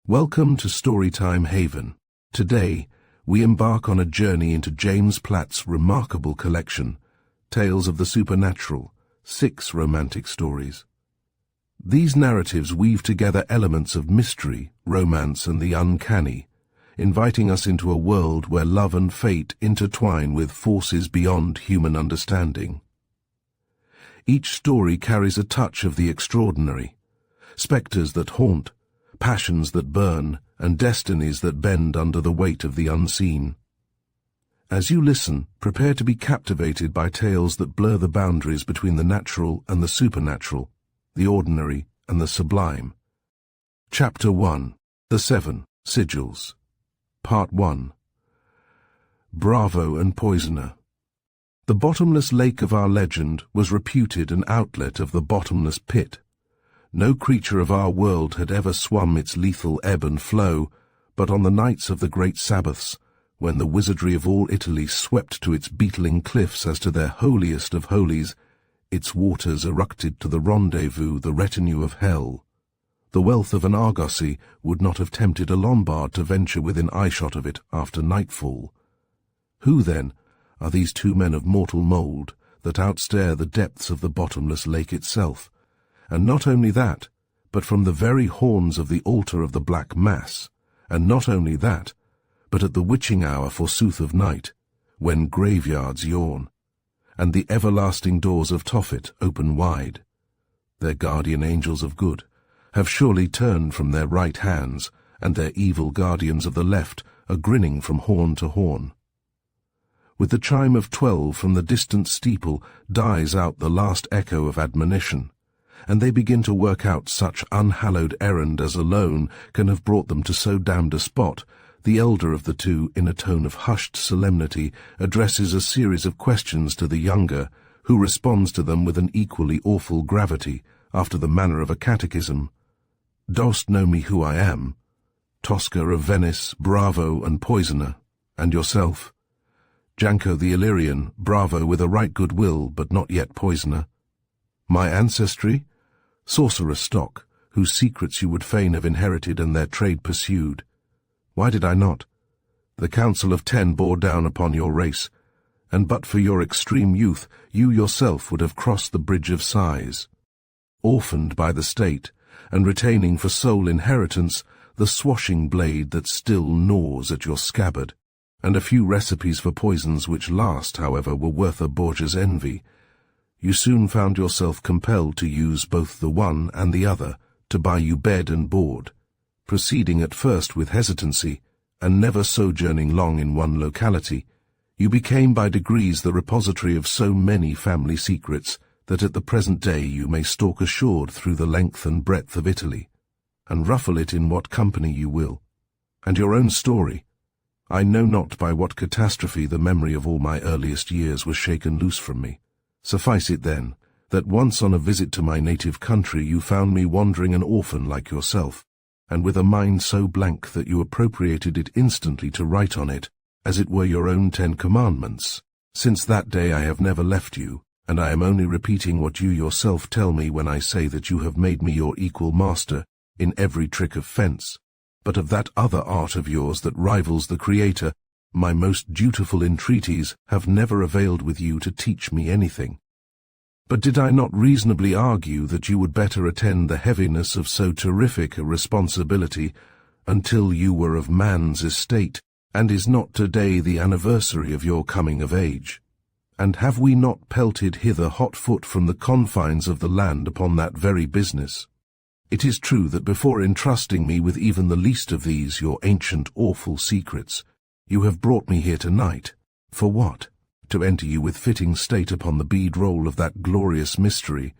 Welcome to Storytime Haven. Today, we embark on a journey into James Platt's remarkable collection, Tales of the Supernatural, 6 romantic stories. These narratives weave together elements of mystery, romance, and the uncanny, inviting us into a world where love and fate intertwine with forces beyond human understanding. Each story carries a touch of the extraordinary, specters that haunt, passions that burn, and destinies that bend under the weight of the unseen. As you listen, prepare to be captivated by tales that blur the boundaries between the natural and the supernatural, the ordinary and the sublime. Chapter 1. The 7 Sigils. Part 1. Bravo and Poisoner. The bottomless lake of our legend was reputed an outlet of the bottomless pit. No creature of our world had ever swum its lethal ebb and flow, but on the nights of the great Sabbaths, when the wizardry of all Italy swept to its beetling cliffs as to their holiest of holies, its waters erupted to the rendezvous, the retinue of hell. The wealth of an argosy would not have tempted a Lombard to venture within eyeshot of it after nightfall. Who, then, are these 2 men of mortal mould that outstare the depths of the bottomless lake itself? And not only that, but from the very horns of the altar of the Black Mass, and not only that, but at the witching hour forsooth of night, when graveyards yawn, and the everlasting doors of Tophet open wide. Their guardian angels of good have surely turned from their right hands, and their evil guardians of the left are grinning from horn to horn. With the chime of 12 from the distant steeple dies out the last echo of admonition, and they begin to work out such unhallowed errand as alone can have brought them to so damned a spot. The elder of the 2, in a tone of hushed solemnity, addresses a series of questions to the younger, who responds to them with an equally awful gravity, after the manner of a catechism. Dost know me who I am? Tosca of Venice, Bravo and Poisoner. And yourself? Janko the Illyrian, Bravo with a right good will, but not yet Poisoner. My ancestry? Sorcerer stock, whose secrets you would fain have inherited and their trade pursued. Why did I not? The Council of 10 bore down upon your race, and but for your extreme youth, you yourself would have crossed the bridge of sighs. Orphaned by the state, and retaining for sole inheritance the swashing blade that still gnaws at your scabbard, and a few recipes for poisons which last, however, were worth a Borgia's envy, you soon found yourself compelled to use both the one and the other to buy you bed and board, proceeding at first with hesitancy, and never sojourning long in one locality. You became by degrees the repository of so many family secrets that at the present day you may stalk assured through the length and breadth of Italy, and ruffle it in what company you will. And your own story, I know not by what catastrophe the memory of all my earliest years was shaken loose from me. Suffice it, then, that once on a visit to my native country you found me wandering an orphan like yourself, and with a mind so blank that you appropriated it instantly to write on it, as it were your own 10 commandments. Since that day I have never left you, and I am only repeating what you yourself tell me when I say that you have made me your equal master in every trick of fence. But of that other art of yours that rivals the Creator, my most dutiful entreaties have never availed with you to teach me anything. But did I not reasonably argue that you would better attend the heaviness of so terrific a responsibility until you were of man's estate, and is not today the anniversary of your coming of age? And have we not pelted hither hot-foot from the confines of the land upon that very business? It is true that before entrusting me with even the least of these your ancient awful secrets, you have brought me here tonight. For what? To enter you with fitting state upon the bead roll of that glorious mystery,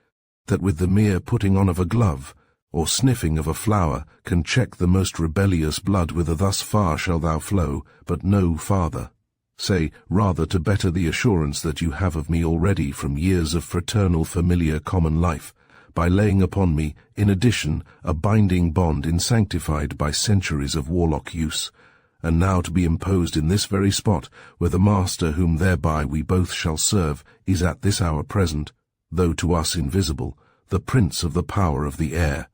that with the mere putting on of a glove, or sniffing of a flower, can check the most rebellious blood with a thus far shall thou flow, but no farther. Say, rather to better the assurance that you have of me already from years of fraternal familiar common life, by laying upon me, in addition, a binding bond insanctified by centuries of warlock use, and now to be imposed in this very spot, where the Master whom thereby we both shall serve is at this hour present, though to us invisible, the Prince of the power of the air.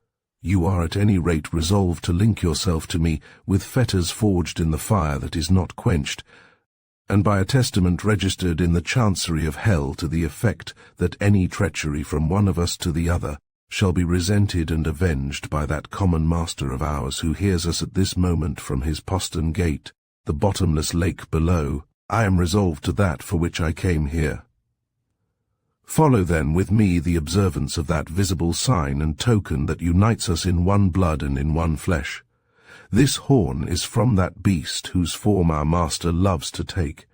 You are at any rate resolved to link yourself to me with fetters forged in the fire that is not quenched, and by a testament registered in the chancery of hell to the effect that any treachery from one of us to the other shall be resented and avenged by that common master of ours who hears us at this moment from his postern gate, the bottomless lake below. I am resolved to that for which I came here. Follow then with me the observance of that visible sign and token that unites us in one blood and in one flesh. This horn is from that beast whose form our master loves to take,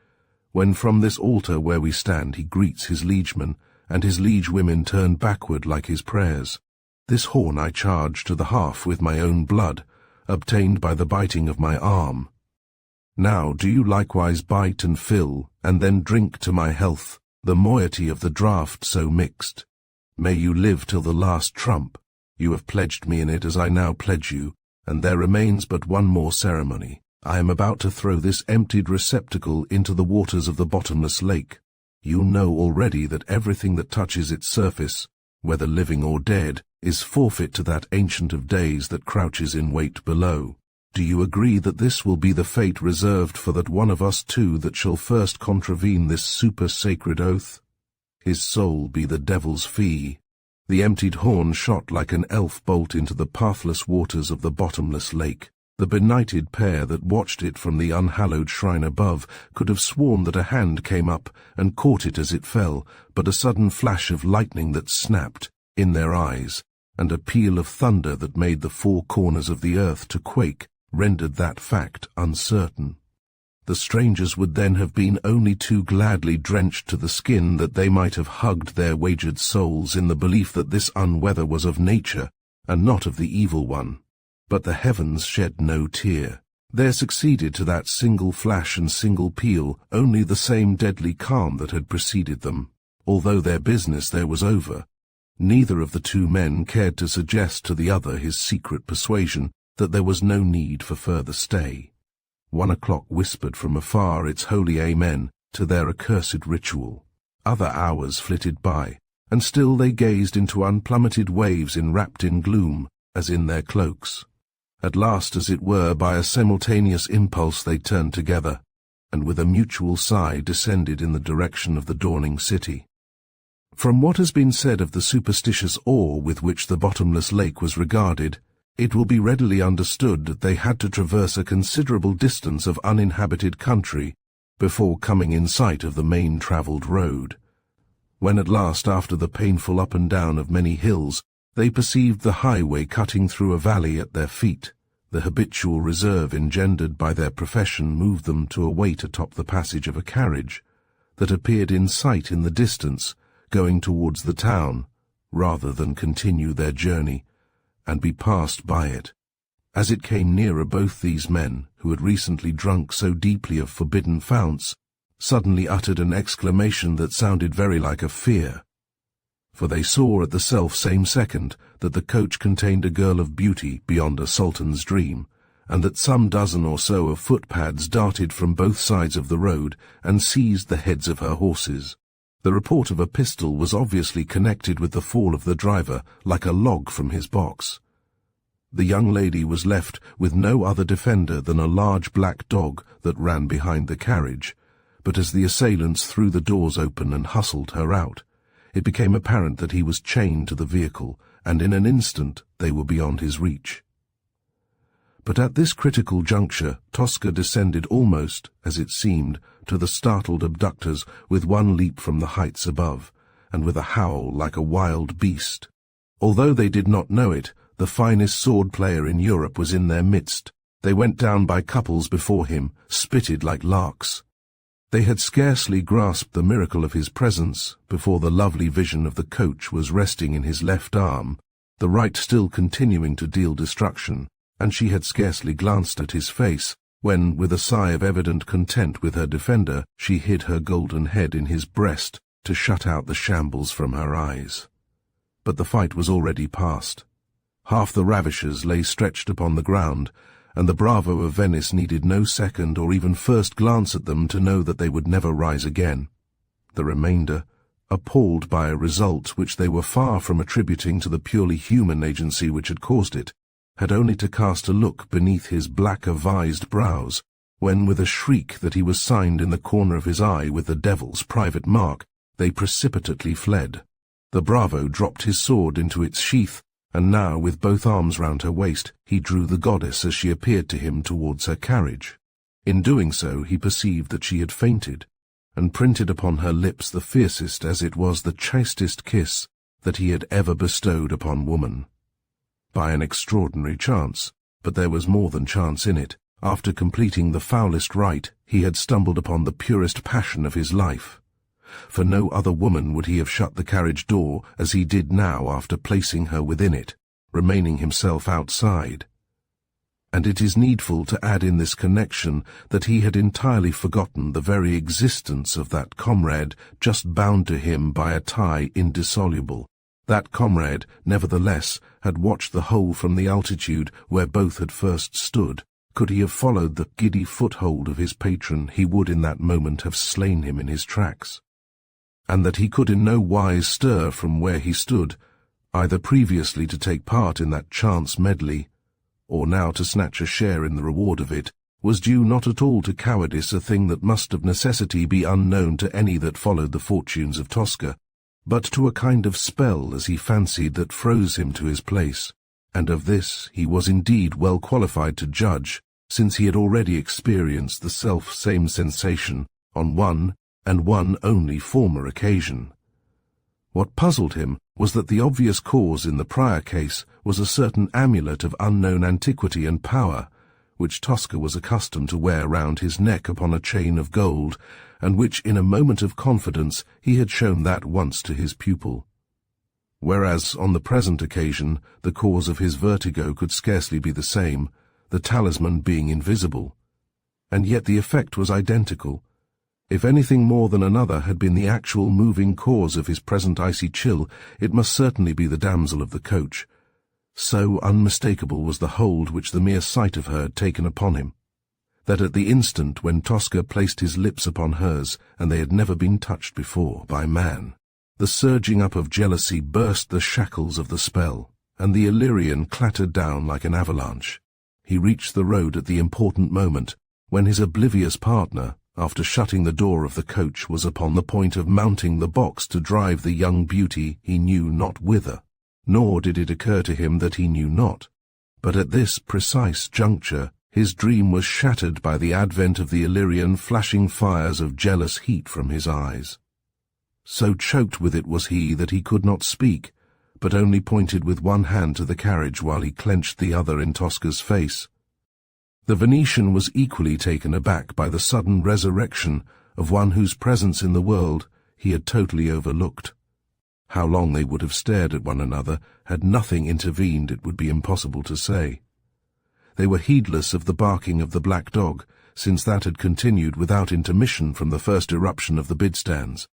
when from this altar where we stand he greets his liegemen, and his liegewomen turn backward like his prayers. This horn I charge to the half with my own blood, obtained by the biting of my arm. Now do you likewise bite and fill, and then drink to my health, the moiety of the draught so mixed. May you live till the last trump. You have pledged me in it as I now pledge you, and there remains but one more ceremony. I am about to throw this emptied receptacle into the waters of the bottomless lake. You know already that everything that touches its surface, whether living or dead, is forfeit to that Ancient of Days that crouches in wait below. Do you agree that this will be the fate reserved for that one of us two that shall first contravene this super-sacred oath? His soul be the devil's fee. The emptied horn shot like an elf bolt into the pathless waters of the bottomless lake. The benighted pair that watched it from the unhallowed shrine above could have sworn that a hand came up and caught it as it fell, but a sudden flash of lightning that snapped in their eyes, and a peal of thunder that made the four corners of the earth to quake, rendered that fact uncertain. The strangers would then have been only too gladly drenched to the skin that they might have hugged their wagered souls in the belief that this unweather was of nature, and not of the evil one. But the heavens shed no tear. There succeeded to that single flash and single peal only the same deadly calm that had preceded them. Although their business there was over, neither of the two men cared to suggest to the other his secret persuasion that there was no need for further stay. 1 o'clock whispered from afar its holy amen to their accursed ritual. Other hours flitted by, and still they gazed into unplummeted waves enwrapped in gloom, as in their cloaks. At last, as it were, by a simultaneous impulse they turned together, and with a mutual sigh descended in the direction of the dawning city. From what has been said of the superstitious awe with which the bottomless lake was regarded, it will be readily understood that they had to traverse a considerable distance of uninhabited country before coming in sight of the main travelled road. When at last, after the painful up and down of many hills, they perceived the highway cutting through a valley at their feet, the habitual reserve engendered by their profession moved them to await atop the passage of a carriage that appeared in sight in the distance, going towards the town, rather than continue their journey and be passed by it. As it came nearer, both these men, who had recently drunk so deeply of forbidden founts, suddenly uttered an exclamation that sounded very like a fear. For they saw at the self-same second that the coach contained a girl of beauty beyond a sultan's dream, and that some dozen or so of footpads darted from both sides of the road and seized the heads of her horses. The report of a pistol was obviously connected with the fall of the driver, like a log from his box. The young lady was left with no other defender than a large black dog that ran behind the carriage, but as the assailants threw the doors open and hustled her out, it became apparent that he was chained to the vehicle, and in an instant they were beyond his reach. But at this critical juncture Tosca descended almost, as it seemed, to the startled abductors with one leap from the heights above, and with a howl like a wild beast. Although they did not know it, the finest sword-player in Europe was in their midst. They went down by couples before him, spitted like larks. They had scarcely grasped the miracle of his presence before the lovely vision of the coach was resting in his left arm, the right still continuing to deal destruction, and she had scarcely glanced at his face, when, with a sigh of evident content with her defender, she hid her golden head in his breast to shut out the shambles from her eyes. But the fight was already past. Half the ravishers lay stretched upon the ground, and the bravo of Venice needed no second or even first glance at them to know that they would never rise again. The remainder, appalled by a result which they were far from attributing to the purely human agency which had caused it, had only to cast a look beneath his black-avised brows, when with a shriek that he was signed in the corner of his eye with the devil's private mark, they precipitately fled. The bravo dropped his sword into its sheath, and now, with both arms round her waist, he drew the goddess as she appeared to him towards her carriage. In doing so, he perceived that she had fainted, and printed upon her lips the fiercest as it was the chastest kiss that he had ever bestowed upon woman. By an extraordinary chance, but there was more than chance in it, after completing the foulest rite, he had stumbled upon the purest passion of his life. For no other woman would he have shut the carriage door as he did now after placing her within it, remaining himself outside. And it is needful to add in this connection that he had entirely forgotten the very existence of that comrade just bound to him by a tie indissoluble. That comrade, nevertheless, had watched the whole from the altitude where both had first stood. Could he have followed the giddy foothold of his patron, he would in that moment have slain him in his tracks. And that he could in no wise stir from where he stood, either previously to take part in that chance medley, or now to snatch a share in the reward of it, was due not at all to cowardice, a thing that must of necessity be unknown to any that followed the fortunes of Tosca, but to a kind of spell, as he fancied, that froze him to his place, and of this he was indeed well qualified to judge, since he had already experienced the self-same sensation on one, and one only former occasion. What puzzled him was that the obvious cause in the prior case was a certain amulet of unknown antiquity and power, which Tosca was accustomed to wear round his neck upon a chain of gold, and which in a moment of confidence he had shown that once to his pupil. Whereas on the present occasion the cause of his vertigo could scarcely be the same, the talisman being invisible. And yet the effect was identical. If anything more than another had been the actual moving cause of his present icy chill, it must certainly be the damsel of the coach. So unmistakable was the hold which the mere sight of her had taken upon him, that at the instant when Tosca placed his lips upon hers, and they had never been touched before by man, the surging up of jealousy burst the shackles of the spell, and the Illyrian clattered down like an avalanche. He reached the road at the important moment, when his oblivious partner, after shutting the door of the coach, was upon the point of mounting the box to drive the young beauty he knew not whither. Nor did it occur to him that he knew not. But at this precise juncture his dream was shattered by the advent of the Illyrian flashing fires of jealous heat from his eyes. So choked with it was he that he could not speak, but only pointed with one hand to the carriage while he clenched the other in Tosca's face. The Venetian was equally taken aback by the sudden resurrection of one whose presence in the world he had totally overlooked. How long they would have stared at one another had nothing intervened it would be impossible to say. They were heedless of the barking of the black dog, since that had continued without intermission from the first eruption of the bidstands.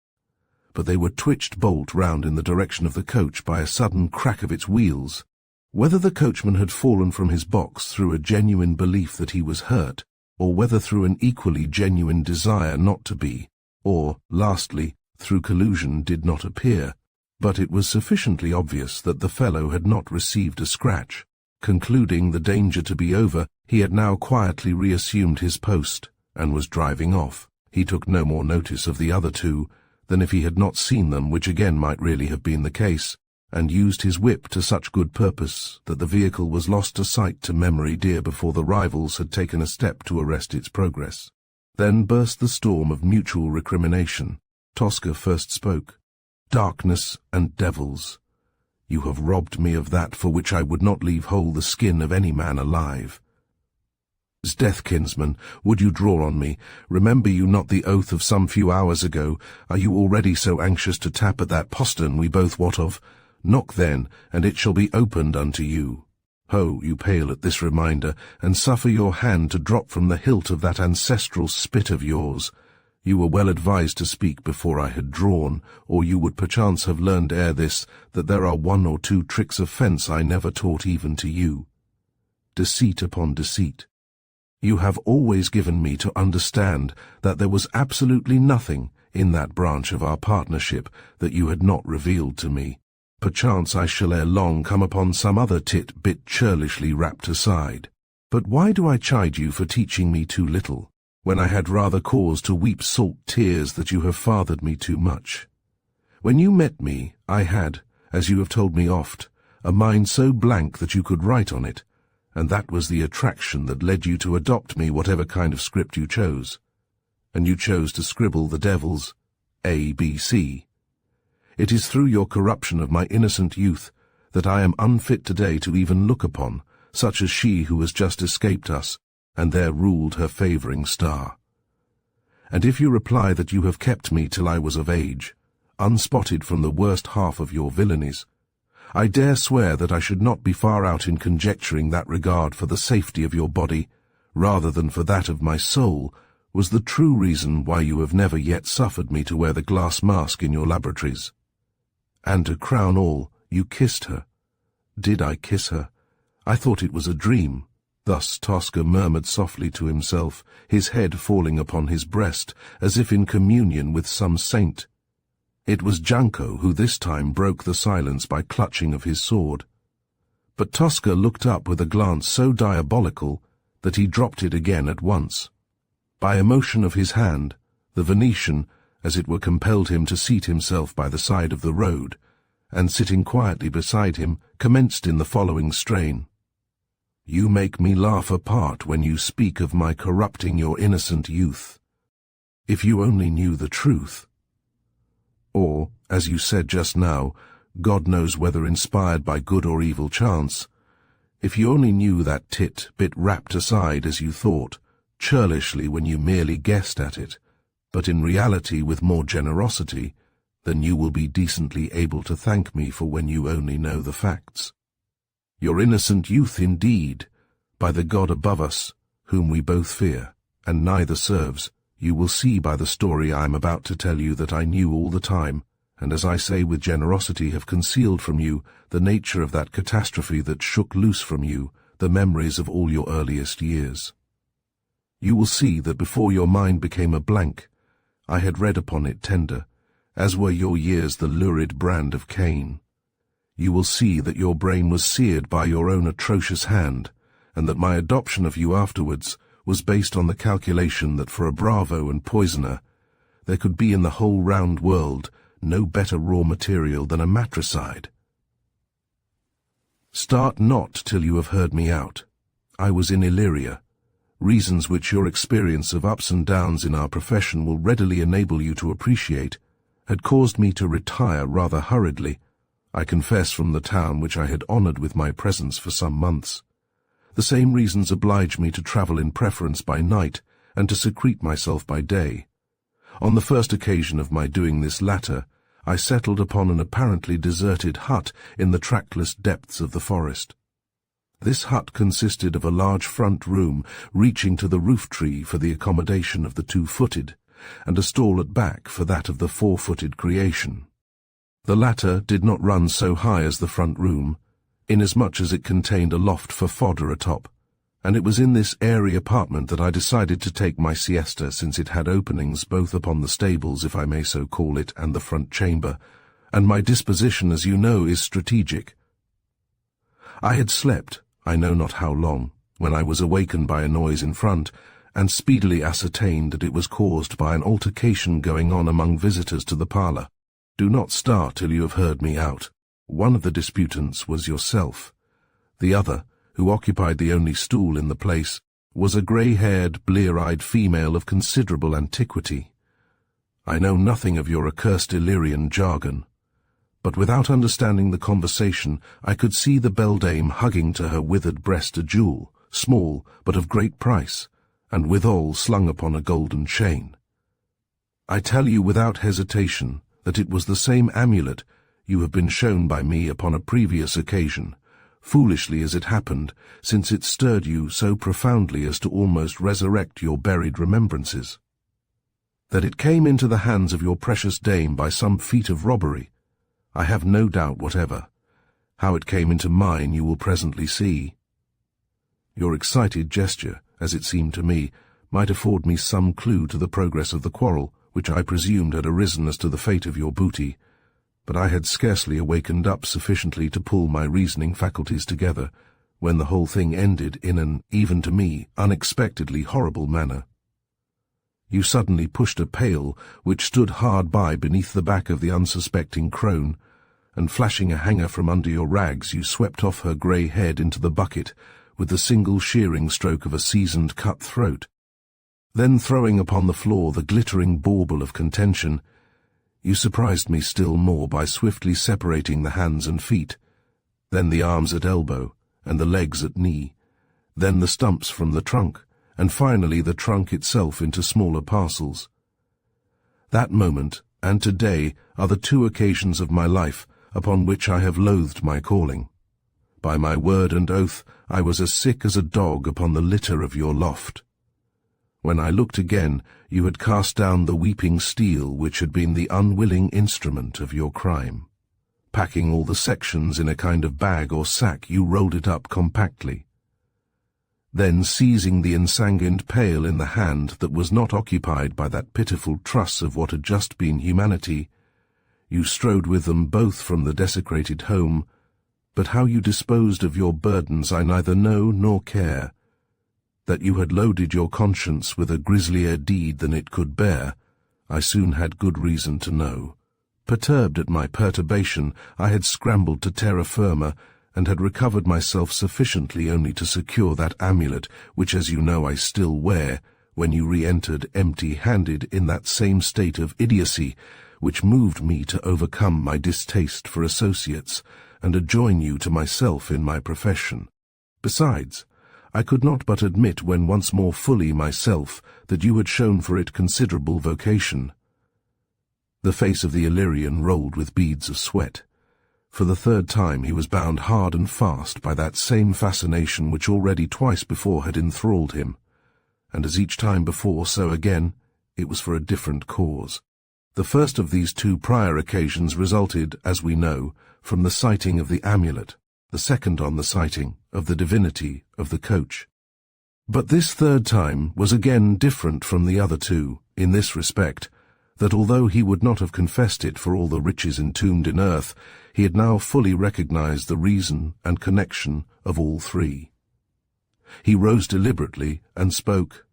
But they were twitched bolt round in the direction of the coach by a sudden crack of its wheels. Whether the coachman had fallen from his box through a genuine belief that he was hurt, or whether through an equally genuine desire not to be, or, lastly, through collusion, did not appear, but it was sufficiently obvious that the fellow had not received a scratch. Concluding the danger to be over, he had now quietly reassumed his post, and was driving off. He took no more notice of the other two than if he had not seen them, which again might really have been the case, and used his whip to such good purpose that the vehicle was lost to sight to memory dear before the rivals had taken a step to arrest its progress. Then burst the storm of mutual recrimination. Tosca first spoke. "Darkness and devils! You have robbed me of that for which I would not leave whole the skin of any man alive. Death, kinsman, would you draw on me? Remember you not the oath of some few hours ago? Are you already so anxious to tap at that postern we both wot of? Knock then, and it shall be opened unto you. Ho, you pale at this reminder, and suffer your hand to drop from the hilt of that ancestral spit of yours. You were well advised to speak before I had drawn, or you would perchance have learned ere this that there are one or two tricks of fence I never taught even to you. Deceit upon deceit. You have always given me to understand that there was absolutely nothing, in that branch of our partnership that you had not revealed to me. Perchance I shall ere long come upon some other tit-bit churlishly wrapped aside. But why do I chide you for teaching me too little, when I had rather cause to weep salt tears that you have fathered me too much? When you met me, I had, as you have told me oft, a mind so blank that you could write on it, and that was the attraction that led you to adopt me whatever kind of script you chose. And you chose to scribble the devil's ABC. It is through your corruption of my innocent youth that I am unfit today to even look upon such as she who has just escaped us, and there ruled her favouring star. And if you reply that you have kept me till I was of age, unspotted from the worst half of your villainies, I dare swear that I should not be far out in conjecturing that regard for the safety of your body, rather than for that of my soul, was the true reason why you have never yet suffered me to wear the glass mask in your laboratories. And to crown all, you kissed her. Did I kiss her? I thought it was a dream. Thus Tosca murmured softly to himself, his head falling upon his breast, as if in communion with some saint. It was Janko who this time broke the silence by clutching of his sword. But Tosca looked up with a glance so diabolical that he dropped it again at once. By a motion of his hand, the Venetian, as it were, compelled him to seat himself by the side of the road, and sitting quietly beside him, commenced in the following strain. You make me laugh apart when you speak of my corrupting your innocent youth. If you only knew the truth. Or, as you said just now, God knows whether inspired by good or evil chance, if you only knew that tit-bit wrapped aside as you thought, churlishly when you merely guessed at it, but in reality with more generosity, then you will be decently able to thank me for when you only know the facts. Your innocent youth indeed, by the God above us, whom we both fear, and neither serves, you will see by the story I am about to tell you that I knew all the time, and as I say with generosity have concealed from you the nature of that catastrophe that shook loose from you the memories of all your earliest years. You will see that before your mind became a blank, I had read upon it tender, as were your years the lurid brand of Cain. You will see that your brain was seared by your own atrocious hand, and that my adoption of you afterwards was based on the calculation that for a bravo and poisoner there could be in the whole round world no better raw material than a matricide. Start not till you have heard me out. I was in Illyria. Reasons which your experience of ups and downs in our profession will readily enable you to appreciate had caused me to retire rather hurriedly, I confess, from the town which I had honoured with my presence for some months. The same reasons oblige me to travel in preference by night and to secrete myself by day. On the first occasion of my doing this latter, I settled upon an apparently deserted hut in the trackless depths of the forest. This hut consisted of a large front room reaching to the roof-tree for the accommodation of the two-footed, and a stall at back for that of the four-footed creation. The latter did not run so high as the front room, inasmuch as it contained a loft for fodder atop, and it was in this airy apartment that I decided to take my siesta, since it had openings both upon the stables, if I may so call it, and the front chamber, and my disposition, as you know, is strategic. I had slept, I know not how long, when I was awakened by a noise in front, and speedily ascertained that it was caused by an altercation going on among visitors to the parlour. Do not start till you have heard me out. One of the disputants was yourself. The other, who occupied the only stool in the place, was a grey-haired, blear-eyed female of considerable antiquity. I know nothing of your accursed Illyrian jargon, but without understanding the conversation I could see the beldame hugging to her withered breast a jewel, small but of great price, and withal slung upon a golden chain. I tell you without hesitation that it was the same amulet you have been shown by me upon a previous occasion, foolishly as it happened, since it stirred you so profoundly as to almost resurrect your buried remembrances. That it came into the hands of your precious dame by some feat of robbery, I have no doubt whatever. How it came into mine you will presently see. Your excited gesture, as it seemed to me, might afford me some clue to the progress of the quarrel, which I presumed had arisen as to the fate of your booty, but I had scarcely awakened up sufficiently to pull my reasoning faculties together, when the whole thing ended in an, even to me, unexpectedly horrible manner. You suddenly pushed a pail which stood hard by beneath the back of the unsuspecting crone, and flashing a hanger from under your rags, you swept off her grey head into the bucket with the single shearing stroke of a seasoned cut-throat. Then, throwing upon the floor the glittering bauble of contention, you surprised me still more by swiftly separating the hands and feet, then the arms at elbow, and the legs at knee, then the stumps from the trunk, and finally the trunk itself into smaller parcels. That moment, and today, are the two occasions of my life upon which I have loathed my calling. By my word and oath, I was as sick as a dog upon the litter of your loft. When I looked again, you had cast down the weeping steel which had been the unwilling instrument of your crime. Packing all the sections in a kind of bag or sack, you rolled it up compactly. Then, seizing the ensanguined pail in the hand that was not occupied by that pitiful truss of what had just been humanity, you strode with them both from the desecrated home, but how you disposed of your burdens I neither know nor care. That you had loaded your conscience with a grislier deed than it could bear, I soon had good reason to know. Perturbed at my perturbation, I had scrambled to terra firma, and had recovered myself sufficiently only to secure that amulet, which, as you know, I still wear, when you re-entered empty-handed in that same state of idiocy, which moved me to overcome my distaste for associates, and adjoin you to myself in my profession. Besides, I could not but admit when once more fully myself that you had shown for it considerable vocation. The face of the Illyrian rolled with beads of sweat. For the third time he was bound hard and fast by that same fascination which already twice before had enthralled him, and as each time before, so again, it was for a different cause. The first of these two prior occasions resulted, as we know, from the sighting of the amulet, the second on the sighting of the divinity of the coach. But this third time was again different from the other two, in this respect, that although he would not have confessed it for all the riches entombed in earth, he had now fully recognized the reason and connection of all three. He rose deliberately and spoke.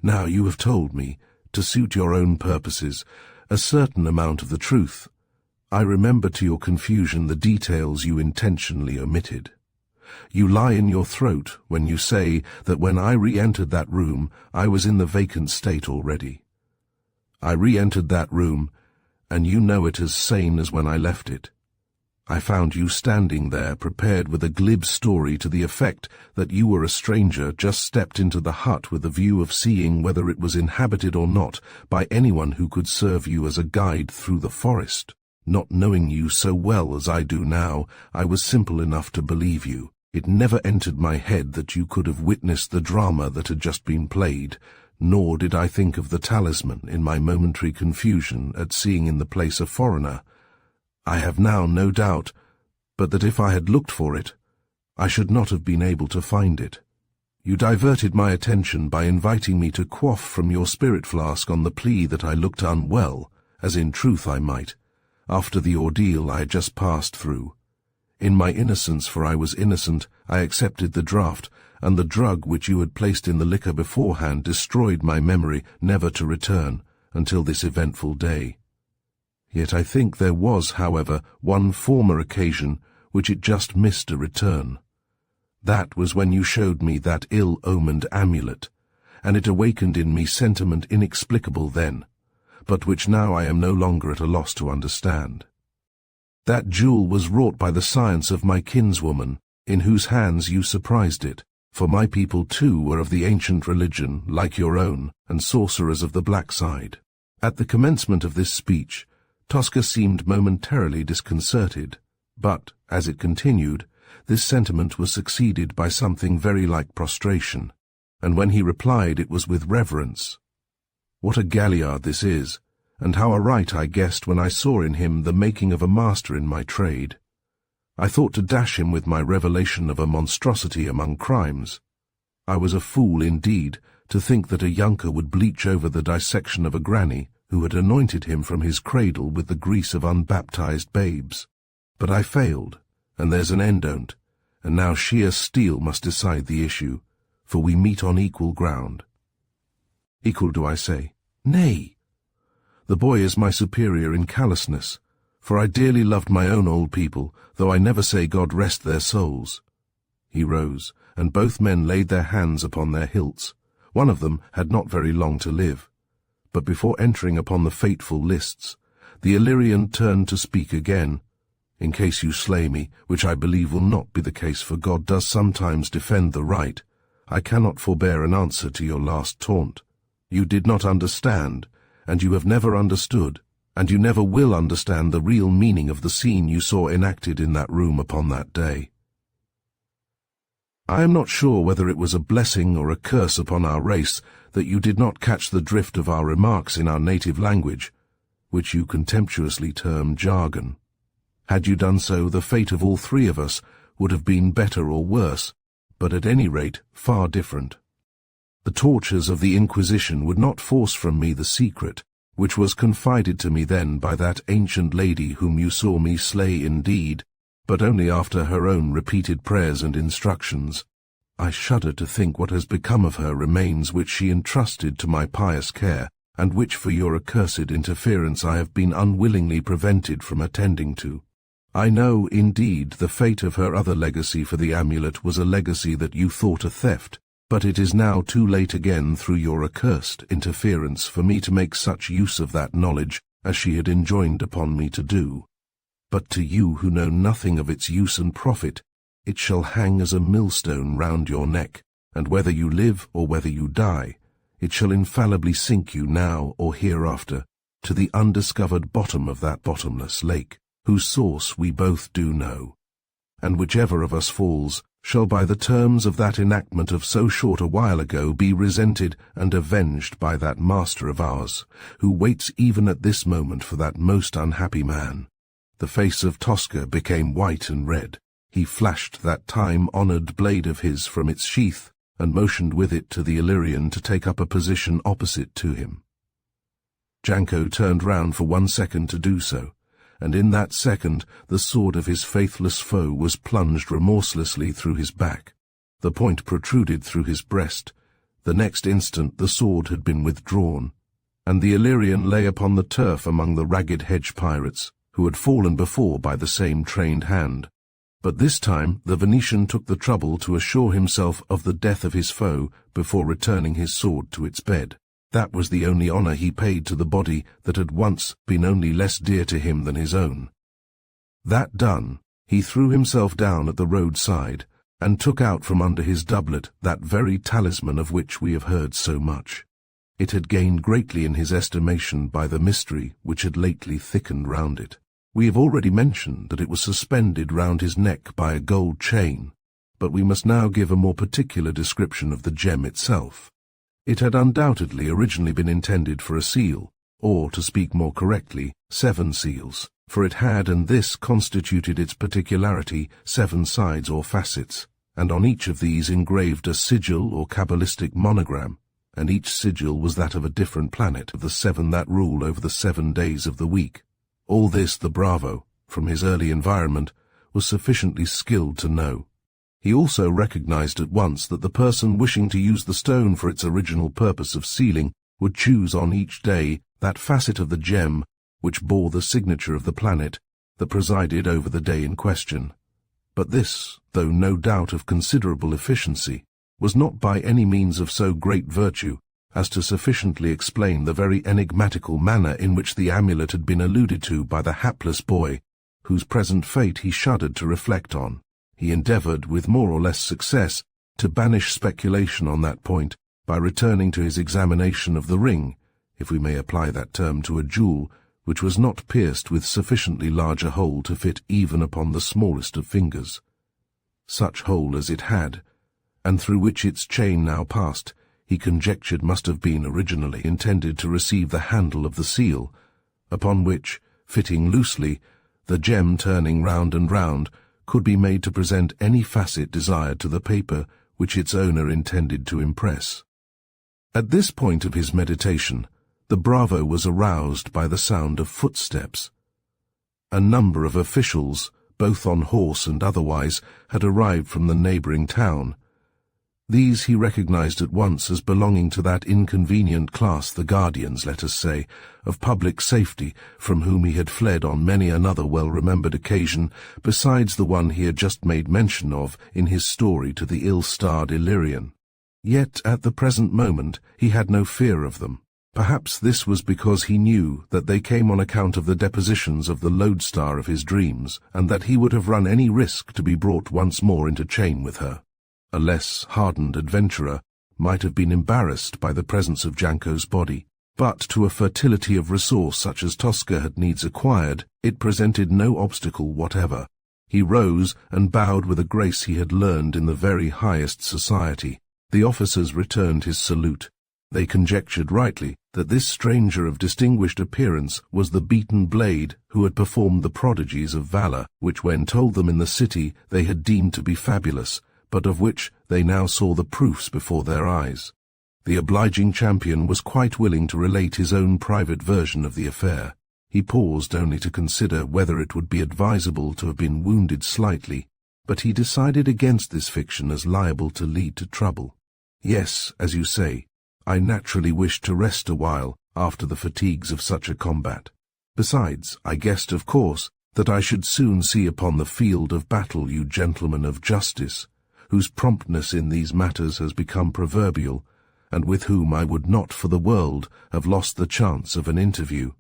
"Now you have told me, to suit your own purposes, a certain amount of the truth. I remember to your confusion the details you intentionally omitted. You lie in your throat when you say that when I re-entered that room, I was in the vacant state already. I re-entered that room, and you know it as sane as when I left it. I found you standing there, prepared with a glib story to the effect that you were a stranger just stepped into the hut with the view of seeing whether it was inhabited or not by anyone who could serve you as a guide through the forest. Not knowing you so well as I do now, I was simple enough to believe you. It never entered my head that you could have witnessed the drama that had just been played, nor did I think of the talisman in my momentary confusion at seeing in the place a foreigner. I have now no doubt, but that if I had looked for it, I should not have been able to find it. You diverted my attention by inviting me to quaff from your spirit flask on the plea that I looked unwell, as in truth I might, after the ordeal I had just passed through. In my innocence, for I was innocent, I accepted the draught, and the drug which you had placed in the liquor beforehand destroyed my memory, never to return, until this eventful day. Yet I think there was, however, one former occasion which it just missed a return. That was when you showed me that ill-omened amulet, and it awakened in me sentiment inexplicable then, but which now I am no longer at a loss to understand. That jewel was wrought by the science of my kinswoman, in whose hands you surprised it, for my people too were of the ancient religion, like your own, and sorcerers of the black side. At the commencement of this speech, Tosca seemed momentarily disconcerted, but, as it continued, this sentiment was succeeded by something very like prostration, and when he replied it was with reverence. What a galliard this is, and how aright I guessed when I saw in him the making of a master in my trade. I thought to dash him with my revelation of a monstrosity among crimes. I was a fool indeed to think that a younker would bleach over the dissection of a granny who had anointed him from his cradle with the grease of unbaptized babes. But I failed, and there's an end on't, and now sheer steel must decide the issue, for we meet on equal ground. Equal, do I say? Nay! The boy is my superior in callousness, for I dearly loved my own old people, though I never say God rest their souls. He rose, and both men laid their hands upon their hilts. One of them had not very long to live. But before entering upon the fateful lists, the Illyrian turned to speak again. In case you slay me, which I believe will not be the case, for God does sometimes defend the right, I cannot forbear an answer to your last taunt. You did not understand, and you have never understood, and you never will understand the real meaning of the scene you saw enacted in that room upon that day. I am not sure whether it was a blessing or a curse upon our race that you did not catch the drift of our remarks in our native language, which you contemptuously term jargon. Had you done so, the fate of all three of us would have been better or worse, but at any rate far different. The tortures of the Inquisition would not force from me the secret, which was confided to me then by that ancient lady whom you saw me slay indeed, but only after her own repeated prayers and instructions. I shudder to think what has become of her remains which she entrusted to my pious care, and which for your accursed interference I have been unwillingly prevented from attending to. I know, indeed, the fate of her other legacy, for the amulet was a legacy that you thought a theft, but it is now too late again through your accursed interference for me to make such use of that knowledge as she had enjoined upon me to do. But to you who know nothing of its use and profit, it shall hang as a millstone round your neck, and whether you live or whether you die, it shall infallibly sink you now or hereafter to the undiscovered bottom of that bottomless lake, whose source we both do know. And whichever of us falls shall by the terms of that enactment of so short a while ago be resented and avenged by that master of ours, who waits even at this moment for that most unhappy man. The face of Tosca became white and red. He flashed that time-honored blade of his from its sheath, and motioned with it to the Illyrian to take up a position opposite to him. Janko turned round for 1 second to do so, and in that second the sword of his faithless foe was plunged remorselessly through his back. The point protruded through his breast. The next instant the sword had been withdrawn, and the Illyrian lay upon the turf among the ragged hedge pirates, who had fallen before by the same trained hand. But this time the Venetian took the trouble to assure himself of the death of his foe before returning his sword to its bed. That was the only honor he paid to the body that had once been only less dear to him than his own. That done, he threw himself down at the roadside, and took out from under his doublet that very talisman of which we have heard so much. It had gained greatly in his estimation by the mystery which had lately thickened round it. We have already mentioned that it was suspended round his neck by a gold chain, but we must now give a more particular description of the gem itself. It had undoubtedly originally been intended for a seal, or, to speak more correctly, 7 seals, for it had, and this constituted its particularity, 7 sides or facets, and on each of these engraved a sigil or cabalistic monogram, and each sigil was that of a different planet of the 7 that rule over the 7 days of the week. All this the bravo, from his early environment, was sufficiently skilled to know. He also recognized at once that the person wishing to use the stone for its original purpose of sealing would choose on each day that facet of the gem which bore the signature of the planet that presided over the day in question. But this, though no doubt of considerable efficiency, was not by any means of so great virtue as to sufficiently explain the very enigmatical manner in which the amulet had been alluded to by the hapless boy, whose present fate he shuddered to reflect on. He endeavored, with more or less success, to banish speculation on that point by returning to his examination of the ring, if we may apply that term to a jewel, which was not pierced with sufficiently large a hole to fit even upon the smallest of fingers. Such hole as it had, and through which its chain now passed, he conjectured must have been originally intended to receive the handle of the seal, upon which, fitting loosely, the gem turning round and round, could be made to present any facet desired to the paper which its owner intended to impress. At this point of his meditation, the bravo was aroused by the sound of footsteps. A number of officials, both on horse and otherwise, had arrived from the neighboring town. These he recognized at once as belonging to that inconvenient class, the guardians, let us say, of public safety, from whom he had fled on many another well-remembered occasion, besides the one he had just made mention of in his story to the ill-starred Illyrian. Yet at the present moment he had no fear of them. Perhaps this was because he knew that they came on account of the depositions of the lodestar of his dreams, and that he would have run any risk to be brought once more into chain with her. A less hardened adventurer might have been embarrassed by the presence of Janko's body, but to a fertility of resource such as Tosca had needs acquired, it presented no obstacle whatever. He rose and bowed with a grace he had learned in the very highest society. The officers returned his salute. They conjectured rightly that this stranger of distinguished appearance was the beaten blade who had performed the prodigies of valor, which when told them in the city they had deemed to be fabulous, but of which they now saw the proofs before their eyes. The obliging champion was quite willing to relate his own private version of the affair. He paused only to consider whether it would be advisable to have been wounded slightly, but he decided against this fiction as liable to lead to trouble. Yes, as you say, I naturally wished to rest a while after the fatigues of such a combat. Besides, I guessed, of course, that I should soon see upon the field of battle you gentlemen of justice, whose promptness in these matters has become proverbial, and with whom I would not for the world have lost the chance of an interview.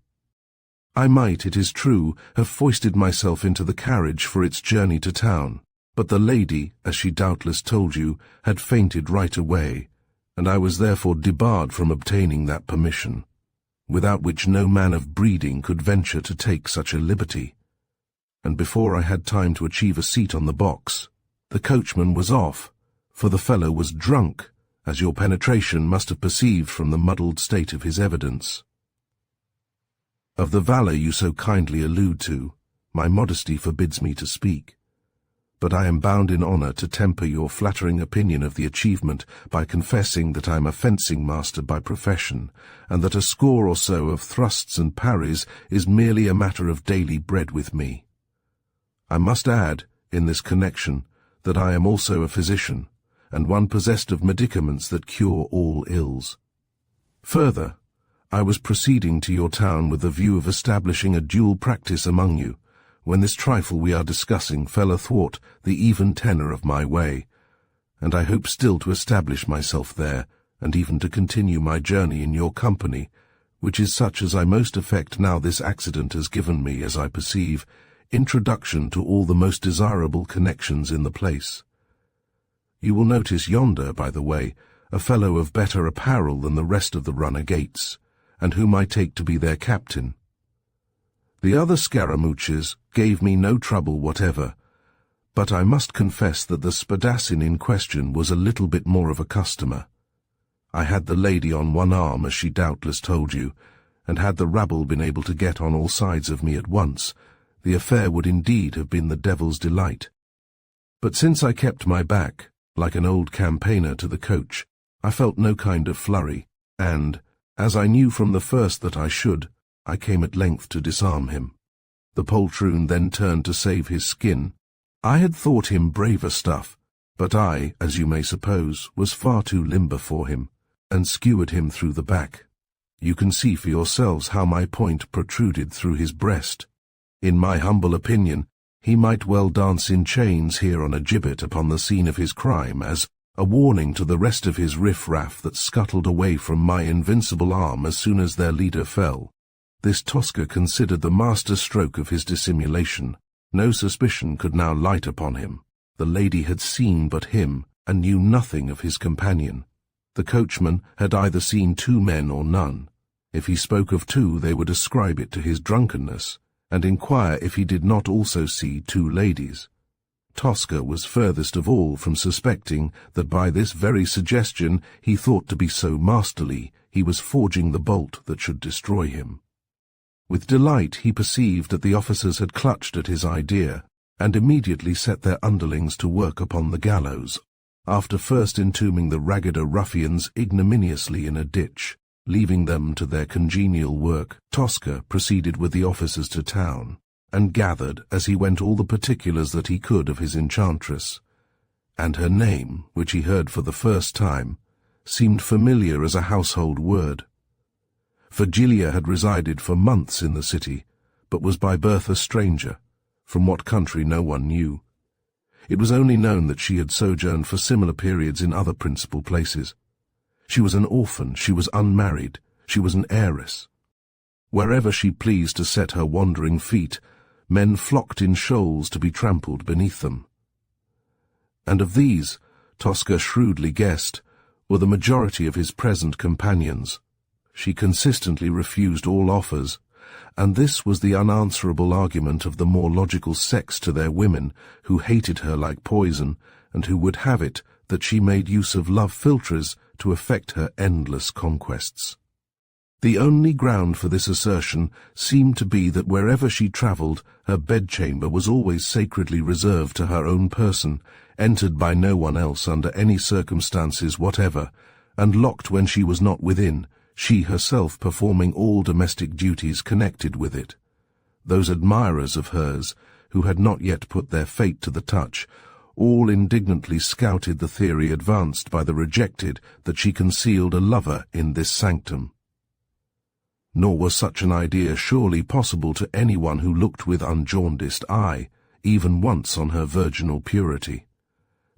I might, it is true, have foisted myself into the carriage for its journey to town, but the lady, as she doubtless told you, had fainted right away, and I was therefore debarred from obtaining that permission, without which no man of breeding could venture to take such a liberty. And before I had time to achieve a seat on the box, the coachman was off, for the fellow was drunk, as your penetration must have perceived from the muddled state of his evidence. Of the valour you so kindly allude to, my modesty forbids me to speak, but I am bound in honour to temper your flattering opinion of the achievement by confessing that I am a fencing master by profession, and that a score or so of thrusts and parries is merely a matter of daily bread with me. I must add, in this connection, that I am also a physician, and one possessed of medicaments that cure all ills. Further, I was proceeding to your town with the view of establishing a dual practice among you, when this trifle we are discussing fell athwart the even tenor of my way, and I hope still to establish myself there, and even to continue my journey in your company, which is such as I most affect now this accident has given me, as I perceive, introduction to all the most desirable connections in the place. You will notice yonder, by the way, a fellow of better apparel than the rest of the runner-gates, and whom I take to be their captain. The other Scaramouches gave me no trouble whatever, but I must confess that the spadassin in question was a little bit more of a customer. I had the lady on one arm, as she doubtless told you, and had the rabble been able to get on all sides of me at once, the affair would indeed have been the devil's delight. But since I kept my back, like an old campaigner to the coach, I felt no kind of flurry, and, as I knew from the first that I should, I came at length to disarm him. The poltroon then turned to save his skin. I had thought him braver stuff, but I, as you may suppose, was far too limber for him, and skewered him through the back. You can see for yourselves how my point protruded through his breast. In my humble opinion, he might well dance in chains here on a gibbet upon the scene of his crime, as a warning to the rest of his riff-raff that scuttled away from my invincible arm as soon as their leader fell. This Tosca considered the master stroke of his dissimulation. No suspicion could now light upon him. The lady had seen but him, and knew nothing of his companion. The coachman had either seen two men or none. If he spoke of two, they would ascribe it to his drunkenness, and inquire if he did not also see two ladies. Tosca was furthest of all from suspecting that by this very suggestion he thought to be so masterly, he was forging the bolt that should destroy him. With delight he perceived that the officers had clutched at his idea, and immediately set their underlings to work upon the gallows. after first entombing the raggider ruffians ignominiously in a ditch, leaving them to their congenial work. Tosca proceeded with the officers to town, and gathered as he went all the particulars that he could of his enchantress, and her name, which he heard for the first time, seemed familiar as a household word. Virgilia had resided for months in the city, but was by birth a stranger, from what country no one knew. It was only known that she had sojourned for similar periods in other principal places. She was an orphan, she was unmarried, she was an heiress. Wherever she pleased to set her wandering feet, men flocked in shoals to be trampled beneath them. And of these, Tosca shrewdly guessed, were the majority of his present companions. She consistently refused all offers, and this was the unanswerable argument of the more logical sex to their women, who hated her like poison, and who would have it that she made use of love philtres to effect her endless conquests. The only ground for this assertion seemed to be that wherever she travelled, her bedchamber was always sacredly reserved to her own person, entered by no one else under any circumstances whatever, and locked when she was not within, she herself performing all domestic duties connected with it. Those admirers of hers, who had not yet put their fate to the touch, all indignantly scouted the theory advanced by the rejected that she concealed a lover in this sanctum. Nor was such an idea surely possible to anyone who looked with unjaundiced eye, even once on her virginal purity.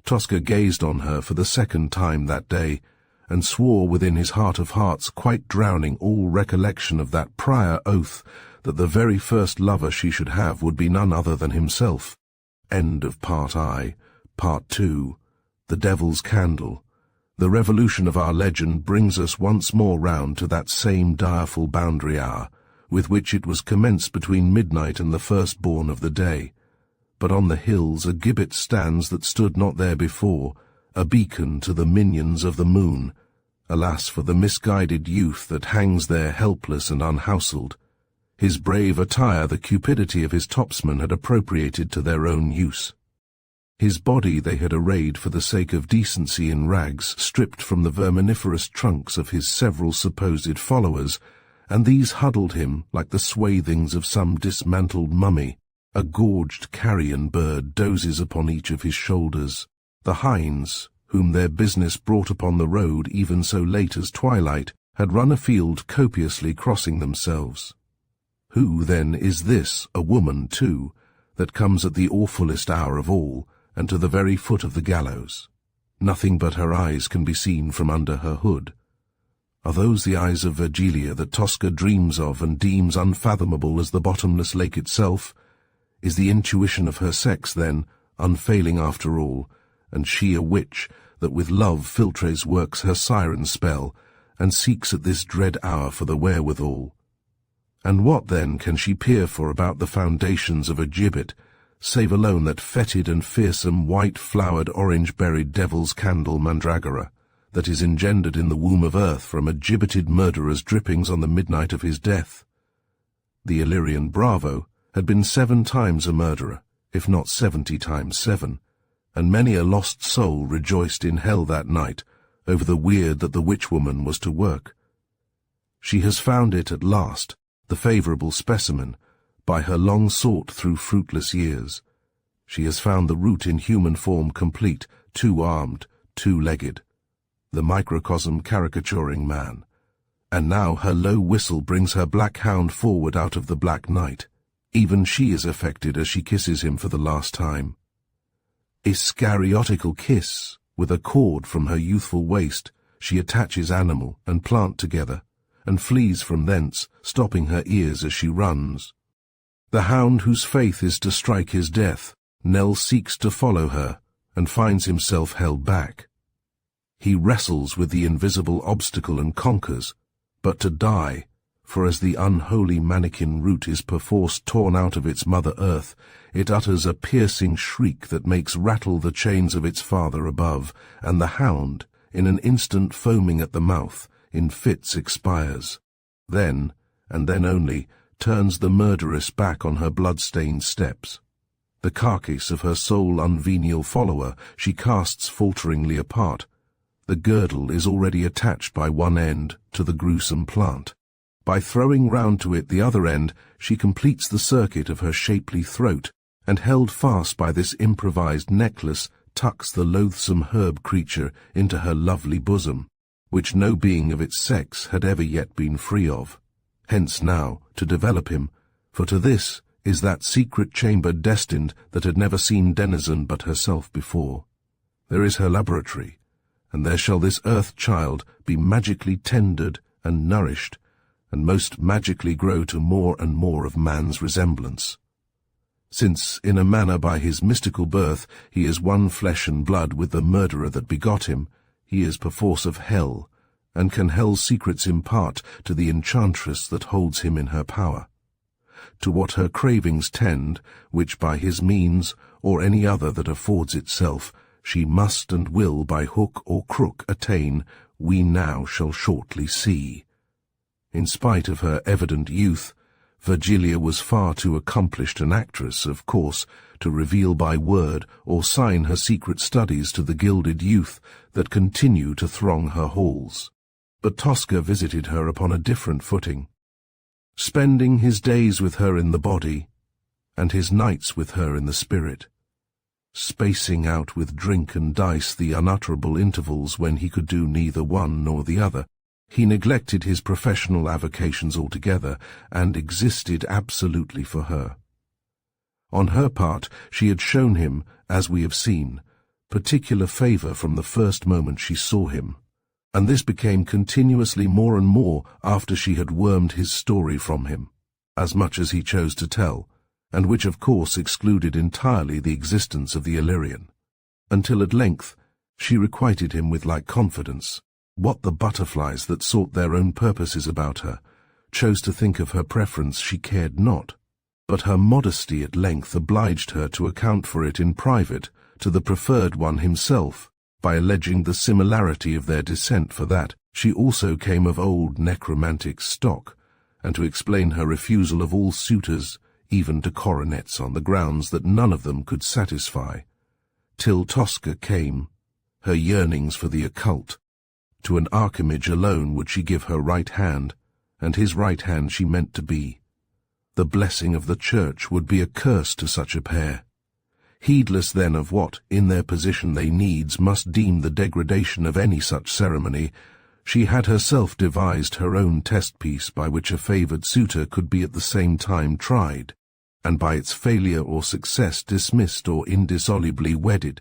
Tosca gazed on her for the second time that day, and swore within his heart of hearts, quite drowning all recollection of that prior oath, that the very first lover she should have would be none other than himself. End of Part I. Part II. The Devil's Candle. The revolution of our legend brings us once more round to that same direful boundary hour, with which it was commenced between midnight and the firstborn of the day. But on the hills a gibbet stands that stood not there before, a beacon to the minions of the moon. Alas for the misguided youth that hangs there helpless and unhouseled. His brave attire the cupidity of his topsmen had appropriated to their own use. His body they had arrayed for the sake of decency in rags stripped from the verminiferous trunks of his several supposed followers, and these huddled him like the swathings of some dismantled mummy. A gorged carrion bird dozes upon each of his shoulders. The hinds, whom their business brought upon the road even so late as twilight, had run afield copiously crossing themselves. Who, then, is this, a woman, too, that comes at the awfullest hour of all, and to the very foot of the gallows? Nothing but her eyes can be seen from under her hood. Are those the eyes of Virgilia that Tosca dreams of and deems unfathomable as the bottomless lake itself? Is the intuition of her sex, then, unfailing after all, and she a witch that with love philtres works her siren spell, and seeks at this dread hour for the wherewithal? And what, then, can she peer for about the foundations of a gibbet, save alone that fetid and fearsome white-flowered orange-berried devil's candle mandragora, that is engendered in the womb of earth from a gibbeted murderer's drippings on the midnight of his death? The Illyrian bravo had been 7 times a murderer, if not 70 times 7, and many a lost soul rejoiced in hell that night over the weird that the witch-woman was to work. She has found it at last, the favourable specimen, by her long sought through fruitless years. She has found the root in human form complete, 2-armed, 2-legged, the microcosm caricaturing man. And now her low whistle brings her black hound forward out of the black night. Even she is affected as she kisses him for the last time. A scariotical kiss, with a cord from her youthful waist, she attaches animal and plant together, and flees from thence, stopping her ears as she runs. The hound whose faith is to strike his death, Nell seeks to follow her, and finds himself held back. He wrestles with the invisible obstacle and conquers, but to die, for as the unholy manikin root is perforce torn out of its mother earth, it utters a piercing shriek that makes rattle the chains of its father above, and the hound, in an instant foaming at the mouth, in fits expires. Then, and then only, turns the murderess back on her blood-stained steps. The carcass of her sole unvenial follower she casts falteringly apart. The girdle is already attached by one end to the gruesome plant. By throwing round to it the other end, she completes the circuit of her shapely throat, and held fast by this improvised necklace, tucks the loathsome herb creature into her lovely bosom, which no being of its sex had ever yet been free of. Hence now, to develop him, for to this is that secret chamber destined that had never seen denizen but herself before. There is her laboratory, and there shall this earth child be magically tended and nourished, and most magically grow to more and more of man's resemblance. Since, in a manner by his mystical birth, he is one flesh and blood with the murderer that begot him, he is perforce of hell, and can hell's secrets impart to the enchantress that holds him in her power. To what her cravings tend, which by his means, or any other that affords itself, she must and will by hook or crook attain, we now shall shortly see. In spite of her evident youth, Virgilia was far too accomplished an actress, of course, to reveal by word or sign her secret studies to the gilded youth that continue to throng her halls. But Tosca visited her upon a different footing, spending his days with her in the body, and his nights with her in the spirit, spacing out with drink and dice the unutterable intervals when he could do neither one nor the other. He neglected his professional avocations altogether, and existed absolutely for her. On her part, she had shown him, as we have seen, particular favour from the first moment she saw him, and this became continuously more and more after she had wormed his story from him, as much as he chose to tell, and which of course excluded entirely the existence of the Illyrian, until at length she requited him with like confidence. What the butterflies that sought their own purposes about her, chose to think of her preference she cared not, but her modesty at length obliged her to account for it in private to the preferred one himself, by alleging the similarity of their descent, for that she also came of old necromantic stock, and to explain her refusal of all suitors, even to coronets, on the grounds that none of them could satisfy, till Tosca came, her yearnings for the occult. To an archimage alone would she give her right hand, and his right hand she meant to be. The blessing of the church would be a curse to such a pair. Heedless then of what, in their position, they needs must deem the degradation of any such ceremony, she had herself devised her own test-piece by which a favoured suitor could be at the same time tried, and by its failure or success dismissed or indissolubly wedded.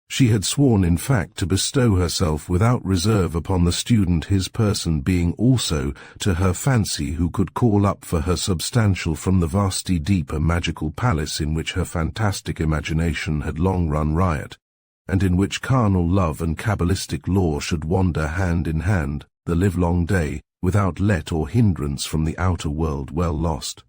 She had sworn, in fact, to bestow herself without reserve upon the student, his person being also, to her fancy, who could call up for her substantial from the vasty deep a magical palace in which her fantastic imagination had long run riot, and in which carnal love and cabalistic lore should wander hand in hand, the livelong day, without let or hindrance from the outer world well lost.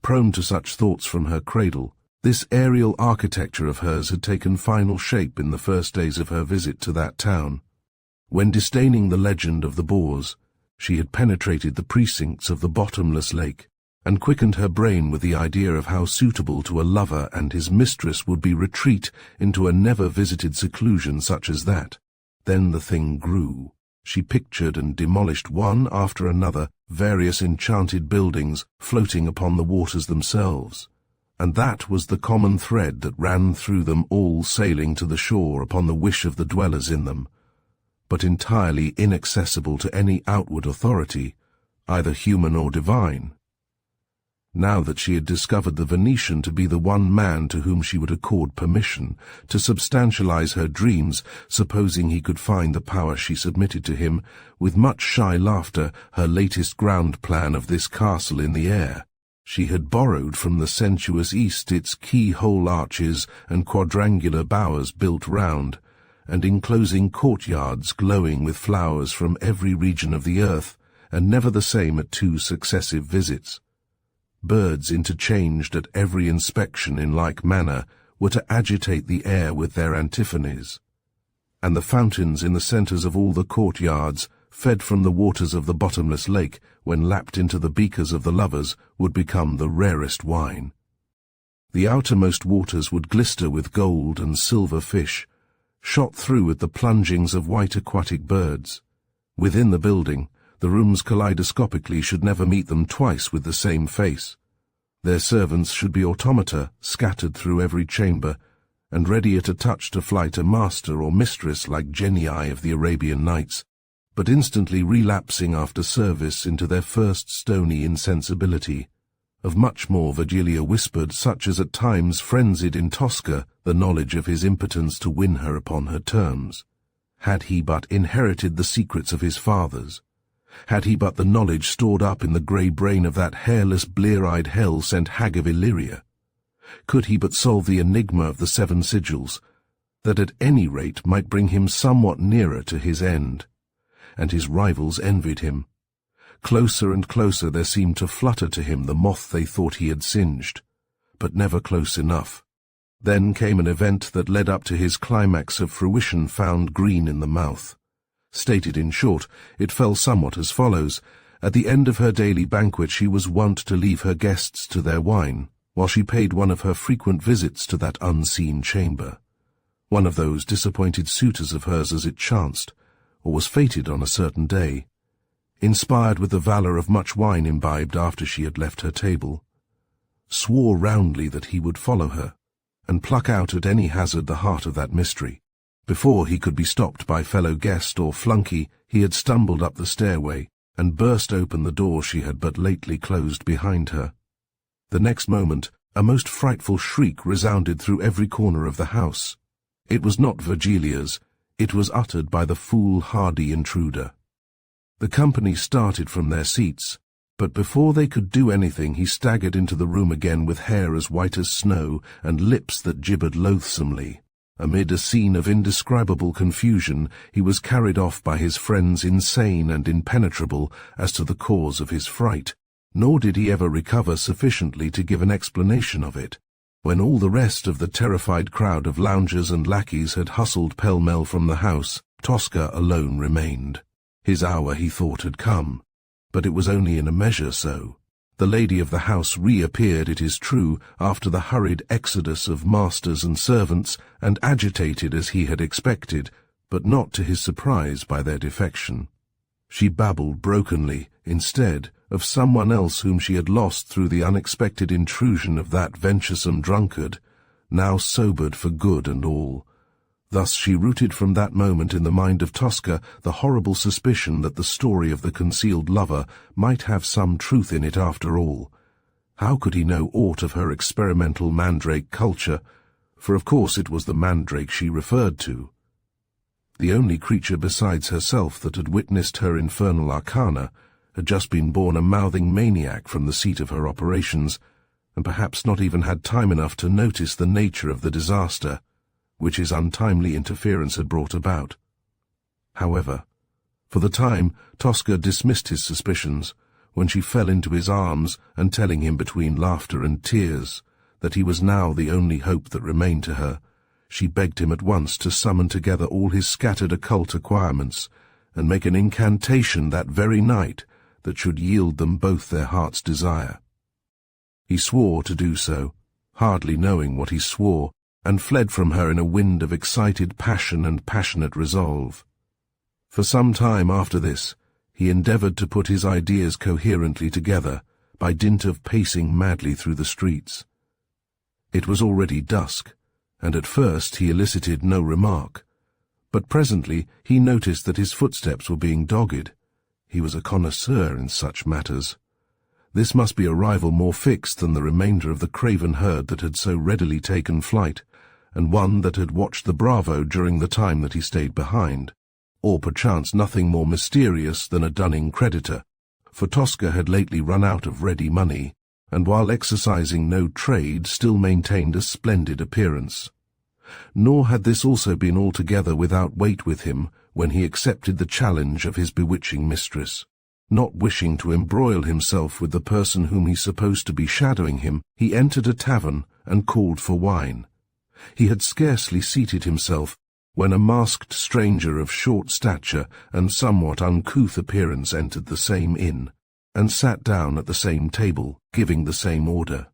Prone to such thoughts from her cradle, this aerial architecture of hers had taken final shape in the first days of her visit to that town, when, disdaining the legend of the boars, she had penetrated the precincts of the bottomless lake, and quickened her brain with the idea of how suitable to a lover and his mistress would be retreat into a never-visited seclusion such as that. Then the thing grew. She pictured and demolished one after another various enchanted buildings floating upon the waters themselves, and that was the common thread that ran through them all, sailing to the shore upon the wish of the dwellers in them, but entirely inaccessible to any outward authority, either human or divine. Now that she had discovered the Venetian to be the one man to whom she would accord permission to substantialize her dreams, supposing he could find the power, she submitted to him, with much shy laughter, her latest ground plan of this castle in the air. She had borrowed from the sensuous East its keyhole arches and quadrangular bowers built round, and enclosing courtyards glowing with flowers from every region of the earth, and never the same at two successive visits. Birds interchanged at every inspection in like manner were to agitate the air with their antiphonies, and the fountains in the centres of all the courtyards, fed from the waters of the bottomless lake, when lapped into the beakers of the lovers, would become the rarest wine. The outermost waters would glister with gold and silver fish, shot through with the plungings of white aquatic birds. Within the building, the rooms kaleidoscopically should never meet them twice with the same face. Their servants should be automata scattered through every chamber, and ready at a touch to fly to master or mistress like genii of the Arabian Nights, but instantly relapsing after service into their first stony insensibility. Of much more Virgilia whispered, such as at times frenzied in Tosca the knowledge of his impotence to win her upon her terms. Had he but inherited the secrets of his fathers, had he but the knowledge stored up in the grey brain of that hairless, blear-eyed hell-sent hag of Illyria, could he but solve the enigma of the 7 sigils, that at any rate might bring him somewhat nearer to his end. And his rivals envied him. Closer and closer there seemed to flutter to him the moth they thought he had singed, but never close enough. Then came an event that led up to his climax of fruition found green in the mouth. Stated in short, it fell somewhat as follows. At the end of her daily banquet she was wont to leave her guests to their wine, while she paid one of her frequent visits to that unseen chamber. One of those disappointed suitors of hers as it chanced, or was fated on a certain day, inspired with the valour of much wine imbibed after she had left her table, swore roundly that he would follow her, and pluck out at any hazard the heart of that mystery. Before he could be stopped by fellow guest or flunky, he had stumbled up the stairway, and burst open the door she had but lately closed behind her. The next moment, a most frightful shriek resounded through every corner of the house. It was not Virgilia's, it was uttered by the foolhardy intruder. The company started from their seats, but before they could do anything he staggered into the room again with hair as white as snow and lips that gibbered loathsomely. Amid a scene of indescribable confusion, he was carried off by his friends insane and impenetrable as to the cause of his fright, nor did he ever recover sufficiently to give an explanation of it. When all the rest of the terrified crowd of loungers and lackeys had hustled pell-mell from the house, Tosca alone remained. His hour, he thought, had come, but it was only in a measure so. The lady of the house reappeared, it is true, after the hurried exodus of masters and servants, and agitated as he had expected, but not to his surprise by their defection. She babbled brokenly, instead, of someone else whom she had lost through the unexpected intrusion of that venturesome drunkard, now sobered for good and all. Thus she rooted from that moment in the mind of Tosca the horrible suspicion that the story of the concealed lover might have some truth in it after all. How could he know aught of her experimental mandrake culture? For of course it was the mandrake she referred to. The only creature besides herself that had witnessed her infernal arcana had just been born a mouthing maniac from the seat of her operations, and perhaps not even had time enough to notice the nature of the disaster which his untimely interference had brought about. However, for the time, Tosca dismissed his suspicions, when she fell into his arms, and telling him between laughter and tears that he was now the only hope that remained to her, she begged him at once to summon together all his scattered occult acquirements, and make an incantation that very night that should yield them both their heart's desire. He swore to do so, hardly knowing what he swore, and fled from her in a wind of excited passion and passionate resolve. For some time after this, he endeavoured to put his ideas coherently together by dint of pacing madly through the streets. It was already dusk, and at first he elicited no remark, but presently he noticed that his footsteps were being dogged. He was a connoisseur in such matters. This must be a rival more fixed than the remainder of the craven herd that had so readily taken flight, and one that had watched the bravo during the time that he stayed behind, or perchance nothing more mysterious than a dunning creditor, for Tosca had lately run out of ready money, and while exercising no trade still maintained a splendid appearance. Nor had this also been altogether without weight with him when he accepted the challenge of his bewitching mistress. Not wishing to embroil himself with the person whom he supposed to be shadowing him, he entered a tavern and called for wine. He had scarcely seated himself when a masked stranger of short stature and somewhat uncouth appearance entered the same inn, and sat down at the same table, giving the same order.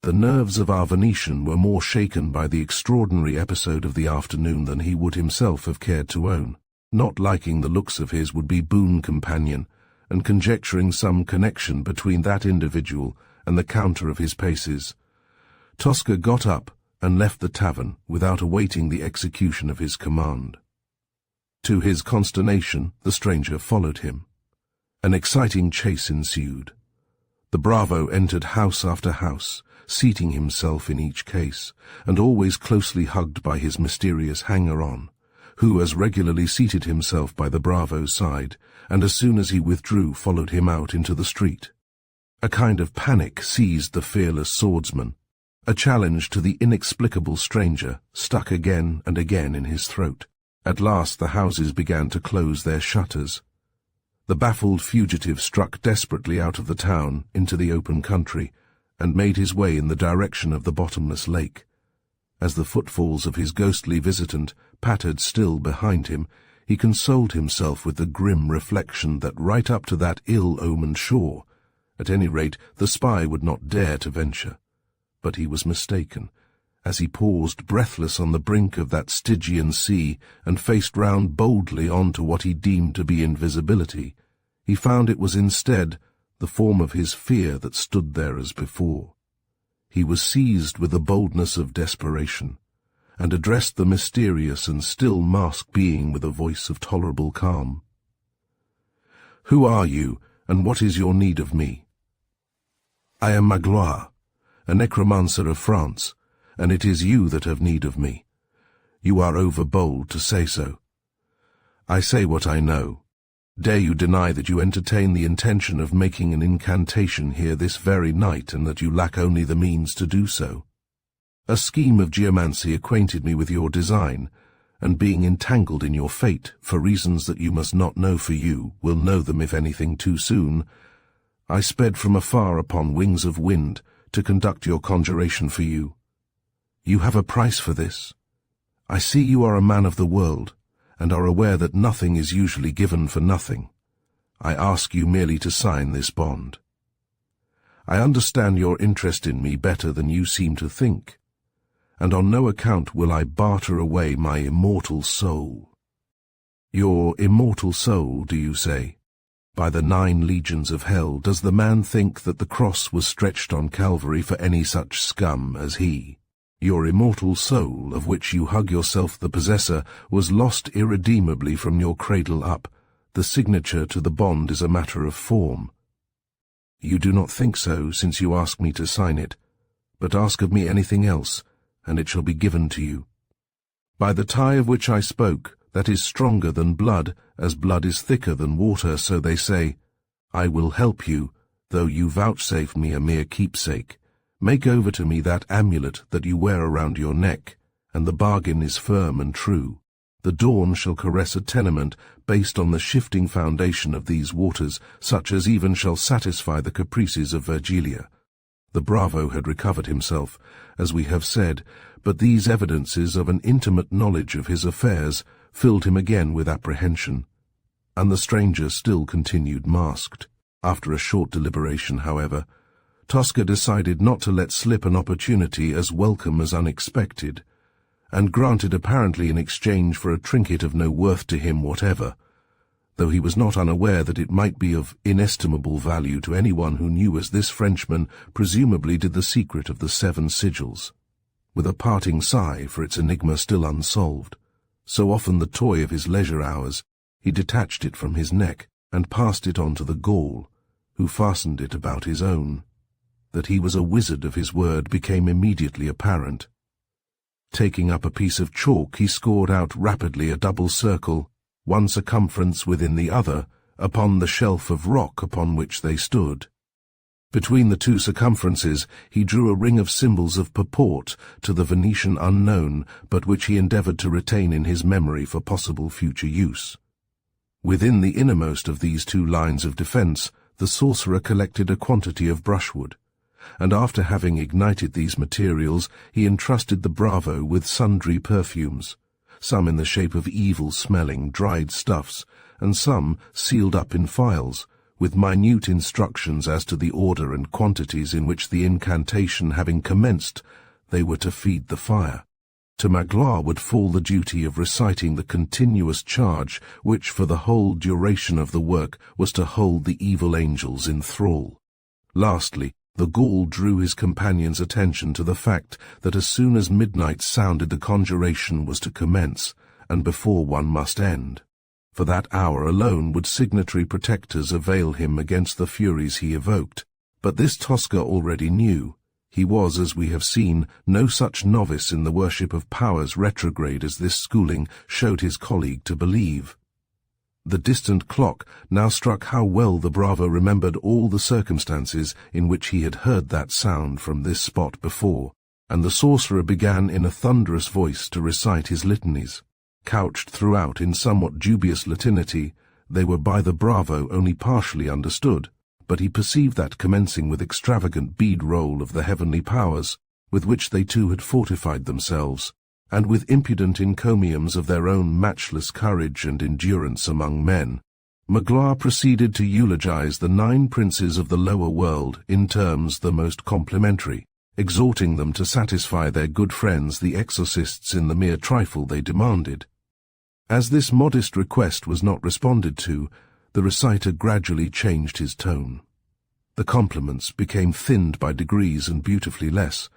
The nerves of our Venetian were more shaken by the extraordinary episode of the afternoon than he would himself have cared to own. Not liking the looks of his would-be boon companion, and conjecturing some connection between that individual and the counter of his paces, Tosca got up and left the tavern without awaiting the execution of his command. To his consternation, the stranger followed him. An exciting chase ensued. The bravo entered house after house, seating himself in each case, and always closely hugged by his mysterious hanger-on, who as regularly seated himself by the bravo's side, and as soon as he withdrew followed him out into the street. A kind of panic seized the fearless swordsman. A challenge to the inexplicable stranger stuck again and again in his throat. At last the houses began to close their shutters. The baffled fugitive struck desperately out of the town into the open country, and made his way in the direction of the bottomless lake. As the footfalls of his ghostly visitant pattered still behind him, he consoled himself with the grim reflection that right up to that ill-omened shore, at any rate, the spy would not dare to venture. But he was mistaken. As he paused breathless on the brink of that Stygian sea and faced round boldly on to what he deemed to be invisibility, he found it was instead the form of his fear that stood there as before. He was seized with the boldness of desperation, and addressed the mysterious and still masked being with a voice of tolerable calm. "Who are you, and what is your need of me?" "I am Magloire, a necromancer of France, and it is you that have need of me. You are over-bold to say so. I say what I know. Dare you deny that you entertain the intention of making an incantation here this very night, and that you lack only the means to do so? A scheme of geomancy acquainted me with your design, and being entangled in your fate, for reasons that you must not know for you, will know them if anything too soon, I sped from afar upon wings of wind to conduct your conjuration for you. You have a price for this. I see you are a man of the world, and are aware that nothing is usually given for nothing. I ask you merely to sign this bond. I understand your interest in me better than you seem to think, and on no account will I barter away my immortal soul." "Your immortal soul, do you say? By the 9 legions of hell, does the man think that the cross was stretched on Calvary for any such scum as he? Your immortal soul, of which you hug yourself the possessor, was lost irredeemably from your cradle up. The signature to the bond is a matter of form. You do not think so, since you ask me to sign it, but ask of me anything else, and it shall be given to you. By the tie of which I spoke, that is stronger than blood, as blood is thicker than water, so they say, I will help you, though you vouchsafe me a mere keepsake. Make over to me that amulet that you wear around your neck, and the bargain is firm and true. The dawn shall caress a tenement based on the shifting foundation of these waters, such as even shall satisfy the caprices of Virgilia." The bravo had recovered himself, as we have said, but these evidences of an intimate knowledge of his affairs filled him again with apprehension, and the stranger still continued masked. After a short deliberation, however, Tosca decided not to let slip an opportunity as welcome as unexpected, and granted apparently in exchange for a trinket of no worth to him whatever, though he was not unaware that it might be of inestimable value to anyone who knew, as this Frenchman presumably did, the secret of the 7 sigils. With a parting sigh for its enigma still unsolved, so often the toy of his leisure hours, he detached it from his neck and passed it on to the Gaul, who fastened it about his own. That he was a wizard of his word became immediately apparent. Taking up a piece of chalk, he scored out rapidly a double circle, one circumference within the other, upon the shelf of rock upon which they stood. Between the 2 circumferences he drew a ring of symbols of purport to the Venetian unknown, but which he endeavoured to retain in his memory for possible future use. Within the innermost of these 2 lines of defence, the sorcerer collected a quantity of brushwood, and after having ignited these materials, he entrusted the bravo with sundry perfumes, some in the shape of evil-smelling dried stuffs, and some sealed up in phials, with minute instructions as to the order and quantities in which the incantation having commenced, they were to feed the fire. To Magloire would fall the duty of reciting the continuous charge which for the whole duration of the work was to hold the evil angels in thrall. Lastly, the Gaul drew his companion's attention to the fact that as soon as midnight sounded the conjuration was to commence, and before one must end. For that hour alone would signatory protectors avail him against the furies he evoked. But this Tosca already knew. He was, as we have seen, no such novice in the worship of powers retrograde as this schooling showed his colleague to believe. The distant clock now struck how well the bravo remembered all the circumstances in which he had heard that sound from this spot before, and the sorcerer began in a thunderous voice to recite his litanies. Couched throughout in somewhat dubious Latinity, they were by the bravo only partially understood, but he perceived that commencing with extravagant bead-roll of the heavenly powers, with which they too had fortified themselves, and with impudent encomiums of their own matchless courage and endurance among men, Magloire proceeded to eulogize the 9 princes of the lower world in terms the most complimentary, exhorting them to satisfy their good friends the exorcists in the mere trifle they demanded. As this modest request was not responded to, the reciter gradually changed his tone. The compliments became thinned by degrees and beautifully less,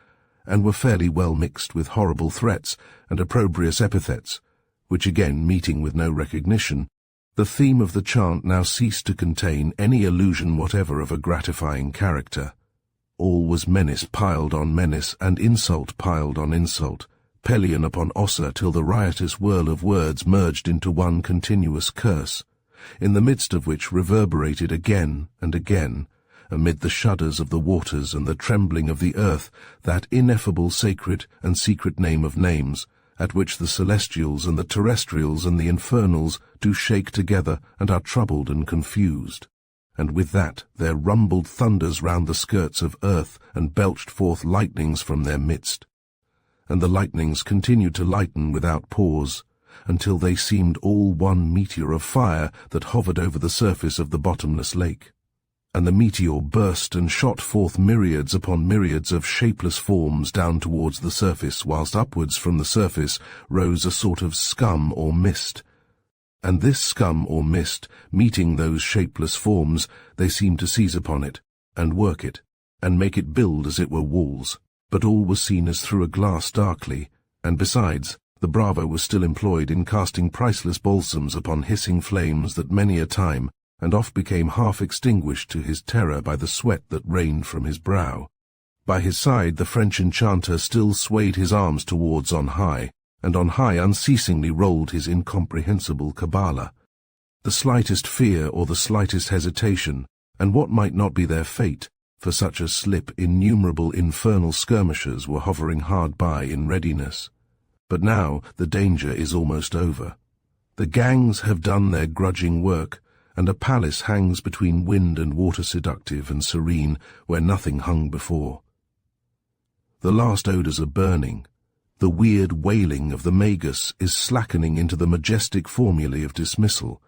and were fairly well mixed with horrible threats and opprobrious epithets, which again meeting with no recognition, the theme of the chant now ceased to contain any illusion whatever of a gratifying character. All was menace piled on menace and insult piled on insult, Pelion upon Ossa till the riotous whirl of words merged into one continuous curse, in the midst of which reverberated again and again, amid the shudders of the waters and the trembling of the earth, that ineffable sacred and secret name of names, at which the celestials and the terrestrials and the infernals do shake together and are troubled and confused. And with that there rumbled thunders round the skirts of earth and belched forth lightnings from their midst. And the lightnings continued to lighten without pause, until they seemed all one meteor of fire that hovered over the surface of the bottomless lake. And the meteor burst and shot forth myriads upon myriads of shapeless forms down towards the surface, whilst upwards from the surface rose a sort of scum or mist. And this scum or mist, meeting those shapeless forms, they seemed to seize upon it, and work it, and make it build as it were walls. But all was seen as through a glass darkly, and besides, the bravo was still employed in casting priceless balsams upon hissing flames that many a time and oft became half extinguished to his terror by the sweat that rained from his brow. By his side the French enchanter still swayed his arms towards on high, and on high unceasingly rolled his incomprehensible Kabbalah. The slightest fear or the slightest hesitation, and what might not be their fate, for such a slip innumerable infernal skirmishers were hovering hard by in readiness. But now the danger is almost over. The gangs have done their grudging work, and a palace hangs between wind and water seductive and serene, where nothing hung before. The last odours are burning. The weird wailing of the magus is slackening into the majestic formulae of dismissal.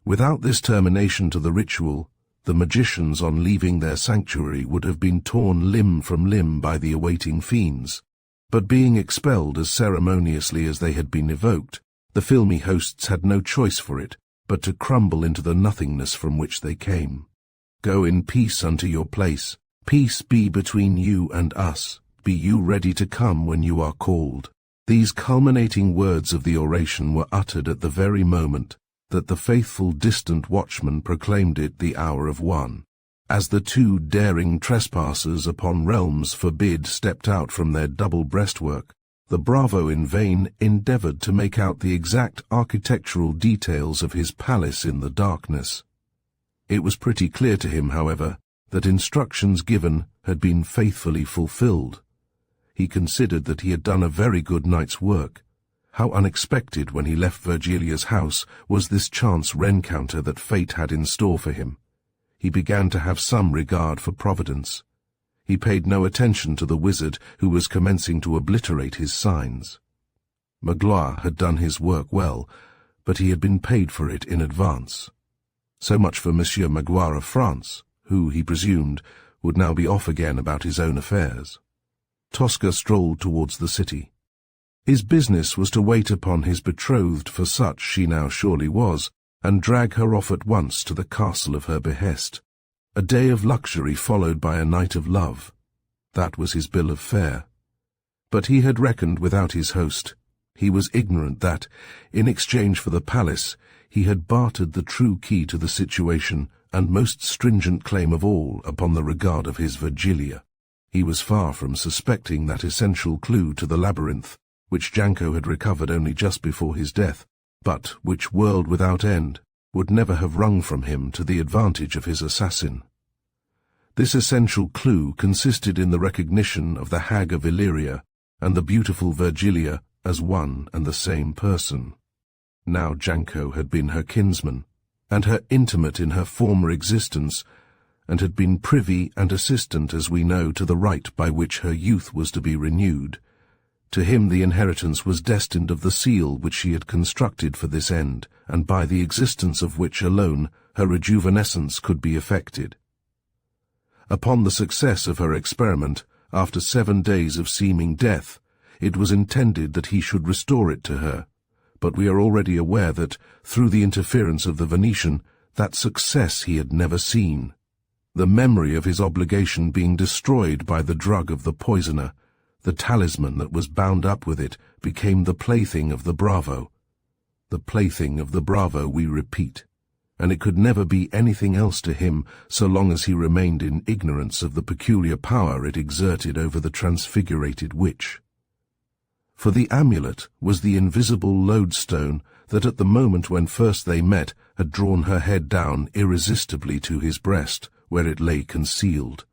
Without this termination to the ritual, the magicians on leaving their sanctuary would have been torn limb from limb by the awaiting fiends. But being expelled as ceremoniously as they had been evoked, the filmy hosts had no choice for it, but to crumble into the nothingness from which they came. Go in peace unto your place. Peace be between you and us. Be you ready to come when you are called. These culminating words of the oration were uttered at the very moment that the faithful distant watchman proclaimed it the hour of 1. As the 2 daring trespassers upon realms forbid stepped out from their double breastwork, the bravo in vain endeavoured to make out the exact architectural details of his palace in the darkness. It was pretty clear to him, however, that instructions given had been faithfully fulfilled. He considered that he had done a very good night's work. How unexpected, when he left Virgilia's house, was this chance rencounter that fate had in store for him. He began to have some regard for Providence. He paid no attention to the wizard who was commencing to obliterate his signs. Magloire had done his work well, but he had been paid for it in advance. So much for Monsieur Magloire of France, who, he presumed, would now be off again about his own affairs. Tosca strolled towards the city. His business was to wait upon his betrothed, for such she now surely was, and drag her off at once to the castle of her behest. A day of luxury followed by a night of love. That was his bill of fare. But he had reckoned without his host. He was ignorant that, in exchange for the palace, he had bartered the true key to the situation and most stringent claim of all upon the regard of his Virgilia. He was far from suspecting that essential clue to the labyrinth, which Janko had recovered only just before his death, but which, world without end, would never have wrung from him to the advantage of his assassin. This essential clue consisted in the recognition of the hag of Illyria and the beautiful Virgilia as one and the same person. Now Janko had been her kinsman, and her intimate in her former existence, and had been privy and assistant, as we know, to the rite by which her youth was to be renewed. To him the inheritance was destined of the seal which she had constructed for this end, and by the existence of which alone her rejuvenescence could be effected. Upon the success of her experiment, after 7 days of seeming death, it was intended that he should restore it to her, but we are already aware that, through the interference of the Venetian, that success he had never seen. The memory of his obligation being destroyed by the drug of the poisoner, the talisman that was bound up with it became the plaything of the bravo. The plaything of the bravo, we repeat, and it could never be anything else to him so long as he remained in ignorance of the peculiar power it exerted over the transfigurated witch. For the amulet was the invisible lodestone that at the moment when first they met had drawn her head down irresistibly to his breast, where it lay concealed.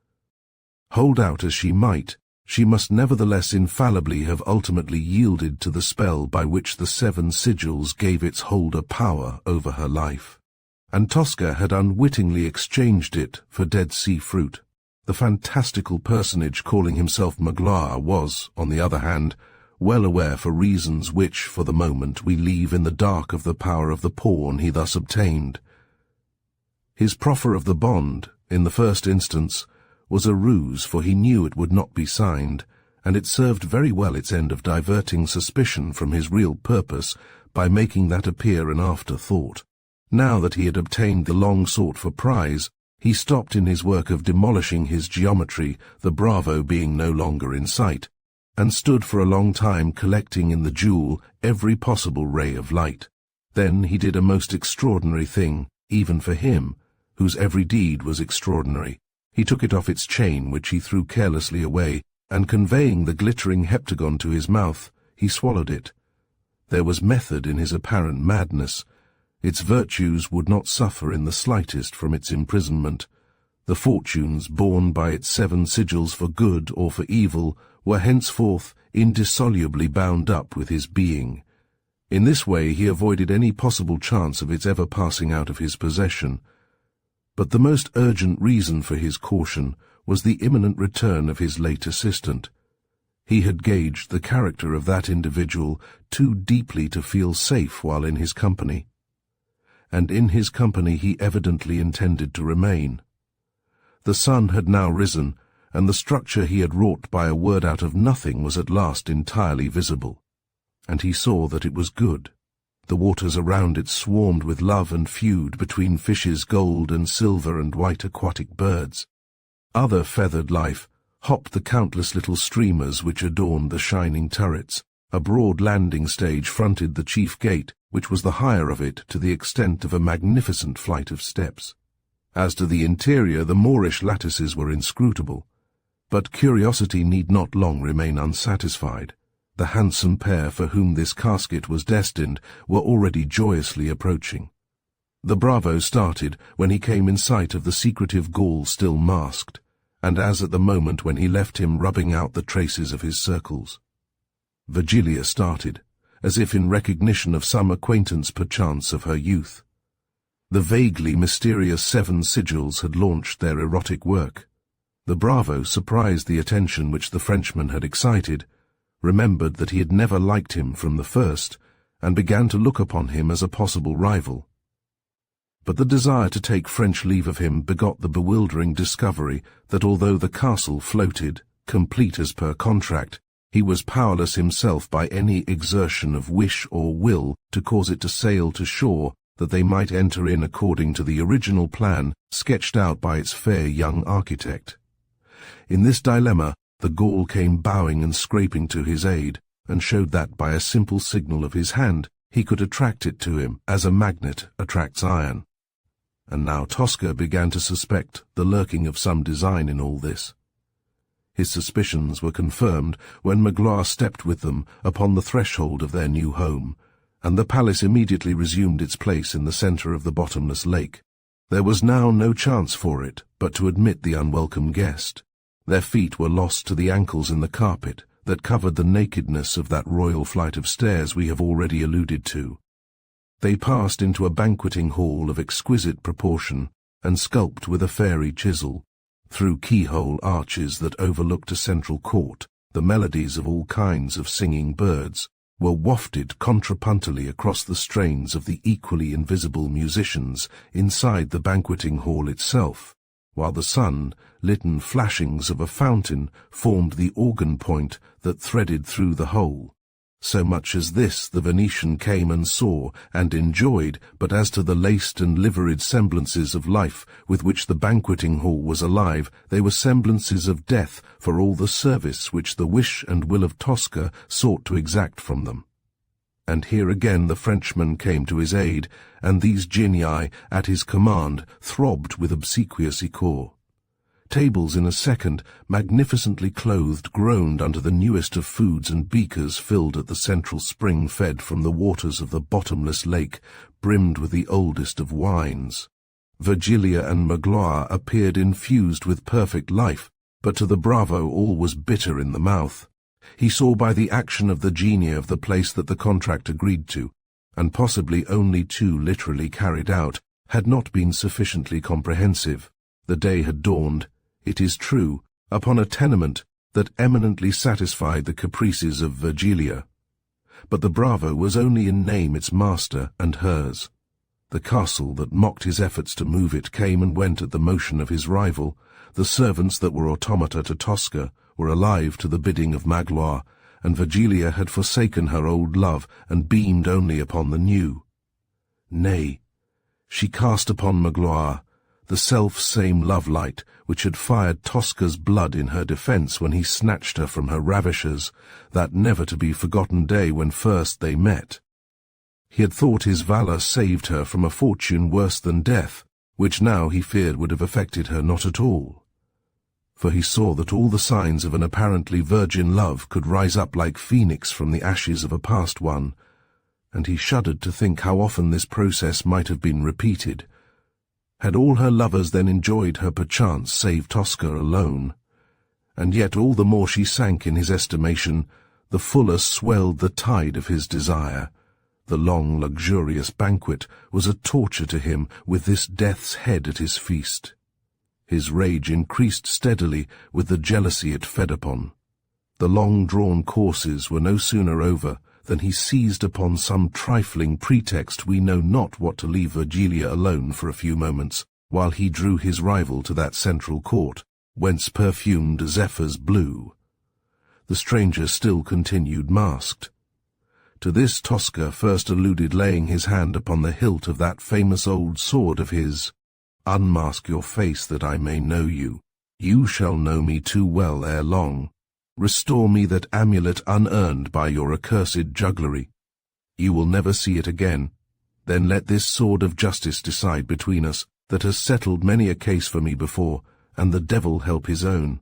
Hold out as she might, she must nevertheless infallibly have ultimately yielded to the spell by which the 7 sigils gave its holder power over her life. And Tosca had unwittingly exchanged it for Dead Sea fruit. The fantastical personage calling himself Magloire was, on the other hand, well aware, for reasons which, for the moment, we leave in the dark, of the power of the pawn he thus obtained. His proffer of the bond, in the first instance, was a ruse, for he knew it would not be signed, and it served very well its end of diverting suspicion from his real purpose by making that appear an afterthought. Now that he had obtained the long-sought-for prize, he stopped in his work of demolishing his geometry, the bravo being no longer in sight, and stood for a long time collecting in the jewel every possible ray of light. Then he did a most extraordinary thing, even for him, whose every deed was extraordinary. He took it off its chain, which he threw carelessly away, and conveying the glittering heptagon to his mouth, he swallowed it. There was method in his apparent madness. Its virtues would not suffer in the slightest from its imprisonment. The fortunes borne by its 7 sigils for good or for evil were henceforth indissolubly bound up with his being. In this way he avoided any possible chance of its ever passing out of his possession. But the most urgent reason for his caution was the imminent return of his late assistant. He had gauged the character of that individual too deeply to feel safe while in his company, and in his company he evidently intended to remain. The sun had now risen, and the structure he had wrought by a word out of nothing was at last entirely visible, and he saw that it was good. The waters around it swarmed with love and feud between fishes, gold and silver, and white aquatic birds. Other feathered life hopped the countless little streamers which adorned the shining turrets. A broad landing stage fronted the chief gate, which was the higher of it to the extent of a magnificent flight of steps. As to the interior, the Moorish lattices were inscrutable. But curiosity need not long remain unsatisfied. The handsome pair for whom this casket was destined were already joyously approaching. The bravo started when he came in sight of the secretive Gaul still masked, and as at the moment when he left him rubbing out the traces of his circles. Virgilia started, as if in recognition of some acquaintance perchance of her youth. The vaguely mysterious 7 sigils had launched their erotic work. The bravo, surprised the attention which the Frenchman had excited, remembered that he had never liked him from the first, and began to look upon him as a possible rival. But the desire to take French leave of him begot the bewildering discovery that although the castle floated, complete as per contract, he was powerless himself by any exertion of wish or will to cause it to sail to shore, that they might enter in according to the original plan sketched out by its fair young architect. In this dilemma, the Gaul came bowing and scraping to his aid, and showed that by a simple signal of his hand he could attract it to him as a magnet attracts iron. And now Tosca began to suspect the lurking of some design in all this. His suspicions were confirmed when Magloire stepped with them upon the threshold of their new home, and the palace immediately resumed its place in the centre of the bottomless lake. There was now no chance for it but to admit the unwelcome guest. Their feet were lost to the ankles in the carpet that covered the nakedness of that royal flight of stairs we have already alluded to. They passed into a banqueting hall of exquisite proportion and sculpted with a fairy chisel. Through keyhole arches that overlooked a central court, the melodies of all kinds of singing birds were wafted contrapuntally across the strains of the equally invisible musicians inside the banqueting hall itself, while the sun-lit flashings of a fountain formed the organ point that threaded through the whole. So much as this the Venetian came and saw and enjoyed, but as to the laced and liveried semblances of life with which the banqueting hall was alive, they were semblances of death for all the service which the wish and will of Tosca sought to exact from them. And here again the Frenchman came to his aid, and these genii at his command throbbed with obsequious ichor. Tables in a second, magnificently clothed, groaned under the newest of foods, and beakers filled at the central spring fed from the waters of the bottomless lake, brimmed with the oldest of wines. Virgilia and Magloire appeared infused with perfect life, but to the bravo all was bitter in the mouth. He saw by the action of the genii of the place that the contract agreed to, and possibly only too literally carried out, had not been sufficiently comprehensive. The day had dawned, it is true, upon a tenement that eminently satisfied the caprices of Virgilia. But the bravo was only in name its master and hers. The castle that mocked his efforts to move it came and went at the motion of his rival. The servants that were automata to Tosca were alive to the bidding of Magloire, and Virgilia had forsaken her old love and beamed only upon the new. Nay, she cast upon Magloire the self-same love-light which had fired Tosca's blood in her defence when he snatched her from her ravishers, that never-to-be-forgotten day when first they met. He had thought his valour saved her from a fortune worse than death, which now he feared would have affected her not at all. For he saw that all the signs of an apparently virgin love could rise up like phoenix from the ashes of a past one, and he shuddered to think how often this process might have been repeated. Had all her lovers then enjoyed her perchance save Tosca alone? And yet all the more she sank in his estimation, the fuller swelled the tide of his desire. The long, luxurious banquet was a torture to him with this death's head at his feast. His rage increased steadily with the jealousy it fed upon. The long-drawn courses were no sooner over than he seized upon some trifling pretext we know not what to leave Virgilia alone for a few moments, while he drew his rival to that central court, whence perfumed zephyrs blew. The stranger still continued masked. To this Tosca first alluded, laying his hand upon the hilt of that famous old sword of his. "Unmask your face that I may know you. You shall know me too well ere long. Restore me that amulet unearned by your accursed jugglery. You will never see it again. Then let this sword of justice decide between us, that has settled many a case for me before, and the devil help his own.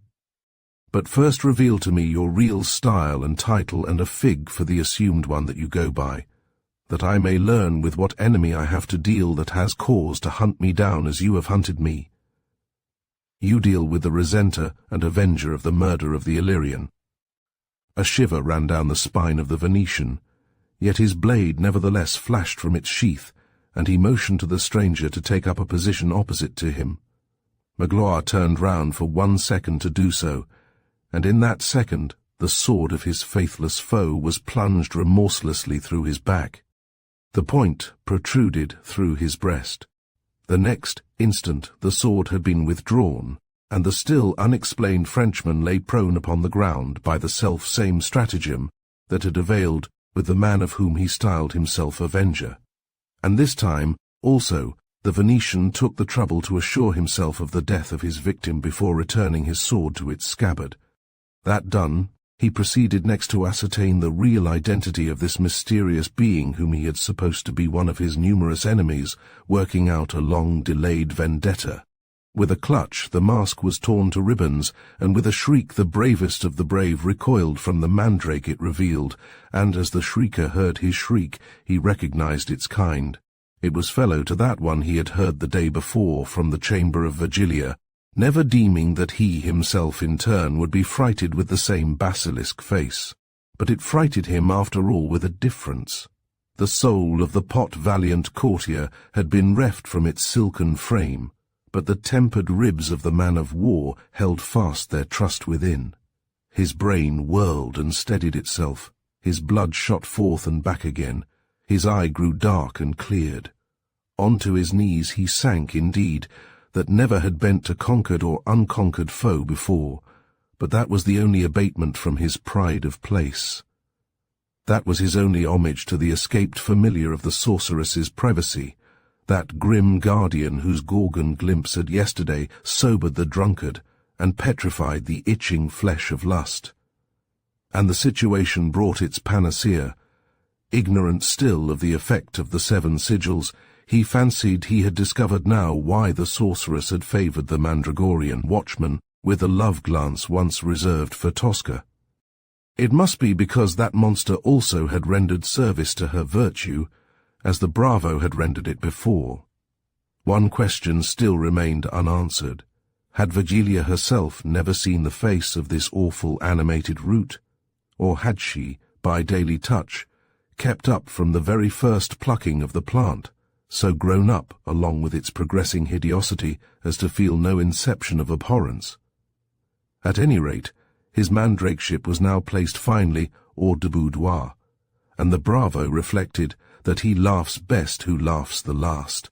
But first reveal to me your real style and title, and a fig for the assumed one that you go by, that I may learn with what enemy I have to deal that has cause to hunt me down as you have hunted me. You deal with the resenter and avenger of the murder of the Illyrian." A shiver ran down the spine of the Venetian, yet his blade nevertheless flashed from its sheath, and he motioned to the stranger to take up a position opposite to him. Magloire turned round for 1 second to do so, and in that second the sword of his faithless foe was plunged remorselessly through his back. The point protruded through his breast. The next instant the sword had been withdrawn, and the still unexplained Frenchman lay prone upon the ground by the self-same stratagem that had availed with the man of whom he styled himself avenger. And this time, also, the Venetian took the trouble to assure himself of the death of his victim before returning his sword to its scabbard. That done, he proceeded next to ascertain the real identity of this mysterious being whom he had supposed to be one of his numerous enemies, working out a long-delayed vendetta. With a clutch, the mask was torn to ribbons, and with a shriek the bravest of the brave recoiled from the mandrake it revealed, and as the shrieker heard his shriek, he recognized its kind. It was fellow to that one he had heard the day before from the chamber of Virgilia, never deeming that he himself in turn would be frighted with the same basilisk face. But it frighted him after all with a difference. The soul of the pot-valiant courtier had been reft from its silken frame, but the tempered ribs of the man of war held fast their trust within. His brain whirled and steadied itself, his blood shot forth and back again, his eye grew dark and cleared. On to his knees he sank indeed, that never had bent to conquered or unconquered foe before, but that was the only abatement from his pride of place. That was his only homage to the escaped familiar of the sorceress's privacy, that grim guardian whose Gorgon glimpse had yesterday sobered the drunkard and petrified the itching flesh of lust. And the situation brought its panacea. Ignorant still of the effect of the 7 sigils, he fancied he had discovered now why the sorceress had favoured the Mandragorian watchman with a love-glance once reserved for Tosca. It must be because that monster also had rendered service to her virtue, as the bravo had rendered it before. One question still remained unanswered. Had Virgilia herself never seen the face of this awful animated root? Or had she, by daily touch, kept up from the very first plucking of the plant, so grown up along with its progressing hideosity as to feel no inception of abhorrence? At any rate, his mandrakeship was now placed finally hors de boudoir, and the bravo reflected that he laughs best who laughs the last.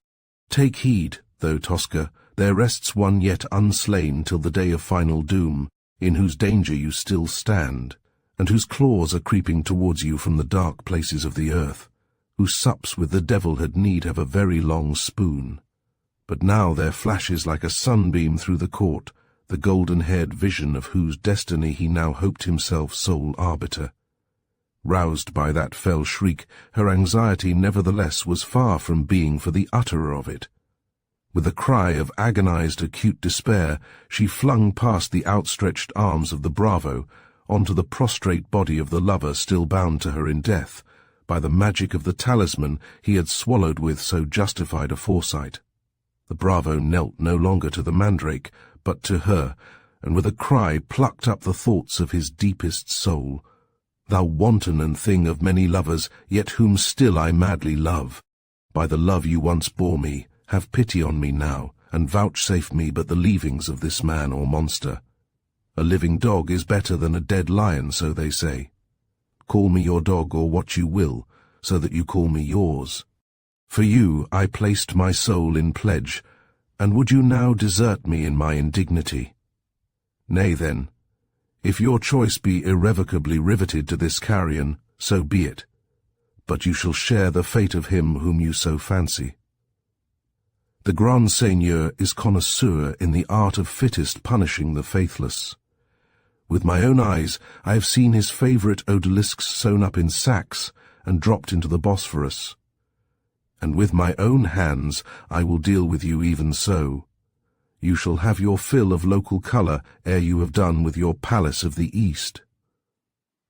Take heed, though, Tosca, there rests one yet unslain till the day of final doom, in whose danger you still stand, and whose claws are creeping towards you from the dark places of the earth, whose sups with the devil had need have a very long spoon. But now there flashes like a sunbeam through the court, the golden-haired vision of whose destiny he now hoped himself sole arbiter. Roused by that fell shriek, her anxiety nevertheless was far from being for the utterer of it. With a cry of agonized acute despair, she flung past the outstretched arms of the bravo onto the prostrate body of the lover still bound to her in death, by the magic of the talisman he had swallowed with so justified a foresight. The bravo knelt no longer to the mandrake, but to her, and with a cry plucked up the thoughts of his deepest soul. Thou wanton and thing of many lovers, yet whom still I madly love, by the love you once bore me, have pity on me now, and vouchsafe me but the leavings of this man or monster. A living dog is better than a dead lion, so they say. Call me your dog or what you will, so that you call me yours. For you I placed my soul in pledge, and would you now desert me in my indignity? Nay then, if your choice be irrevocably riveted to this carrion, so be it, but you shall share the fate of him whom you so fancy. The Grand Seigneur is connoisseur in the art of fittest punishing the faithless. With my own eyes I have seen his favourite odalisques sewn up in sacks and dropped into the Bosphorus. And with my own hands I will deal with you even so. You shall have your fill of local colour ere you have done with your palace of the East.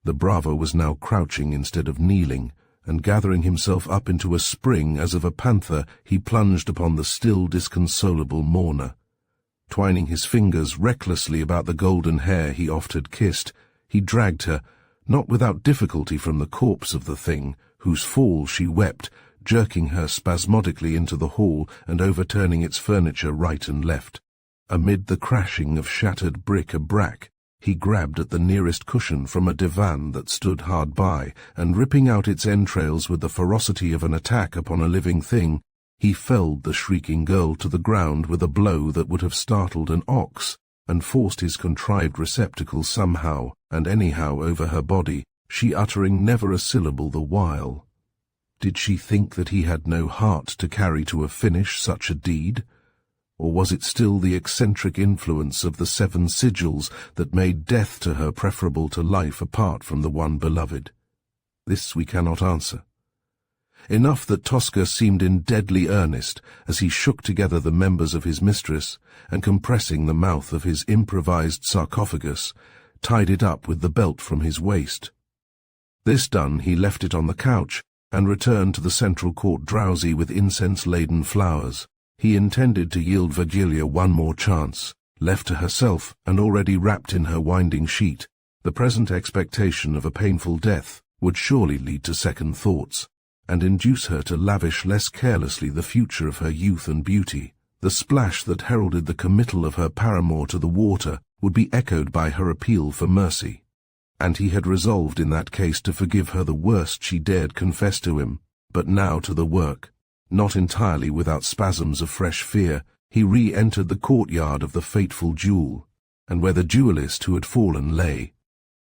The bravo was now crouching instead of kneeling, and gathering himself up into a spring as of a panther, he plunged upon the still disconsolable mourner. Twining his fingers recklessly about the golden hair he oft had kissed, he dragged her, not without difficulty, from the corpse of the thing, whose fall she wept, jerking her spasmodically into the hall and overturning its furniture right and left. Amid the crashing of shattered bric-a-brac, he grabbed at the nearest cushion from a divan that stood hard by, and ripping out its entrails with the ferocity of an attack upon a living thing, He felled the shrieking girl to the ground with a blow that would have startled an ox, and forced his contrived receptacle somehow and anyhow over her body, she uttering never a syllable the while. Did she think that he had no heart to carry to a finish such a deed? Or was it still the eccentric influence of the 7 sigils that made death to her preferable to life apart from the one beloved? This we cannot answer. Enough that Tosca seemed in deadly earnest as he shook together the members of his mistress, and compressing the mouth of his improvised sarcophagus, tied it up with the belt from his waist. This done, he left it on the couch, and returned to the central court drowsy with incense-laden flowers. He intended to yield Virgilia one more chance. Left to herself, and already wrapped in her winding sheet, the present expectation of a painful death would surely lead to second thoughts, and induce her to lavish less carelessly the future of her youth and beauty. The splash that heralded the committal of her paramour to the water would be echoed by her appeal for mercy, and he had resolved in that case to forgive her the worst she dared confess to him. But now to the work. Not entirely without spasms of fresh fear, he re-entered the courtyard of the fateful duel, and where the duellist who had fallen lay.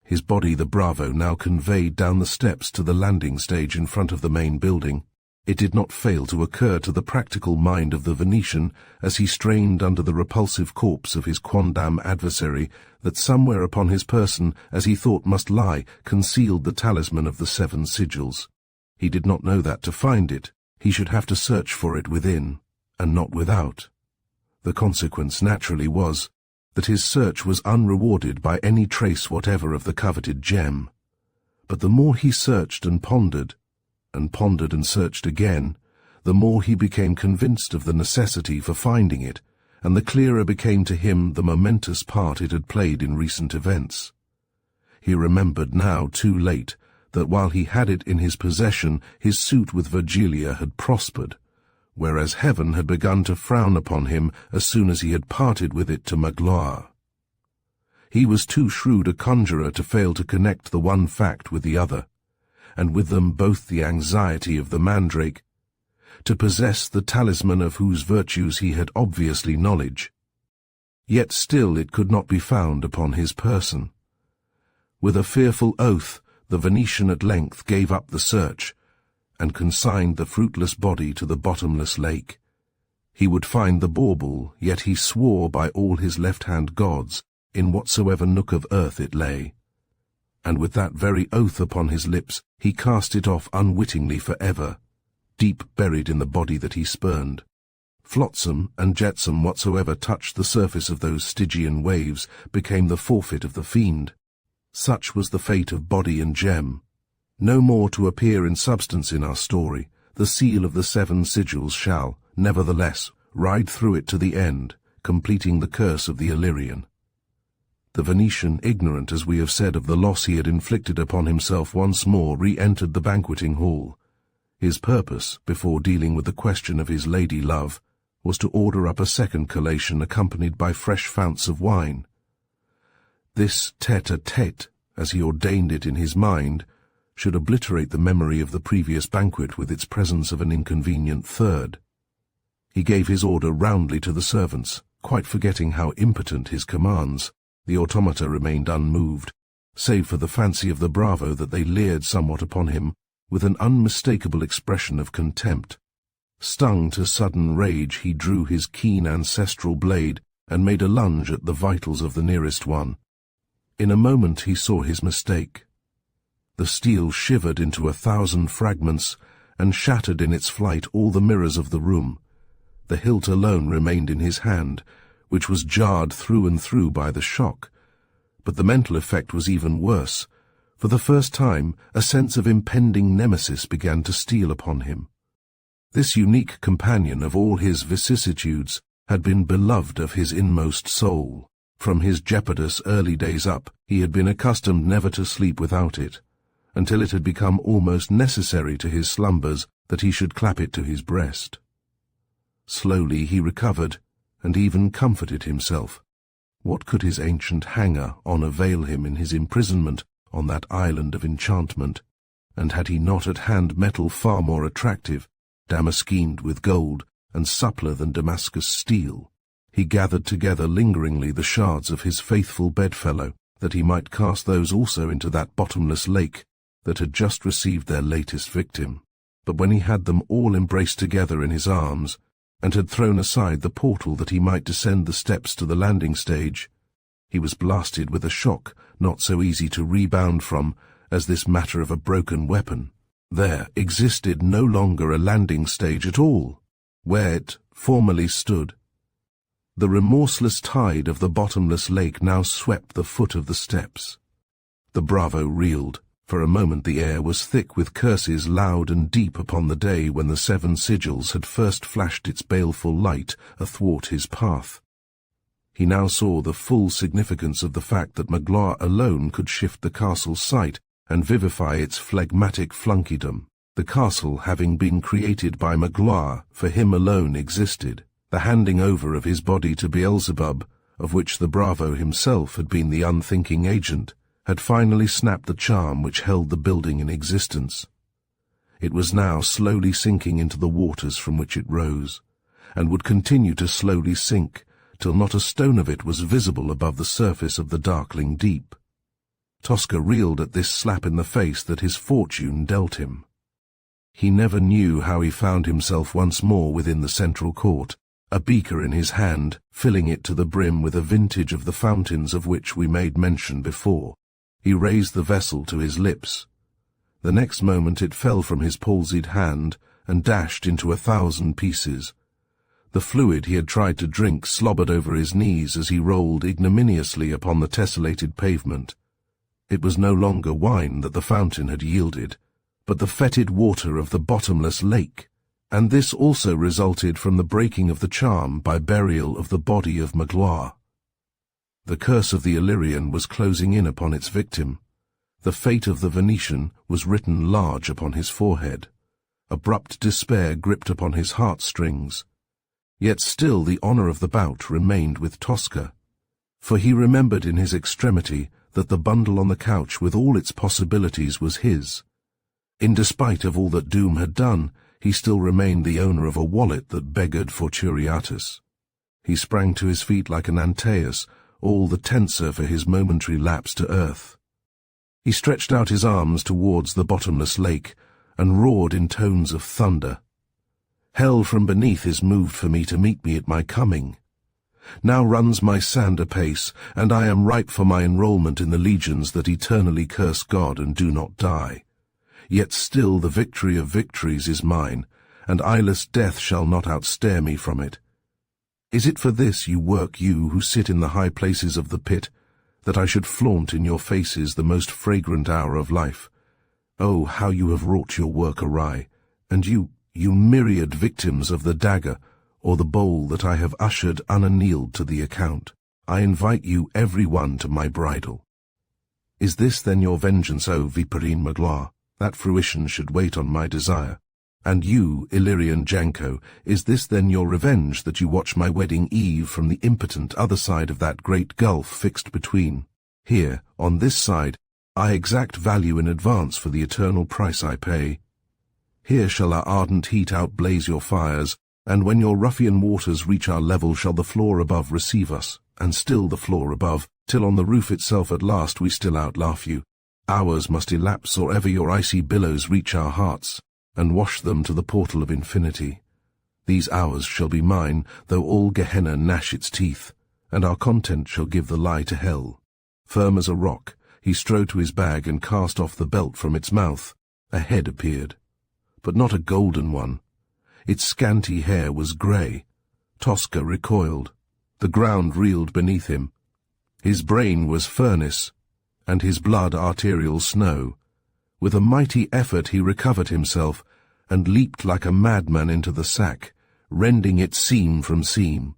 His body the bravo now conveyed down the steps to the landing stage in front of the main building. It did not fail to occur to the practical mind of the Venetian, as he strained under the repulsive corpse of his quondam adversary, that somewhere upon his person, as he thought must lie, concealed the talisman of the 7 sigils. He did not know that to find it, he should have to search for it within, and not without. The consequence naturally was that his search was unrewarded by any trace whatever of the coveted gem. But the more he searched and pondered and searched again, the more he became convinced of the necessity for finding it, and the clearer became to him the momentous part it had played in recent events. He remembered now, too late, that while he had it in his possession, his suit with Virgilia had prospered, whereas heaven had begun to frown upon him as soon as he had parted with it to Magloire. He was too shrewd a conjurer to fail to connect the one fact with the other, and with them both the anxiety of the mandrake, to possess the talisman of whose virtues he had obviously knowledge. Yet still it could not be found upon his person. With a fearful oath, the Venetian at length gave up the search, and consigned the fruitless body to the bottomless lake. He would find the bauble, yet he swore by all his left-hand gods, in whatsoever nook of earth it lay. And with that very oath upon his lips, he cast it off unwittingly for ever, deep buried in the body that he spurned. Flotsam and jetsam whatsoever touched the surface of those Stygian waves became the forfeit of the fiend. Such was the fate of body and gem. No more to appear in substance in our story, the seal of the 7 sigils shall, nevertheless, ride through it to the end, completing the curse of the Illyrian. The Venetian, ignorant, as we have said, of the loss he had inflicted upon himself, once more re-entered the banqueting hall. His purpose, before dealing with the question of his lady-love, was to order up a second collation accompanied by fresh founts of wine. This tete-a-tete, as he ordained it in his mind, should obliterate the memory of the previous banquet with its presence of an inconvenient third. He gave his order roundly to the servants, quite forgetting how impotent his commands. The automata remained unmoved, save for the fancy of the bravo that they leered somewhat upon him with an unmistakable expression of contempt. Stung to sudden rage, he drew his keen ancestral blade and made a lunge at the vitals of the nearest one. In a moment he saw his mistake. The steel shivered into 1,000 fragments and shattered in its flight all the mirrors of the room. The hilt alone remained in his hand, which was jarred through and through by the shock. But the mental effect was even worse. For the first time, a sense of impending nemesis began to steal upon him. This unique companion of all his vicissitudes had been beloved of his inmost soul. From his jeopardous early days up, he had been accustomed never to sleep without it, until it had become almost necessary to his slumbers that he should clap it to his breast. Slowly he recovered, and even comforted himself. What could his ancient hanger-on avail him in his imprisonment on that island of enchantment? And had he not at hand metal far more attractive, damaskeened with gold and suppler than Damascus steel. He gathered together lingeringly the shards of his faithful bedfellow, that he might cast those also into that bottomless lake that had just received their latest victim. But when he had them all embraced together in his arms, and had thrown aside the portal that he might descend the steps to the landing stage, he was blasted with a shock not so easy to rebound from as this matter of a broken weapon. There existed no longer a landing stage at all, where it formerly stood. The remorseless tide of the bottomless lake now swept the foot of the steps. The bravo reeled. For a moment the air was thick with curses loud and deep upon the day when the 7 sigils had first flashed its baleful light athwart his path. He now saw the full significance of the fact that Magloire alone could shift the castle's site and vivify its phlegmatic flunkydom. The castle, having been created by Magloire, for him alone existed. The handing over of his body to Beelzebub, of which the bravo himself had been the unthinking agent, had finally snapped the charm which held the building in existence. It was now slowly sinking into the waters from which it rose, and would continue to slowly sink, till not a stone of it was visible above the surface of the darkling deep. Tosca reeled at this slap in the face that his fortune dealt him. He never knew how he found himself once more within the central court, a beaker in his hand, filling it to the brim with a vintage of the fountains of which we made mention before. He raised the vessel to his lips. The next moment it fell from his palsied hand and dashed into 1,000 pieces. The fluid he had tried to drink slobbered over his knees as he rolled ignominiously upon the tessellated pavement. It was no longer wine that the fountain had yielded, but the fetid water of the bottomless lake, and this also resulted from the breaking of the charm by burial of the body of Magloire. The curse of the Illyrian was closing in upon its victim. The fate of the Venetian was written large upon his forehead. Abrupt despair gripped upon his heartstrings. Yet still the honour of the bout remained with Tosca, for he remembered in his extremity that the bundle on the couch with all its possibilities was his. In despite of all that doom had done, he still remained the owner of a wallet that beggared Forturiatus. He sprang to his feet like an Antaeus, all the tenser for his momentary lapse to earth. He stretched out his arms towards the bottomless lake, and roared in tones of thunder. Hell from beneath is moved for me to meet me at my coming. Now runs my sand apace, and I am ripe for my enrolment in the legions that eternally curse God and do not die. Yet still the victory of victories is mine, and eyeless death shall not outstare me from it. Is it for this you work, you who sit in the high places of the pit, that I should flaunt in your faces the most fragrant hour of life? Oh, how you have wrought your work awry, and you myriad victims of the dagger, or the bowl that I have ushered unannealed to the account. I invite you every one to my bridal. Is this then your vengeance, O Viperine Magloire, that fruition should wait on my desire? And you, Illyrian Janko, is this then your revenge, that you watch my wedding eve from the impotent other side of that great gulf fixed between? Here, on this side, I exact value in advance for the eternal price I pay. Here shall our ardent heat outblaze your fires, and when your ruffian waters reach our level shall the floor above receive us, and still the floor above, till on the roof itself at last we still outlaugh you. Hours must elapse or ever your icy billows reach our hearts, and wash them to the portal of infinity. These hours shall be mine, though all Gehenna gnash its teeth, and our content shall give the lie to hell. Firm as a rock, he strode to his bag and cast off the belt from its mouth. A head appeared, but not a golden one. Its scanty hair was grey. Tosca recoiled. The ground reeled beneath him. His brain was furnace, and his blood arterial snow. With a mighty effort he recovered himself, and leaped like a madman into the sack, rending it seam from seam.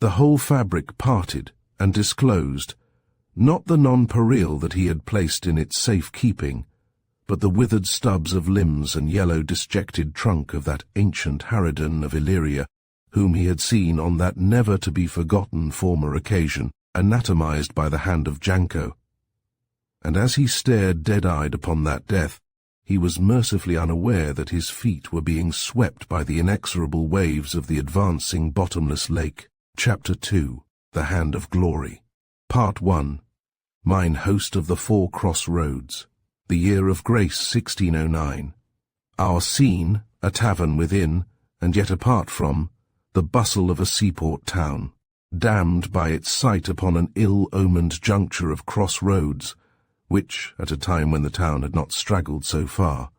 The whole fabric parted and disclosed, not the nonpareil that he had placed in its safe keeping, but the withered stubs of limbs and yellow disjected trunk of that ancient harridan of Illyria, whom he had seen on that never-to-be-forgotten former occasion, anatomized by the hand of Janko. And as he stared dead-eyed upon that death, he was mercifully unaware that his feet were being swept by the inexorable waves of the advancing bottomless lake. Chapter 2. The Hand of Glory. Part 1. Mine Host of the Four Cross Roads. The year of grace 1609. Our scene, a tavern within, and yet apart from, the bustle of a seaport town, damned by its sight upon an ill-omened juncture of cross roads, which, at a time when the town had not straggled so far,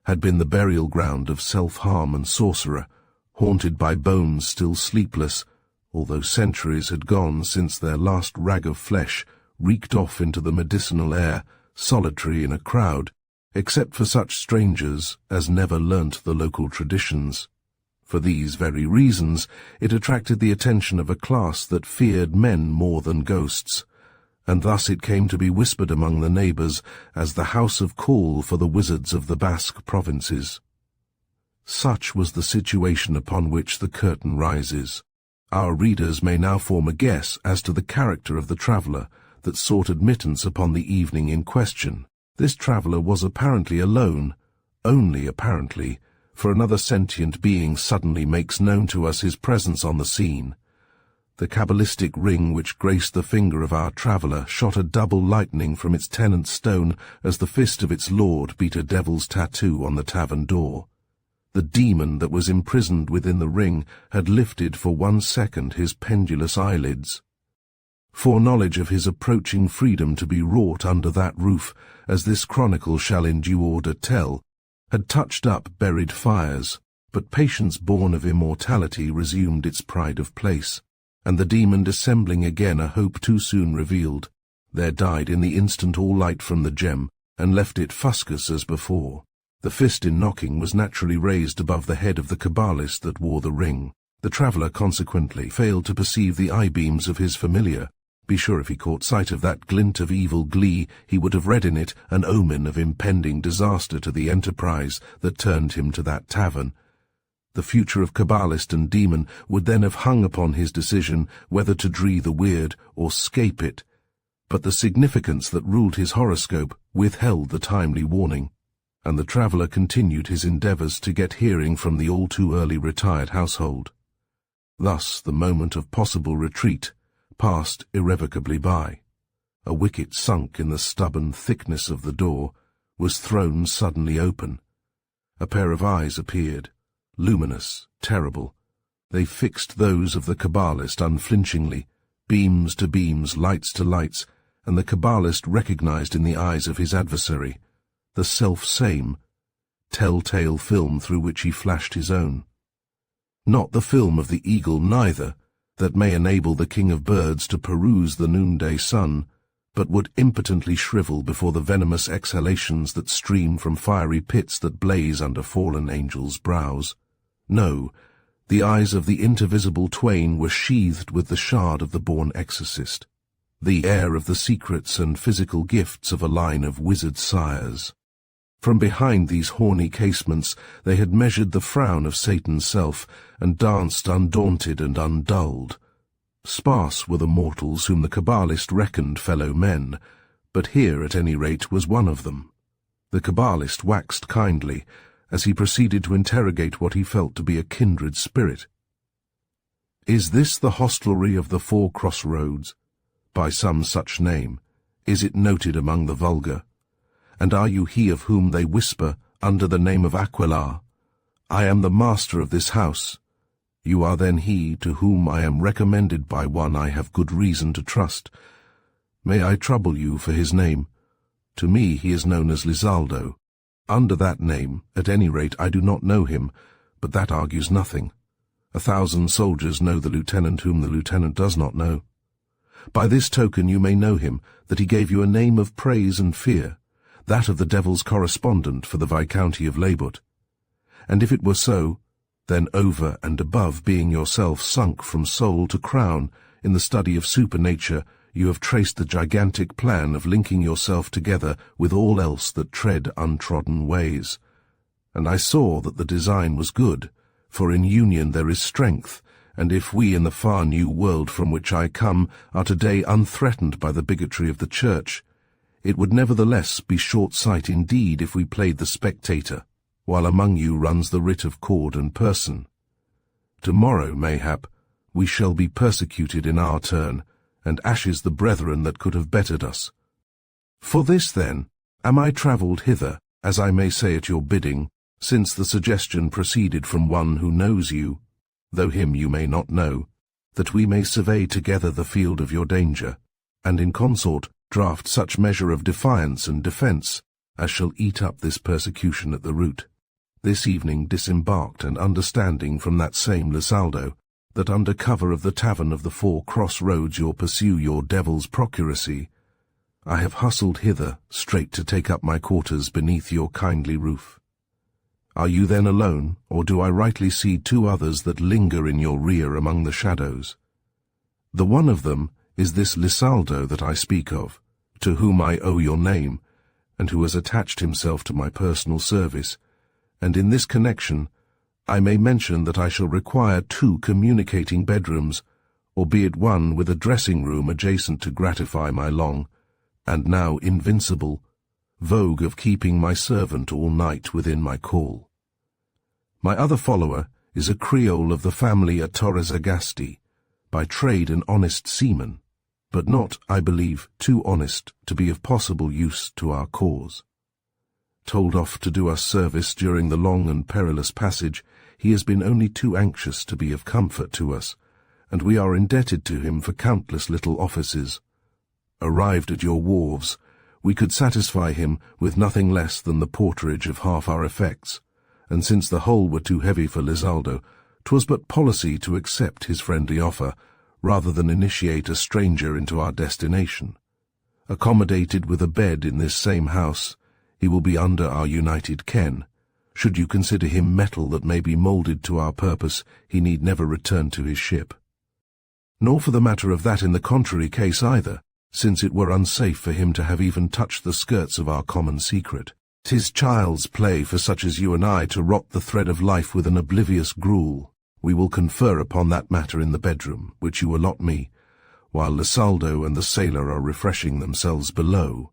had been the burial ground of self-harm and sorcerer, haunted by bones still sleepless, although centuries had gone since their last rag of flesh reeked off into the medicinal air, solitary in a crowd, except for such strangers as never learnt the local traditions. For these very reasons, it attracted the attention of a class that feared men more than ghosts, and thus it came to be whispered among the neighbours as the house of call for the wizards of the Basque provinces. Such was the situation upon which the curtain rises. Our readers may now form a guess as to the character of the traveller that sought admittance upon the evening in question. This traveller was apparently alone, only apparently, for another sentient being suddenly makes known to us his presence on the scene. The cabalistic ring which graced the finger of our traveller shot a double lightning from its tenant stone as the fist of its lord beat a devil's tattoo on the tavern door. The demon that was imprisoned within the ring had lifted for 1 second his pendulous eyelids. Foreknowledge of his approaching freedom to be wrought under that roof, as this chronicle shall in due order tell, had touched up buried fires, but patience born of immortality resumed its pride of place, and the demon dissembling again a hope too soon revealed, there died in the instant all light from the gem, and left it fuscous as before. The fist in knocking was naturally raised above the head of the cabalist that wore the ring. The traveller consequently failed to perceive the eye-beams of his familiar. Be sure if he caught sight of that glint of evil glee, he would have read in it an omen of impending disaster to the enterprise that turned him to that tavern. The future of cabalist and demon would then have hung upon his decision whether to dree the weird or scape it, but the significance that ruled his horoscope withheld the timely warning, and the traveller continued his endeavours to get hearing from the all-too-early retired household. Thus the moment of possible retreat passed irrevocably by. A wicket sunk in the stubborn thickness of the door was thrown suddenly open. A pair of eyes appeared, luminous, terrible. They fixed those of the cabalist unflinchingly, beams to beams, lights to lights, and the cabalist recognized in the eyes of his adversary the self-same, tell-tale film through which he flashed his own. Not the film of the eagle neither, that may enable the king of birds to peruse the noonday sun, but would impotently shrivel before the venomous exhalations that stream from fiery pits that blaze under fallen angels' brows. No, the eyes of the intervisible twain were sheathed with the shard of the born exorcist, the heir of the secrets and physical gifts of a line of wizard sires. From behind these horny casements they had measured the frown of Satan's self, and danced undaunted and undulled. Sparse were the mortals whom the cabalist reckoned fellow men, but here at any rate was one of them. The cabalist waxed kindly, as he proceeded to interrogate what he felt to be a kindred spirit. "Is this the hostelry of the Four Cross Roads? By some such name, is it noted among the vulgar? And are you he of whom they whisper under the name of Aquilar? I am the master of this house. You are then he to whom I am recommended by one I have good reason to trust. May I trouble you for his name? To me he is known as Lizaldo. Under that name, at any rate, I do not know him, but that argues nothing. 1,000 soldiers know the lieutenant whom the lieutenant does not know. By this token you may know him, that he gave you a name of praise and fear, that of the devil's correspondent for the Viscounty of Labut. And if it were so, then over and above being yourself sunk from soul to crown in the study of supernature, you have traced the gigantic plan of linking yourself together with all else that tread untrodden ways. And I saw that the design was good, for in union there is strength, and if we in the far new world from which I come are today unthreatened by the bigotry of the Church, It would nevertheless be short sight indeed if we played the spectator, while among you runs the writ of cord and person. Tomorrow, mayhap, we shall be persecuted in our turn, and ashes the brethren that could have bettered us. For this, then, am I travelled hither, as I may say at your bidding, since the suggestion proceeded from one who knows you, though him you may not know, that we may survey together the field of your danger, and in consort draft such measure of defiance and defence as shall eat up this persecution at the root. This evening disembarked, and understanding from that same Lisaldo, that under cover of the tavern of the 4 cross-roads you pursue your devil's procuracy, I have hustled hither straight to take up my quarters beneath your kindly roof. Are you then alone, or do I rightly see 2 others that linger in your rear among the shadows? The one of them is this Lisaldo that I speak of, to whom I owe your name, and who has attached himself to my personal service, and in this connection I may mention that I shall require 2 communicating bedrooms, albeit one with a dressing-room adjacent to gratify my long, and now invincible, vogue of keeping my servant all night within my call. My other follower is a Creole of the family at Torres-Agasti, by trade an honest seaman, but not, I believe, too honest to be of possible use to our cause. Told off to do us service during the long and perilous passage, he has been only too anxious to be of comfort to us, and we are indebted to him for countless little offices. Arrived at your wharves, we could satisfy him with nothing less than the porterage of half our effects, and since the whole were too heavy for Lisaldo, 'twas but policy to accept his friendly offer, rather than initiate a stranger into our destination. Accommodated with a bed in this same house, he will be under our united ken. Should you consider him metal that may be moulded to our purpose, he need never return to his ship. Nor for the matter of that in the contrary case either, since it were unsafe for him to have even touched the skirts of our common secret. 'Tis child's play for such as you and I to rot the thread of life with an oblivious gruel. We will confer upon that matter in the bedroom, which you allot me, while Lisaldo and the sailor are refreshing themselves below.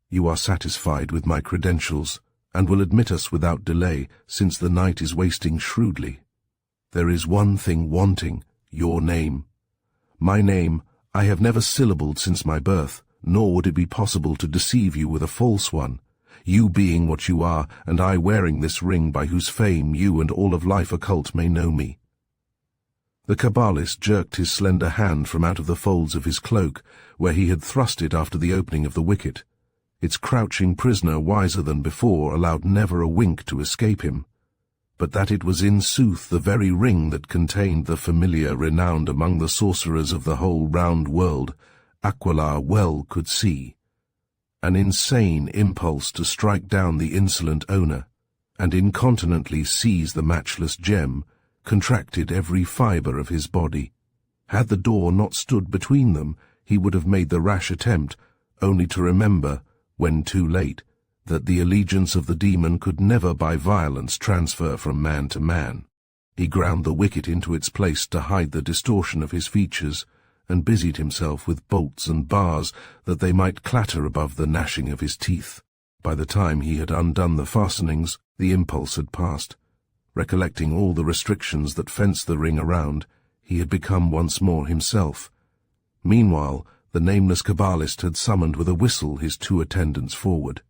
You are satisfied with my credentials, and will admit us without delay, since the night is wasting shrewdly. There is one thing wanting, your name. My name I have never syllabled since my birth, nor would it be possible to deceive you with a false one, you being what you are, and I wearing this ring by whose fame you and all of life occult may know me. The Kabbalist jerked his slender hand from out of the folds of his cloak, where he had thrust it after the opening of the wicket. Its crouching prisoner, wiser than before, allowed never a wink to escape him, but that it was in sooth the very ring that contained the familiar renowned among the sorcerers of the whole round world, Aquilar well could see. An insane impulse to strike down the insolent owner, and incontinently seize the matchless gem, contracted every fibre of his body. Had the door not stood between them, he would have made the rash attempt, only to remember, when too late, that the allegiance of the demon could never by violence transfer from man to man. He ground the wicket into its place to hide the distortion of his features, and busied himself with bolts and bars that they might clatter above the gnashing of his teeth. By the time he had undone the fastenings, the impulse had passed. Recollecting all the restrictions that fenced the ring around, he had become once more himself. Meanwhile, the nameless Kabbalist had summoned with a whistle his 2 attendants forward.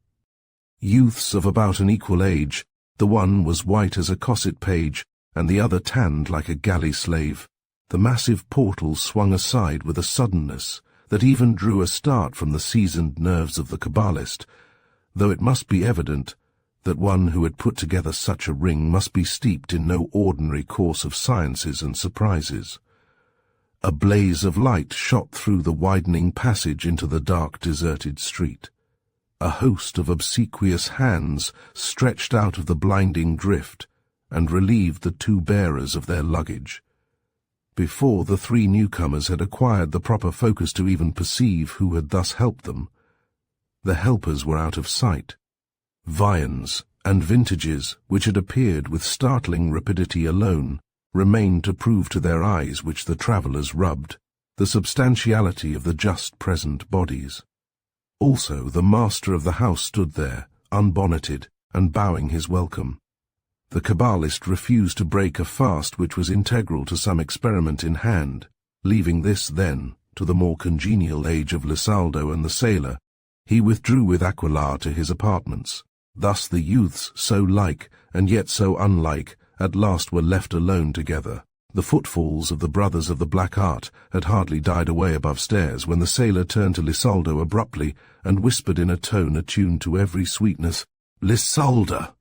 Youths of about an equal age, the one was white as a cosset page, and the other tanned like a galley slave. The massive portal swung aside with a suddenness that even drew a start from the seasoned nerves of the Kabbalist, though it must be evident that one who had put together such a ring must be steeped in no ordinary course of sciences and surprises. A blaze of light shot through the widening passage into the dark, deserted street. A host of obsequious hands stretched out of the blinding drift and relieved the 2 bearers of their luggage. Before the 3 newcomers had acquired the proper focus to even perceive who had thus helped them, the helpers were out of sight. Viands and vintages, which had appeared with startling rapidity alone, remained to prove to their eyes, which the travellers rubbed, the substantiality of the just present bodies. Also, the master of the house stood there, unbonneted, and bowing his welcome. The Kabbalist refused to break a fast which was integral to some experiment in hand. Leaving this, then, to the more congenial age of Lisaldo and the sailor, he withdrew with Aquilar to his apartments. Thus the youths, so like, and yet so unlike, at last were left alone together. The footfalls of the brothers of the black art had hardly died away above stairs when the sailor turned to Lisaldo abruptly and whispered in a tone attuned to every sweetness, "Lisalda!"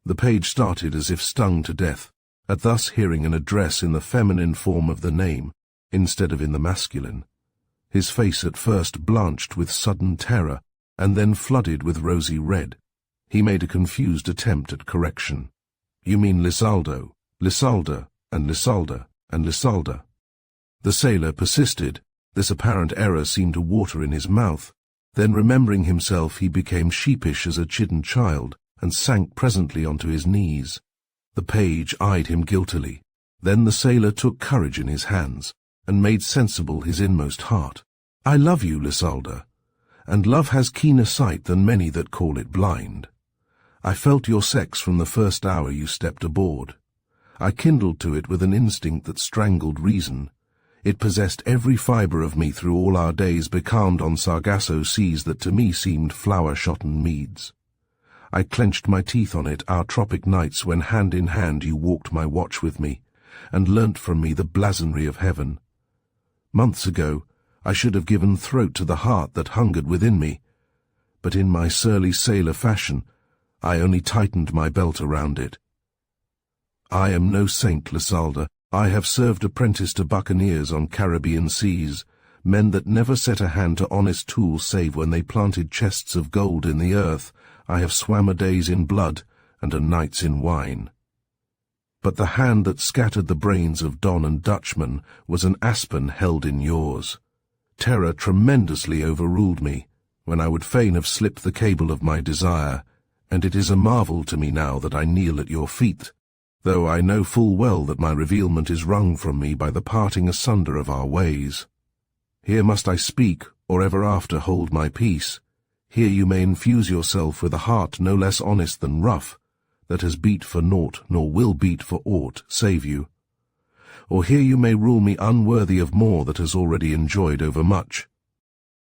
The page started as if stung to death, at thus hearing an address in the feminine form of the name, instead of in the masculine. His face at first blanched with sudden terror, and then flooded with rosy red. He made a confused attempt at correction. "You mean Lisaldo, Lisalda, and Lisalda, and Lisalda." The sailor persisted. This apparent error seemed to water in his mouth. Then, remembering himself, he became sheepish as a chidden child, and sank presently onto his knees. The page eyed him guiltily. Then the sailor took courage in his hands, and made sensible his inmost heart. "I love you, Lisalda, and love has keener sight than many that call it blind. I felt your sex from the first hour you stepped aboard. I kindled to it with an instinct that strangled reason. It possessed every fibre of me through all our days becalmed on Sargasso seas that to me seemed flower-shotten meads. I clenched my teeth on it our tropic nights when hand in hand you walked my watch with me, and learnt from me the blazonry of heaven. Months ago, I should have given throat to the heart that hungered within me, but in my surly sailor fashion, I only tightened my belt around it. I am no saint, Lisalda. I have served apprentice to buccaneers on Caribbean seas, men that never set a hand to honest tools save when they planted chests of gold in the earth. I have swam a days in blood, and a nights in wine. But the hand that scattered the brains of Don and Dutchman was an aspen held in yours. Terror tremendously overruled me, when I would fain have slipped the cable of my desire, and it is a marvel to me now that I kneel at your feet, though I know full well that my revealment is wrung from me by the parting asunder of our ways. Here must I speak, or ever after hold my peace. Here you may infuse yourself with a heart no less honest than rough, that has beat for naught nor will beat for aught save you. Or here you may rule me unworthy of more that has already enjoyed overmuch.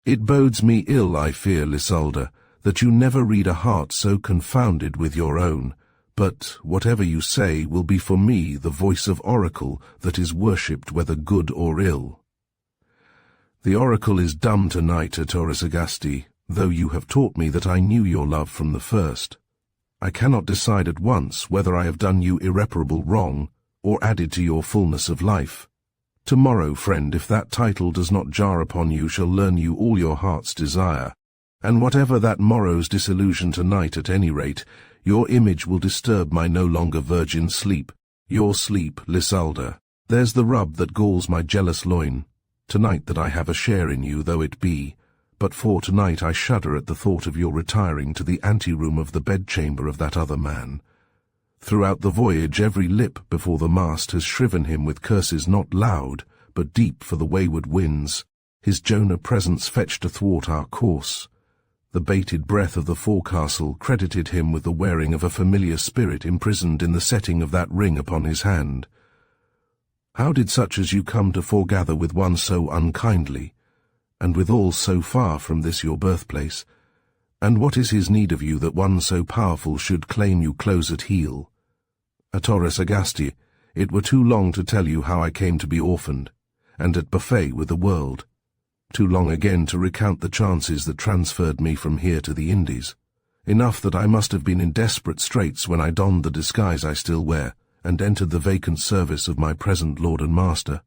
It bodes me ill, I fear, Lisalda, that you never read a heart so confounded with your own, but whatever you say will be for me the voice of oracle that is worshipped whether good or ill. The oracle is dumb tonight, Ettore Sagasti, though you have taught me that I knew your love from the first. I cannot decide at once whether I have done you irreparable wrong, or added to your fullness of life. Tomorrow, friend, if that title does not jar upon you, shall learn you all your heart's desire, and whatever that morrow's disillusion tonight at any rate, your image will disturb my no longer virgin sleep, your sleep, Lisalda. There's the rub that galls my jealous loin, tonight that I have a share in you, though it be, but for tonight I shudder at the thought of your retiring to the anteroom of the bedchamber of that other man. Throughout the voyage every lip before the mast has shriven him with curses not loud, but deep for the wayward winds, his Jonah presence fetched athwart our course. The bated breath of the forecastle credited him with the wearing of a familiar spirit imprisoned in the setting of that ring upon his hand. How did such as you come to foregather with one so unkindly, and withal so far from this your birthplace? And what is his need of you that one so powerful should claim you close at heel? Ettore Sagasti, it were too long to tell you how I came to be orphaned, and at buffet with the world. Too long again to recount the chances that transferred me from here to the Indies. Enough that I must have been in desperate straits when I donned the disguise I still wear, and entered the vacant service of my present lord and master.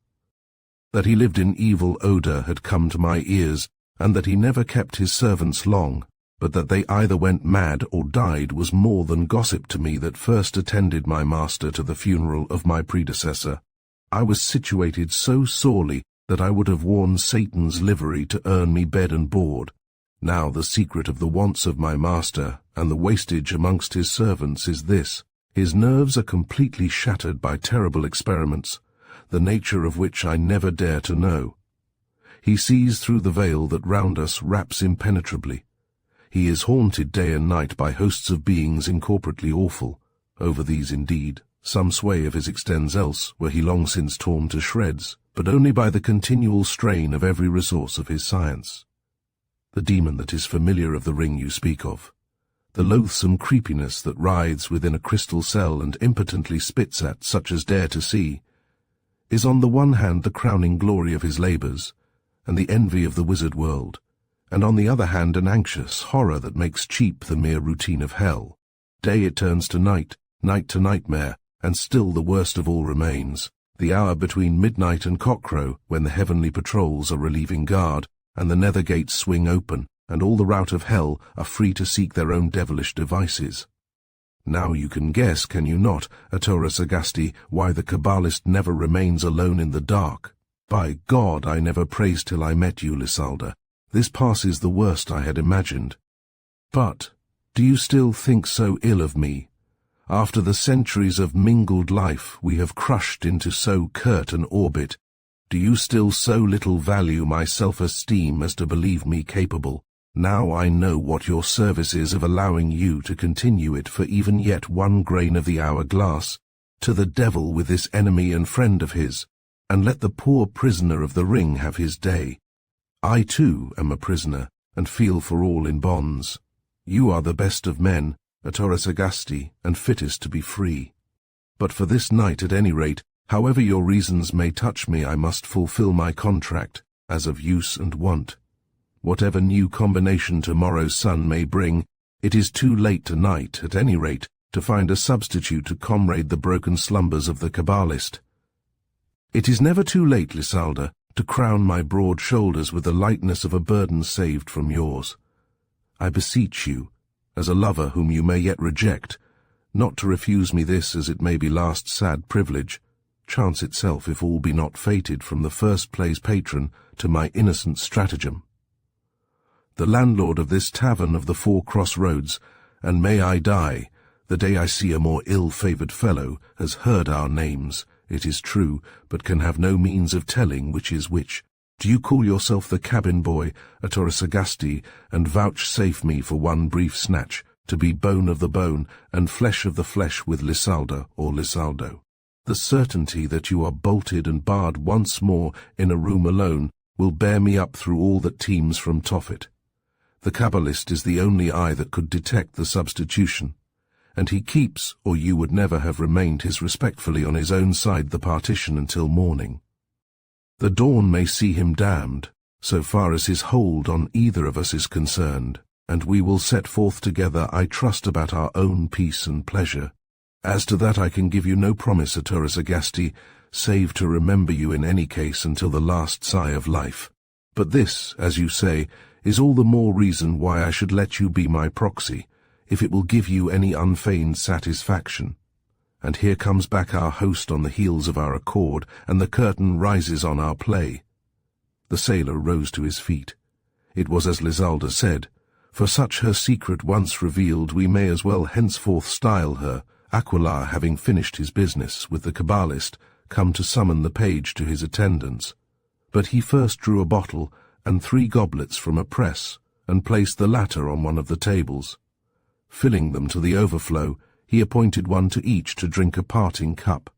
That he lived in evil odour had come to my ears, and that he never kept his servants long, but that they either went mad or died was more than gossip to me that first attended my master to the funeral of my predecessor. I was situated so sorely that I would have worn Satan's livery to earn me bed and board. Now the secret of the wants of my master and the wastage amongst his servants is this: his nerves are completely shattered by terrible experiments, the nature of which I never dare to know. He sees through the veil that round us wraps impenetrably. He is haunted day and night by hosts of beings incorporately awful. Over these, indeed, some sway of his extends else, where he long since torn to shreds, but only by the continual strain of every resource of his science. The demon that is familiar of the ring you speak of, the loathsome creepiness that writhes within a crystal cell and impotently spits at such as dare to see, is on the one hand the crowning glory of his labors, and the envy of the wizard world, and on the other hand an anxious horror that makes cheap the mere routine of hell. Day it turns to night, night to nightmare, and still the worst of all remains, the hour between midnight and cockcrow, when the heavenly patrols are relieving guard, and the nether gates swing open, and all the rout of hell are free to seek their own devilish devices. Now you can guess, can you not, Atora Sagasti, why the Kabbalist never remains alone in the dark? By God, I never praised till I met you, Lysalda. This passes the worst I had imagined. But, do you still think so ill of me? After the centuries of mingled life we have crushed into so curt an orbit, do you still so little value my self-esteem as to believe me capable, now I know what your service is, of allowing you to continue it for even yet one grain of the hourglass, to the devil with this enemy and friend of his, and let the poor prisoner of the ring have his day. I too am a prisoner, and feel for all in bonds. You are the best of men, Atora Sagasti, and fittest to be free. But for this night at any rate, however your reasons may touch me, I must fulfill my contract, as of use and wont. Whatever new combination tomorrow's sun may bring, it is too late tonight, at any rate, to find a substitute to comrade the broken slumbers of the Kabbalist. It is never too late, Lysalda, to crown my broad shoulders with the lightness of a burden saved from yours. I beseech you, as a lover whom you may yet reject, not to refuse me this, as it may be last sad privilege, chance itself if all be not fated from the first play's patron to my innocent stratagem. The landlord of this tavern of the 4 crossroads, and may I die, the day I see a more ill-favoured fellow, has heard our names, it is true, but can have no means of telling which is which. Do you call yourself the cabin boy, Atora Sagasti, and vouchsafe me for one brief snatch, to be bone of the bone, and flesh of the flesh with Lysalda or Lysaldo? The certainty that you are bolted and barred once more in a room alone will bear me up through all that teems from Tophet. The Kabbalist is the only eye that could detect the substitution, and he keeps, or you would never have remained his respectfully on his own side the partition until morning. The dawn may see him damned, so far as his hold on either of us is concerned, and we will set forth together, I trust, about our own peace and pleasure. As to that I can give you no promise, Atora Sagasti, save to remember you in any case until the last sigh of life. But this, as you say, is all the more reason why I should let you be my proxy, if it will give you any unfeigned satisfaction. And here comes back our host on the heels of our accord, and the curtain rises on our play. The sailor rose to his feet. It was as Lysalda said, for such her secret once revealed, we may as well henceforth style her, Aquilar having finished his business with the Kabbalist, come to summon the page to his attendance. But he first drew a bottle and 3 goblets from a press, and placed the latter on one of the tables. Filling them to the overflow, he appointed one to each to drink a parting cup.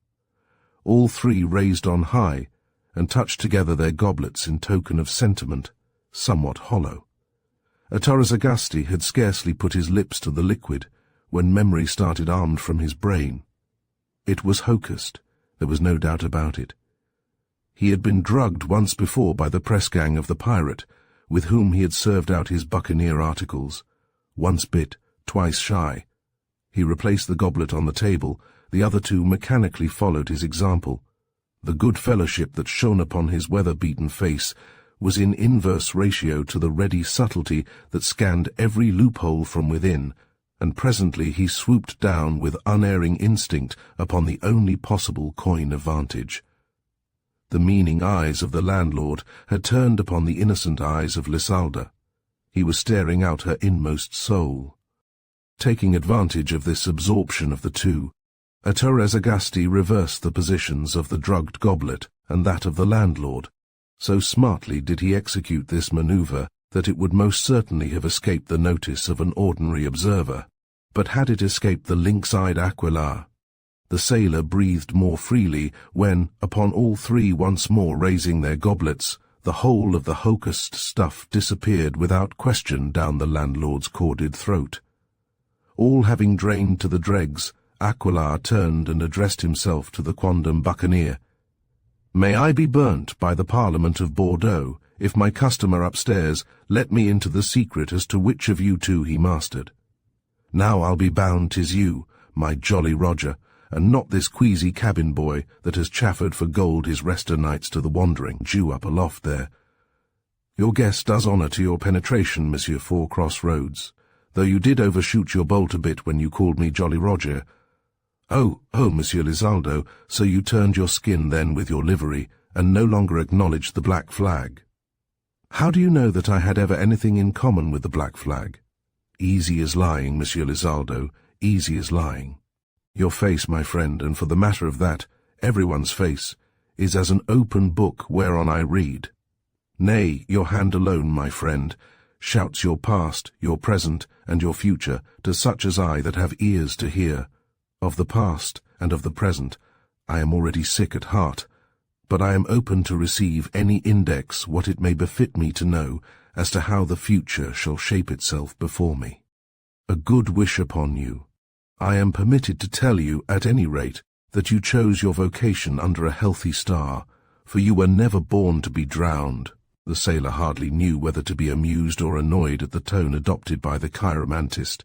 All 3 raised on high, and touched together their goblets in token of sentiment, somewhat hollow. Atora Sagasti had scarcely put his lips to the liquid, when memory started armed from his brain. It was Hocust, there was no doubt about it. He had been drugged once before by the press gang of the pirate, with whom he had served out his buccaneer articles. Once bit, twice shy. He replaced the goblet on the table, the other 2 mechanically followed his example. The good fellowship that shone upon his weather-beaten face was in inverse ratio to the ready subtlety that scanned every loophole from within, and presently he swooped down with unerring instinct upon the only possible coign of vantage. The meaning eyes of the landlord had turned upon the innocent eyes of Lysalda. He was staring out her inmost soul. Taking advantage of this absorption of the 2, Atora Sagasti reversed the positions of the drugged goblet and that of the landlord, So smartly did he execute this maneuver that it would most certainly have escaped the notice of an ordinary observer. But had it escaped the lynx-eyed Aquilar? The sailor breathed more freely when, upon all three once more raising their goblets, the whole of the hocussed stuff disappeared without question down the landlord's corded throat. All having drained to the dregs, Aquilar turned and addressed himself to the quondam buccaneer. "May I be burnt by the Parliament of Bordeaux, if my customer upstairs let me into the secret as to which of you two he mastered. Now I'll be bound 'tis you, my jolly Roger, and not this queasy cabin boy that has chaffered for gold his rester nights to the wandering Jew up aloft there. Your guess does honour to your penetration, Monsieur Four-Cross Roads, though you did overshoot your bolt a bit when you called me Jolly Roger. Oh, Monsieur Lizaldo, so you turned your skin then with your livery, and no longer acknowledged the black flag. How do you know that I had ever anything in common with the black flag? Easy as lying, Monsieur Lizaldo, easy as lying. Your face, my friend, and for the matter of that, everyone's face, is as an open book whereon I read. Nay, your hand alone, my friend, shouts your past, your present, and your future to such as I that have ears to hear. Of the past and of the present I am already sick at heart, but I am open to receive any index what it may befit me to know as to how the future shall shape itself before me. A good wish upon you. I am permitted to tell you, at any rate, that you chose your vocation under a healthy star, for you were never born to be drowned." The sailor hardly knew whether to be amused or annoyed at the tone adopted by the chiromantist.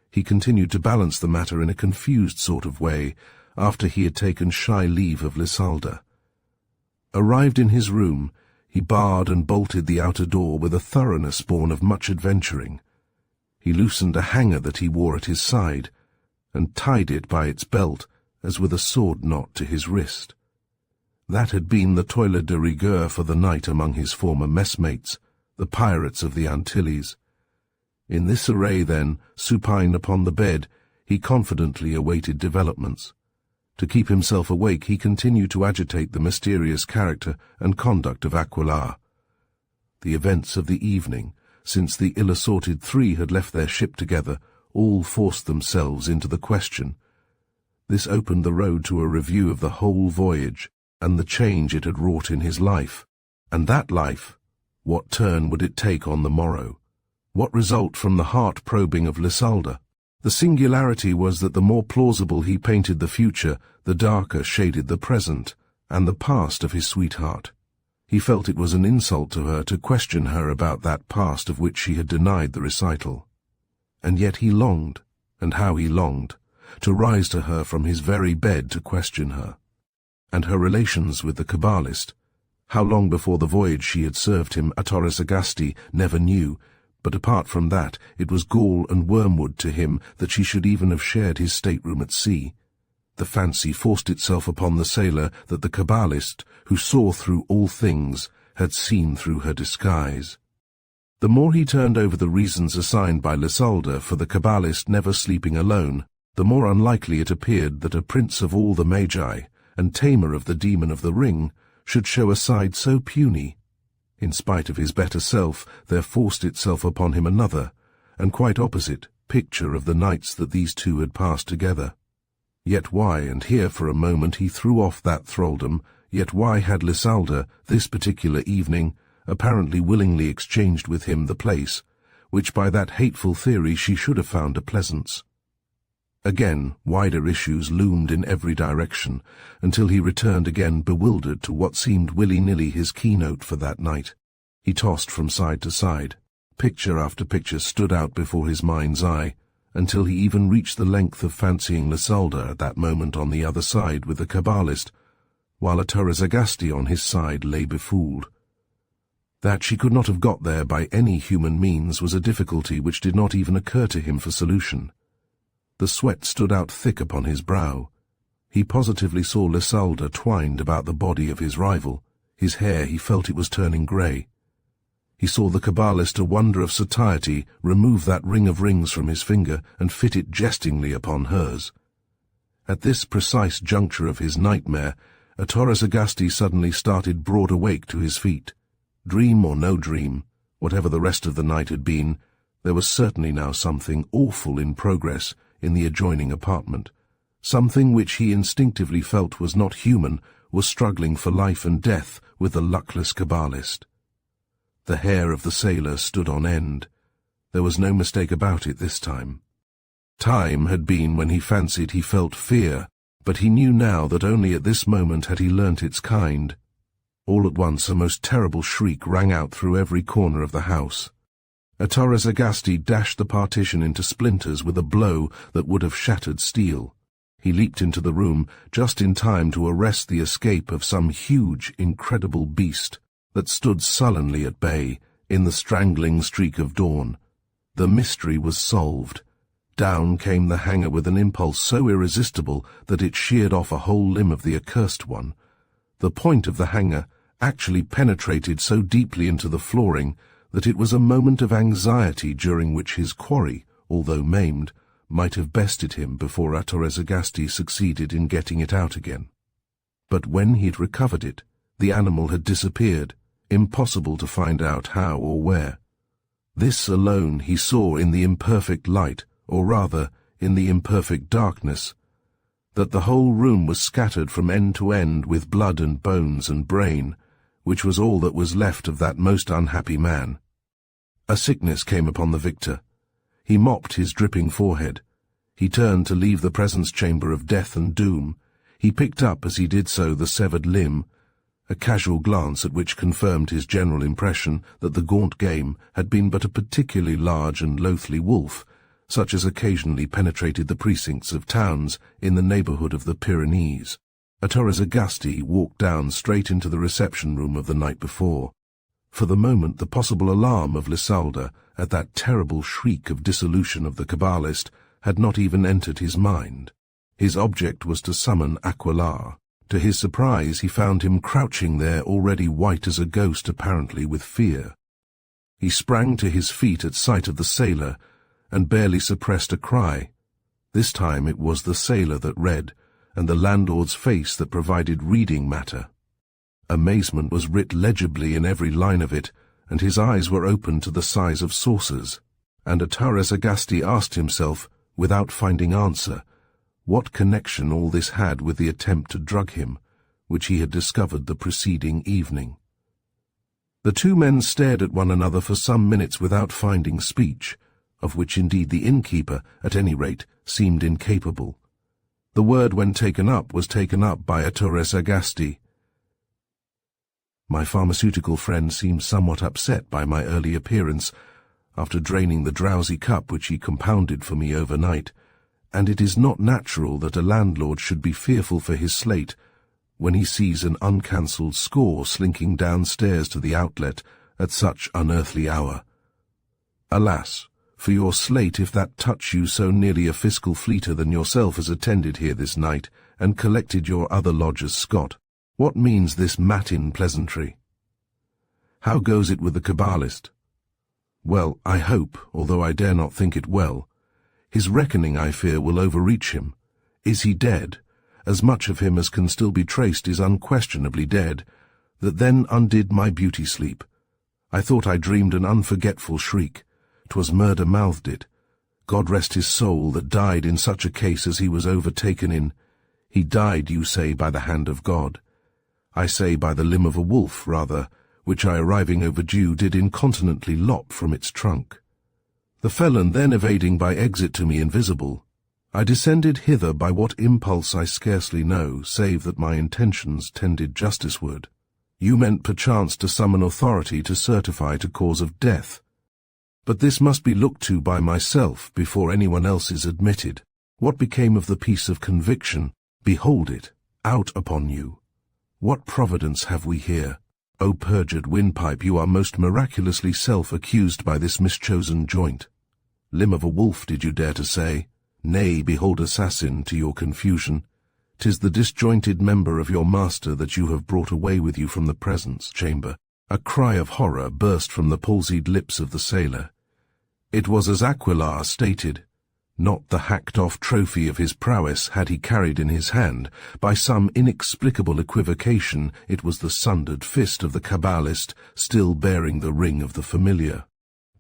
He continued to balance the matter in a confused sort of way, after he had taken shy leave of Lizalda. Arrived in his room, he barred and bolted the outer door with a thoroughness born of much adventuring. He loosened a hanger that he wore at his side, and tied it by its belt as with a sword knot to his wrist. That had been the toilet de rigueur for the night among his former messmates, the pirates of the Antilles. In this array, then, supine upon the bed, he confidently awaited developments. To keep himself awake, he continued to agitate the mysterious character and conduct of Aquilar. The events of the evening, since the ill-assorted three had left their ship together, all forced themselves into the question. This opened the road to a review of the whole voyage, and the change it had wrought in his life. And that life, what turn would it take on the morrow? What result from the heart-probing of Lizalda? The singularity was that the more plausible he painted the future, the darker shaded the present, and the past of his sweetheart. He felt it was an insult to her to question her about that past of which she had denied the recital. And yet he longed, and how he longed, to rise to her from his very bed to question her. And her relations with the Kabbalist, how long before the voyage she had served him at Torres Agasti, never knew, but apart from that, it was gall and wormwood to him that she should even have shared his stateroom at sea. The fancy forced itself upon the sailor that the Kabbalist, who saw through all things, had seen through her disguise. The more he turned over the reasons assigned by Lizalda for the Kabbalist never sleeping alone, the more unlikely it appeared that a prince of all the Magi, and tamer of the demon of the ring, should show a side so puny. In spite of his better self, there forced itself upon him another, and quite opposite, picture of the nights that these two had passed together. Yet why, and here for a moment he threw off that thraldom, yet why had Lizalda, this particular evening, apparently willingly exchanged with him the place, which by that hateful theory she should have found a pleasance? Again, wider issues loomed in every direction, until he returned again bewildered to what seemed willy-nilly his keynote for that night. He tossed from side to side. Picture after picture stood out before his mind's eye, until he even reached the length of fancying Lizalda at that moment on the other side with the Kabbalist, while a Torres Agasti on his side lay befooled. That she could not have got there by any human means was a difficulty which did not even occur to him for solution. The sweat stood out thick upon his brow. He positively saw Lizalda twined about the body of his rival. His hair, he felt it was turning grey. He saw the Kabbalist, a wonder of satiety, remove that ring of rings from his finger and fit it jestingly upon hers. At this precise juncture of his nightmare, Agasti suddenly started broad awake to his feet. Dream or no dream, whatever the rest of the night had been, there was certainly now something awful in progress in the adjoining apartment. Something which he instinctively felt was not human was struggling for life and death with the luckless Kabbalist. The hair of the sailor stood on end. There was no mistake about it this time. Time had been when he fancied he felt fear, but he knew now that only at this moment had he learnt its kind. All at once a most terrible shriek rang out through every corner of the house. Agasti dashed the partition into splinters with a blow that would have shattered steel. He leaped into the room just in time to arrest the escape of some huge, incredible beast that stood sullenly at bay in the strangling streak of dawn. The mystery was solved. Down came the hanger with an impulse so irresistible that it sheared off a whole limb of the accursed one. The point of the hanger actually penetrated so deeply into the flooring that it was a moment of anxiety during which his quarry, although maimed, might have bested him before Agasti succeeded in getting it out again. But when he'd recovered it, the animal had disappeared, impossible to find out how or where. This alone he saw in the imperfect light, or rather, in the imperfect darkness, that the whole room was scattered from end to end with blood and bones and brain, which was all that was left of that most unhappy man. A sickness came upon the victor. He mopped his dripping forehead. He turned to leave the presence chamber of death and doom. He picked up as he did so the severed limb, a casual glance at which confirmed his general impression that the gaunt game had been but a particularly large and loathly wolf, such as occasionally penetrated the precincts of towns in the neighbourhood of the Pyrenees. Agasti walked down straight into the reception room of the night before. For the moment the possible alarm of Lisalda at that terrible shriek of dissolution of the Kabbalist had not even entered his mind. His object was to summon Aquilar. To his surprise he found him crouching there already white as a ghost, apparently with fear. He sprang to his feet at sight of the sailor and barely suppressed a cry. This time it was the sailor that read, and the landlord's face that provided reading matter. Amazement was writ legibly in every line of it, and his eyes were opened to the size of saucers, and Agasti asked himself, without finding answer, what connection all this had with the attempt to drug him, which he had discovered the preceding evening. The two men stared at one another for some minutes without finding speech, of which indeed the innkeeper, at any rate, seemed incapable. The word when taken up was taken up by Agasti. My pharmaceutical friend seemed somewhat upset by my early appearance, after draining the drowsy cup which he compounded for me overnight, and it is not natural that a landlord should be fearful for his slate when he sees an uncancelled score slinking downstairs to the outlet at such unearthly hour. Alas, for your slate, if that touch you so nearly a fiscal fleeter than yourself has attended here this night, and collected your other lodgers Scott. What means this matin pleasantry? How goes it with the Kabbalist? Well, I hope, although I dare not think it well. His reckoning, I fear, will overreach him. Is he dead? As much of him as can still be traced is unquestionably dead, that then undid my beauty sleep. I thought I dreamed an unforgetful shriek. 'Twas murder mouthed it. God rest his soul that died in such a case as he was overtaken in. He died, you say, by the hand of God. I say by the limb of a wolf, rather, which I, arriving overdue, did incontinently lop from its trunk. The felon then evading by exit to me invisible, I descended hither by what impulse I scarcely know, save that my intentions tended justiceward. You meant perchance to summon authority to certify to cause of death. But this must be looked to by myself before anyone else is admitted. What became of the piece of conviction? Behold it, out upon you. What providence have we here? O perjured windpipe, you are most miraculously self-accused by this mischosen joint. Limb of a wolf, did you dare to say? Nay, behold, assassin, to your confusion. 'Tis the disjointed member of your master that you have brought away with you from the presence chamber. A cry of horror burst from the palsied lips of the sailor. It was as Aquilar stated. not the hacked-off trophy of his prowess had he carried in his hand. By some inexplicable equivocation, it was the sundered fist of the Kabbalist, still bearing the ring of the familiar.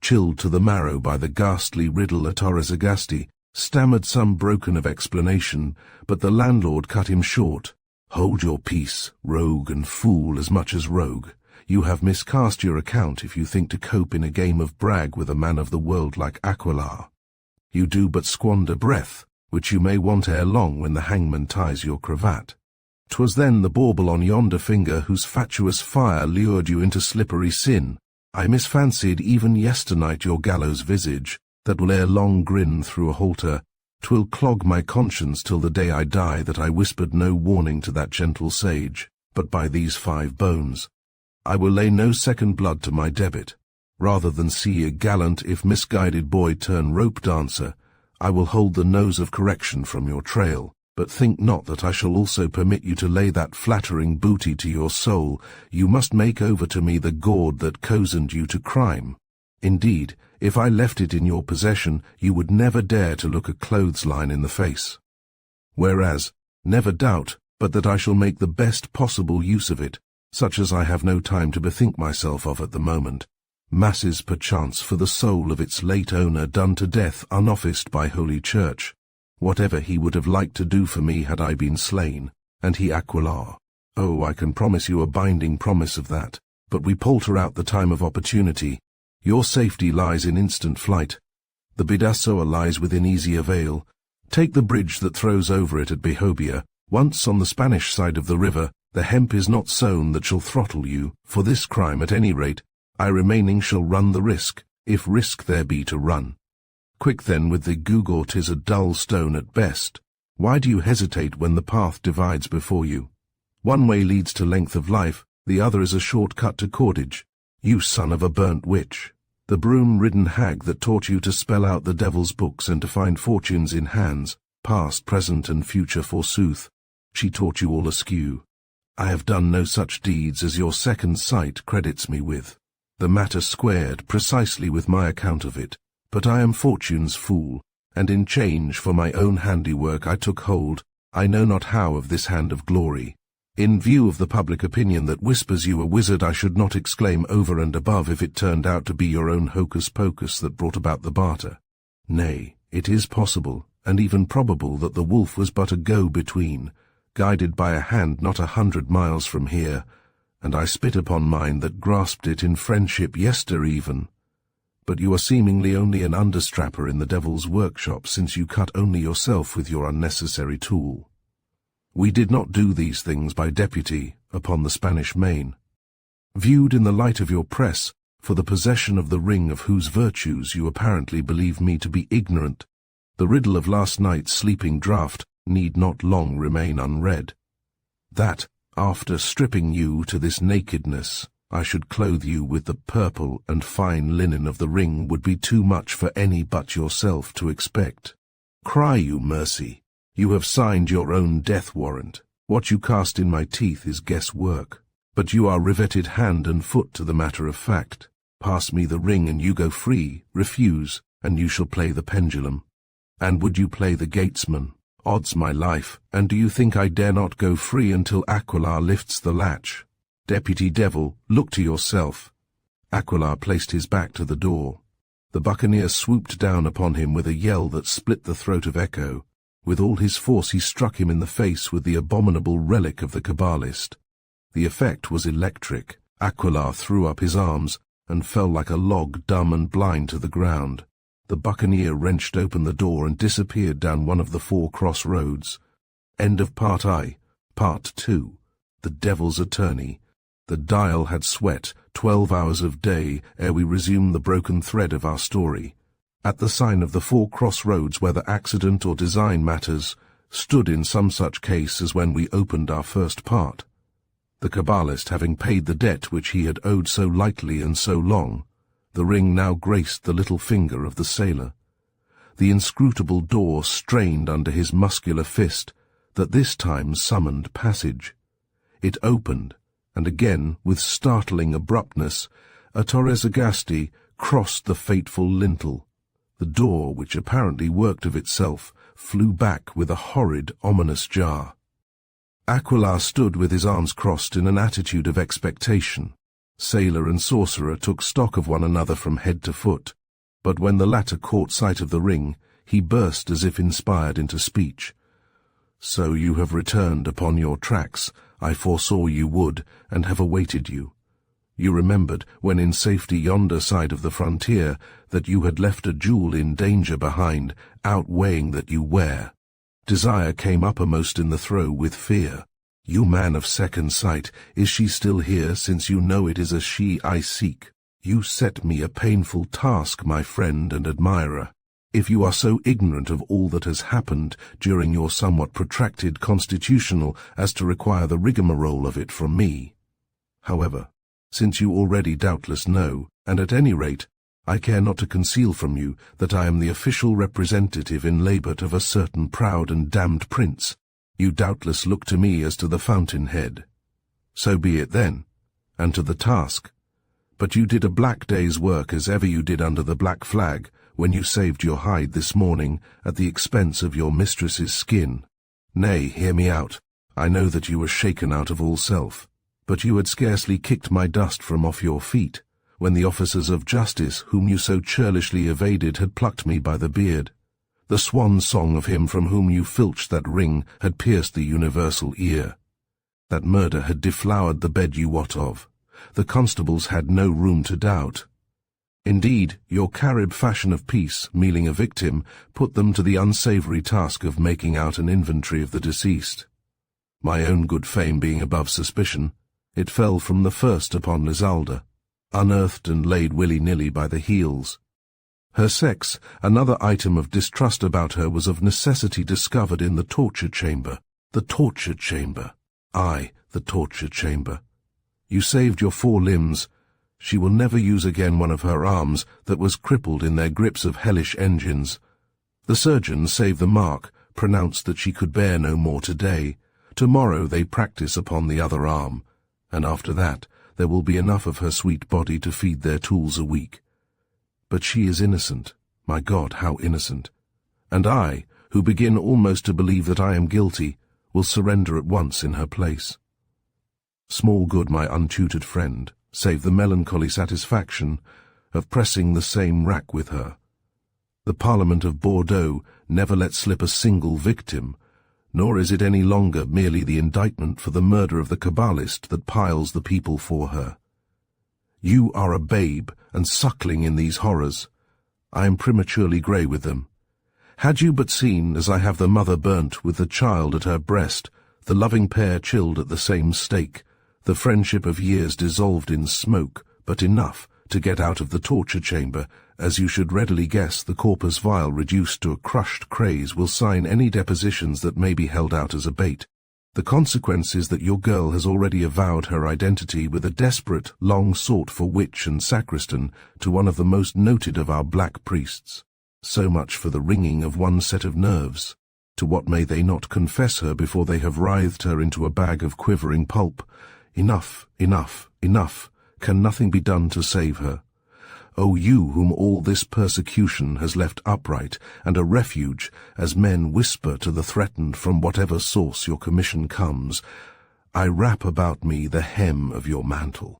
Chilled to the marrow by the ghastly riddle, Atorezagasti stammered some broken of explanation, but the landlord cut him short. "Hold your peace, rogue and fool as much as rogue. You have miscast your account if you think to cope in a game of brag with a man of the world like Aquilar. You do but squander breath, which you may want ere long when the hangman ties your cravat. 'Twas then the bauble on yonder finger whose fatuous fire lured you into slippery sin. I misfancied even yesternight your gallows visage, that will ere long grin through a halter. 'Twill clog my conscience till the day I die that I whispered no warning to that gentle sage, but by these 5 bones. I will lay no second blood to my debit. Rather than see a gallant if misguided boy turn rope dancer, I will hold the nose of correction from your trail, but think not that I shall also permit you to lay that flattering booty to your soul. You must make over to me the gaud that cozened you to crime. Indeed, if I left it in your possession, you would never dare to look a clothesline in the face. Whereas, never doubt but that I shall make the best possible use of it, such as I have no time to bethink myself of at the moment. Masses perchance for the soul of its late owner done to death unofficed by Holy Church, whatever he would have liked to do for me had I been slain, and he Aquilar. Oh, I can promise you a binding promise of that, but we palter out the time of opportunity. Your safety lies in instant flight. The Bidassoa lies within easy avail. Take the bridge that throws over it at Behobia. Once on the Spanish side of the river, the hemp is not sown that shall throttle you. For this crime, at any rate, I remaining shall run the risk, if risk there be to run. Quick then with the Gugor, 'tis a dull stone at best. Why do you hesitate when the path divides before you? One way leads to length of life, the other is a short cut to cordage. You son of a burnt witch! The broom-ridden hag that taught you to spell out the devil's books and to find fortunes in hands, past, present, and future forsooth, she taught you all askew. I have done no such deeds as your second sight credits me with. The matter squared precisely with my account of it, but I am fortune's fool, and in change for my own handiwork I took hold, I know not how, of this hand of glory. In view of the public opinion that whispers you a wizard, I should not exclaim over and above if it turned out to be your own hocus-pocus that brought about the barter. Nay, it is possible, and even probable, that the wolf was but a go-between, guided by a hand not 100 miles from here, and I spit upon mine that grasped it in friendship yester even. But you are seemingly only an understrapper in the devil's workshop, since you cut only yourself with your unnecessary tool. We did not do these things by deputy upon the Spanish Main. Viewed in the light of your press, for the possession of the ring of whose virtues you apparently believe me to be ignorant, the riddle of last night's sleeping draught need not long remain unread. That, after stripping you to this nakedness, I should clothe you with the purple and fine linen of the ring would be too much for any but yourself to expect. Cry you mercy! You have signed your own death warrant. What you cast in my teeth is guesswork. But you are riveted hand and foot to the matter of fact. Pass me the ring and you go free. Refuse, and you shall play the pendulum. And would you play the gatesman? Odds my life, and do you think I dare not go free until Aquilar lifts the latch? Deputy devil, look to yourself. Aquilar placed his back to the door. The buccaneer swooped down upon him with a yell that split the throat of Echo. With all his force he struck him in the face with the abominable relic of the Kabbalist. The effect was electric. Aquilar threw up his arms and fell like a log, dumb and blind, to the ground. The buccaneer wrenched open the door and disappeared down one of the 4 cross-roads. End of Part I. Part II. The Devil's Attorney. The dial had sweat 12 hours of day ere we resumed the broken thread of our story. At the sign of the 4 cross-roads, whether accident or design matters, stood in some such case as when we opened our first part. The Kabbalist having paid the debt which he had owed so lightly and so long, the ring now graced the little finger of the sailor. The inscrutable door strained under his muscular fist, that this time summoned passage. It opened, and again, with startling abruptness, Atorezagasti crossed the fateful lintel. The door, which apparently worked of itself, flew back with a horrid, ominous jar. Aquilar stood with his arms crossed in an attitude of expectation. Sailor and sorcerer took stock of one another from head to foot, but when the latter caught sight of the ring, he burst as if inspired into speech. "So you have returned upon your tracks. I foresaw you would, and have awaited you. You remembered, when in safety yonder side of the frontier, that you had left a jewel in danger behind, outweighing that you wear. Desire came uppermost in the throe with fear. You man of second sight, is she still here, since you know it is a she I seek? You set me a painful task, my friend and admirer. If you are so ignorant of all that has happened during your somewhat protracted constitutional as to require the rigmarole of it from me. However, since you already doubtless know, and at any rate, I care not to conceal from you that I am the official representative in Labourt of a certain proud and damned prince, you doubtless look to me as to the fountainhead. So be it then, and to the task. But you did a black day's work as ever you did under the black flag, when you saved your hide this morning at the expense of your mistress's skin. Nay, hear me out. I know that you were shaken out of all self, but you had scarcely kicked my dust from off your feet, when the officers of justice whom you so churlishly evaded had plucked me by the beard. The swan song of him from whom you filched that ring had pierced the universal ear. That murder had deflowered the bed you wot of. The constables had no room to doubt. Indeed, your Carib fashion of peace, mealing a victim, put them to the unsavoury task of making out an inventory of the deceased. My own good fame being above suspicion, it fell from the first upon Lizalda, unearthed and laid willy-nilly by the heels. Her sex, another item of distrust about her, was of necessity discovered in the torture chamber. The torture chamber. Aye, the torture chamber. You saved your 4 limbs. She will never use again one of her arms that was crippled in their grips of hellish engines. The surgeons, save the mark, pronounced that she could bear no more today. Tomorrow they practice upon the other arm, and after that there will be enough of her sweet body to feed their tools a week. But she is innocent. My God, how innocent! And I, who begin almost to believe that I am guilty, will surrender at once in her place. Small good, my untutored friend, save the melancholy satisfaction of pressing the same rack with her. The Parliament of Bordeaux never let slip a single victim, nor is it any longer merely the indictment for the murder of the Kabbalist that piles the people for her. You are a babe and suckling in these horrors. I am prematurely grey with them. Had you but seen, as I have the mother burnt with the child at her breast, the loving pair chilled at the same stake, the friendship of years dissolved in smoke, but enough to get out of the torture chamber, as you should readily guess the corpus vile reduced to a crushed craze will sign any depositions that may be held out as a bait. The consequence is that your girl has already avowed her identity with a desperate, long-sought-for witch and sacristan to one of the most noted of our black priests. So much for the wringing of one set of nerves. To what may they not confess her before they have writhed her into a bag of quivering pulp? Enough, enough, enough. Can nothing be done to save her? O you whom all this persecution has left upright and a refuge as men whisper to the threatened from whatever source your commission comes, I wrap about me the hem of your mantle.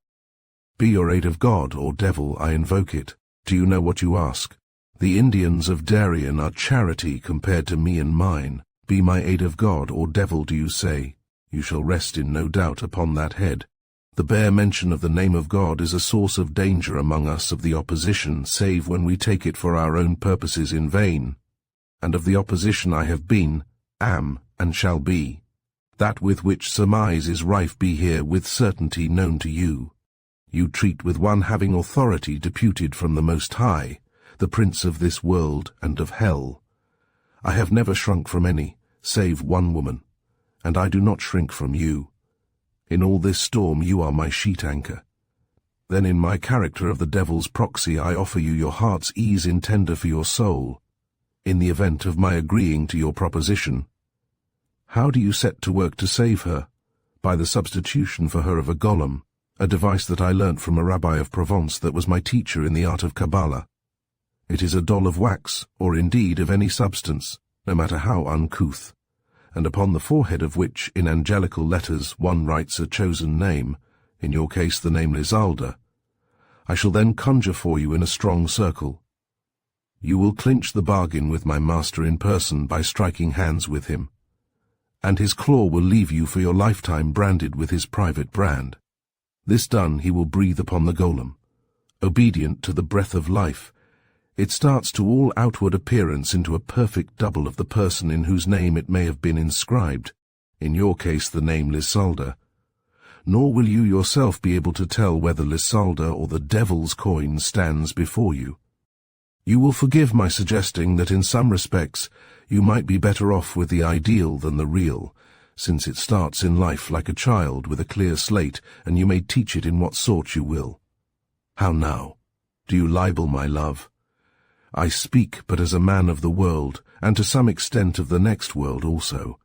Be your aid of God or devil, I invoke it. Do you know what you ask? The Indians of Darien are charity compared to me and mine. Be my aid of God or devil, do you say? You shall rest in no doubt upon that head. The bare mention of the name of God is a source of danger among us of the opposition, save when we take it for our own purposes in vain. And of the opposition I have been, am, and shall be. That with which surmise is rife be here with certainty known to you. You treat with one having authority deputed from the Most High, the Prince of this world and of hell. I have never shrunk from any, save one woman, and I do not shrink from you. In all this storm you are my sheet anchor. Then in my character of the devil's proxy I offer you your heart's ease in tender for your soul, in the event of my agreeing to your proposition. How do you set to work to save her? By the substitution for her of a golem, a device that I learnt from a rabbi of Provence that was my teacher in the art of Kabbalah. It is a doll of wax, or indeed of any substance, no matter how uncouth, and upon the forehead of which in angelical letters one writes a chosen name, in your case the name Lizalda. I shall then conjure for you in a strong circle. You will clinch the bargain with my master in person by striking hands with him, and his claw will leave you for your lifetime branded with his private brand. This done, he will breathe upon the golem. Obedient to the breath of life, it starts to all outward appearance into a perfect double of the person in whose name it may have been inscribed, in your case the name Lizalda. Nor will you yourself be able to tell whether Lizalda or the devil's coin stands before you. You will forgive my suggesting that in some respects you might be better off with the ideal than the real, since it starts in life like a child with a clear slate, and you may teach it in what sort you will. How now? Do you libel my love? I speak but as a man of the world, and to some extent of the next world also.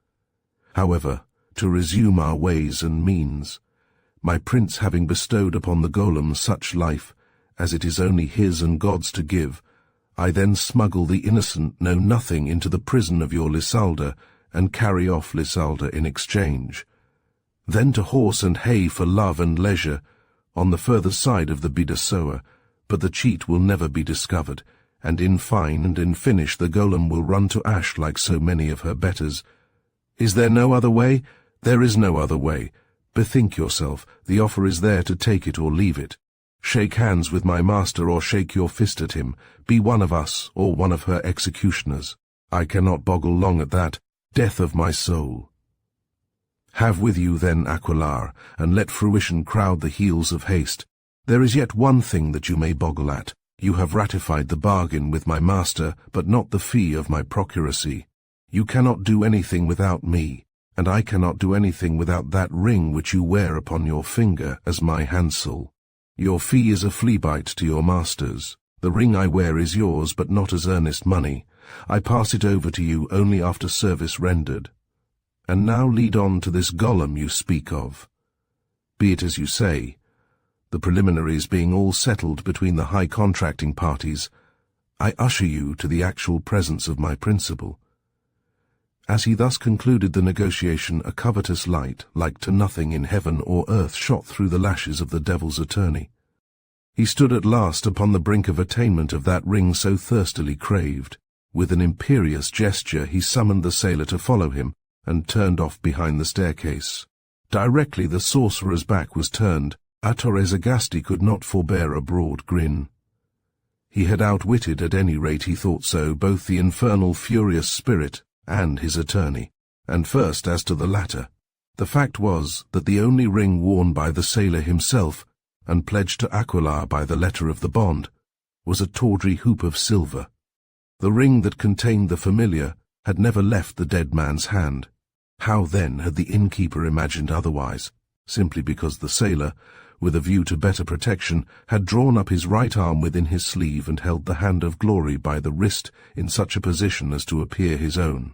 However, to resume our ways and means, my prince having bestowed upon the golem such life as it is only his and God's to give, I then smuggle the innocent know-nothing into the prison of your Lizalda, and carry off Lizalda in exchange. Then to horse and hay for love and leisure, on the further side of the Bidassoa, but the cheat will never be discovered, and in fine and in finish the golem will run to ash like so many of her betters. Is there no other way? There is no other way. Bethink yourself, the offer is there to take it or leave it. Shake hands with my master or shake your fist at him. Be one of us or one of her executioners. I cannot boggle long at that. Death of my soul. Have with you then Aquilar, and let fruition crowd the heels of haste. There is yet one thing that you may boggle at. You have ratified the bargain with my master, but not the fee of my procuracy. You cannot do anything without me, and I cannot do anything without that ring which you wear upon your finger as my hansel. Your fee is a flea-bite to your masters. The ring I wear is yours, but not as earnest money. I pass it over to you only after service rendered. And now lead on to this golem you speak of. Be it as you say, the preliminaries being all settled between the high contracting parties, I usher you to the actual presence of my principal. As he thus concluded the negotiation, a covetous light, like to nothing in heaven or earth, shot through the lashes of the devil's attorney. He stood at last upon the brink of attainment of that ring so thirstily craved. With an imperious gesture he summoned the sailor to follow him, and turned off behind the staircase. Directly the sorcerer's back was turned, Atorezagasti could not forbear a broad grin. He had outwitted, at any rate he thought so, both the infernal furious spirit and his attorney. And first as to the latter. The fact was that the only ring worn by the sailor himself, and pledged to Aquilar by the letter of the bond, was a tawdry hoop of silver. The ring that contained the familiar had never left the dead man's hand. How then had the innkeeper imagined otherwise? Simply because the sailor, with a view to better protection, had drawn up his right arm within his sleeve and held the hand of glory by the wrist in such a position as to appear his own.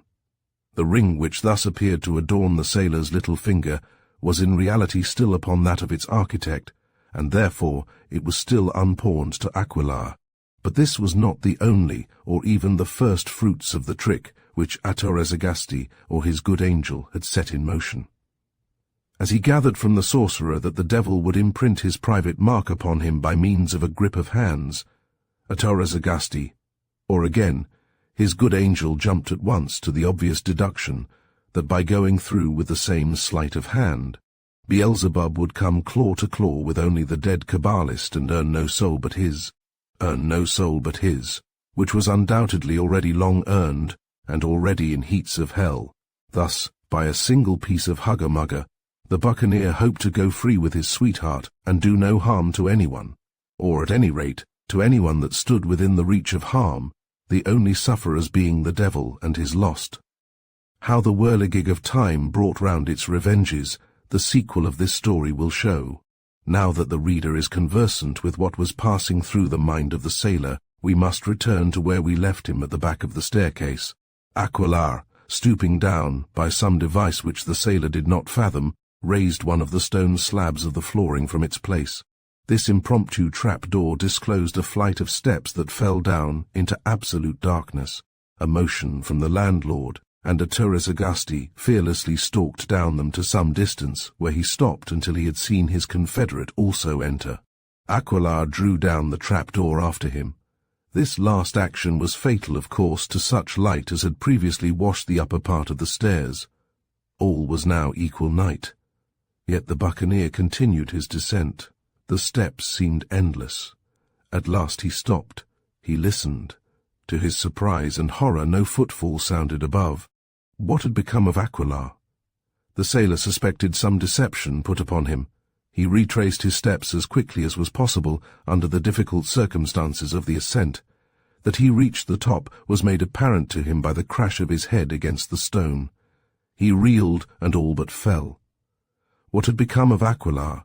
The ring which thus appeared to adorn the sailor's little finger was in reality still upon that of its architect, and therefore it was still unpawned to Aquilar. But this was not the only, or even the first fruits of the trick which Atorezagasti, or his good angel, had set in motion. As he gathered from the sorcerer that the devil would imprint his private mark upon him by means of a grip of hands, Atorezagasti, or again, his good angel, jumped at once to the obvious deduction that by going through with the same sleight of hand, Beelzebub would come claw to claw with only the dead Kabbalist and earn no soul but his, which was undoubtedly already long earned and already in heats of hell. Thus, by a single piece of hugger-mugger, the buccaneer hoped to go free with his sweetheart and do no harm to anyone, or at any rate to anyone that stood within the reach of harm, the only sufferers being the devil and his lost. How the whirligig of time brought round its revenges, the sequel of this story will show. Now that the reader is conversant with what was passing through the mind of the sailor, we must return to where we left him at the back of the staircase. Aquilar, stooping down, by some device which the sailor did not fathom, raised one of the stone slabs of the flooring from its place. This impromptu trapdoor disclosed a flight of steps that fell down into absolute darkness. A motion from the landlord, and a Teresa fearlessly stalked down them to some distance, where he stopped until he had seen his confederate also enter. Aquilar drew down the trapdoor after him. This last action was fatal, of course, to such light as had previously washed the upper part of the stairs. All was now equal night. Yet the buccaneer continued his descent. The steps seemed endless. At last he stopped. He listened. To his surprise and horror, no footfall sounded above. What had become of Aquilar? The sailor suspected some deception put upon him. He retraced his steps as quickly as was possible under the difficult circumstances of the ascent. That he reached the top was made apparent to him by the crash of his head against the stone. He reeled and all but fell. What had become of Aquilar?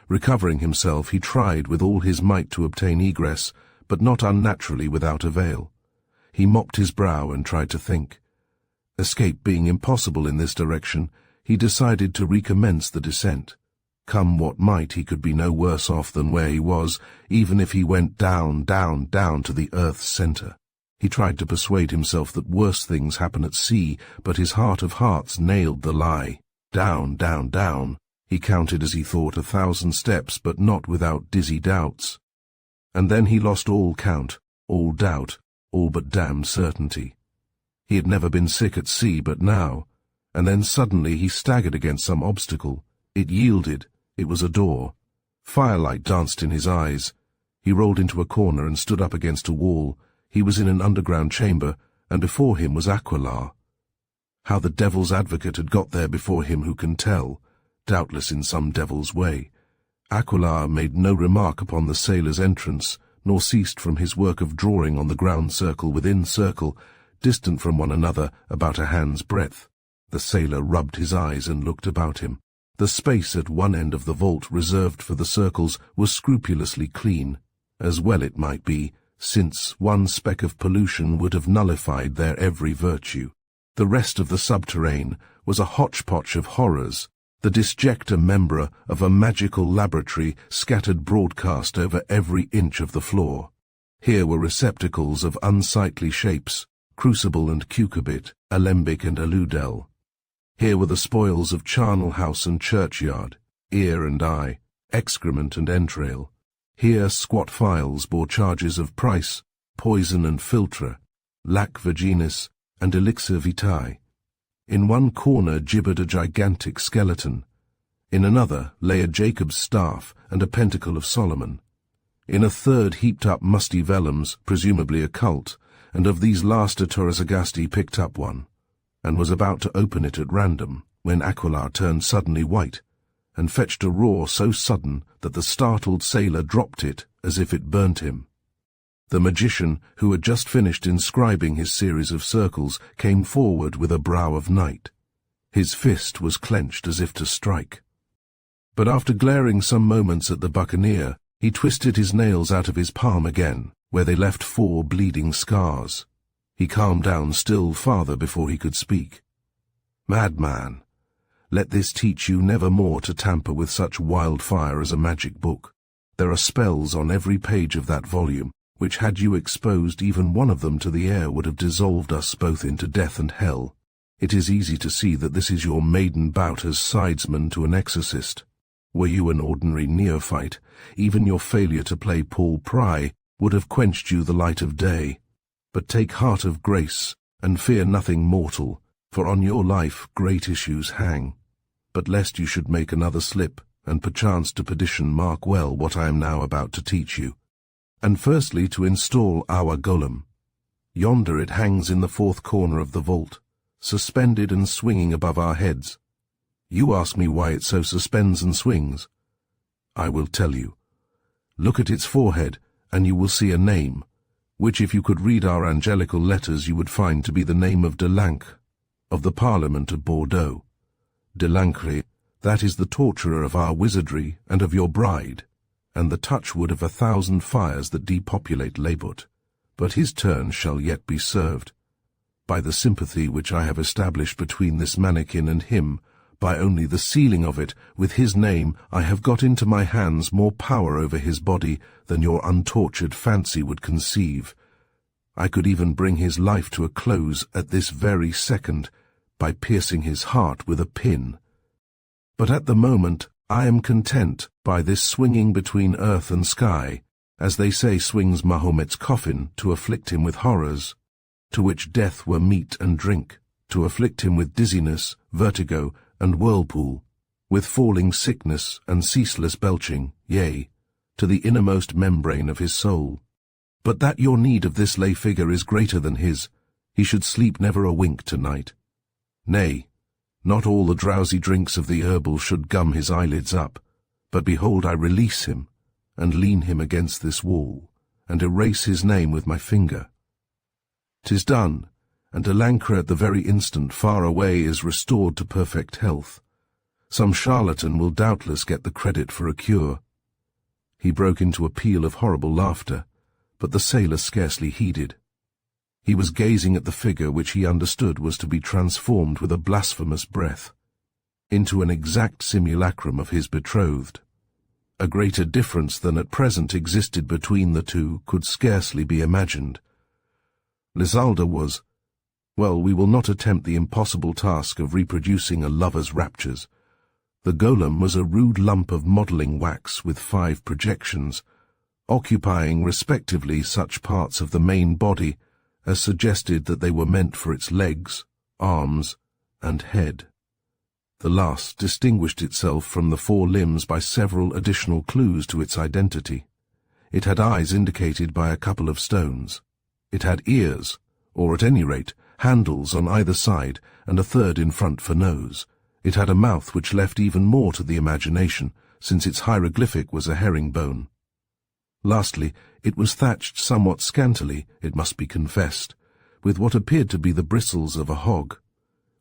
Recovering himself, he tried with all his might to obtain egress, but not unnaturally without avail. He mopped his brow and tried to think. Escape being impossible in this direction, he decided to recommence the descent. Come what might, he could be no worse off than where he was, even if he went down, down, down to the earth's center. He tried to persuade himself that worse things happen at sea, but his heart of hearts nailed the lie. Down, down, down. He counted as he thought 1,000 steps, but not without dizzy doubts. And then he lost all count, all doubt, all but damned certainty. He had never been sick at sea but now, and then suddenly he staggered against some obstacle. It yielded. It was a door. Firelight danced in his eyes. He rolled into a corner and stood up against a wall. He was in an underground chamber, and before him was Aquilar. How the devil's advocate had got there before him, who can tell? Doubtless in some devil's way. Aquilar made no remark upon the sailor's entrance, nor ceased from his work of drawing on the ground circle within circle, distant from one another about a hand's breadth. The sailor rubbed his eyes and looked about him. The space at one end of the vault reserved for the circles was scrupulously clean, as well it might be, since one speck of pollution would have nullified their every virtue. The rest of the subterrane was a hodgepodge of horrors, the disjecta membra of a magical laboratory scattered broadcast over every inch of the floor. Here were receptacles of unsightly shapes, crucible and cucurbit, alembic and aludel. Here were the spoils of charnel house and churchyard, ear and eye, excrement and entrail. Here squat phials bore charges of price, poison and philtre, lac vaginis, and elixir vitae. In one corner gibbered a gigantic skeleton. In another lay a Jacob's staff and a pentacle of Solomon. In a third heaped up musty vellums, presumably occult, and of these last Torresagasti picked up one, and was about to open it at random, when Aquilar turned suddenly white, and fetched a roar so sudden that the startled sailor dropped it as if it burnt him. The magician, who had just finished inscribing his series of circles, came forward with a brow of night. His fist was clenched as if to strike. But after glaring some moments at the buccaneer, he twisted his nails out of his palm again, where they left 4 bleeding scars. He calmed down still farther before he could speak. "Madman, let this teach you never more to tamper with such wildfire as a magic book. There are spells on every page of that volume, which had you exposed even one of them to the air would have dissolved us both into death and hell. It is easy to see that this is your maiden bout as sidesman to an exorcist. Were you an ordinary neophyte, even your failure to play Paul Pry would have quenched you the light of day. But take heart of grace, and fear nothing mortal, for on your life great issues hang. But lest you should make another slip, and perchance to perdition, mark well what I am now about to teach you. And firstly to install our golem. Yonder it hangs in the 4th corner of the vault, suspended and swinging above our heads. You ask me why it so suspends and swings. I will tell you. Look at its forehead, and you will see a name, which if you could read our angelical letters you would find to be the name of Delancre, of the Parliament of Bordeaux. Delancre, that is the torturer of our wizardry and of your bride, and the touchwood of 1,000 fires that depopulate Labut. But his turn shall yet be served. By the sympathy which I have established between this mannequin and him, by only the sealing of it with his name, I have got into my hands more power over his body than your untortured fancy would conceive. I could even bring his life to a close at this very second by piercing his heart with a pin. But at the moment I am content by this swinging between earth and sky, as they say swings Mahomet's coffin to afflict him with horrors, to which death were meat and drink, to afflict him with dizziness, vertigo, and whirlpool, with falling sickness and ceaseless belching, yea, to the innermost membrane of his soul. But that your need of this lay figure is greater than his, he should sleep never a wink to-night. Nay, not all the drowsy drinks of the herbal should gum his eyelids up, but behold I release him, and lean him against this wall, and erase his name with my finger. 'Tis done, and Delancre at the very instant far away is restored to perfect health. Some charlatan will doubtless get the credit for a cure. He broke into a peal of horrible laughter, but the sailor scarcely heeded. He was gazing at the figure which he understood was to be transformed with a blasphemous breath into an exact simulacrum of his betrothed. A greater difference than at present existed between the two could scarcely be imagined. Lizalda was, well, we will not attempt the impossible task of reproducing a lover's raptures. The golem was a rude lump of modelling wax with 5 projections, occupying respectively such parts of the main body as suggested that they were meant for its legs, arms, and head. The last distinguished itself from the 4 limbs by several additional clues to its identity. It had eyes indicated by a couple of stones. It had ears, or at any rate, handles on either side, and a third in front for nose. It had a mouth which left even more to the imagination, since its hieroglyphic was a herringbone. Lastly, it was thatched somewhat scantily, it must be confessed, with what appeared to be the bristles of a hog.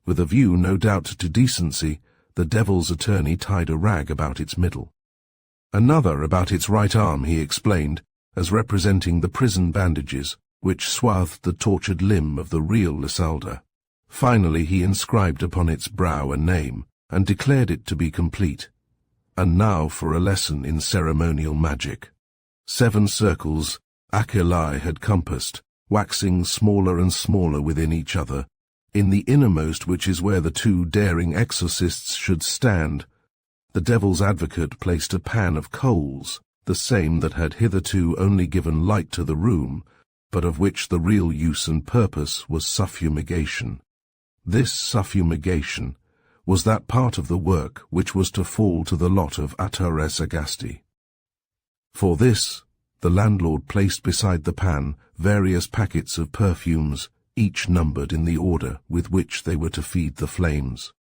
With a view, no doubt, to decency, the devil's attorney tied a rag about its middle. Another about its right arm he explained, as representing the prison bandages, which swathed the tortured limb of the real Lizalda. Finally he inscribed upon its brow a name, and declared it to be complete. And now for a lesson in ceremonial magic. 7 circles Aquilai had compassed, waxing smaller and smaller within each other. In the innermost, which is where the 2 daring exorcists should stand, the devil's advocate placed a pan of coals, the same that had hitherto only given light to the room, but of which the real use and purpose was suffumigation. This suffumigation was that part of the work which was to fall to the lot of Attores Agasti. For this, the landlord placed beside the pan various packets of perfumes, each numbered in the order with which they were to feed the flames.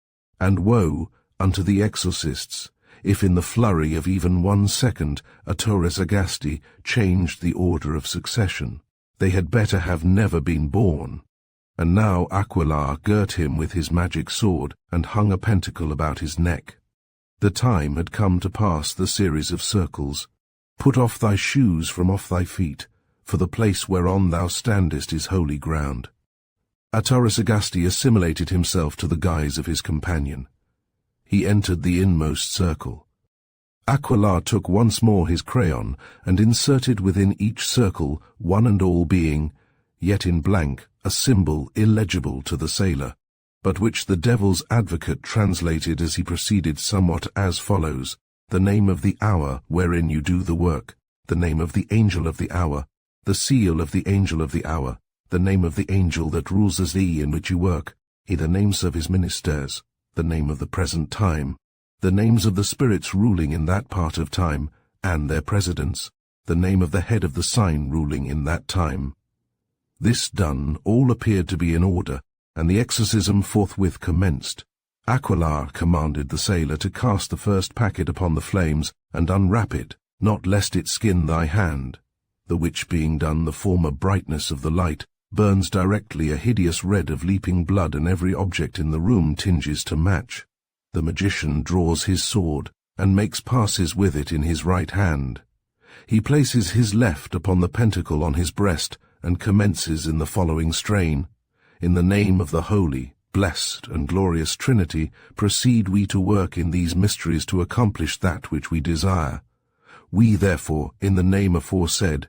And woe unto the exorcists, if in the flurry of even 1 second Attores Agasti changed the order of succession. They had better have never been born. And now Aquilar girt him with his magic sword and hung a pentacle about his neck. The time had come to pass the series of circles. Put off thy shoes from off thy feet, for the place whereon thou standest is holy ground. Attores Agasti assimilated himself to the guise of his companion. He entered the inmost circle. Aquilar took once more his crayon and inserted within each circle, one and all being, yet in blank, a symbol illegible to the sailor, but which the devil's advocate translated as he proceeded somewhat as follows: the name of the hour wherein you do the work, the name of the angel of the hour, the seal of the angel of the hour, the name of the angel that rules as thee in which you work, the names of his ministers, the name of the present time, the names of the spirits ruling in that part of time, and their presidents, the name of the head of the sign ruling in that time. This done, all appeared to be in order, and the exorcism forthwith commenced. Aquilar commanded the sailor to cast the first packet upon the flames, and unwrap it, not lest it skin thy hand, the which being done, the former brightness of the light burns directly a hideous red of leaping blood, and every object in the room tinges to match. The magician draws his sword, and makes passes with it in his right hand. He places his left upon the pentacle on his breast, and commences in the following strain: In the name of the holy, blessed and glorious Trinity, proceed we to work in these mysteries to accomplish that which we desire. We, therefore, in the name aforesaid,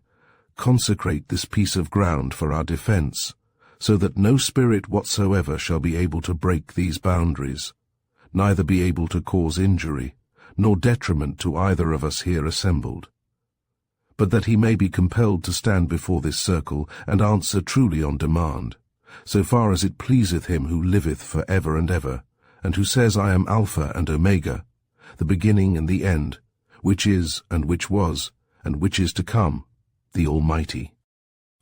consecrate this piece of ground for our defense, so that no spirit whatsoever shall be able to break these boundaries, neither be able to cause injury, nor detriment to either of us here assembled, but that he may be compelled to stand before this circle and answer truly on demand, so far as it pleaseth him who liveth for ever and ever, and who says, I am Alpha and Omega, the beginning and the end, which is, and which was, and which is to come, the Almighty.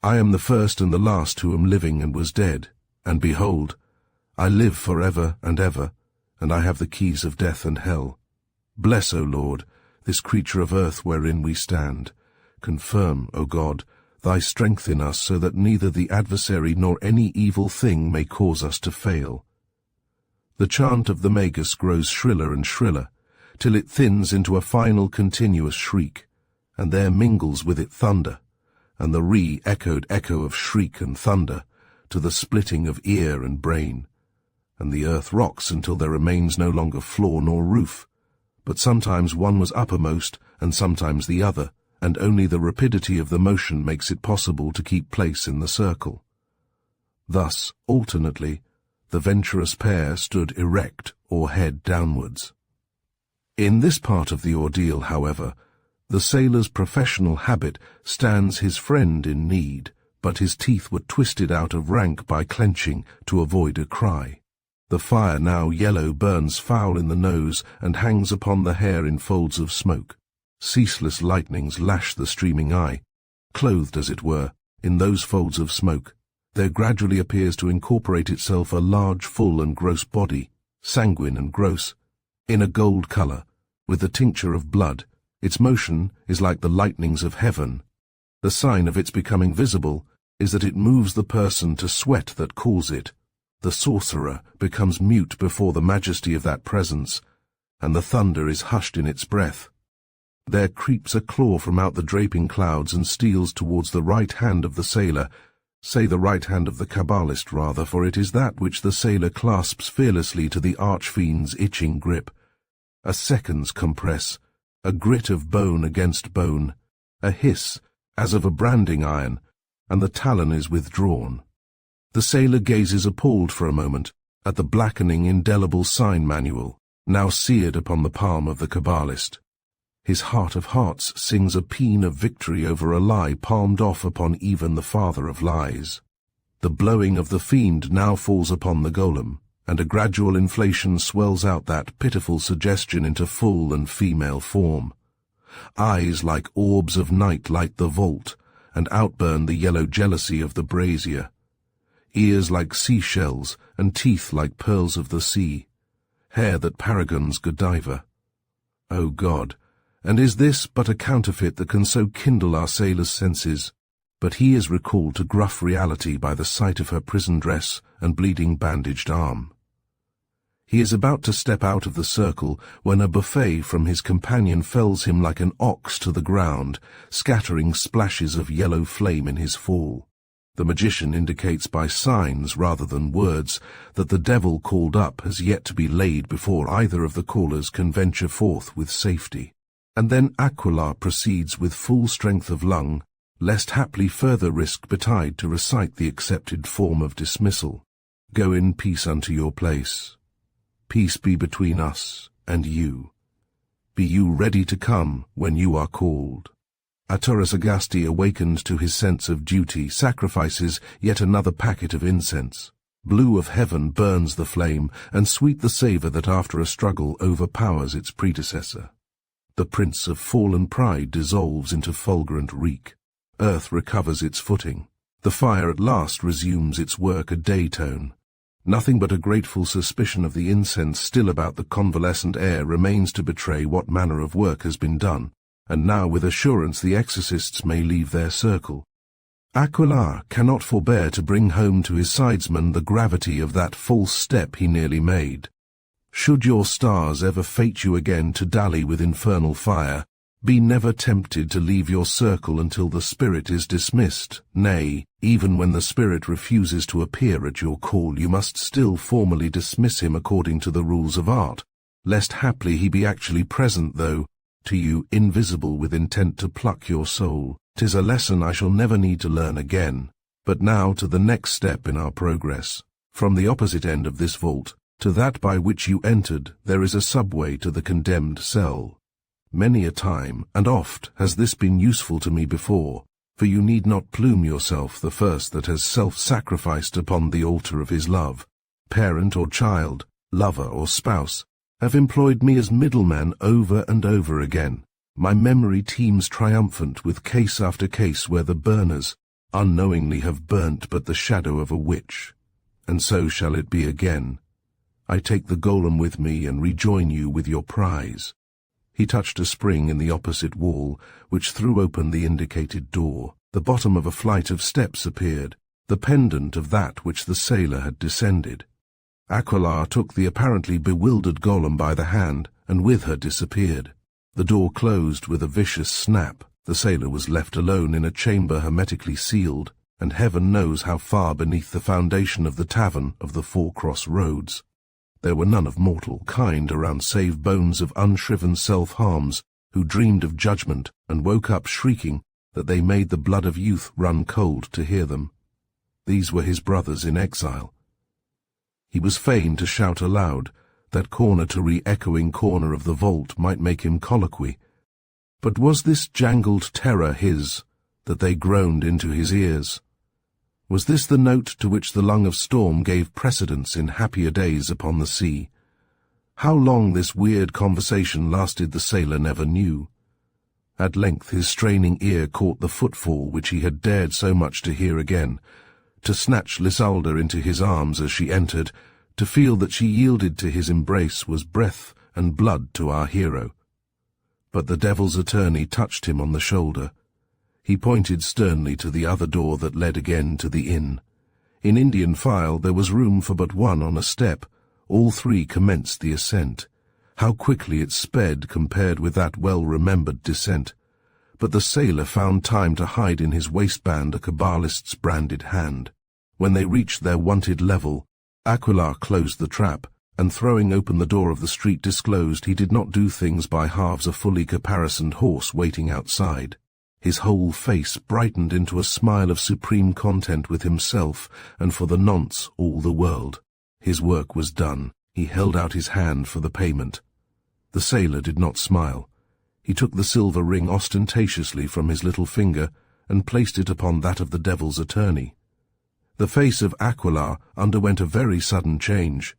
I am the first and the last who am living and was dead, and behold, I live for ever and ever, and I have the keys of death and hell. Bless, O Lord, this creature of earth wherein we stand. Confirm, O God, thy strength in us, so that neither the adversary nor any evil thing may cause us to fail. The chant of the magus grows shriller and shriller, till it thins into a final continuous shriek, and there mingles with it thunder, and the re-echoed echo of shriek and thunder, to the splitting of ear and brain, and the earth rocks until there remains no longer floor nor roof, but sometimes one was uppermost and sometimes the other, and only the rapidity of the motion makes it possible to keep place in the circle. Thus, alternately, the venturous pair stood erect or head downwards. In this part of the ordeal, however, the sailor's professional habit stands his friend in need, but his teeth were twisted out of rank by clenching to avoid a cry. The fire, now yellow, burns foul in the nose and hangs upon the hair in folds of smoke. Ceaseless lightnings lash the streaming eye. Clothed, as it were, in those folds of smoke, there gradually appears to incorporate itself a large, full and gross body, sanguine and gross, in a gold colour, with the tincture of blood. Its motion is like the lightnings of heaven. The sign of its becoming visible is that it moves the person to sweat that cools it. The sorcerer becomes mute before the majesty of that presence, and the thunder is hushed in its breath. There creeps a claw from out the draping clouds and steals towards the right hand of the sailor, say the right hand of the Kabbalist rather, for it is that which the sailor clasps fearlessly to the archfiend's itching grip. A seconds compress, a grit of bone against bone, a hiss as of a branding iron, and the talon is withdrawn. The sailor gazes appalled for a moment at the blackening indelible sign manual, now seared upon the palm of the Kabbalist. His heart of hearts sings a paean of victory over a lie palmed off upon even the father of lies. The blowing of the fiend now falls upon the golem, and a gradual inflation swells out that pitiful suggestion into full and female form. Eyes like orbs of night light the vault, and outburn the yellow jealousy of the brazier. Ears like seashells, and teeth like pearls of the sea. Hair that paragons Godiva. O God! And is this but a counterfeit that can so kindle our sailor's senses? But he is recalled to gruff reality by the sight of her prison dress and bleeding bandaged arm. He is about to step out of the circle when a buffet from his companion fells him like an ox to the ground, scattering splashes of yellow flame in his fall. The magician indicates by signs rather than words that the devil called up has yet to be laid before either of the callers can venture forth with safety. And then Aquilar proceeds with full strength of lung, lest haply further risk betide to recite the accepted form of dismissal. Go in peace unto your place. Peace be between us and you. Be you ready to come when you are called. Arturus Agasti, awakened to his sense of duty, sacrifices yet another packet of incense. Blue of heaven burns the flame, and sweet the savour that after a struggle overpowers its predecessor. The prince of fallen pride dissolves into fulgurant reek. Earth recovers its footing. The fire at last resumes its work a day-tone. Nothing but a grateful suspicion of the incense still about the convalescent air remains to betray what manner of work has been done, and now with assurance the exorcists may leave their circle. Aquilar cannot forbear to bring home to his sidesman the gravity of that false step he nearly made. Should your stars ever fate you again to dally with infernal fire, Be never tempted to leave your circle until the spirit is dismissed. Nay, even when the spirit refuses to appear at your call, you must still formally dismiss him according to the rules of art, lest haply he be actually present, though, to you, invisible, with intent to pluck your soul. 'Tis a lesson I shall never need to learn again. But now to the next step in our progress. From the opposite end of this vault, to that by which you entered, there is a subway to the condemned cell. Many a time, and oft, has this been useful to me before, for you need not plume yourself the first that has self-sacrificed upon the altar of his love. Parent or child, lover or spouse, have employed me as middleman over and over again. My memory teems triumphant with case after case where the burners unknowingly have burnt but the shadow of a witch. And so shall it be again. I take the golem with me and rejoin you with your prize. He touched a spring in the opposite wall, which threw open the indicated door. The bottom of a flight of steps appeared, the pendant of that which the sailor had descended. Aquilar took the apparently bewildered golem by the hand, and with her disappeared. The door closed with a vicious snap. The sailor was left alone in a chamber hermetically sealed, and heaven knows how far beneath the foundation of the tavern of the Four Cross Roads. There were none of mortal kind around save bones of unshriven self-harms, who dreamed of judgment and woke up shrieking that they made the blood of youth run cold to hear them. These were his brothers in exile. He was fain to shout aloud. That corner to re-echoing corner of the vault might make him colloquy. But was this jangled terror his, that they groaned into his ears? Was this the note to which the lung of storm gave precedence in happier days upon the sea? How long this weird conversation lasted the sailor never knew. At length his straining ear caught the footfall which he had dared so much to hear again, to snatch Lysalda into his arms as she entered, to feel that she yielded to his embrace was breath and blood to our hero. But the devil's attorney touched him on the shoulder. He pointed sternly to the other door that led again to the inn. In Indian file there was room for but one on a step. All three commenced the ascent. How quickly it sped compared with that well-remembered descent. But the sailor found time to hide in his waistband a Kabbalist's branded hand. When they reached their wonted level, Aquilar closed the trap, and throwing open the door of the street disclosed he did not do things by halves a fully caparisoned horse waiting outside. His whole face brightened into a smile of supreme content with himself, and for the nonce all the world. His work was done. He held out his hand for the payment. The sailor did not smile. He took the silver ring ostentatiously from his little finger, and placed it upon that of the devil's attorney. The face of Aquilar underwent a very sudden change.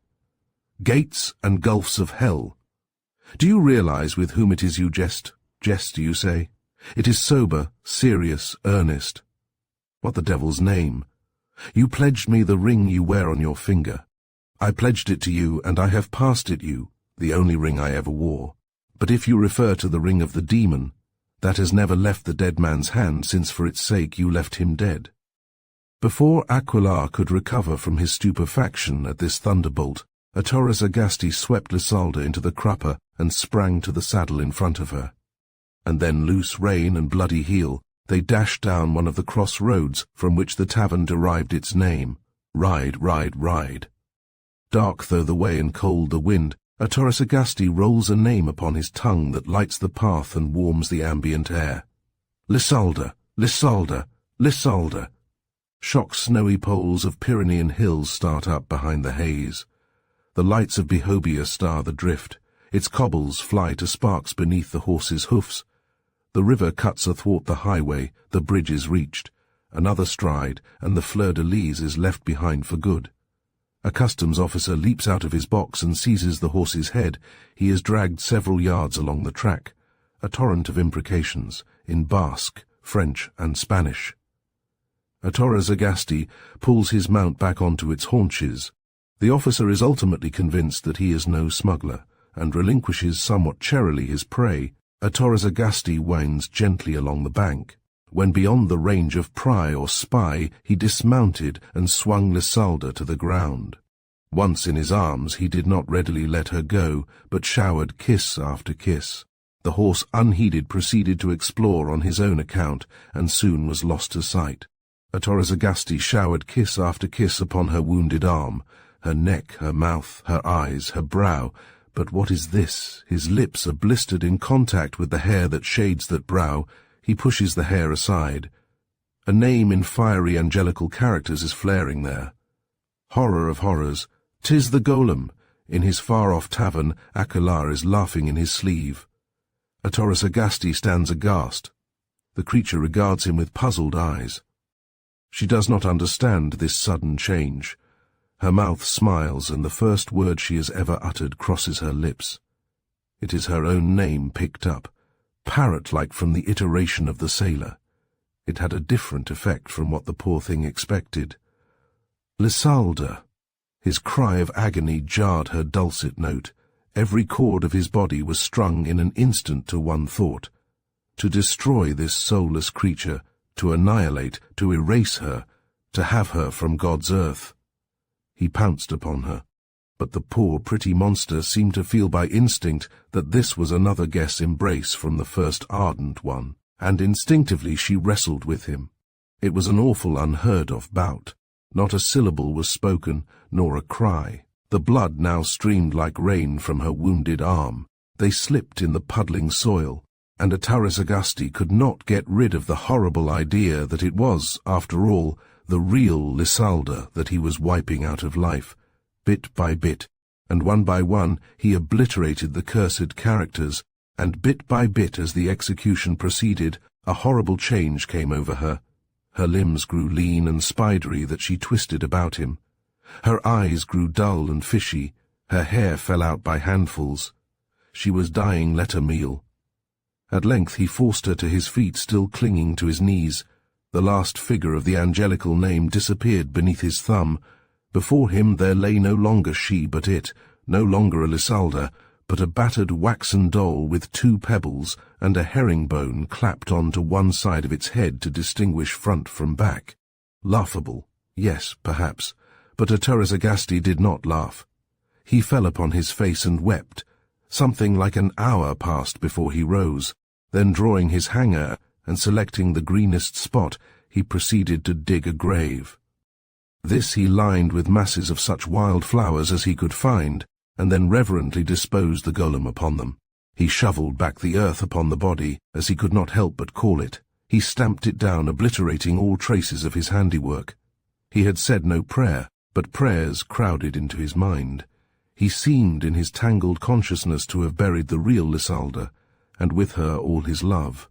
Gates and gulfs of hell. Do you realize with whom it is you jest? Jest, you say? It is sober, serious, earnest. What the devil's name? You pledged me the ring you wear on your finger. I pledged it to you, and I have passed it you, the only ring I ever wore. But if you refer to the ring of the demon, that has never left the dead man's hand, since for its sake you left him dead. Before Aquilar could recover from his stupefaction at this thunderbolt, Autoras Agasti swept Lysalda into the crupper and sprang to the saddle in front of her. And then, loose rein and bloody heel, they dashed down one of the cross roads from which the tavern derived its name. Ride, ride, ride. Dark though the way and cold the wind, Autoras Agasti rolls a name upon his tongue that lights the path and warms the ambient air. Lysalda, Lysalda, Lysalda. Shock snowy poles of Pyrenean hills start up behind the haze. The lights of Behobia star the drift. Its cobbles fly to sparks beneath the horse's hoofs. The river cuts athwart the highway, the bridge is reached. Another stride, and the fleur-de-lis is left behind for good. A customs officer leaps out of his box and seizes the horse's head. He is dragged several yards along the track. A torrent of imprecations, in Basque, French, and Spanish. Autoras Agasti pulls his mount back onto its haunches. The officer is ultimately convinced that he is no smuggler, and relinquishes somewhat charily his prey. Autoras Agasti winds gently along the bank. When beyond the range of pry or spy, he dismounted and swung Lysalda to the ground. Once in his arms, he did not readily let her go, but showered kiss after kiss. The horse, unheeded, proceeded to explore on his own account, and soon was lost to sight. Autorizagasti showered kiss after kiss upon her wounded arm, her neck, her mouth, her eyes, her brow. But what is this? His lips are blistered in contact with the hair that shades that brow. He pushes the hair aside. A name in fiery angelical characters is flaring there. Horror of horrors! 'Tis the golem! In his far-off tavern, Aquilar is laughing in his sleeve. Autorizagasti stands aghast. The creature regards him with puzzled eyes. She does not understand this sudden change. Her mouth smiles, and the first word she has ever uttered crosses her lips. It is her own name picked up, parrot-like from the iteration of the sailor. It had a different effect from what the poor thing expected. Lysalda! His cry of agony jarred her dulcet note. Every chord of his body was strung in an instant to one thought: to destroy this soulless creature, to annihilate, to erase her, to have her from God's earth. He pounced upon her, but the poor, pretty monster seemed to feel by instinct that this was another guess embrace from the first ardent one, and instinctively she wrestled with him. It was an awful, unheard-of bout. Not a syllable was spoken, nor a cry. The blood now streamed like rain from her wounded arm. They slipped in the puddling soil, and Autorizagasti could not get rid of the horrible idea that it was, after all, the real Lysalda that he was wiping out of life. Bit by bit, and one by one, he obliterated the cursed characters, and bit by bit, as the execution proceeded, a horrible change came over her. Her limbs grew lean and spidery that she twisted about him. Her eyes grew dull and fishy. Her hair fell out by handfuls. She was dying letter meal. At length he forced her to his feet, still clinging to his knees. The last figure of the angelical name disappeared beneath his thumb. Before him there lay no longer she but it, no longer a Lysalda, but a battered waxen doll with 2 pebbles and a herringbone clapped on to one side of its head to distinguish front from back. Laughable, yes, perhaps, but Autorizagasti did not laugh. He fell upon his face and wept. Something like an hour passed before he rose. Then, drawing his hanger and selecting the greenest spot, he proceeded to dig a grave. This he lined with masses of such wild flowers as he could find, and then reverently disposed the golem upon them. He shoveled back the earth upon the body, as he could not help but call it. He stamped it down, obliterating all traces of his handiwork. He had said no prayer, but prayers crowded into his mind. He seemed in his tangled consciousness to have buried the real Lysalda, and with her all his love.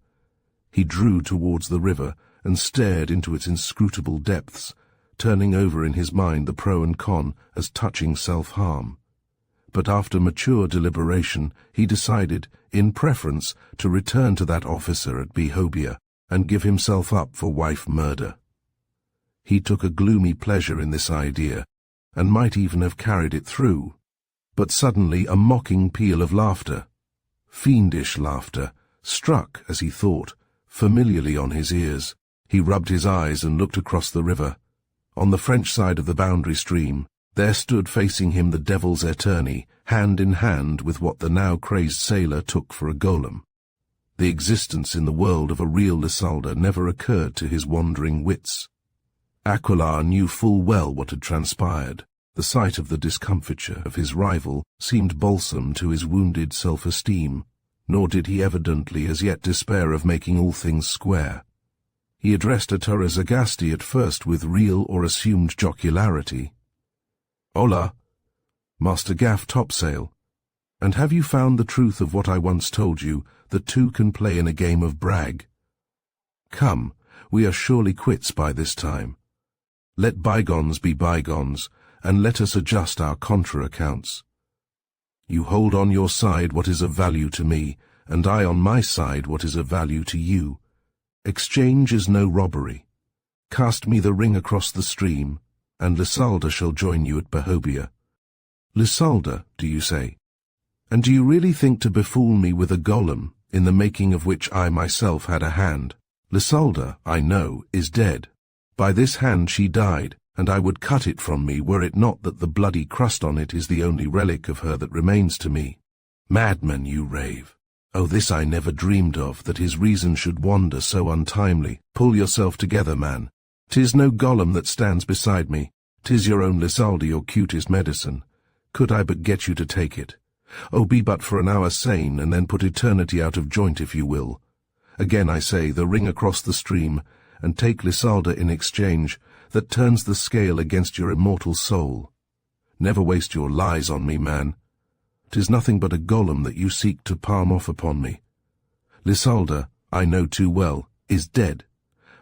He drew towards the river and stared into its inscrutable depths, turning over in his mind the pro and con as touching self-harm. But after mature deliberation, he decided, in preference, to return to that officer at Behobia and give himself up for wife murder. He took a gloomy pleasure in this idea, and might even have carried it through. But suddenly a mocking peal of laughter, fiendish laughter, struck, as he thought, familiarly on his ears. He rubbed his eyes and looked across the river. On the French side of the boundary stream, there stood facing him the devil's attorney, hand in hand with what the now crazed sailor took for a golem. The existence in the world of a real Lysalda never occurred to his wandering wits. Aquilar knew full well what had transpired. The sight of the discomfiture of his rival seemed balsam to his wounded self-esteem, nor did he evidently as yet despair of making all things square. He addressed Autorizagasti at first with real or assumed jocularity. "Hola, Master Gaff Topsail, and have you found the truth of what I once told you, that 2 can play in a game of brag? Come, we are surely quits by this time. Let bygones be bygones, and let us adjust our contra-accounts. You hold on your side what is of value to me, and I on my side what is of value to you. Exchange is no robbery. Cast me the ring across the stream, and Lysalda shall join you at Behobia." "Lysalda, do you say? And do you really think to befool me with a golem, in the making of which I myself had a hand? Lysalda, I know, is dead. By this hand she died, and I would cut it from me were it not that the bloody crust on it is the only relic of her that remains to me." "Madman, you rave. Oh, this I never dreamed of, that his reason should wander so untimely. Pull yourself together, man. 'Tis no Gollum that stands beside me. 'Tis your own Lysalda, your cutest medicine. Could I but get you to take it. Oh, be but for an hour sane, and then put eternity out of joint if you will. Again I say, the ring across the stream, and take Lysalda in exchange, that turns the scale against your immortal soul. Never waste your lies on me, man. 'Tis nothing but a Gollum that you seek to palm off upon me. Lysalda, I know too well, is dead,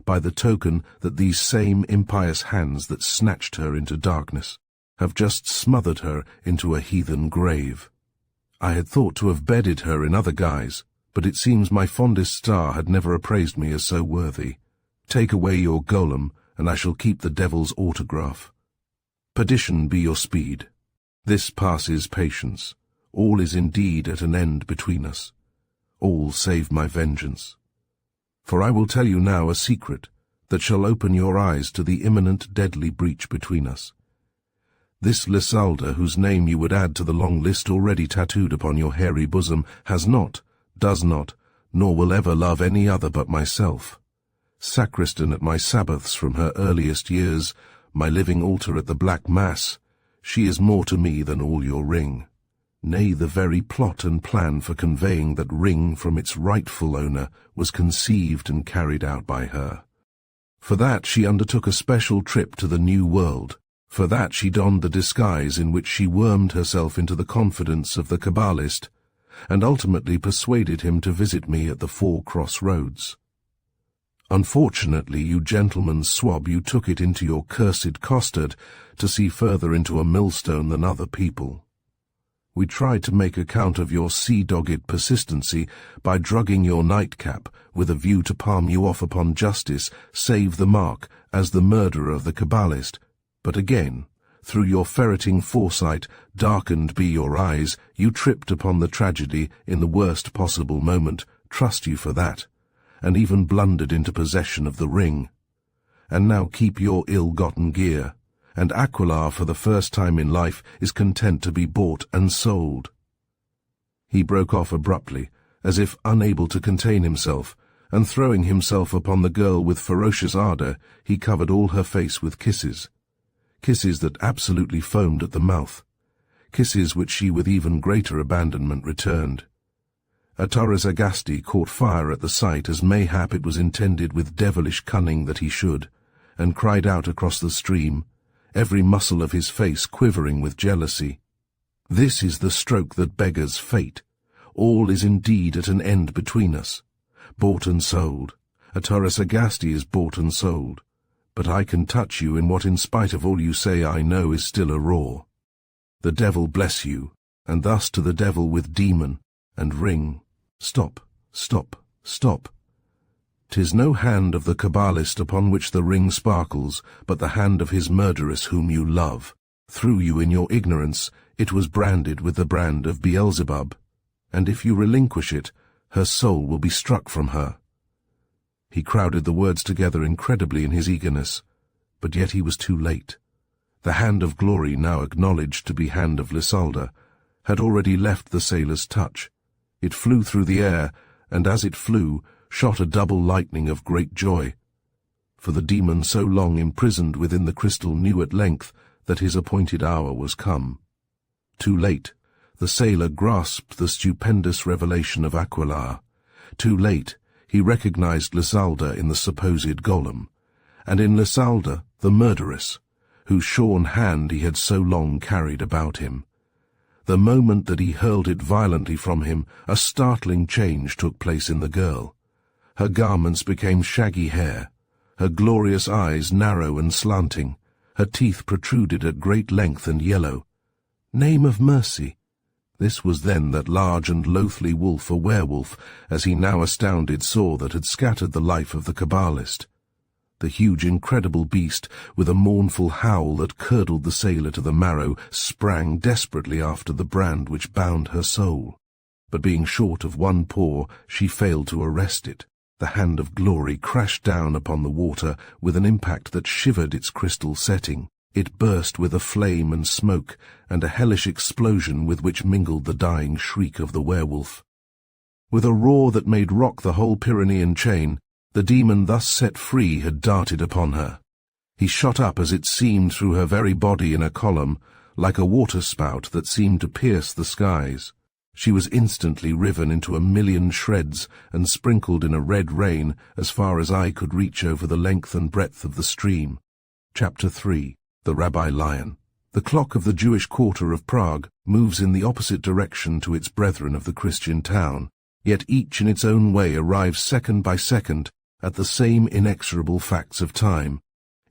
by the token that these same impious hands that snatched her into darkness have just smothered her into a heathen grave. I had thought to have bedded her in other guise, but it seems my fondest star had never appraised me as so worthy. Take away your Gollum, and I shall keep the devil's autograph. Perdition be your speed. This passes patience. All is indeed at an end between us. All save my vengeance. For I will tell you now a secret that shall open your eyes to the imminent deadly breach between us. This Lysalda, whose name you would add to the long list already tattooed upon your hairy bosom, has not, does not, nor will ever love any other but myself. Sacristan at my Sabbaths from her earliest years, my living altar at the Black Mass, she is more to me than all your ring. Nay, the very plot and plan for conveying that ring from its rightful owner was conceived and carried out by her. For that she undertook a special trip to the New World. For that she donned the disguise in which she wormed herself into the confidence of the Kabbalist, and ultimately persuaded him to visit me at the 4 crossroads. Unfortunately, you gentlemen swab, you took it into your cursed costard to see further into a millstone than other people. We tried to make account of your sea-dogged persistency by drugging your nightcap with a view to palm you off upon justice, save the mark, as the murderer of the Kabbalist. But again, through your ferreting foresight, darkened be your eyes, you tripped upon the tragedy in the worst possible moment, trust you for that, and even blundered into possession of the ring. And now keep your ill-gotten gear, and Aquilar for the first time in life is content to be bought and sold. He broke off abruptly, as if unable to contain himself, and throwing himself upon the girl with ferocious ardour, he covered all her face with kisses. Kisses that absolutely foamed at the mouth, kisses which she with even greater abandonment returned. Agaste caught fire at the sight, as mayhap it was intended with devilish cunning that he should, and cried out across the stream, every muscle of his face quivering with jealousy. This is the stroke that beggars fate. All is indeed at an end between us. Bought and sold. Agaste is bought and sold. But I can touch you in what in spite of all you say I know is still a roar. The devil bless you, and thus to the devil with demon and ring. Stop, stop, stop. 'Tis no hand of the Kabbalist upon which the ring sparkles, but the hand of his murderess whom you love. Through you in your ignorance, it was branded with the brand of Beelzebub, and if you relinquish it, her soul will be struck from her. He crowded the words together incredibly in his eagerness, but yet he was too late. The hand of glory, now acknowledged to be hand of Lysalda, had already left the sailor's touch. It flew through the air, and as it flew, shot a double lightning of great joy. For the demon so long imprisoned within the crystal knew at length that his appointed hour was come. Too late, the sailor grasped the stupendous revelation of Aquilar. Too late, he recognized Lysalda in the supposed Gollum, and in Lysalda the murderess, whose shorn hand he had so long carried about him. The moment that he hurled it violently from him, a startling change took place in the girl. Her garments became shaggy hair, her glorious eyes narrow and slanting, her teeth protruded at great length and yellow. Name of mercy! This was then that large and loathly wolf, a werewolf, as he now astounded saw, that had scattered the life of the Kabbalist. The huge incredible beast, with a mournful howl that curdled the sailor to the marrow, sprang desperately after the brand which bound her soul. But being short of one paw, she failed to arrest it. The hand of glory crashed down upon the water with an impact that shivered its crystal setting. It burst with a flame and smoke, and a hellish explosion with which mingled the dying shriek of the werewolf. With a roar that made rock the whole Pyrenean chain, the demon thus set free had darted upon her. He shot up as it seemed through her very body in a column, like a waterspout that seemed to pierce the skies. She was instantly riven into a million shreds and sprinkled in a red rain as far as eye could reach over the length and breadth of the stream. Chapter 3. The Rabbi Lion. The clock of the Jewish quarter of Prague moves in the opposite direction to its brethren of the Christian town, yet each in its own way arrives second by second at the same inexorable facts of time.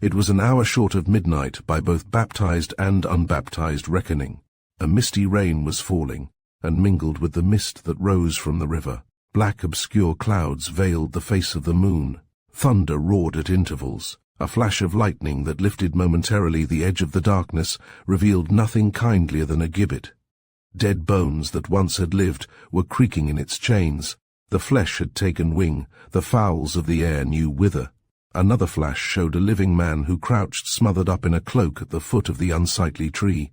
It was an hour short of midnight by both baptized and unbaptized reckoning. A misty rain was falling, and mingled with the mist that rose from the river, black obscure clouds veiled the face of the moon. Thunder roared at intervals. A flash of lightning that lifted momentarily the edge of the darkness revealed nothing kindlier than a gibbet. Dead bones that once had lived were creaking in its chains. The flesh had taken wing, the fowls of the air knew whither. Another flash showed a living man who crouched smothered up in a cloak at the foot of the unsightly tree.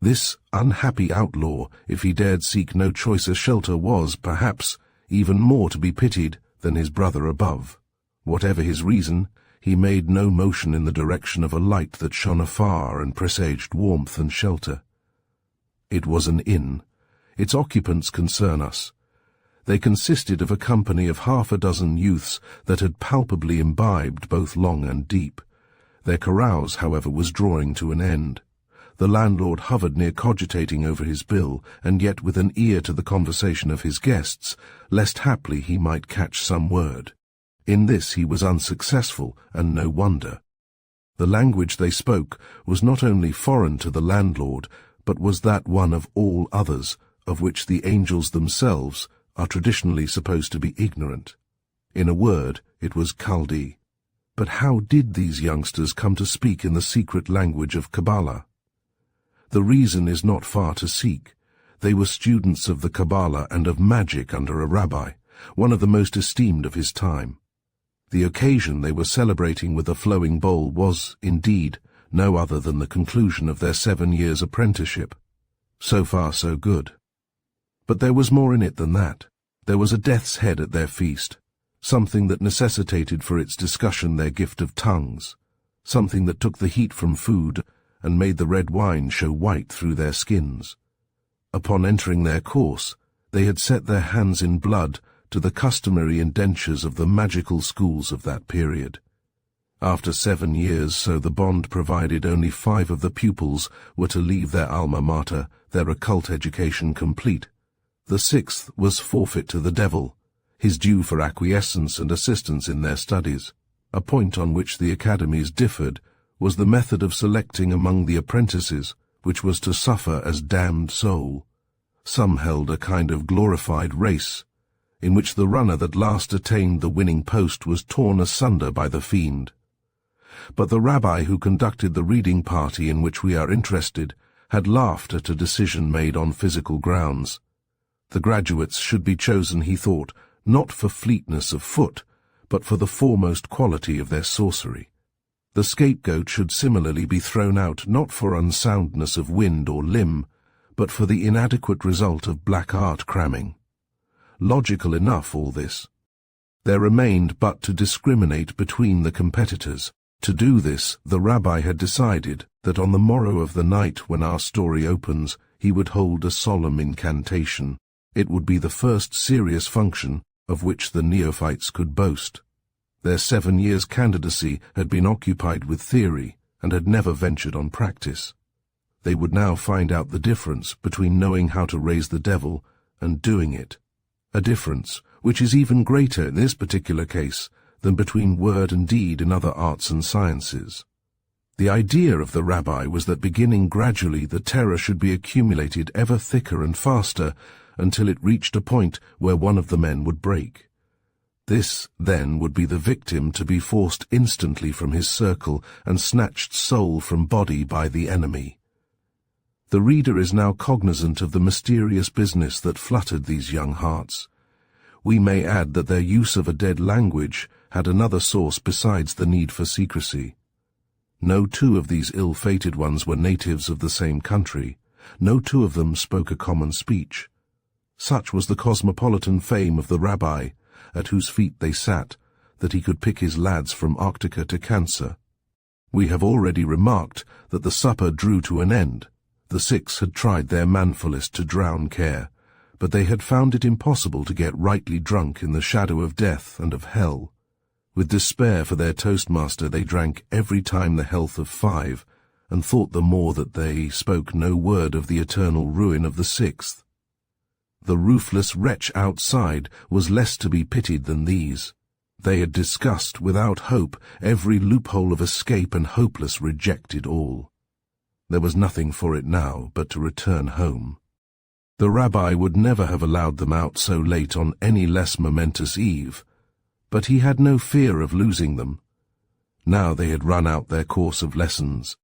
This unhappy outlaw, if he dared seek no choicer shelter, was, perhaps, even more to be pitied than his brother above. Whatever his reason, he made no motion in the direction of a light that shone afar and presaged warmth and shelter. It was an inn. Its occupants concern us. They consisted of a company of half a dozen youths that had palpably imbibed both long and deep. Their carouse, however, was drawing to an end. The landlord hovered near cogitating over his bill, and yet with an ear to the conversation of his guests, lest haply he might catch some word. In this he was unsuccessful, and no wonder. The language they spoke was not only foreign to the landlord, but was that one of all others, of which the angels themselves are traditionally supposed to be ignorant. In a word, it was Chaldee. But how did these youngsters come to speak in the secret language of Kabbalah? The reason is not far to seek. They were students of the Kabbalah and of magic under a rabbi, one of the most esteemed of his time. The occasion they were celebrating with a flowing bowl was, indeed, no other than the conclusion of their 7 years' apprenticeship. So far so good. But there was more in it than that. There was a death's head at their feast, something that necessitated for its discussion their gift of tongues, something that took the heat from food and made the red wine show white through their skins. Upon entering their course, they had set their hands in blood to the customary indentures of the magical schools of that period. After 7 years, so the bond provided, only 5 of the pupils were to leave their alma mater, their occult education complete. The 6th was forfeit to the devil, his due for acquiescence and assistance in their studies. A point on which the academies differed was the method of selecting among the apprentices, which was to suffer as damned soul. Some held a kind of glorified race, in which the runner that last attained the winning post was torn asunder by the fiend. But the rabbi who conducted the reading party in which we are interested had laughed at a decision made on physical grounds. The graduates should be chosen, he thought, not for fleetness of foot, but for the foremost quality of their sorcery. The scapegoat should similarly be thrown out not for unsoundness of wind or limb, but for the inadequate result of black art cramming. Logical enough, all this. There remained but to discriminate between the competitors. To do this, the rabbi had decided that on the morrow of the night when our story opens, he would hold a solemn incantation. It would be the first serious function of which the neophytes could boast. Their 7 years' candidacy had been occupied with theory and had never ventured on practice. They would now find out the difference between knowing how to raise the devil and doing it, a difference which is even greater in this particular case than between word and deed in other arts and sciences. The idea of the rabbi was that beginning gradually the terror should be accumulated ever thicker and faster until it reached a point where one of the men would break. This, then, would be the victim to be forced instantly from his circle and snatched soul from body by the enemy. The reader is now cognizant of the mysterious business that fluttered these young hearts. We may add that their use of a dead language had another source besides the need for secrecy. No 2 of these ill-fated ones were natives of the same country. No 2 of them spoke a common speech. Such was the cosmopolitan fame of the rabbi, at whose feet they sat, that he could pick his lads from Arctica to Cancer. We have already remarked that the supper drew to an end. The 6 had tried their manfulest to drown care, but they had found it impossible to get rightly drunk in the shadow of death and of hell. With despair for their toastmaster, they drank every time the health of 5, and thought the more that they spoke no word of the eternal ruin of the 6th. The ruthless wretch outside was less to be pitied than these. They had discussed, without hope, every loophole of escape, and hopeless rejected all. There was nothing for it now but to return home. The rabbi would never have allowed them out so late on any less momentous eve, but he had no fear of losing them. Now they had run out their course of lessons.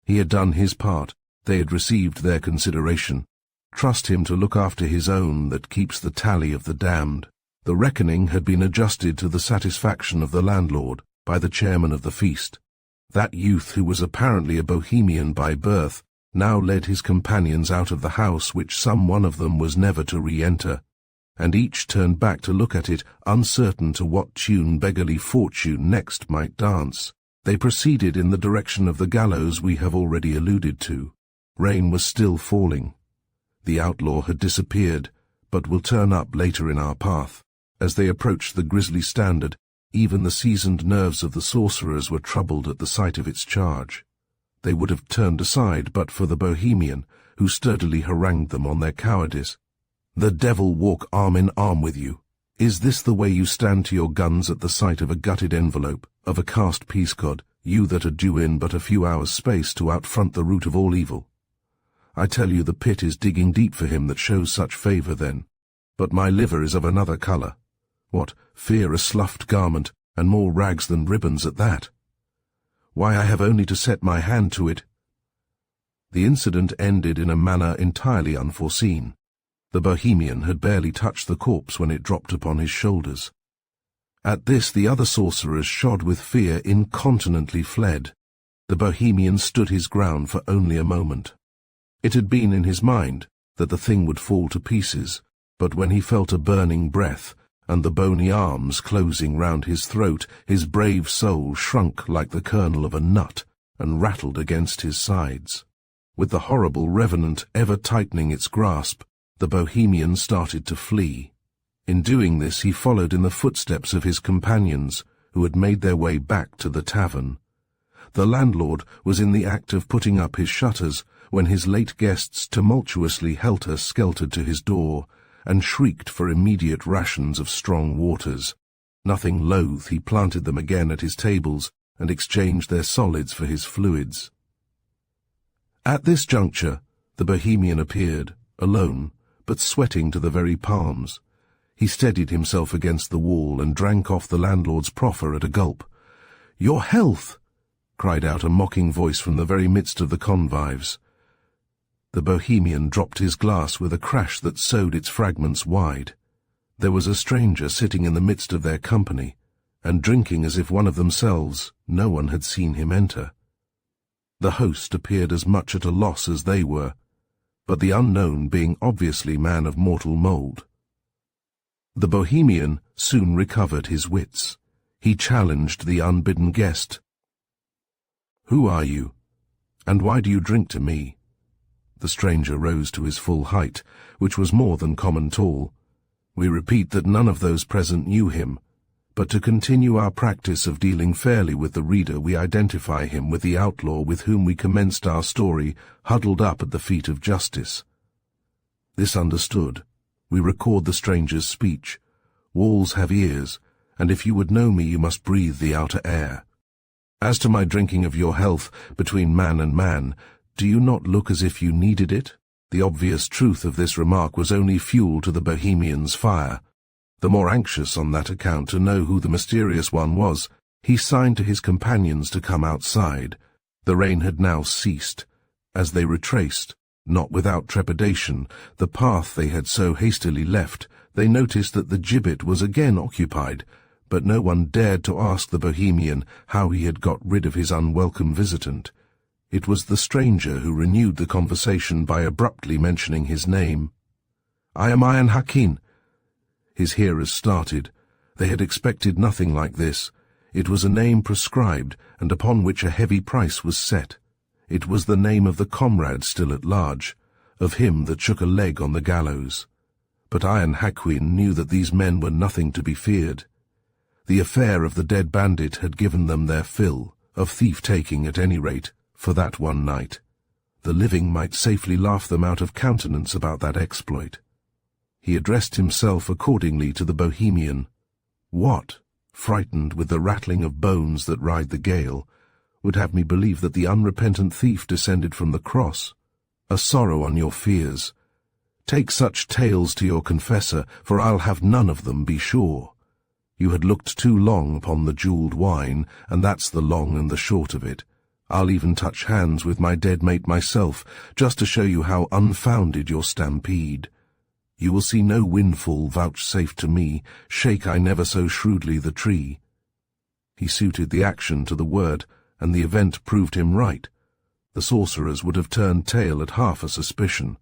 He had done his part, they had received their consideration. Trust him to look after his own that keeps the tally of the damned. The reckoning had been adjusted to the satisfaction of the landlord by the chairman of the feast. That youth, who was apparently a bohemian by birth, now led his companions out of the house which some one of them was never to re-enter, and each turned back to look at it, uncertain to what tune beggarly fortune next might dance. They proceeded in the direction of the gallows we have already alluded to. Rain was still falling. The outlaw had disappeared, but will turn up later in our path. As they approached the grisly standard, even the seasoned nerves of the sorcerers were troubled at the sight of its charge. They would have turned aside but for the bohemian, who sturdily harangued them on their cowardice. "The devil walk arm in arm with you. Is this the way you stand to your guns at the sight of a gutted envelope, of a cast peascod, you that are due in but a few hours' space to outfront the root of all evil? I tell you the pit is digging deep for him that shows such favour then. But my liver is of another colour. What, fear a sloughed garment, and more rags than ribbons at that? Why, I have only to set my hand to it." The incident ended in a manner entirely unforeseen. The bohemian had barely touched the corpse when it dropped upon his shoulders. At this the other sorcerers, shod with fear, incontinently fled. The bohemian stood his ground for only a moment. It had been in his mind that the thing would fall to pieces, but when he felt a burning breath, and the bony arms closing round his throat, his brave soul shrunk like the kernel of a nut, and rattled against his sides. With the horrible revenant ever tightening its grasp, the bohemian started to flee. In doing this he followed in the footsteps of his companions, who had made their way back to the tavern. The landlord was in the act of putting up his shutters, when his late guests tumultuously helter-skeltered to his door, and shrieked for immediate rations of strong waters. Nothing loath, he planted them again at his tables, and exchanged their solids for his fluids. At this juncture, the bohemian appeared, alone, but sweating to the very palms. He steadied himself against the wall, and drank off the landlord's proffer at a gulp. "Your health!" cried out a mocking voice from the very midst of the convives. The bohemian dropped his glass with a crash that sowed its fragments wide. There was a stranger sitting in the midst of their company, and drinking as if one of themselves. No one had seen him enter. The host appeared as much at a loss as they were, but the unknown being obviously man of mortal mould. The bohemian soon recovered his wits. He challenged the unbidden guest. "Who are you, and why do you drink to me?" The stranger rose to his full height, which was more than common tall. We repeat that none of those present knew him, but to continue our practice of dealing fairly with the reader, we identify him with the outlaw with whom we commenced our story, huddled up at the feet of justice. This understood, we record the stranger's speech. Walls have ears, and if you would know me, you must breathe the outer air. As to my drinking of your health between man and man, do you not look as if you needed it? The obvious truth of this remark was only fuel to the bohemian's fire. The more anxious on that account to know who the mysterious one was, he signed to his companions to come outside. The rain had now ceased. As they retraced, not without trepidation, the path they had so hastily left, they noticed that the gibbet was again occupied, but no one dared to ask the bohemian how he had got rid of his unwelcome visitant. It was the stranger who renewed the conversation by abruptly mentioning his name. I am Ian Hakin." His hearers started. They had expected nothing like this. It was a name prescribed, and upon which a heavy price was set. It was the name of the comrade still at large, of him that shook a leg on the gallows. But Ian Hakin knew that these men were nothing to be feared. The affair of the dead bandit had given them their fill, of thief-taking at any rate, for that one night. The living might safely laugh them out of countenance about that exploit. He addressed himself accordingly to the Bohemian. What, frightened with the rattling of bones that ride the gale, would have me believe that the unrepentant thief descended from the cross? A sorrow on your fears. Take such tales to your confessor, for I'll have none of them, be sure. You had looked too long upon the jewelled wine, and that's the long and the short of it. I'll even touch hands with my dead mate myself, just to show you how unfounded your stampede. You will see no windfall vouchsafed to me, shake I never so shrewdly the tree. He suited the action to the word, and the event proved him right. The sorcerers would have turned tail at half a suspicion.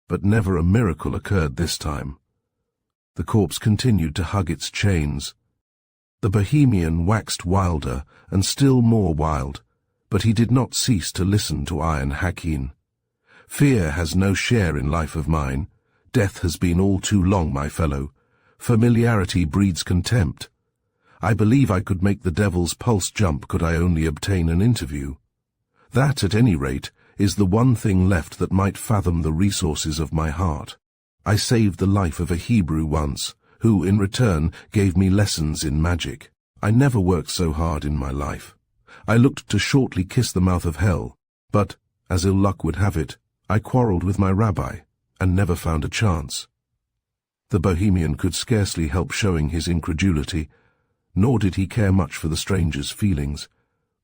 But never a miracle occurred this time. The corpse continued to hug its chains. The Bohemian waxed wilder, and still more wild, but he did not cease to listen to Ian Hakin. Fear has no share in life of mine. Death has been all too long, my fellow. Familiarity breeds contempt. I believe I could make the devil's pulse jump could I only obtain an interview. That, at any rate, is the one thing left that might fathom the resources of my heart. I saved the life of a Hebrew once, who, in return, gave me lessons in magic. I never worked so hard in my life. I looked to shortly kiss the mouth of hell, but, as ill luck would have it, I quarrelled with my rabbi, and never found a chance. The Bohemian could scarcely help showing his incredulity, nor did he care much for the stranger's feelings.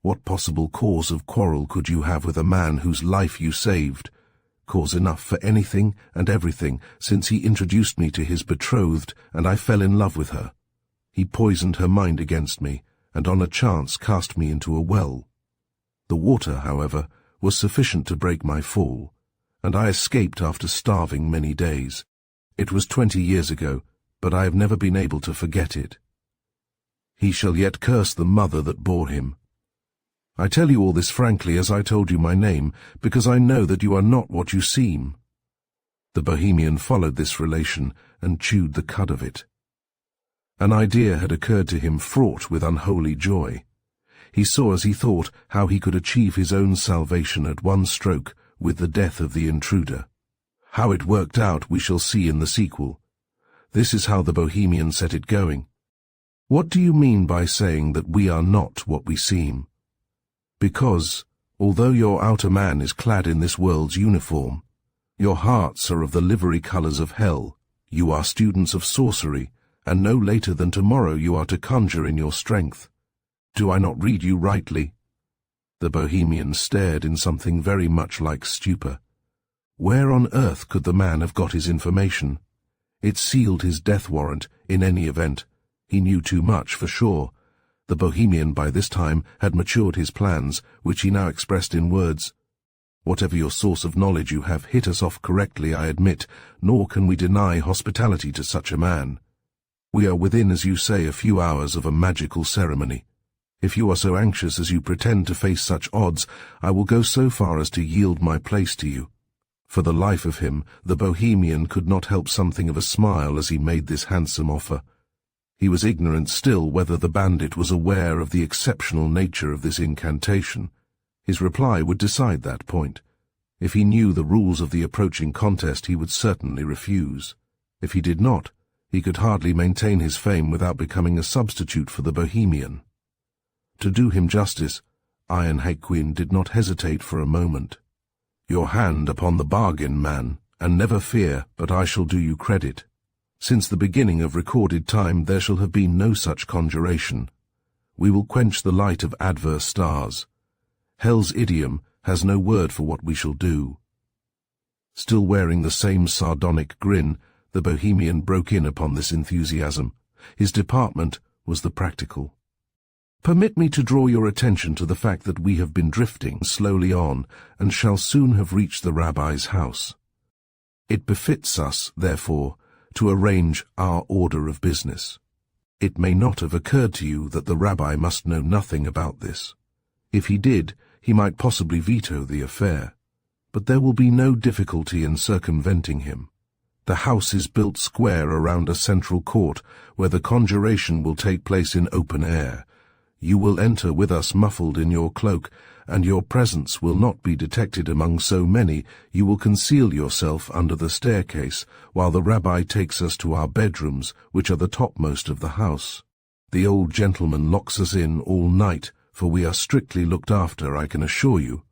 What possible cause of quarrel could you have with a man whose life you saved? Cause enough for anything and everything, since he introduced me to his betrothed, and I fell in love with her. He poisoned her mind against me, and on a chance cast me into a well. The water, however, was sufficient to break my fall, and I escaped after starving many days. It was 20 years ago, but I have never been able to forget it. He shall yet curse the mother that bore him. I tell you all this frankly as I told you my name, because I know that you are not what you seem. The Bohemian followed this relation and chewed the cud of it. An idea had occurred to him fraught with unholy joy. He saw as he thought how he could achieve his own salvation at one stroke with the death of the intruder. How it worked out we shall see in the sequel. This is how the Bohemian set it going. What do you mean by saying that we are not what we seem? Because, although your outer man is clad in this world's uniform, your hearts are of the livery colours of hell. You are students of sorcery, and no later than tomorrow you are to conjure in your strength. Do I not read you rightly? The Bohemian stared in something very much like stupor. Where on earth could the man have got his information? It sealed his death warrant, in any event. He knew too much, for sure. The Bohemian by this time had matured his plans, which he now expressed in words. Whatever your source of knowledge you have hit us off correctly, I admit, nor can we deny hospitality to such a man. We are within, as you say, a few hours of a magical ceremony. If you are so anxious as you pretend to face such odds, I will go so far as to yield my place to you. For the life of him, the Bohemian could not help something of a smile as he made this handsome offer. He was ignorant still whether the bandit was aware of the exceptional nature of this incantation. His reply would decide that point. If he knew the rules of the approaching contest, he would certainly refuse. If he did not, he could hardly maintain his fame without becoming a substitute for the Bohemian. To do him justice, Ian Hakin did not hesitate for a moment. Your hand upon the bargain, man, and never fear, but I shall do you credit. Since the beginning of recorded time there shall have been no such conjuration. We will quench the light of adverse stars. Hell's idiom has no word for what we shall do. Still wearing the same sardonic grin, the Bohemian broke in upon this enthusiasm. His department was the practical. Permit me to draw your attention to the fact that we have been drifting slowly on and shall soon have reached the rabbi's house. It befits us, therefore, to arrange our order of business. It may not have occurred to you that the rabbi must know nothing about this. If he did, he might possibly veto the affair. But there will be no difficulty in circumventing him. The house is built square around a central court, where the conjuration will take place in open air. You will enter with us muffled in your cloak, and your presence will not be detected among so many. You will conceal yourself under the staircase, while the rabbi takes us to our bedrooms, which are the topmost of the house. The old gentleman locks us in all night, for we are strictly looked after, I can assure you.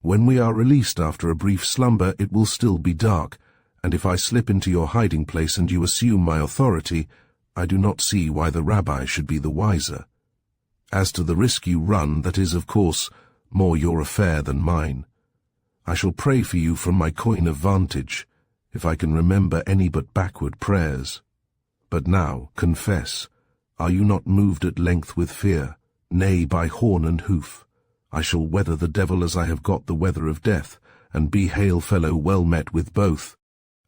When we are released after a brief slumber, it will still be dark, and if I slip into your hiding place and you assume my authority, I do not see why the rabbi should be the wiser. As to the risk you run, that is, of course, more your affair than mine. I shall pray for you from my coign of vantage, if I can remember any but backward prayers. But now, confess, are you not moved at length with fear? Nay, by horn and hoof. I shall weather the devil as I have got the weather of death, and be hail fellow well met with both.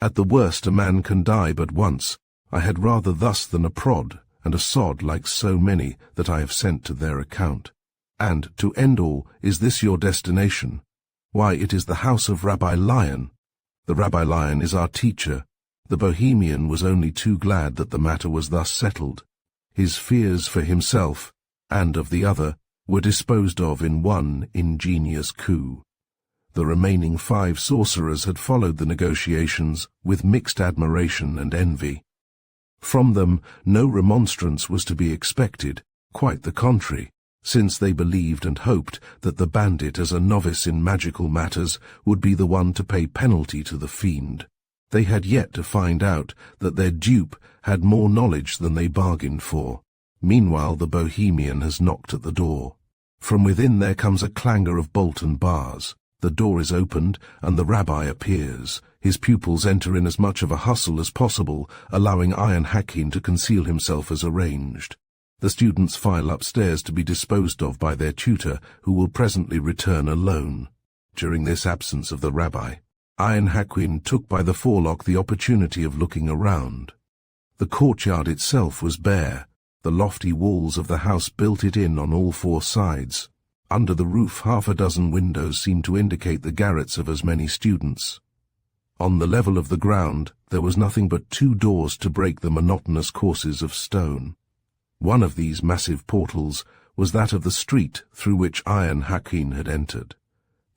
At the worst a man can die but once. I had rather thus than a prod and a sod like so many that I have sent to their account. And, to end all, is this your destination? Why, it is the house of Rabbi Lion. The Rabbi Lion is our teacher. The Bohemian was only too glad that the matter was thus settled. His fears for himself, and of the other, were disposed of in one ingenious coup. The remaining 5 sorcerers had followed the negotiations with mixed admiration and envy. From them no remonstrance was to be expected, quite the contrary, since they believed and hoped that the bandit, as a novice in magical matters, would be the one to pay penalty to the fiend. They had yet to find out that their dupe had more knowledge than they bargained for. Meanwhile the Bohemian has knocked at the door. From within there comes a clangor of bolt and bars. The door is opened, and the rabbi appears. His pupils enter in as much of a hustle as possible, allowing Iron Hakim to conceal himself as arranged. The students file upstairs to be disposed of by their tutor, who will presently return alone. During this absence of the rabbi, Iron Hakim took by the forelock the opportunity of looking around. The courtyard itself was bare. The lofty walls of the house built it in on all 4 sides. Under the roof 6 windows seemed to indicate the garrets of as many students. On the level of the ground there was nothing but 2 doors to break the monotonous courses of stone. One of these massive portals was that of the street through which Iron Hakim had entered.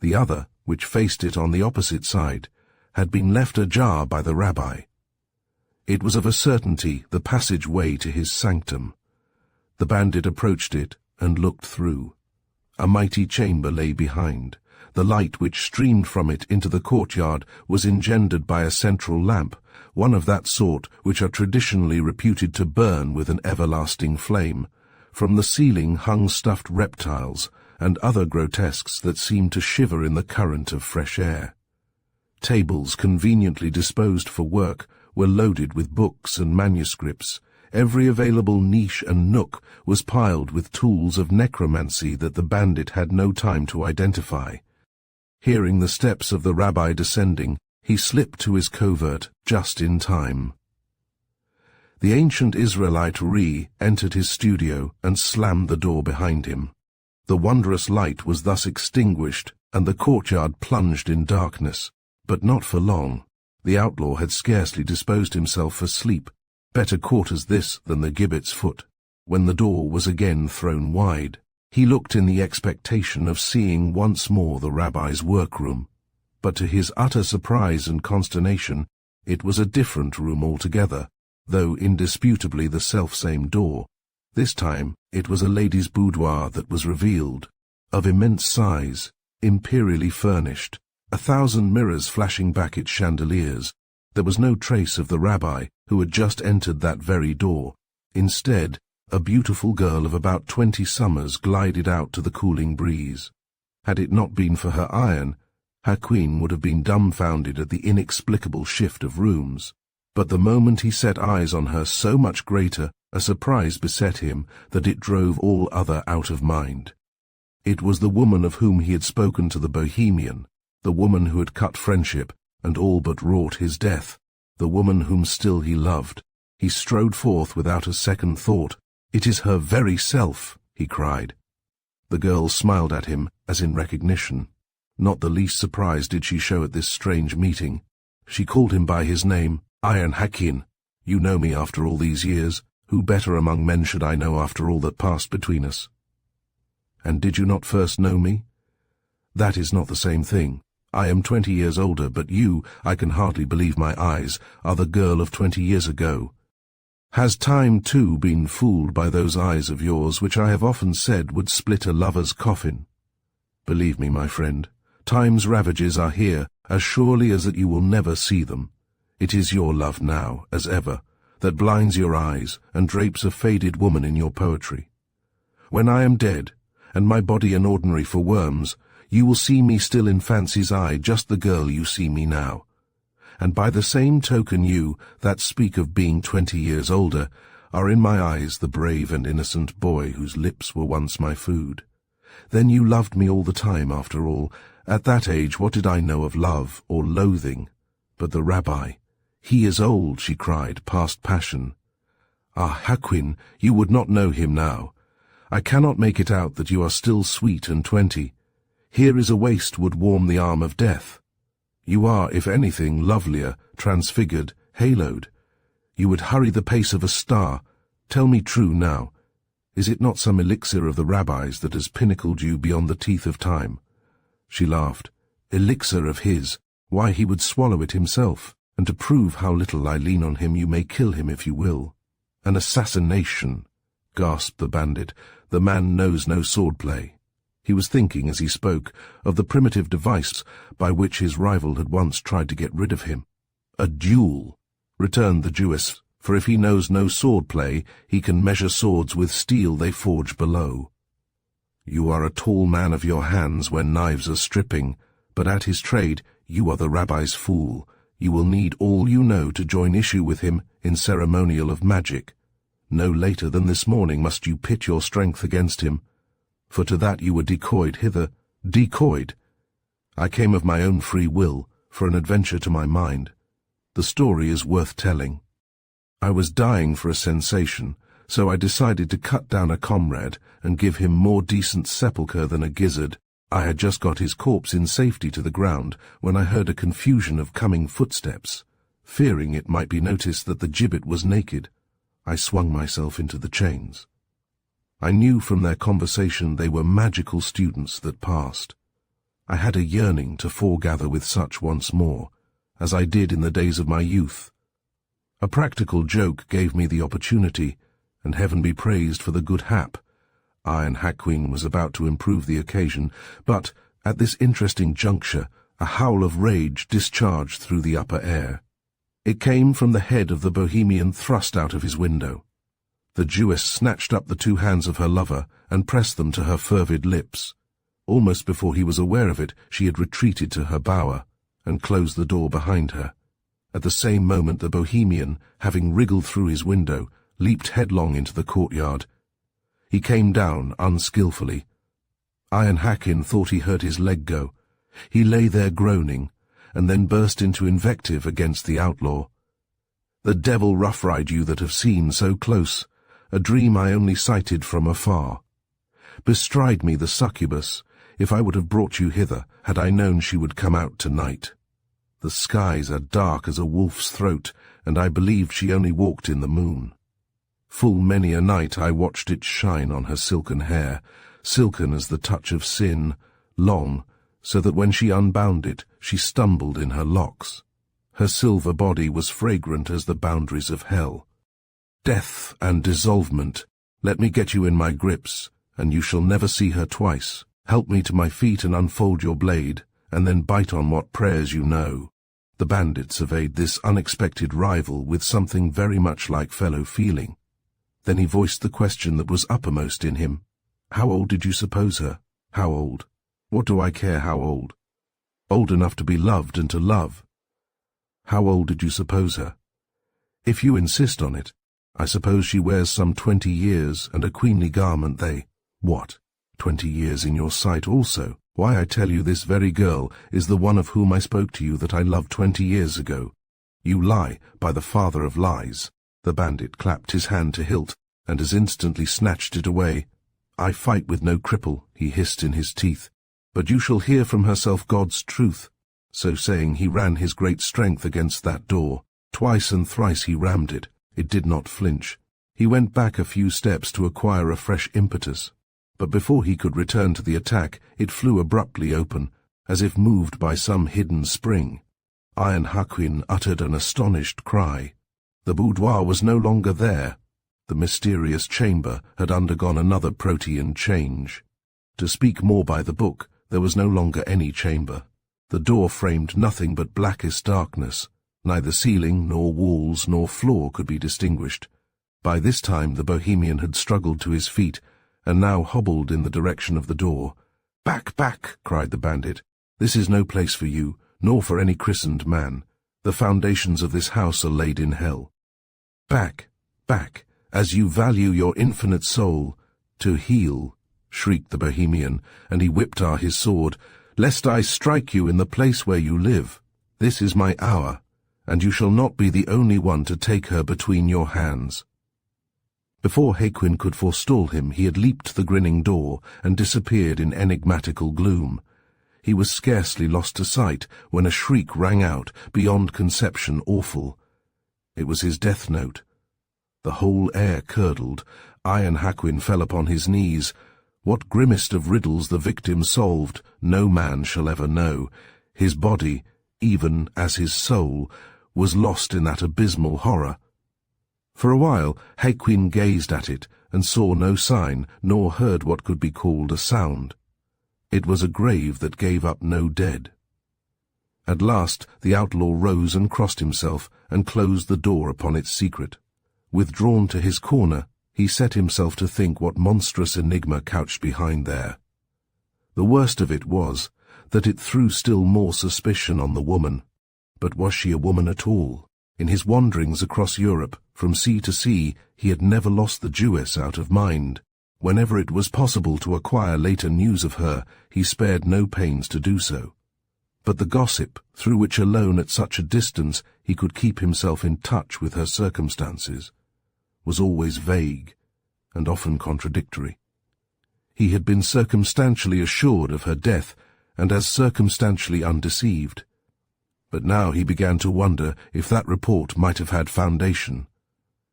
The other, which faced it on the opposite side, had been left ajar by the rabbi. It was of a certainty the passage-way to his sanctum. The bandit approached it and looked through. A mighty chamber lay behind. The light which streamed from it into the courtyard was engendered by a central lamp, one of that sort which are traditionally reputed to burn with an everlasting flame. From the ceiling hung stuffed reptiles and other grotesques that seemed to shiver in the current of fresh air. Tables conveniently disposed for work were loaded with books and manuscripts. Every available niche and nook was piled with tools of necromancy that the bandit had no time to identify. Hearing the steps of the rabbi descending, he slipped to his covert just in time. The ancient Israelite entered his studio and slammed the door behind him. The wondrous light was thus extinguished, and the courtyard plunged in darkness. But not for long. The outlaw had scarcely disposed himself for sleep. Better quarters this than the gibbet's foot. When the door was again thrown wide, he looked in the expectation of seeing once more the rabbi's workroom. But to his utter surprise and consternation, it was a different room altogether, though indisputably the selfsame door. This time it was a lady's boudoir that was revealed, of immense size, imperially furnished, 1,000 mirrors flashing back its chandeliers. There was no trace of the rabbi, who had just entered that very door. Instead, a beautiful girl of about 20 summers glided out to the cooling breeze. Had it not been for her iron, Hakim would have been dumbfounded at the inexplicable shift of rooms. But the moment he set eyes on her, so much greater a surprise beset him that it drove all other out of mind. It was the woman of whom he had spoken to the Bohemian, the woman who had cut friendship and all but wrought his death, the woman whom still he loved. He strode forth without a second thought. "It is her very self," he cried. The girl smiled at him, as in recognition. Not the least surprise did she show at this strange meeting. She called him by his name. "Iron Hakin, you know me after all these years. Who better among men should I know after all that passed between us?" "And did you not first know me?" "That is not the same thing. I am 20 years older, but you, I can hardly believe my eyes, are the girl of 20 years ago. Has time, too, been fooled by those eyes of yours, which I have often said would split a lover's coffin? Believe me, my friend, time's ravages are here, as surely as that you will never see them. It is your love now, as ever, that blinds your eyes and drapes a faded woman in your poetry. When I am dead, and my body an ordinary for worms, you will see me still in fancy's eye just the girl you see me now. And by the same token you, that speak of being 20 years older, are in my eyes the brave and innocent boy whose lips were once my food. Then you loved me all the time, after all. At that age what did I know of love or loathing? But the rabbi, he is old, she cried, past passion. Ah, Haquin, you would not know him now. I cannot make it out that you are still sweet and 20. Here is a waist would warm the arm of death. You are, if anything, lovelier, transfigured, haloed. You would hurry the pace of a star. Tell me true now. Is it not some elixir of the rabbis that has pinnacled you beyond the teeth of time? She laughed. Elixir of his? Why, he would swallow it himself. And to prove how little I lean on him, you may kill him if you will. An assassination, gasped the bandit. The man knows no swordplay. He was thinking, as he spoke, of the primitive device by which his rival had once tried to get rid of him. A duel, returned the Jewess, for if he knows no swordplay, he can measure swords with steel they forge below. You are a tall man of your hands when knives are stripping, but at his trade you are the rabbi's fool. You will need all you know to join issue with him in ceremonial of magic. No later than this morning must you pit your strength against him, for to that you were decoyed hither. Decoyed? I came of my own free will, for an adventure to my mind. The story is worth telling. I was dying for a sensation, so I decided to cut down a comrade and give him more decent sepulchre than a gizzard. I had just got his corpse in safety to the ground when I heard a confusion of coming footsteps. Fearing it might be noticed that the gibbet was naked, I swung myself into the chains. I knew from their conversation they were magical students that passed. I had a yearning to foregather with such once more, as I did in the days of my youth. A practical joke gave me the opportunity, and heaven be praised for the good hap. Iron Haquin was about to improve the occasion, but, at this interesting juncture, a howl of rage discharged through the upper air. It came from the head of the Bohemian thrust out of his window. The Jewess snatched up the two hands of her lover and pressed them to her fervid lips. Almost before he was aware of it, she had retreated to her bower and closed the door behind her. At the same moment the Bohemian, having wriggled through his window, leaped headlong into the courtyard. He came down unskilfully. Iron Hakin thought he heard his leg go. He lay there groaning, and then burst into invective against the outlaw. The devil rough-ride you that have seen so close, a dream I only sighted from afar. Bestride me the succubus, if I would have brought you hither, had I known she would come out tonight. The skies are dark as a wolf's throat, and I believed she only walked in the moon. Full many a night I watched it shine on her silken hair, silken as the touch of sin, long, so that when she unbound it, she stumbled in her locks. Her silver body was fragrant as the boundaries of hell. Death and dissolvement, let me get you in my grips, and you shall never see her twice. Help me to my feet and unfold your blade, and then bite on what prayers you know. The bandit surveyed this unexpected rival with something very much like fellow feeling. Then he voiced the question that was uppermost in him. How old did you suppose her? How old? What do I care how old? Old enough to be loved and to love. How old did you suppose her? If you insist on it, I suppose she wears some 20 years and a queenly garment What? 20 years in your sight also. Why, I tell you, this very girl is the one of whom I spoke to you that I loved 20 years ago. You lie, by the father of lies." The bandit clapped his hand to hilt, and as instantly snatched it away. "I fight with no cripple," he hissed in his teeth, "but you shall hear from herself God's truth." So saying, he ran his great strength against that door. Twice and thrice he rammed it. It did not flinch. He went back a few steps to acquire a fresh impetus. But before he could return to the attack, it flew abruptly open, as if moved by some hidden spring. Iron Haquin uttered an astonished cry. The boudoir was no longer there. The mysterious chamber had undergone another protean change. To speak more by the book, there was no longer any chamber. The door framed nothing but blackest darkness. Neither ceiling, nor walls, nor floor could be distinguished. By this time the Bohemian had struggled to his feet, and now hobbled in the direction of the door. "Back, back!" cried the bandit. "This is no place for you, nor for any christened man. The foundations of this house are laid in hell. Back, back, as you value your infinite soul. To heal," shrieked the Bohemian, and he whipped his sword, "lest I strike you in the place where you live. This is my hour, and you shall not be the only one to take her between your hands." Before Haquin could forestall him, he had leaped the grinning door and disappeared in enigmatical gloom. He was scarcely lost to sight when a shriek rang out, beyond conception awful. It was his death note. The whole air curdled. Iron Haquin fell upon his knees. What grimmest of riddles the victim solved, no man shall ever know. His body, even as his soul, was lost in that abysmal horror. For a while Haquin gazed at it, and saw no sign, nor heard what could be called a sound. It was a grave that gave up no dead. At last the outlaw rose and crossed himself, and closed the door upon its secret. Withdrawn to his corner, he set himself to think what monstrous enigma couched behind there. The worst of it was that it threw still more suspicion on the woman. But was she a woman at all? In his wanderings across Europe, from sea to sea, he had never lost the Jewess out of mind. Whenever it was possible to acquire later news of her, he spared no pains to do so. But the gossip, through which alone at such a distance he could keep himself in touch with her circumstances, was always vague and often contradictory. He had been circumstantially assured of her death, and as circumstantially undeceived. But now he began to wonder if that report might have had foundation.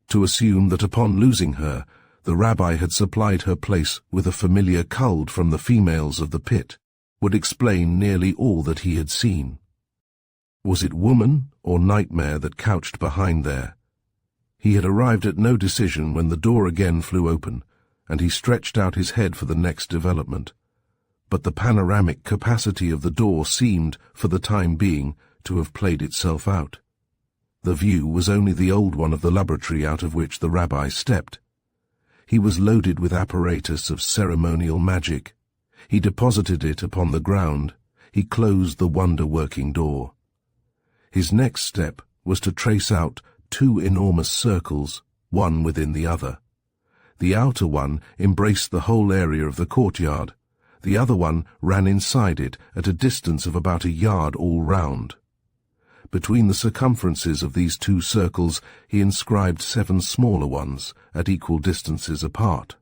To assume that upon losing her, the rabbi had supplied her place with a familiar cult from the females of the pit, would explain nearly all that he had seen. Was it woman or nightmare that couched behind there? He had arrived at no decision when the door again flew open, and he stretched out his head for the next development. But the panoramic capacity of the door seemed, for the time being, to have played itself out. The view was only the old one of the laboratory out of which the rabbi stepped. He was loaded with apparatus of ceremonial magic. He deposited it upon the ground. He closed the wonder-working door. His next step was to trace out two enormous circles, one within the other. The outer one embraced the whole area of the courtyard. The other one ran inside it at a distance of about a yard all round. Between the circumferences of these two circles he inscribed 7 smaller ones at equal distances apart.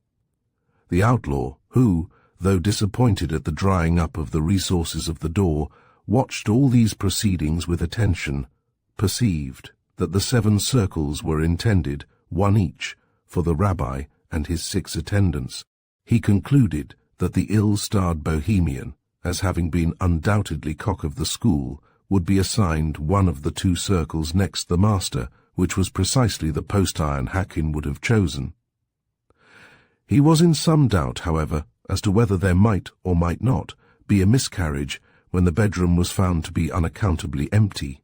The outlaw, who, though disappointed at the drying up of the resources of the door, watched all these proceedings with attention, perceived that the 7 circles were intended, one each, for the rabbi and his 6 attendants. He concluded that the ill-starred Bohemian, as having been undoubtedly cock of the school, would be assigned one of the 2 circles next the master, which was precisely the post Iron Haquin would have chosen. He was in some doubt, however, as to whether there might or might not be a miscarriage when the bedroom was found to be unaccountably empty.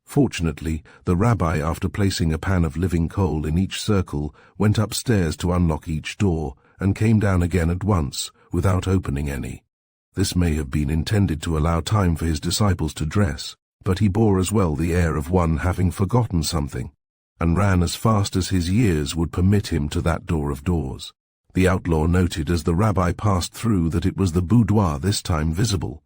Fortunately, the rabbi, after placing a pan of living coal in each circle, went upstairs to unlock each door, and came down again at once, without opening any. This may have been intended to allow time for his disciples to dress, but he bore as well the air of one having forgotten something, and ran as fast as his years would permit him to that door of doors. The outlaw noted as the rabbi passed through that it was the boudoir this time visible.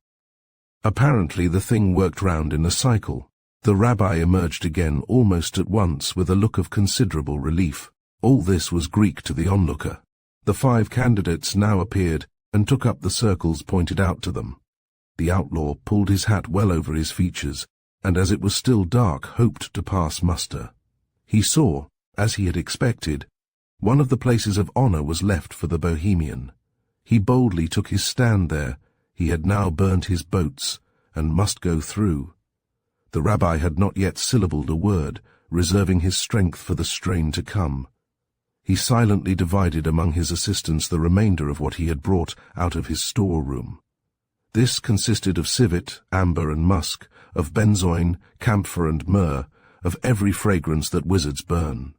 Apparently the thing worked round in a cycle. The rabbi emerged again almost at once with a look of considerable relief. All this was Greek to the onlooker. The 5 candidates now appeared and took up the circles pointed out to them. The outlaw pulled his hat well over his features, and as it was still dark, hoped to pass muster. He saw, as he had expected, one of the places of honor was left for the Bohemian. He boldly took his stand there. He had now burnt his boats, and must go through. The rabbi had not yet syllabled a word, reserving his strength for the strain to come. He silently divided among his assistants the remainder of what he had brought out of his storeroom. This consisted of civet, amber and musk, of benzoin, camphor and myrrh, of every fragrance that wizards burn.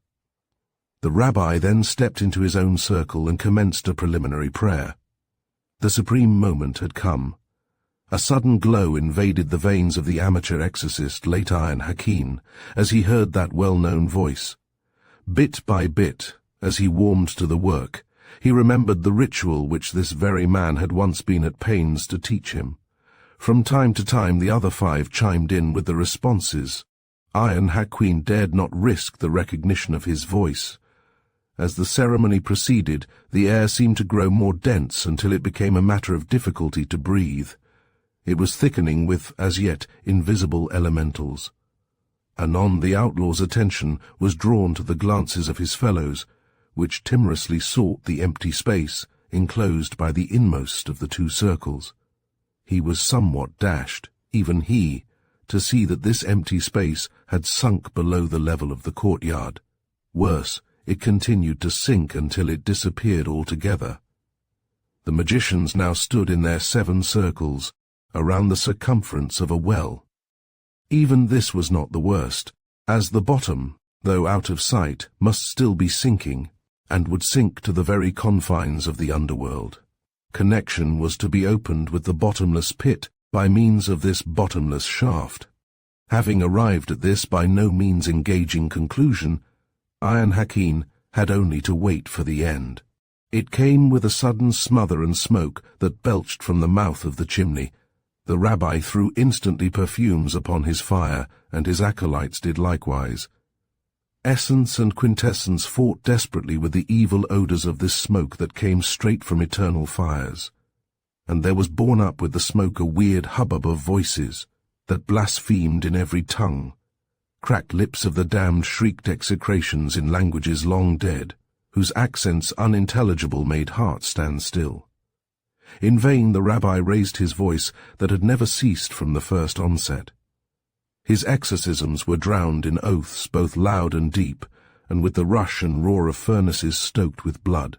The rabbi then stepped into his own circle and commenced a preliminary prayer. The supreme moment had come. A sudden glow invaded the veins of the amateur exorcist, late Iron Hakim, as he heard that well-known voice. Bit by bit, as he warmed to the work, he remembered the ritual which this very man had once been at pains to teach him. From time to time the other 5 chimed in with the responses. Iron Hakim dared not risk the recognition of his voice. As the ceremony proceeded, the air seemed to grow more dense until it became a matter of difficulty to breathe. It was thickening with, as yet, invisible elementals. Anon the outlaw's attention was drawn to the glances of his fellows, which timorously sought the empty space enclosed by the inmost of the 2 circles. He was somewhat dashed, even he, to see that this empty space had sunk below the level of the courtyard. Worse, it continued to sink until it disappeared altogether. The magicians now stood in their 7 circles, around the circumference of a well. Even this was not the worst, as the bottom, though out of sight, must still be sinking, and would sink to the very confines of the underworld. Connection was to be opened with the bottomless pit by means of this bottomless shaft. Having arrived at this by no means engaging conclusion, Iron Hakim had only to wait for the end. It came with a sudden smother and smoke that belched from the mouth of the chimney. The rabbi threw instantly perfumes upon his fire, and his acolytes did likewise. Essence and quintessence fought desperately with the evil odors of this smoke that came straight from eternal fires. And there was borne up with the smoke a weird hubbub of voices that blasphemed in every tongue. Cracked lips of the damned shrieked execrations in languages long dead, whose accents unintelligible made hearts stand still. In vain the rabbi raised his voice that had never ceased from the first onset. His exorcisms were drowned in oaths both loud and deep, and with the rush and roar of furnaces stoked with blood.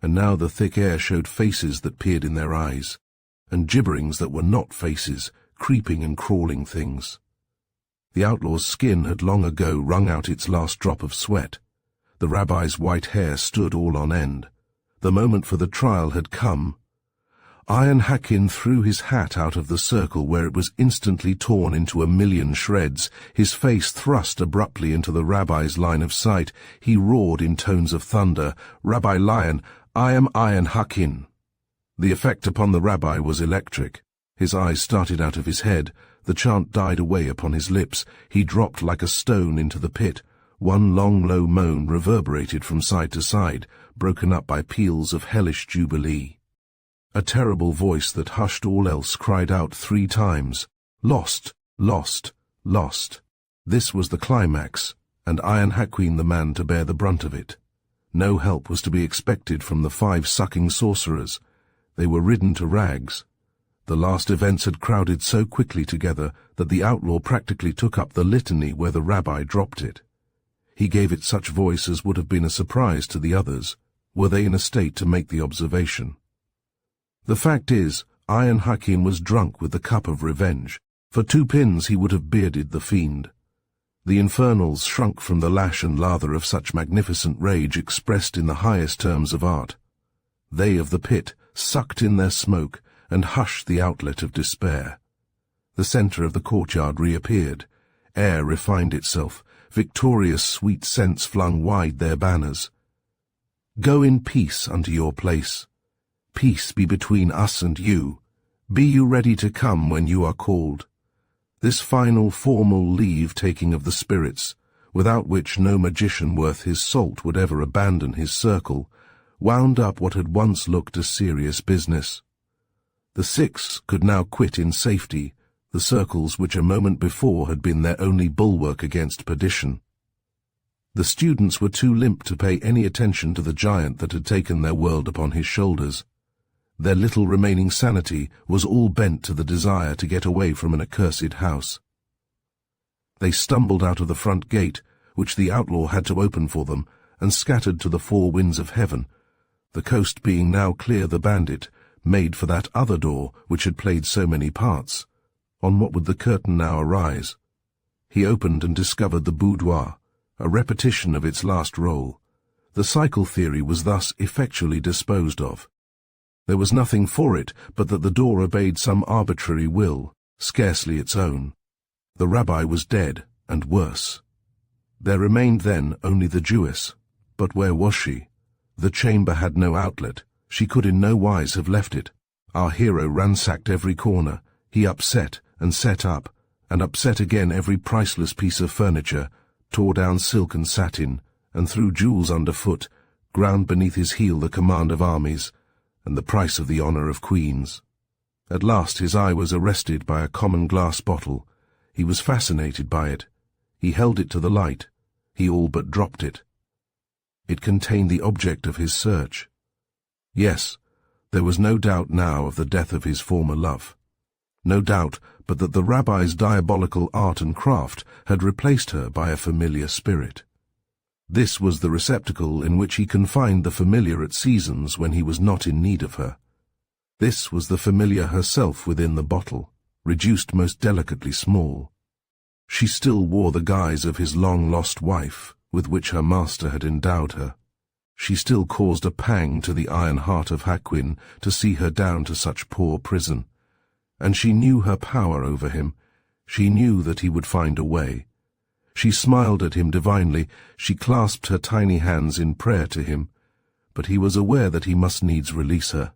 And now the thick air showed faces that peered in their eyes, and gibberings that were not faces, creeping and crawling things. The outlaw's skin had long ago wrung out its last drop of sweat. The rabbi's white hair stood all on end. The moment for the trial had come. Iron Hakim threw his hat out of the circle, where it was instantly torn into a million shreds. His face thrust abruptly into the rabbi's line of sight. He roared in tones of thunder, "Rabbi Lion, I am Iron Hakim." The effect upon the rabbi was electric. His eyes started out of his head. The chant died away upon his lips. He dropped like a stone into the pit. One long low moan reverberated from side to side, broken up by peals of hellish jubilee. A terrible voice that hushed all else cried out 3 times, "Lost, lost, lost." This was the climax, and Iron Hakim the man to bear the brunt of it. No help was to be expected from the 5 sucking sorcerers. They were ridden to rags. The last events had crowded so quickly together that the outlaw practically took up the litany where the rabbi dropped it. He gave it such voice as would have been a surprise to the others, were they in a state to make the observation. The fact is, Iron Hakim was drunk with the cup of revenge. For 2 pins he would have bearded the fiend. The infernals shrunk from the lash and lather of such magnificent rage expressed in the highest terms of art. They of the pit sucked in their smoke and hushed the outlet of despair. The centre of the courtyard reappeared. Air refined itself. Victorious sweet scents flung wide their banners. Go in peace unto your place. Peace be between us and you. Be you ready to come when you are called. This final formal leave-taking of the spirits, without which no magician worth his salt would ever abandon his circle, wound up what had once looked a serious business. The 6 could now quit in safety the circles which a moment before had been their only bulwark against perdition. The students were too limp to pay any attention to the giant that had taken their world upon his shoulders. Their little remaining sanity was all bent to the desire to get away from an accursed house. They stumbled out of the front gate, which the outlaw had to open for them, and scattered to the 4 winds of heaven. The coast being now clear, the bandit made for that other door which had played so many parts. On what would the curtain now arise? He opened and discovered the boudoir, a repetition of its last role. The cycle theory was thus effectually disposed of. There was nothing for it but that the door obeyed some arbitrary will, scarcely its own. The rabbi was dead, and worse. There remained then only the Jewess. But where was she? The chamber had no outlet. She could in no wise have left it. Our hero ransacked every corner. He upset and set up, and upset again every priceless piece of furniture, tore down silk and satin, and threw jewels underfoot, ground beneath his heel the command of armies, and the price of the honour of queens. At last his eye was arrested by a common glass bottle. He was fascinated by it. He held it to the light. He all but dropped it. It contained the object of his search. Yes, there was no doubt now of the death of his former love. No doubt but that the rabbi's diabolical art and craft had replaced her by a familiar spirit. This was the receptacle in which he confined the familiar at seasons when he was not in need of her. This was the familiar herself within the bottle, reduced most delicately small. She still wore the guise of his long-lost wife, with which her master had endowed her. She still caused a pang to the iron heart of Haquin to see her down to such poor prison. And she knew her power over him. She knew that he would find a way. She smiled at him divinely. She clasped her tiny hands in prayer to him. But he was aware that he must needs release her.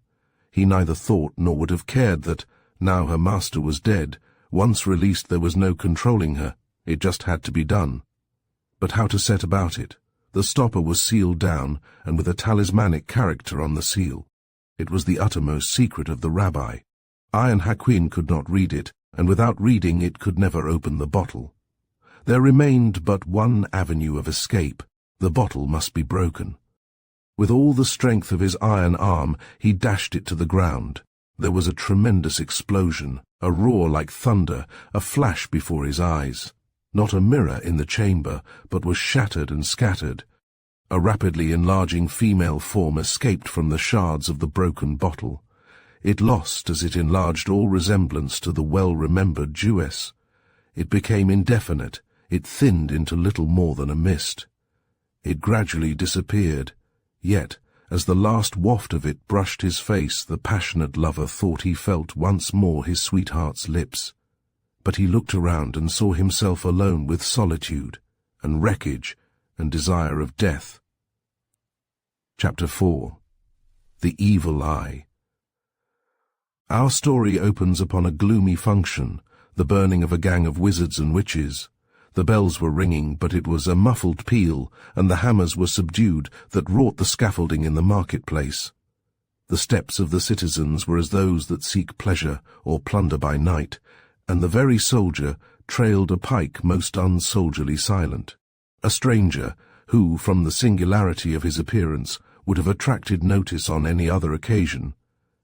He neither thought nor would have cared that, now her master was dead, once released there was no controlling her. It just had to be done. But how to set about it? The stopper was sealed down, and with a talismanic character on the seal. It was the uttermost secret of the rabbi. I and Haquin could not read it, and without reading it could never open the bottle. There remained but one avenue of escape. The bottle must be broken. With all the strength of his iron arm, he dashed it to the ground. There was a tremendous explosion, a roar like thunder, a flash before his eyes. Not a mirror in the chamber, but was shattered and scattered. A rapidly enlarging female form escaped from the shards of the broken bottle. It lost, as it enlarged, all resemblance to the well-remembered Jewess. It became indefinite. It thinned into little more than a mist. It gradually disappeared. Yet, as the last waft of it brushed his face, the passionate lover thought he felt once more his sweetheart's lips. But he looked around and saw himself alone with solitude, and wreckage, and desire of death. Chapter 4. The Evil Eye. Our story opens upon a gloomy function, the burning of a gang of wizards and witches. The bells were ringing, but it was a muffled peal, and the hammers were subdued that wrought the scaffolding in the marketplace. The steps of the citizens were as those that seek pleasure or plunder by night, and the very soldier trailed a pike most unsoldierly silent. A stranger, who, from the singularity of his appearance, would have attracted notice on any other occasion,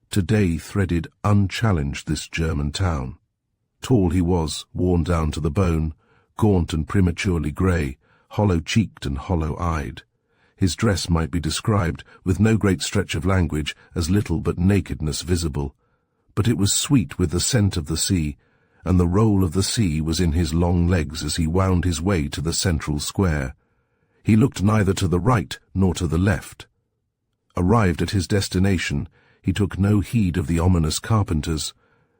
today threaded unchallenged this German town. Tall he was, worn down to the bone, gaunt and prematurely grey, hollow-cheeked and hollow-eyed. His dress might be described, with no great stretch of language, as little but nakedness visible. But it was sweet with the scent of the sea, and the roll of the sea was in his long legs as he wound his way to the central square. He looked neither to the right nor to the left. Arrived at his destination, he took no heed of the ominous carpenters,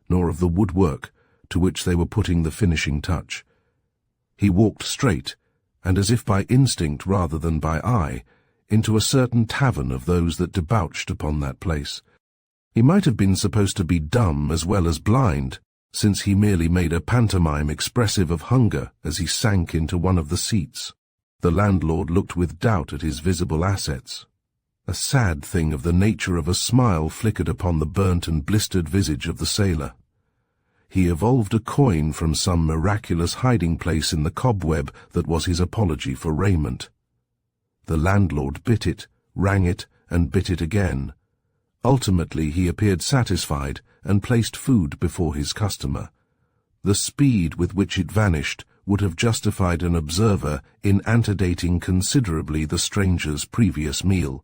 nor of the woodwork to which they were putting the finishing touch. He walked straight, and as if by instinct rather than by eye, into a certain tavern of those that debauched upon that place. He might have been supposed to be dumb as well as blind, since he merely made a pantomime expressive of hunger as he sank into one of the seats. The landlord looked with doubt at his visible assets. A sad thing of the nature of a smile flickered upon the burnt and blistered visage of the sailor. He evolved a coin from some miraculous hiding place in the cobweb that was his apology for raiment. The landlord bit it, rang it, and bit it again. Ultimately he appeared satisfied and placed food before his customer. The speed with which it vanished would have justified an observer in antedating considerably the stranger's previous meal.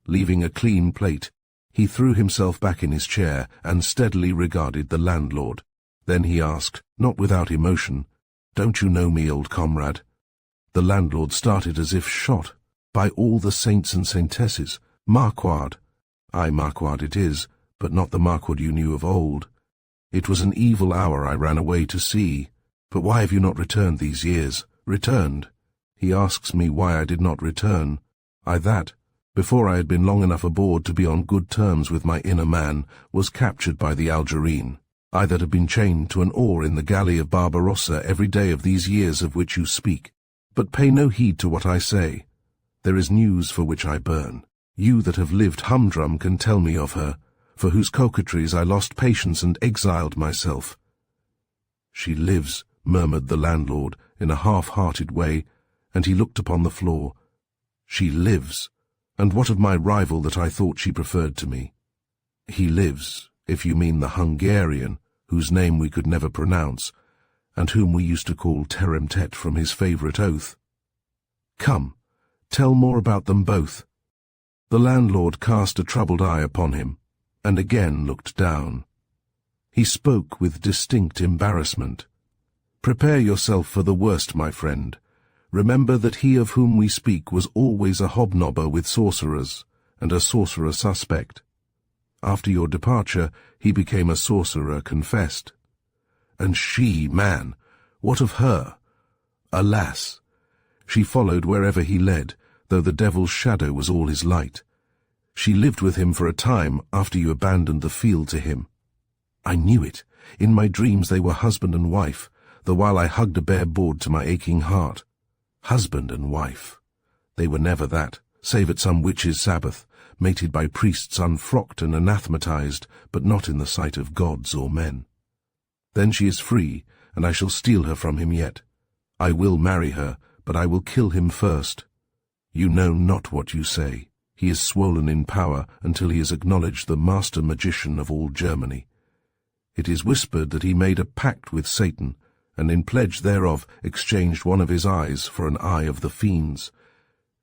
Leaving a clean plate, he threw himself back in his chair and steadily regarded the landlord. Then he asked, not without emotion, "Don't you know me, old comrade?" The landlord started as if shot. "By all the saints and saintesses, Marquard." "Aye, Marquard it is, but not the Marquard you knew of old. It was an evil hour I ran away to see. But why have you not returned these years?" "Returned?" He asks me why I did not return. I that, before I had been long enough aboard to be on good terms with my inner man, was captured by the Algerine. I that have been chained to an oar in the galley of Barbarossa every day of these years of which you speak. But pay no heed to what I say. There is news for which I burn. You that have lived humdrum can tell me of her, for whose coquetries I lost patience and exiled myself. "She lives," murmured the landlord in a half-hearted way, and he looked upon the floor. "She lives. And what of my rival that I thought she preferred to me?" "He lives, if you mean the Hungarian, whose name we could never pronounce, and whom we used to call Teremtet from his favourite oath." "Come, tell more about them both." The landlord cast a troubled eye upon him, and again looked down. He spoke with distinct embarrassment. "Prepare yourself for the worst, my friend. Remember that he of whom we speak was always a hobnobber with sorcerers, and a sorcerer suspect. After your departure, he became a sorcerer confessed. And she, man, what of her? Alas! She followed wherever he led, though the devil's shadow was all his light. She lived with him for a time after you abandoned the field to him. I knew it. In my dreams they were husband and wife, the while I hugged a bare board to my aching heart. Husband and wife. They were never that, save at some witch's Sabbath, mated by priests unfrocked and anathematized, but not in the sight of gods or men. Then she is free, and I shall steal her from him yet. I will marry her, but I will kill him first. You know not what you say. He is swollen in power until he has acknowledged the master magician of all Germany. It is whispered that he made a pact with Satan, and in pledge thereof exchanged one of his eyes for an eye of the fiends.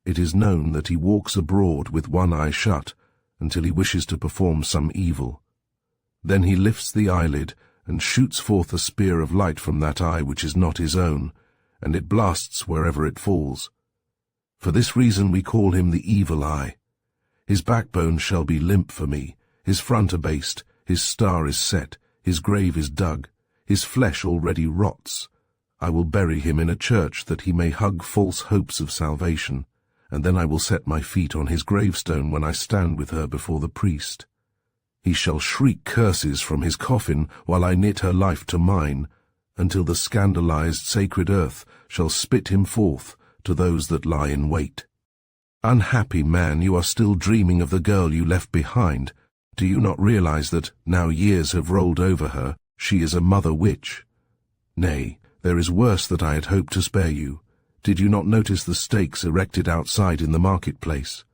It is known that he walks abroad with one eye shut, until he wishes to perform some evil. Then he lifts the eyelid, and shoots forth a spear of light from that eye which is not his own, and it blasts wherever it falls. For this reason we call him the Evil Eye. His backbone shall be limp for me, his front abased, his star is set, his grave is dug, his flesh already rots. I will bury him in a church that he may hug false hopes of salvation, and then I will set my feet on his gravestone when I stand with her before the priest. He shall shriek curses from his coffin while I knit her life to mine, until the scandalized sacred earth shall spit him forth to those that lie in wait. Unhappy man, you are still dreaming of the girl you left behind. Do you not realize that, now years have rolled over her, she is a mother witch? Nay, there is worse that I had hoped to spare you. Did you not notice the stakes erected outside in the marketplace?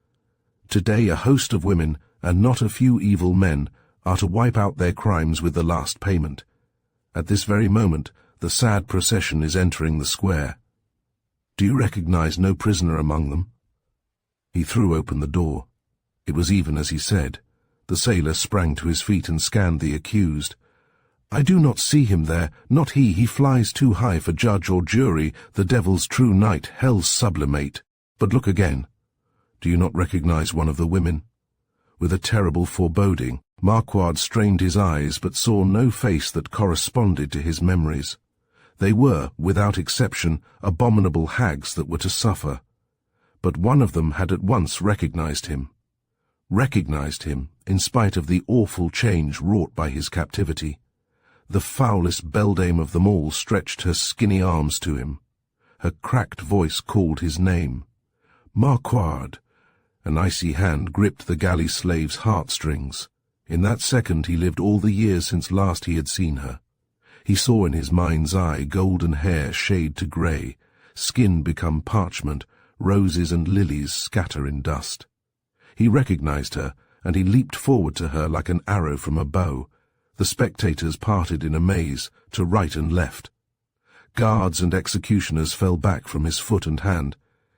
Today a host of women, and not a few evil men, are to wipe out their crimes with the last payment. At this very moment, the sad procession is entering the square. Do you recognize no prisoner among them? He threw open the door. It was even as he said. The sailor sprang to his feet and scanned the accused. I do not see him there, not he. He flies too high for judge or jury, the devil's true knight, hell's sublimate. But look again. Do you not recognize one of the women? With a terrible foreboding, Marquard strained his eyes but saw no face that corresponded to his memories. They were, without exception, abominable hags that were to suffer. but one of them had at once recognized him. Recognized him in spite of the awful change wrought by his captivity. The foulest beldame of them all stretched her skinny arms to him. Her cracked voice called his name. Marquard! An icy hand gripped the galley slave's heartstrings. In that second he lived all the years since last he had seen her. He saw in his mind's eye golden hair shade to grey, skin become parchment, roses and lilies scatter in dust. He recognized her, and he leaped forward to her like an arrow from a bow. The spectators parted in amaze, to right and left. Guards and executioners fell back from his foot and hand.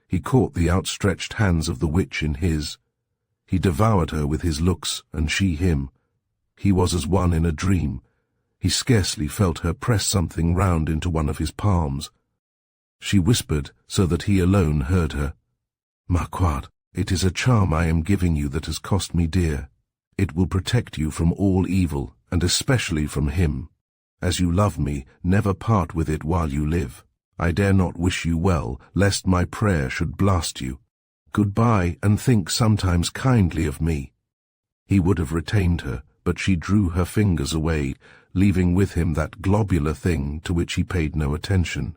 He caught the outstretched hands of the witch in his. He devoured her with his looks, and she him. He was as one in a dream. He scarcely felt her press something round into one of his palms. She whispered so that he alone heard her. Marquard, it is a charm I am giving you that has cost me dear. It will protect you from all evil, and especially from him. As you love me, never part with it while you live. I dare not wish you well, lest my prayer should blast you. Goodbye, and think sometimes kindly of me. He would have retained her, but she drew her fingers away, leaving with him that globular thing to which he paid no attention.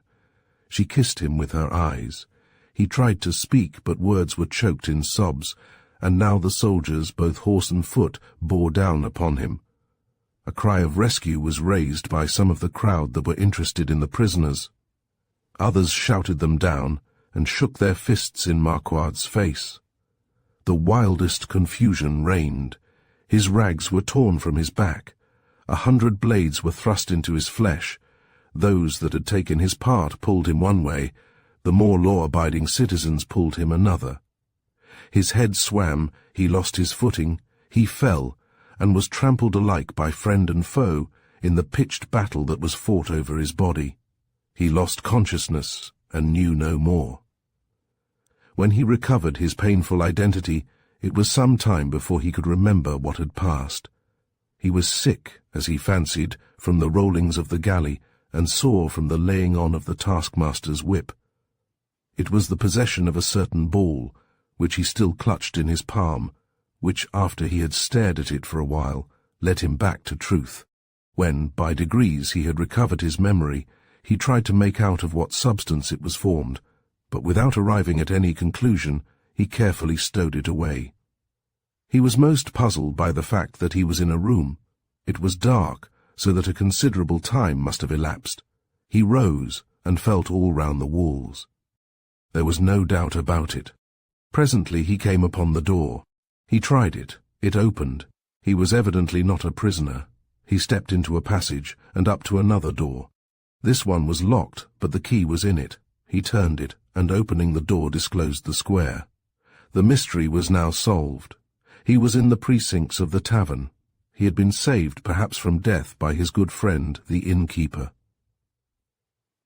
She kissed him with her eyes. He tried to speak, but words were choked in sobs, and now the soldiers, both horse and foot, bore down upon him. A cry of rescue was raised by some of the crowd that were interested in the prisoners. Others shouted them down, and shook their fists in Marquard's face. The wildest confusion reigned. His rags were torn from his back. 100 blades were thrust into his flesh. Those that had taken his part pulled him one way, the more law-abiding citizens pulled him another. His head swam, he lost his footing, he fell, and was trampled alike by friend and foe in the pitched battle that was fought over his body. He lost consciousness and knew no more. When he recovered his painful identity, it was some time before he could remember what had passed. He was sick, as he fancied, from the rollings of the galley, and sore from the laying on of the taskmaster's whip. It was the possession of a certain ball, which he still clutched in his palm, which, after he had stared at it for a while, led him back to truth. When, by degrees, he had recovered his memory, he tried to make out of what substance it was formed, but without arriving at any conclusion, he carefully stowed it away. He was most puzzled by the fact that he was in a room. It was dark, so that a considerable time must have elapsed. He rose and felt all round the walls. There was no doubt about it. Presently he came upon the door. He tried it. It opened. He was evidently not a prisoner. He stepped into a passage and up to another door. This one was locked, but the key was in it. He turned it, and opening the door disclosed the square. The mystery was now solved. He was in the precincts of the tavern. He had been saved perhaps from death by his good friend, the innkeeper.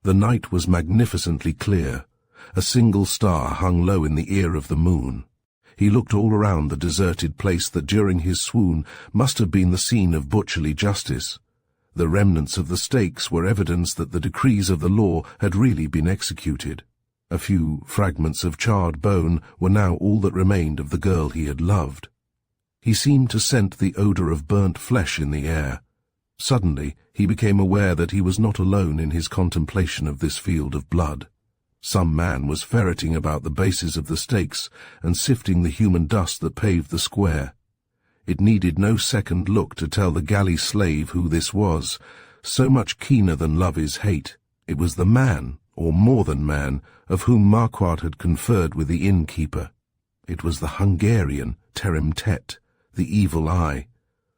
The night was magnificently clear. A single star hung low in the ear of the moon. He looked all around the deserted place that during his swoon must have been the scene of butcherly justice. The remnants of the stakes were evidence that the decrees of the law had really been executed. A few fragments of charred bone were now all that remained of the girl he had loved. He seemed to scent the odor of burnt flesh in the air. Suddenly he became aware that he was not alone in his contemplation of this field of blood. Some man was ferreting about the bases of the stakes and sifting the human dust that paved the square. It needed no second look to tell the galley slave who this was. So much keener than love is hate. It was the man, or more than man, of whom Marquard had conferred with the innkeeper. It was the Hungarian, Teremtet, the evil eye.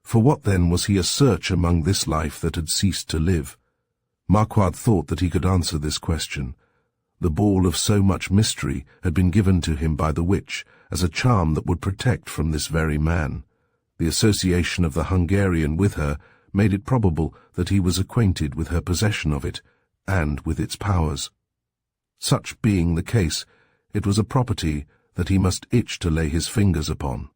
For what then was he a search among this life that had ceased to live? Marquard thought that he could answer this question. The ball of so much mystery had been given to him by the witch as a charm that would protect from this very man. The association of the Hungarian with her made it probable that he was acquainted with her possession of it, and with its powers. Such being the case, it was a property that he must itch to lay his fingers upon.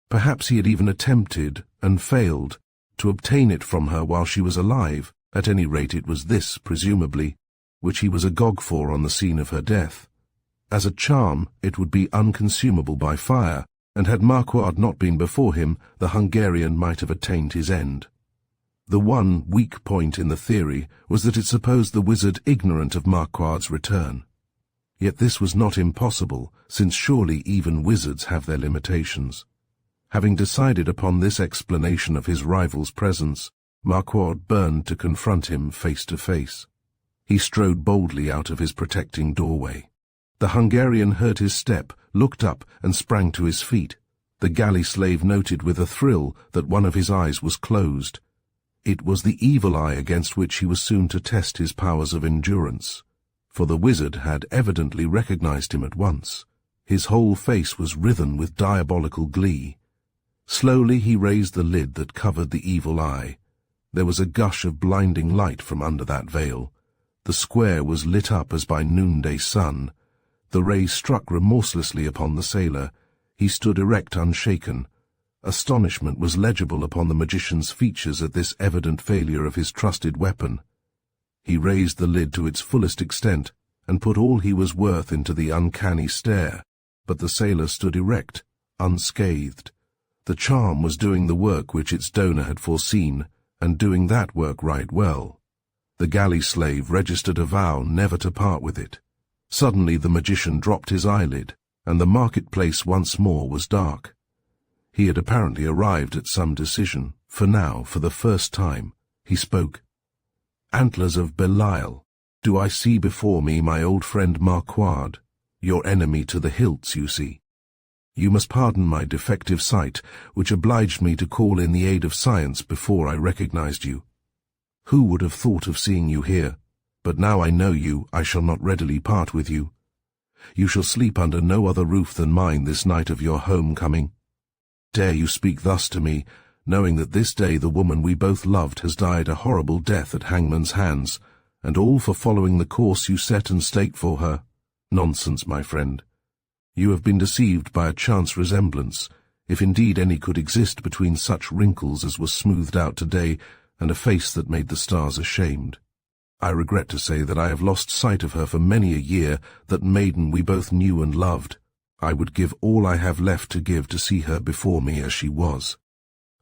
Perhaps he had even attempted, and failed, to obtain it from her while she was alive. At any rate it was this, presumably, which he was agog for on the scene of her death. As a charm, it would be unconsumable by fire, and had Marquard not been before him, the Hungarian might have attained his end. The one weak point in the theory was that it supposed the wizard ignorant of Marquard's return. Yet this was not impossible, since surely even wizards have their limitations. Having decided upon this explanation of his rival's presence, Marquard burned to confront him face to face. He strode boldly out of his protecting doorway. The Hungarian heard his step, looked up, and sprang to his feet. The galley slave noted with a thrill that one of his eyes was closed. It was the evil eye against which he was soon to test his powers of endurance, for the wizard had evidently recognized him at once. His whole face was writhen with diabolical glee. Slowly he raised the lid that covered the evil eye. There was a gush of blinding light from under that veil. The square was lit up as by noonday sun. The ray struck remorselessly upon the sailor. He stood erect, unshaken. Astonishment was legible upon the magician's features at this evident failure of his trusted weapon. He raised the lid to its fullest extent, and put all he was worth into the uncanny stare, but the sailor stood erect, unscathed. The charm was doing the work which its donor had foreseen, and doing that work right well. The galley slave registered a vow never to part with it. Suddenly the magician dropped his eyelid, and the marketplace once more was dark. He had apparently arrived at some decision, for now, for the first time, he spoke. "Antlers of Belial, do I see before me my old friend Marquard, your enemy to the hilts, you see. You must pardon my defective sight, which obliged me to call in the aid of science before I recognized you. Who would have thought of seeing you here? But now I know you, I shall not readily part with you. You shall sleep under no other roof than mine this night of your home-coming. Dare you speak thus to me, knowing that this day the woman we both loved has died a horrible death at hangman's hands, and all for following the course you set and staked for her? Nonsense, my friend. You have been deceived by a chance resemblance, if indeed any could exist between such wrinkles as were smoothed out today and a face that made the stars ashamed. I regret to say that I have lost sight of her for many a year, that maiden we both knew and loved. I would give all I have left to give to see her before me as she was.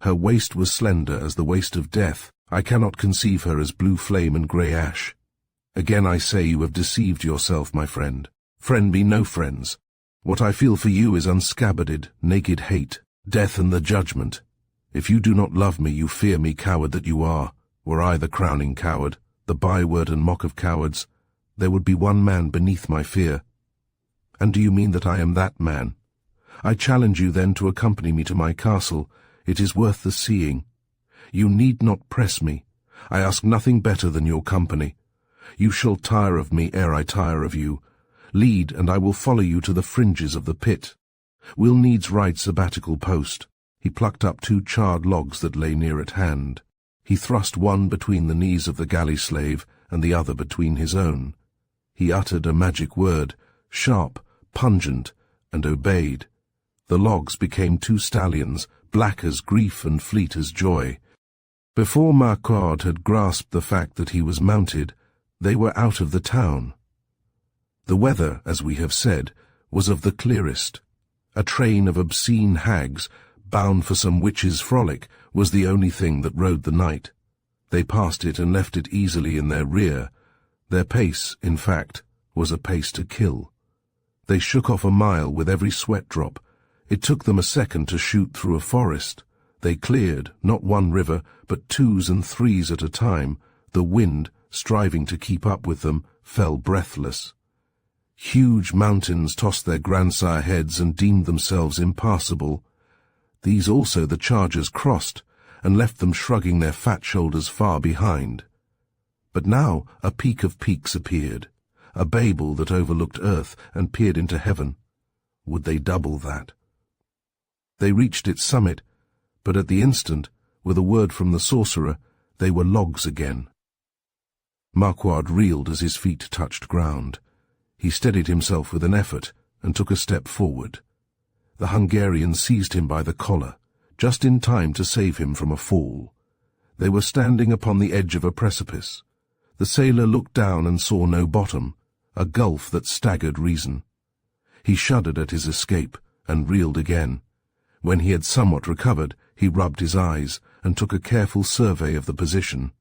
Her waist was slender as the waist of death. I cannot conceive her as blue flame and grey ash. Again I say you have deceived yourself, my friend. Friend be no friends. What I feel for you is unscabbarded, naked hate, death and the judgment. If you do not love me, you fear me, coward that you are. Were I the crowning coward, the byword and mock of cowards, there would be one man beneath my fear. And do you mean that I am that man? I challenge you then to accompany me to my castle. It is worth the seeing. You need not press me. I ask nothing better than your company. You shall tire of me ere I tire of you. Lead, and I will follow you to the fringes of the pit. We'll needs ride sabbatical post. He plucked up 2 charred logs that lay near at hand. He thrust one between the knees of the galley slave, and the other between his own. He uttered a magic word, sharp, pungent, and obeyed. The logs became 2 stallions, black as grief and fleet as joy. Before Marquard had grasped the fact that he was mounted, they were out of the town. The weather, as we have said, was of the clearest. A train of obscene hags, bound for some witches' frolic, was the only thing that rode the night. They passed it and left it easily in their rear. Their pace, in fact, was a pace to kill. They shook off a mile with every sweat drop. It took them a second to shoot through a forest. They cleared, not 1 river, but 2s and 3s at a time. The wind, striving to keep up with them, fell breathless. Huge mountains tossed their grandsire heads and deemed themselves impassable. These also the chargers crossed, and left them shrugging their fat shoulders far behind. But now a peak of peaks appeared, a Babel that overlooked earth and peered into heaven. Would they double that? They reached its summit, but at the instant, with a word from the sorcerer, they were logs again. Marquard reeled as his feet touched ground. He steadied himself with an effort and took a step forward. The Hungarian seized him by the collar, just in time to save him from a fall. They were standing upon the edge of a precipice. The sailor looked down and saw no bottom, a gulf that staggered reason. He shuddered at his escape, and reeled again. When he had somewhat recovered, he rubbed his eyes, and took a careful survey of the position.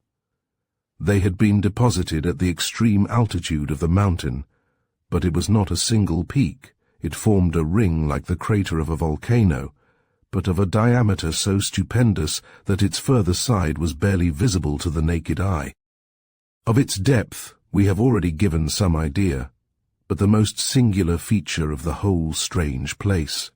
They had been deposited at the extreme altitude of the mountain, but it was not a single peak. It formed a ring like the crater of a volcano, but of a diameter so stupendous that its further side was barely visible to the naked eye. Of its depth we have already given some idea, but the most singular feature of the whole strange place,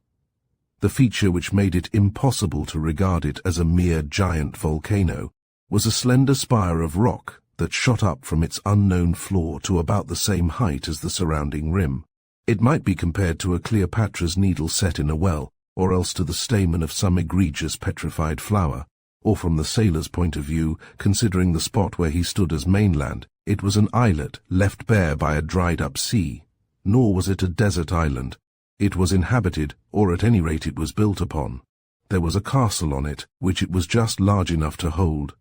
the feature which made it impossible to regard it as a mere giant volcano, was a slender spire of rock that shot up from its unknown floor to about the same height as the surrounding rim. It might be compared to a Cleopatra's needle set in a well, or else to the stamen of some egregious petrified flower, or from the sailor's point of view, considering the spot where he stood as mainland, it was an islet left bare by a dried-up sea. Nor was it a desert island. It was inhabited, or at any rate it was built upon. There was a castle on it, which it was just large enough to hold.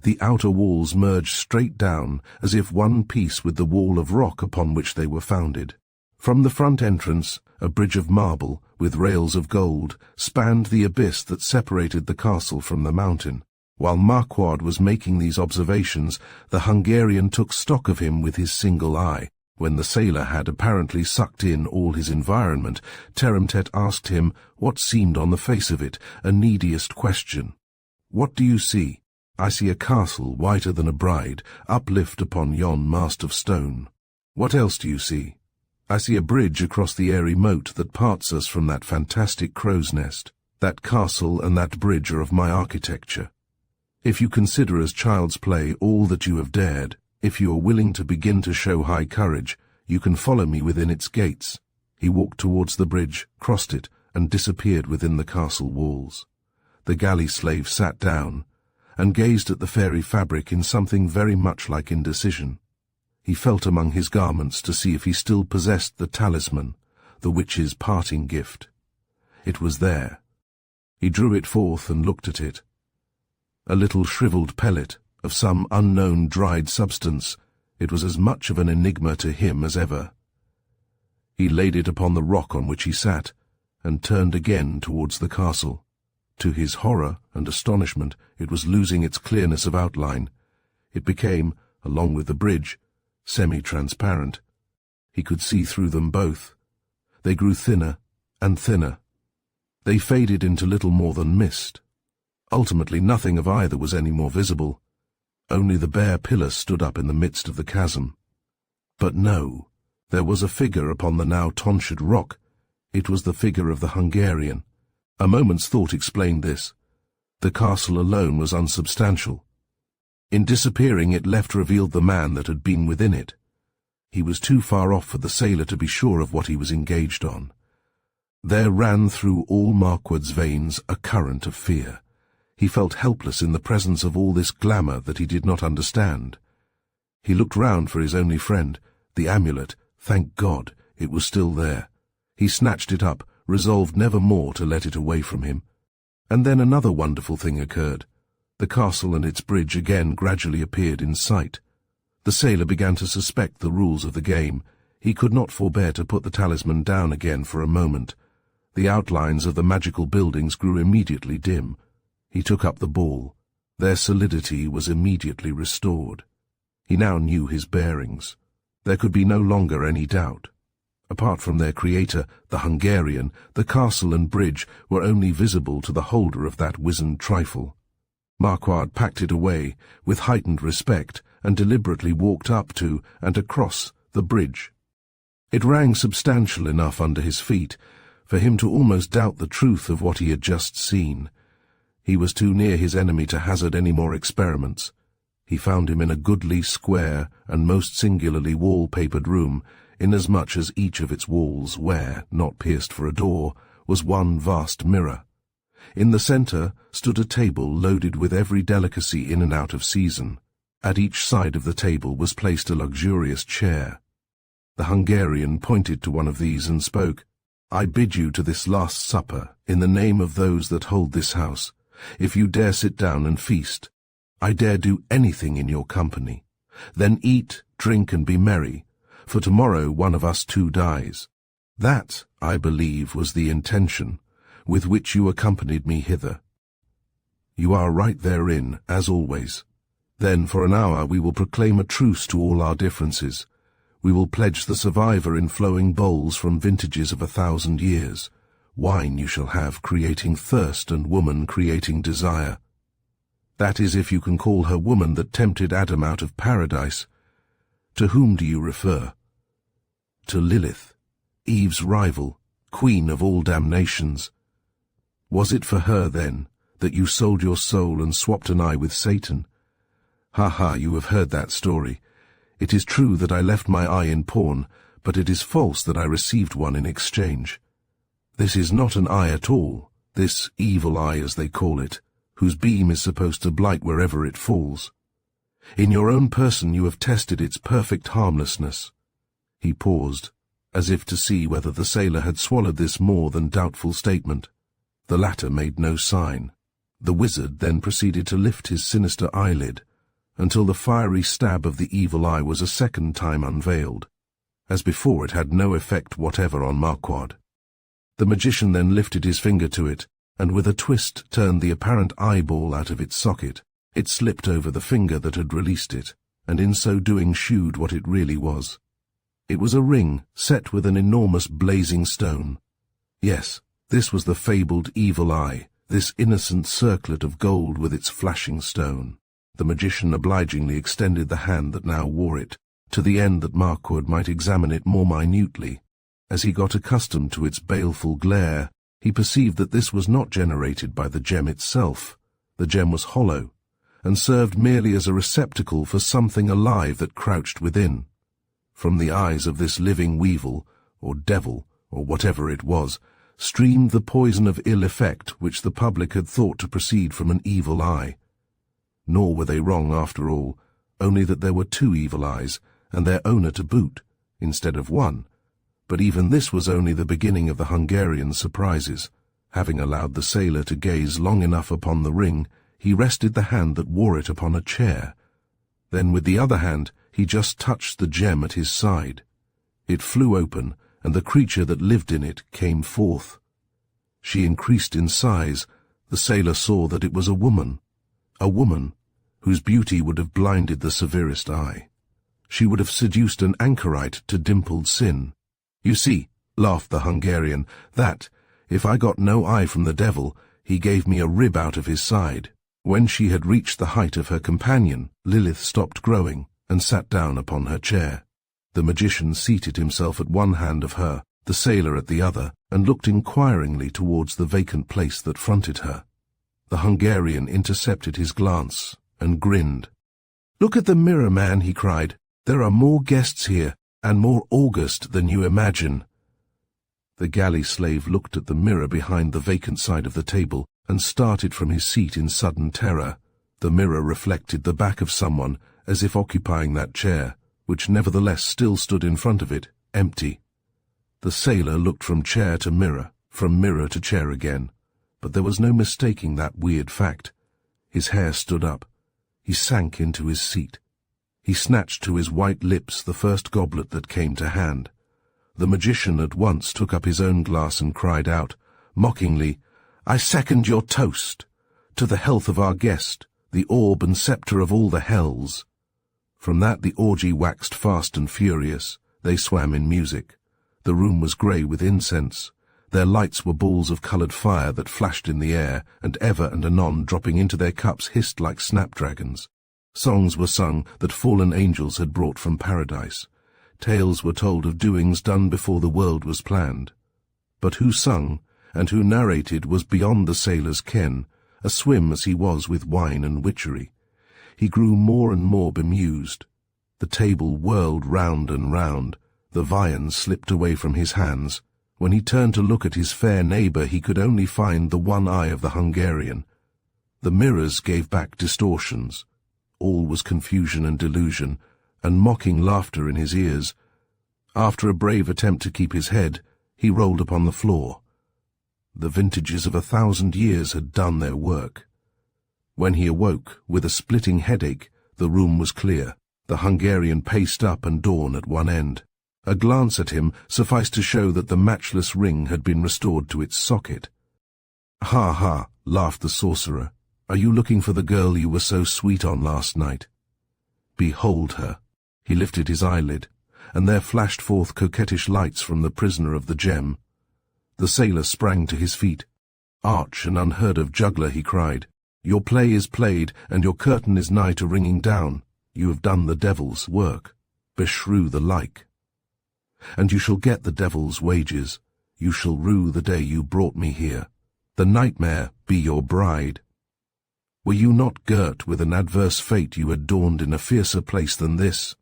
The outer walls merged straight down, as if one piece with the wall of rock upon which they were founded. From the front entrance, a bridge of marble, with rails of gold, spanned the abyss that separated the castle from the mountain. While Marquard was making these observations, the Hungarian took stock of him with his single eye. When the sailor had apparently sucked in all his environment, Teremtet asked him what seemed on the face of it, a neediest question. "What do you see?" "I see a castle whiter than a bride, uplift upon yon mast of stone." "What else do you see?" "I see a bridge across the airy moat that parts us from that fantastic crow's nest. That castle and that bridge are of my architecture. If you consider as child's play all that you have dared, if you are willing to begin to show high courage, you can follow me within its gates." He walked towards the bridge, crossed it, and disappeared within the castle walls. The galley slave sat down, and gazed at the fairy fabric in something very much like indecision. He felt among his garments to see if he still possessed the talisman, the witch's parting gift. It was there. He drew it forth and looked at it. A little shriveled pellet, of some unknown dried substance, it was as much of an enigma to him as ever. He laid it upon the rock on which he sat, and turned again towards the castle. To his horror and astonishment, it was losing its clearness of outline. It became, along with the bridge, semi-transparent. He could see through them both. They grew thinner and thinner. They faded into little more than mist. Ultimately nothing of either was any more visible. Only the bare pillar stood up in the midst of the chasm. But no, there was a figure upon the now tonsured rock. It was the figure of the Hungarian. A moment's thought explained this. The castle alone was unsubstantial. In disappearing, it left revealed the man that had been within it. He was too far off for the sailor to be sure of what he was engaged on. There ran through all Marquard's veins a current of fear. He felt helpless in the presence of all this glamour that he did not understand. He looked round for his only friend, the amulet. Thank God, it was still there. He snatched it up, resolved never more to let it away from him. And then another wonderful thing occurred. The castle and its bridge again gradually appeared in sight. The sailor began to suspect the rules of the game. He could not forbear to put the talisman down again for a moment. The outlines of the magical buildings grew immediately dim. He took up the ball. Their solidity was immediately restored. He now knew his bearings. There could be no longer any doubt. Apart from their creator, the Hungarian, the castle and bridge were only visible to the holder of that wizened trifle. Marquard packed it away with heightened respect and deliberately walked up to and across the bridge. It rang substantial enough under his feet for him to almost doubt the truth of what he had just seen. He was too near his enemy to hazard any more experiments. He found him in a goodly, square, and most singularly wall-papered room, inasmuch as each of its walls, where, not pierced for a door, was one vast mirror. In the centre stood a table loaded with every delicacy in and out of season. At each side of the table was placed a luxurious chair. The Hungarian pointed to one of these and spoke. "I bid you to this last supper, in the name of those that hold this house. If you dare sit down and feast, I dare do anything in your company. Then eat, drink, and be merry, for tomorrow one of us two dies. That, I believe, was the intention with which you accompanied me hither. You are right therein, as always. Then for an hour we will proclaim a truce to all our differences. We will pledge the survivor in flowing bowls from vintages of 1,000 years. Wine you shall have, creating thirst, and woman creating desire. That is, if you can call her woman that tempted Adam out of paradise. To whom do you refer? To Lilith, Eve's rival, queen of all damnations. Was it for her, then, that you sold your soul and swapped an eye with Satan? Ha ha, you have heard that story. It is true that I left my eye in pawn, but it is false that I received one in exchange. This is not an eye at all, this evil eye as they call it, whose beam is supposed to blight wherever it falls. In your own person you have tested its perfect harmlessness. He paused, as if to see whether the sailor had swallowed this more than doubtful statement. The latter made no sign. The wizard then proceeded to lift his sinister eyelid, until the fiery stab of the evil eye was a second time unveiled. As before, it had no effect whatever on Marquard. The magician then lifted his finger to it, and with a twist turned the apparent eyeball out of its socket. It slipped over the finger that had released it, and in so doing shewed what it really was. It was a ring set with an enormous blazing stone. Yes, this was the fabled evil eye, this innocent circlet of gold with its flashing stone. The magician obligingly extended the hand that now wore it, to the end that Marquard might examine it more minutely. As he got accustomed to its baleful glare, he perceived that this was not generated by the gem itself. The gem was hollow, and served merely as a receptacle for something alive that crouched within. From the eyes of this living weevil, or devil, or whatever it was, streamed the poison of ill effect which the public had thought to proceed from an evil eye. Nor were they wrong after all, only that there were two evil eyes, and their owner to boot, instead of one. But even this was only the beginning of the Hungarian's surprises. Having allowed the sailor to gaze long enough upon the ring, he rested the hand that wore it upon a chair. Then with the other hand he just touched the gem at his side. It flew open, and the creature that lived in it came forth. She increased in size. The sailor saw that it was a woman whose beauty would have blinded the severest eye. She would have seduced an anchorite to dimpled sin. You see, laughed the Hungarian, that, if I got no eye from the devil, he gave me a rib out of his side. When she had reached the height of her companion, Lilith stopped growing and sat down upon her chair. The magician seated himself at one hand of her, the sailor at the other, and looked inquiringly towards the vacant place that fronted her. The Hungarian intercepted his glance and grinned. "Look at the mirror, man," he cried. "There are more guests here, and more august than you imagine." The galley slave looked at the mirror behind the vacant side of the table and started from his seat in sudden terror. The mirror reflected the back of someone, as if occupying that chair, which nevertheless still stood in front of it, empty. The sailor looked from chair to mirror, from mirror to chair again, but there was no mistaking that weird fact. His hair stood up. He sank into his seat. He snatched to his white lips the first goblet that came to hand. The magician at once took up his own glass and cried out, mockingly, "I second your toast. To the health of our guest, the orb and sceptre of all the hells." From that the orgy waxed fast and furious. They swam in music. The room was grey with incense. Their lights were balls of coloured fire that flashed in the air, and ever and anon dropping into their cups hissed like snapdragons. Songs were sung that fallen angels had brought from paradise. Tales were told of doings done before the world was planned. But who sung, and who narrated was beyond the sailor's ken, aswim as he was with wine and witchery. He grew more and more bemused. The table whirled round and round. The viands slipped away from his hands. When he turned to look at his fair neighbour, he could only find the one eye of the Hungarian. The mirrors gave back distortions. All was confusion and delusion, and mocking laughter in his ears. After a brave attempt to keep his head, he rolled upon the floor. The vintages of 1,000 years had done their work. When he awoke, with a splitting headache, the room was clear. The Hungarian paced up and down at one end. A glance at him sufficed to show that the matchless ring had been restored to its socket. "Ha ha," laughed the sorcerer. "Are you looking for the girl you were so sweet on last night? Behold her." He lifted his eyelid, and there flashed forth coquettish lights from the prisoner of the gem. The sailor sprang to his feet. "Arch and unheard-of juggler," he cried, "your play is played, and your curtain is nigh to ringing down. You have done the devil's work. Beshrew the like. And you shall get the devil's wages. You shall rue the day you brought me here. The nightmare be your bride. Were you not girt with an adverse fate, you had dawned in a fiercer place than this.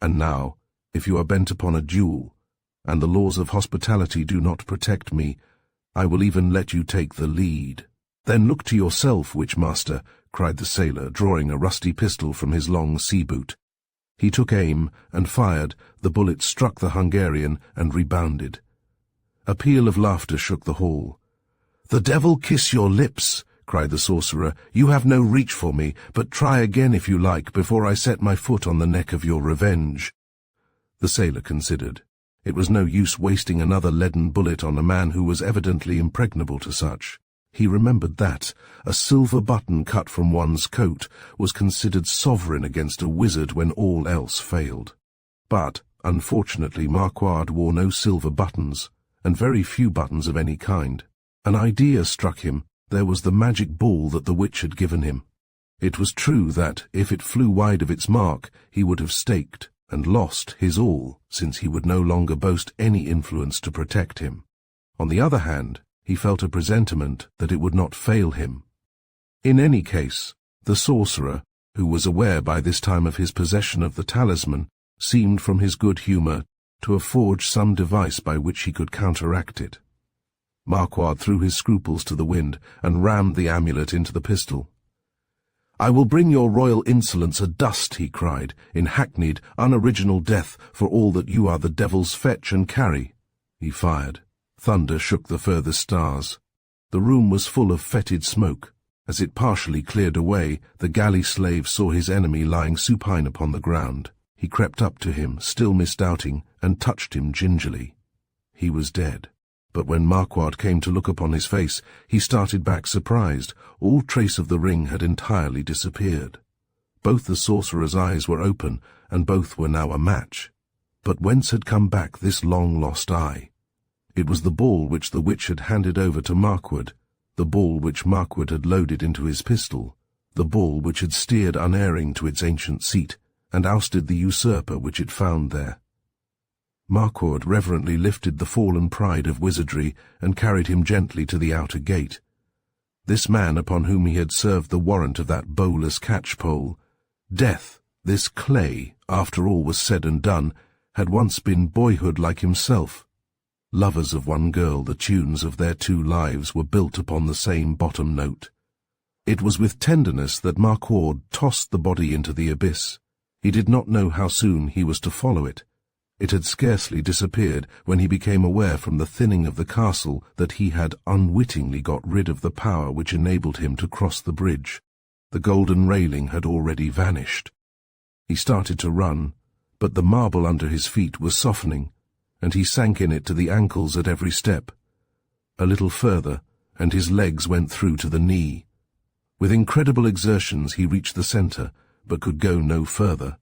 And now, if you are bent upon a duel, and the laws of hospitality do not protect me, I will even let you take the lead." "Then look to yourself, witch-master," cried the sailor, drawing a rusty pistol from his long sea-boot. He took aim and fired. The bullet struck the Hungarian and rebounded. A peal of laughter shook the hall. "The devil kiss your lips," cried the sorcerer. "You have no reach for me, but try again if you like before I set my foot on the neck of your revenge." The sailor considered. It was no use wasting another leaden bullet on a man who was evidently impregnable to such. He remembered that a silver button cut from one's coat was considered sovereign against a wizard when all else failed. But, unfortunately, Marquard wore no silver buttons, and very few buttons of any kind. An idea struck him. There was the magic ball that the witch had given him. It was true that, if it flew wide of its mark, he would have staked and lost his all, since he would no longer boast any influence to protect him. On the other hand, he felt a presentiment that it would not fail him. In any case, the sorcerer, who was aware by this time of his possession of the talisman, seemed from his good humour to have forged some device by which he could counteract it. Marquard threw his scruples to the wind and rammed the amulet into the pistol. "I will bring your royal insolence a dust," he cried, "in hackneyed, unoriginal death, for all that you are the devil's fetch and carry." He fired. Thunder shook the furthest stars. The room was full of fetid smoke. As it partially cleared away, the galley slave saw his enemy lying supine upon the ground. He crept up to him, still misdoubting, and touched him gingerly. He was dead. But when Marquard came to look upon his face, he started back surprised. All trace of the ring had entirely disappeared. Both the sorcerer's eyes were open, and both were now a match. But whence had come back this long-lost eye? It was the ball which the witch had handed over to Marquard, the ball which Marquard had loaded into his pistol, the ball which had steered unerring to its ancient seat, and ousted the usurper which it found there. Marquard reverently lifted the fallen pride of wizardry and carried him gently to the outer gate. This man upon whom he had served the warrant of that bowless catchpole, Death, this clay, after all was said and done, had once been boyhood like himself. Lovers of one girl, the tunes of their two lives were built upon the same bottom note. It was with tenderness that Marquard tossed the body into the abyss. He did not know how soon he was to follow it. It had scarcely disappeared when he became aware from the thinning of the castle that he had unwittingly got rid of the power which enabled him to cross the bridge. The golden railing had already vanished. He started to run, but the marble under his feet was softening, and he sank in it to the ankles at every step. A little further, and his legs went through to the knee. With incredible exertions he reached the centre, but could go no further.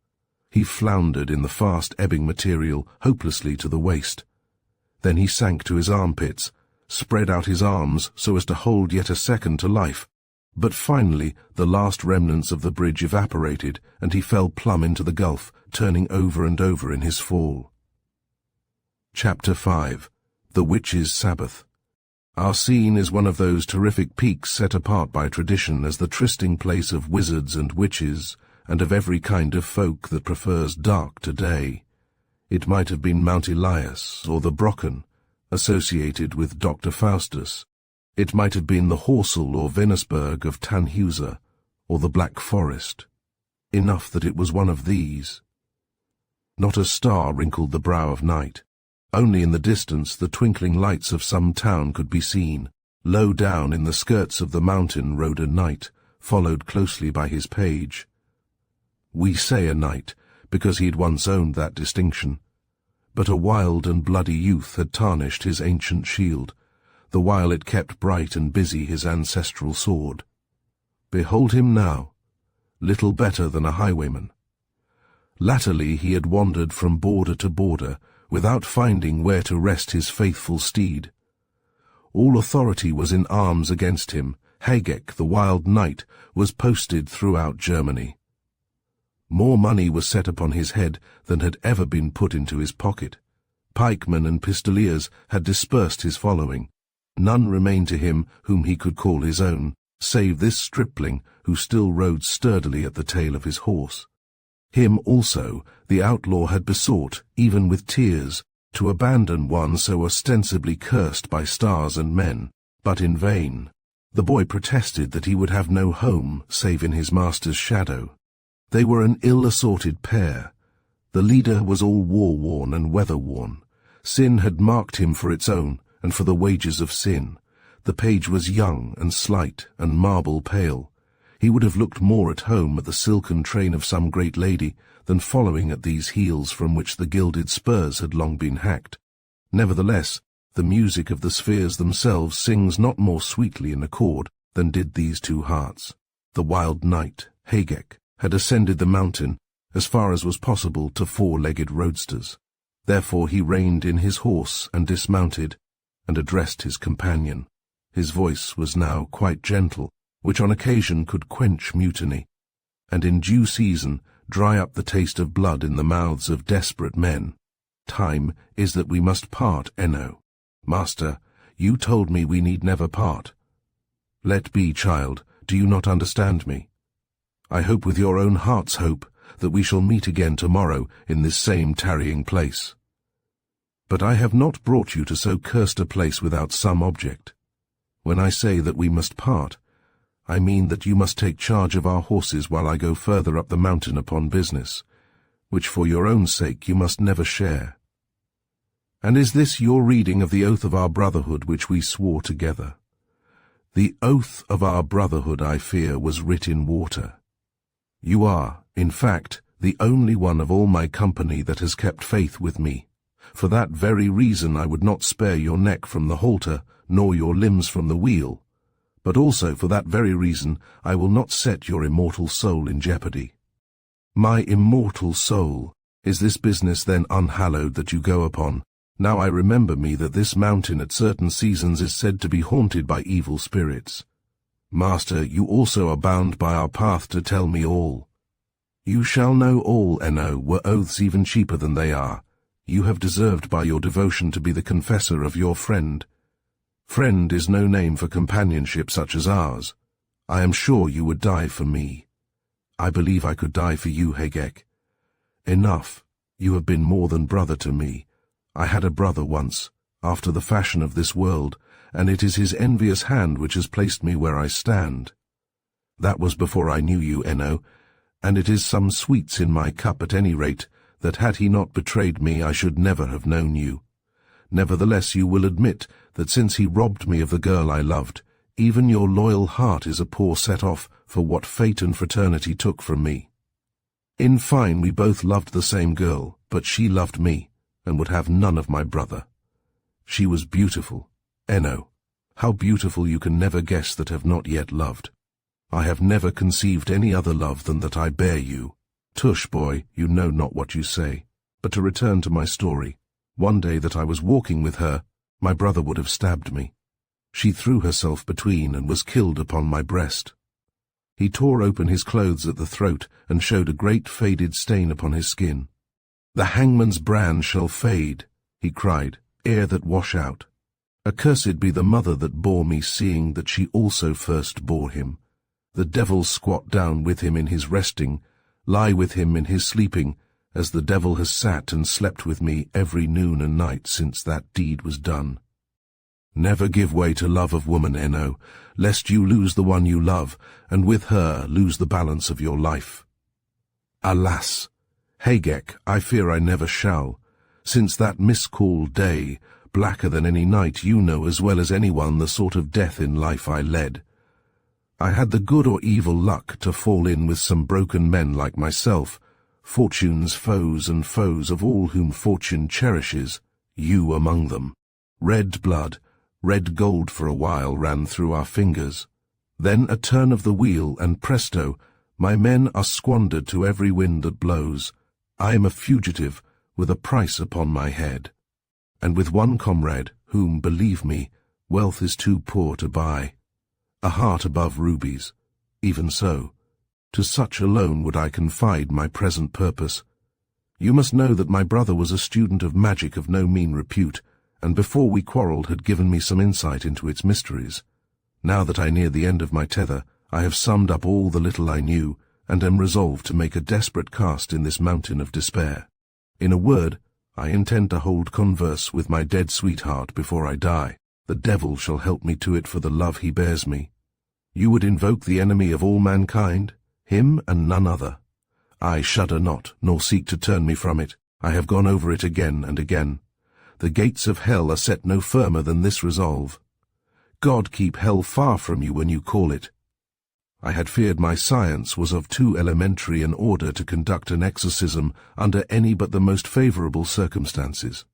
He floundered in the fast-ebbing material hopelessly to the waist. Then he sank to his armpits, spread out his arms so as to hold yet a second to life. But finally the last remnants of the bridge evaporated, and he fell plumb into the gulf, turning over and over in his fall. Chapter 5. The Witch's Sabbath. Our scene is one of those terrific peaks set apart by tradition as the trysting place of wizards and witches, and of every kind of folk that prefers dark to day. It might have been Mount Elias or the Brocken, associated with Dr. Faustus. It might have been the Horsell or Venusberg of Tannhäuser, or the Black Forest. Enough that it was one of these. Not a star wrinkled the brow of night. Only in the distance the twinkling lights of some town could be seen. Low down in the skirts of the mountain rode a knight, followed closely by his page. We say a knight, because he had once owned that distinction. but a wild and bloody youth had tarnished his ancient shield, the while it kept bright and busy his ancestral sword. Behold him now, little better than a highwayman. Latterly he had wandered from border to border, without finding where to rest his faithful steed. All authority was in arms against him. Hagek, the wild knight, was posted throughout Germany. More money was set upon his head than had ever been put into his pocket. Pikemen and pistoliers had dispersed his following. None remained to him whom he could call his own, save this stripling who still rode sturdily at the tail of his horse. Him also the outlaw had besought, even with tears, to abandon one so ostensibly cursed by stars and men, but in vain. The boy protested that he would have no home save in his master's shadow. They were an ill-assorted pair. The leader was all war-worn and weather-worn. Sin had marked him for its own, and for the wages of sin. The page was young and slight and marble-pale. He would have looked more at home at the silken train of some great lady than following at these heels from which the gilded spurs had long been hacked. Nevertheless, the music of the spheres themselves sings not more sweetly in accord than did these two hearts. The wild knight, Hagek, had ascended the mountain as far as was possible to four-legged roadsters. Therefore he reined in his horse and dismounted, and addressed his companion. His voice was now quite gentle, which on occasion could quench mutiny, and in due season dry up the taste of blood in the mouths of desperate men. Time is that we must part, Enno. Master, you told me we need never part. Let be, child, do you not understand me? I hope with your own heart's hope that we shall meet again tomorrow in this same tarrying place. But I have not brought you to so cursed a place without some object. When I say that we must part, I mean that you must take charge of our horses while I go further up the mountain upon business, which for your own sake you must never share. And is this your reading of the oath of our brotherhood which we swore together? The oath of our brotherhood, I fear, was writ in water. You are, in fact, the only one of all my company that has kept faith with me. For that very reason I would not spare your neck from the halter, nor your limbs from the wheel. But also for that very reason I will not set your immortal soul in jeopardy. My immortal soul, is this business then unhallowed that you go upon? Now I remember me that this mountain at certain seasons is said to be haunted by evil spirits. Master, you also are bound by our path to tell me all. You shall know all, Enno, were oaths even cheaper than they are. You have deserved by your devotion to be the confessor of your friend. Friend is no name for companionship such as ours. I am sure you would die for me. I believe I could die for you, Hagek. Enough. You have been more than brother to me. I had a brother once, after the fashion of this world, and it is his envious hand which has placed me where I stand. That was before I knew you, Enno, and it is some sweets in my cup at any rate, that had he not betrayed me I should never have known you. Nevertheless you will admit that since he robbed me of the girl I loved, even your loyal heart is a poor set-off for what fate and fraternity took from me. In fine, we both loved the same girl, but she loved me, and would have none of my brother. She was beautiful. Enno, how beautiful you can never guess that have not yet loved. I have never conceived any other love than that I bear you. Tush, boy, you know not what you say. But to return to my story, one day that I was walking with her, my brother would have stabbed me. She threw herself between and was killed upon my breast. He tore open his clothes at the throat and showed a great faded stain upon his skin. The hangman's brand shall fade, he cried, ere that wash out. Accursed be the mother that bore me, seeing that she also first bore him. The devil squat down with him in his resting, lie with him in his sleeping, as the devil has sat and slept with me every noon and night since that deed was done. Never give way to love of woman, Enno, lest you lose the one you love, and with her lose the balance of your life. Alas! Hagek, I fear I never shall. Since that miscalled day, blacker than any night, you know as well as anyone the sort of death in life I led. I had the good or evil luck to fall in with some broken men like myself, fortune's foes and foes of all whom fortune cherishes, you among them. Red blood, red gold for a while ran through our fingers. Then a turn of the wheel, and presto, my men are squandered to every wind that blows. I am a fugitive, with a price upon my head. And with one comrade, whom, believe me, wealth is too poor to buy. A heart above rubies. Even so, to such alone would I confide my present purpose. You must know that my brother was a student of magic of no mean repute, and before we quarrelled had given me some insight into its mysteries. Now that I near the end of my tether, I have summed up all the little I knew, and am resolved to make a desperate cast in this mountain of despair. In a word, I intend to hold converse with my dead sweetheart before I die. The devil shall help me to it for the love he bears me. You would invoke the enemy of all mankind, him and none other. I shudder not, nor seek to turn me from it. I have gone over it again and again. The gates of hell are set no firmer than this resolve. God keep hell far from you when you call it. I had feared my science was of too elementary an order to conduct an exorcism under any but the most favourable circumstances.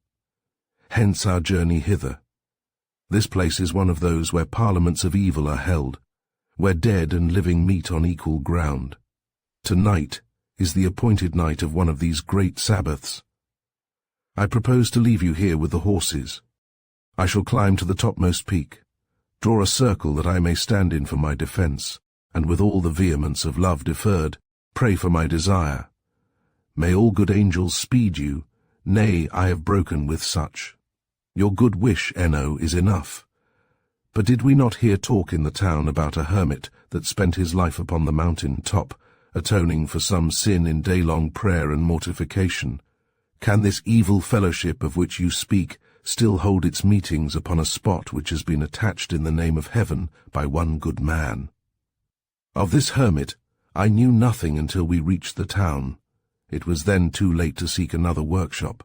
Hence our journey hither. This place is one of those where parliaments of evil are held, where dead and living meet on equal ground. Tonight is the appointed night of one of these great Sabbaths. I propose to leave you here with the horses. I shall climb to the topmost peak, draw a circle that I may stand in for my defence, and with all the vehemence of love deferred, pray for my desire. May all good angels speed you, nay, I have broken with such. Your good wish, Enno, is enough. But did we not hear talk in the town about a hermit that spent his life upon the mountain top, atoning for some sin in day-long prayer and mortification? Can this evil fellowship of which you speak still hold its meetings upon a spot which has been attached in the name of heaven by one good man? Of this hermit I knew nothing until we reached the town. It was then too late to seek another workshop.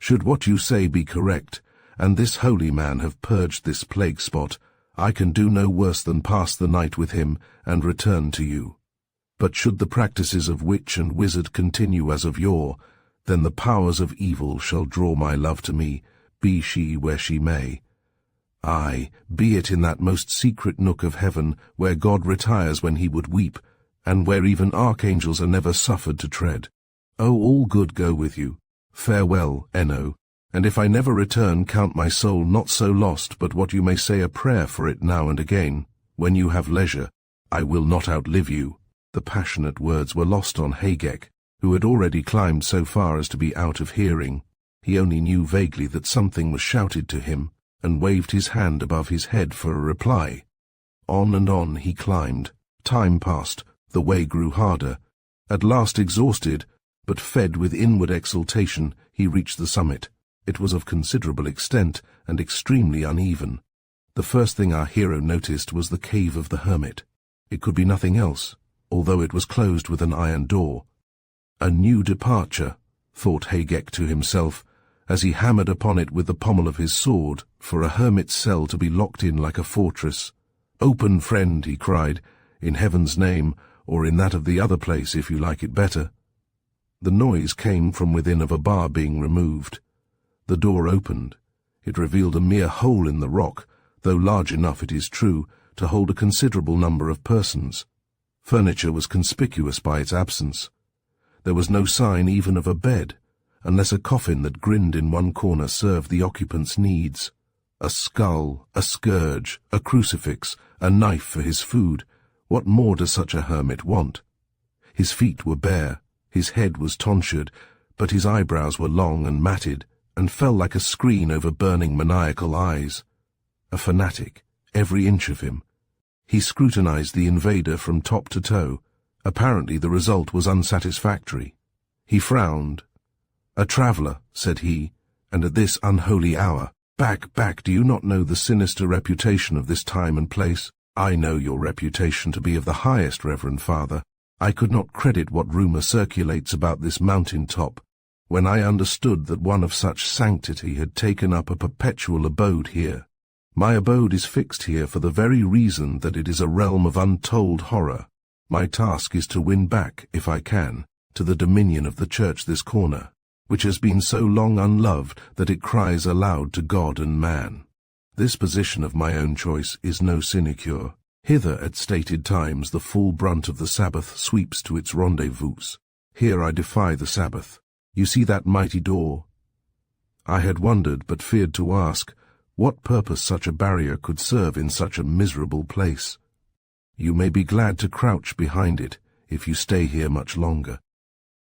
Should what you say be correct, and this holy man have purged this plague spot, I can do no worse than pass the night with him and return to you. But should the practices of witch and wizard continue as of yore, then the powers of evil shall draw my love to me, be she where she may. Aye, be it in that most secret nook of heaven, where God retires when he would weep, and where even archangels are never suffered to tread. Oh, all good go with you. Farewell, Enno, and if I never return, count my soul not so lost but what you may say a prayer for it now and again. When you have leisure, I will not outlive you. The passionate words were lost on Hagek, who had already climbed so far as to be out of hearing. He only knew vaguely that something was shouted to him, and waved his hand above his head for a reply. On and on he climbed. Time passed, the way grew harder. At last exhausted, but fed with inward exultation, he reached the summit. It was of considerable extent, and extremely uneven. The first thing our hero noticed was the cave of the hermit. It could be nothing else, although it was closed with an iron door. A new departure, thought Hagek to himself, as he hammered upon it with the pommel of his sword, for a hermit's cell to be locked in like a fortress. "Open, friend," he cried, "in heaven's name, or in that of the other place, if you like it better." The noise came from within of a bar being removed. The door opened. It revealed a mere hole in the rock, though large enough, it is true, to hold a considerable number of persons. Furniture was conspicuous by its absence. There was no sign even of a bed, unless a coffin that grinned in one corner served the occupant's needs. A skull, a scourge, a crucifix, a knife for his food. What more does such a hermit want? His feet were bare, his head was tonsured, but his eyebrows were long and matted, and fell like a screen over burning maniacal eyes. A fanatic, every inch of him. He scrutinized the invader from top to toe. Apparently the result was unsatisfactory. He frowned. "A traveller," said he, "and at this unholy hour. Back, do you not know the sinister reputation of this time and place? I know your reputation to be of the highest, Reverend Father. I could not credit what rumour circulates about this mountain top, when I understood that one of such sanctity had taken up a perpetual abode here. My abode is fixed here for the very reason that it is a realm of untold horror. My task is to win back, if I can, to the dominion of the church this corner, which has been so long unloved that it cries aloud to God and man. This position of my own choice is no sinecure. Hither at stated times the full brunt of the Sabbath sweeps to its rendezvous. Here I defy the Sabbath. You see that mighty door? I had wondered, but feared to ask, what purpose such a barrier could serve in such a miserable place. You may be glad to crouch behind it, if you stay here much longer.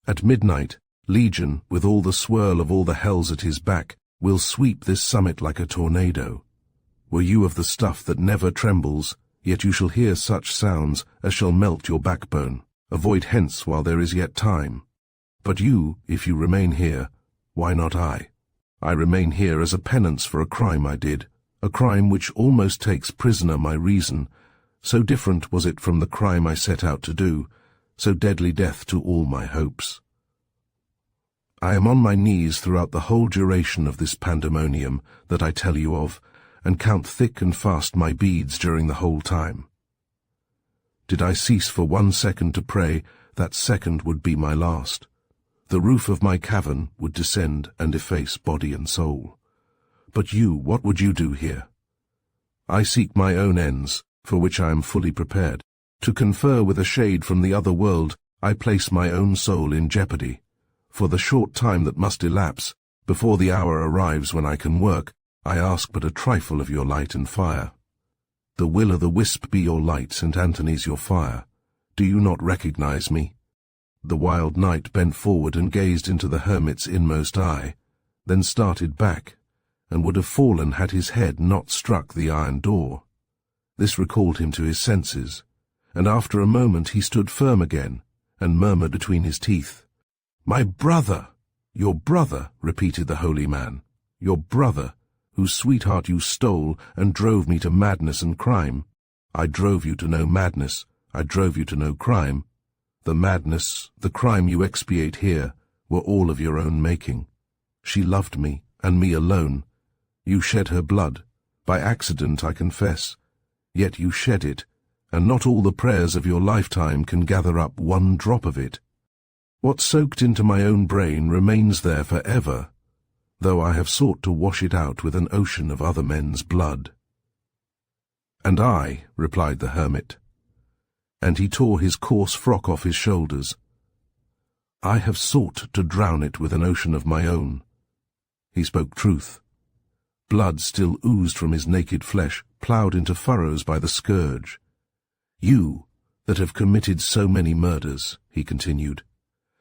At midnight, Legion, with all the swirl of all the hells at his back, will sweep this summit like a tornado. Were you of the stuff that never trembles, yet you shall hear such sounds as shall melt your backbone. Avoid hence while there is yet time. But you, if you remain here, why not I? I remain here as a penance for a crime I did, a crime which almost takes prisoner my reason. So different was it from the crime I set out to do, so deadly death to all my hopes. I am on my knees throughout the whole duration of this pandemonium that I tell you of, and count thick and fast my beads during the whole time. Did I cease for 1 second to pray, that second would be my last. The roof of my cavern would descend and efface body and soul. But you, what would you do here? I seek my own ends, for which I am fully prepared. To confer with a shade from the other world, I place my own soul in jeopardy. For the short time that must elapse, before the hour arrives when I can work, I ask but a trifle of your light and fire. The will-o'-the-wisp be your light, St. Anthony's your fire. Do you not recognize me? The wild knight bent forward and gazed into the hermit's inmost eye, then started back, and would have fallen had his head not struck the iron door. This recalled him to his senses, and after a moment he stood firm again, and murmured between his teeth, "My brother!" "Your brother," repeated the holy man, "your brother, whose sweetheart you stole and drove me to madness and crime. I drove you to no madness, I drove you to no crime. The madness, the crime you expiate here, were all of your own making. She loved me, and me alone. You shed her blood, by accident I confess, yet you shed it, and not all the prayers of your lifetime can gather up 1 drop of it. What soaked into my own brain remains there forever, though I have sought to wash it out with an ocean of other men's blood." "And I," replied the hermit, and he tore his coarse frock off his shoulders, "I have sought to drown it with an ocean of my own." He spoke truth. Blood still oozed from his naked flesh, ploughed into furrows by the scourge. "You, that have committed so many murders," he continued,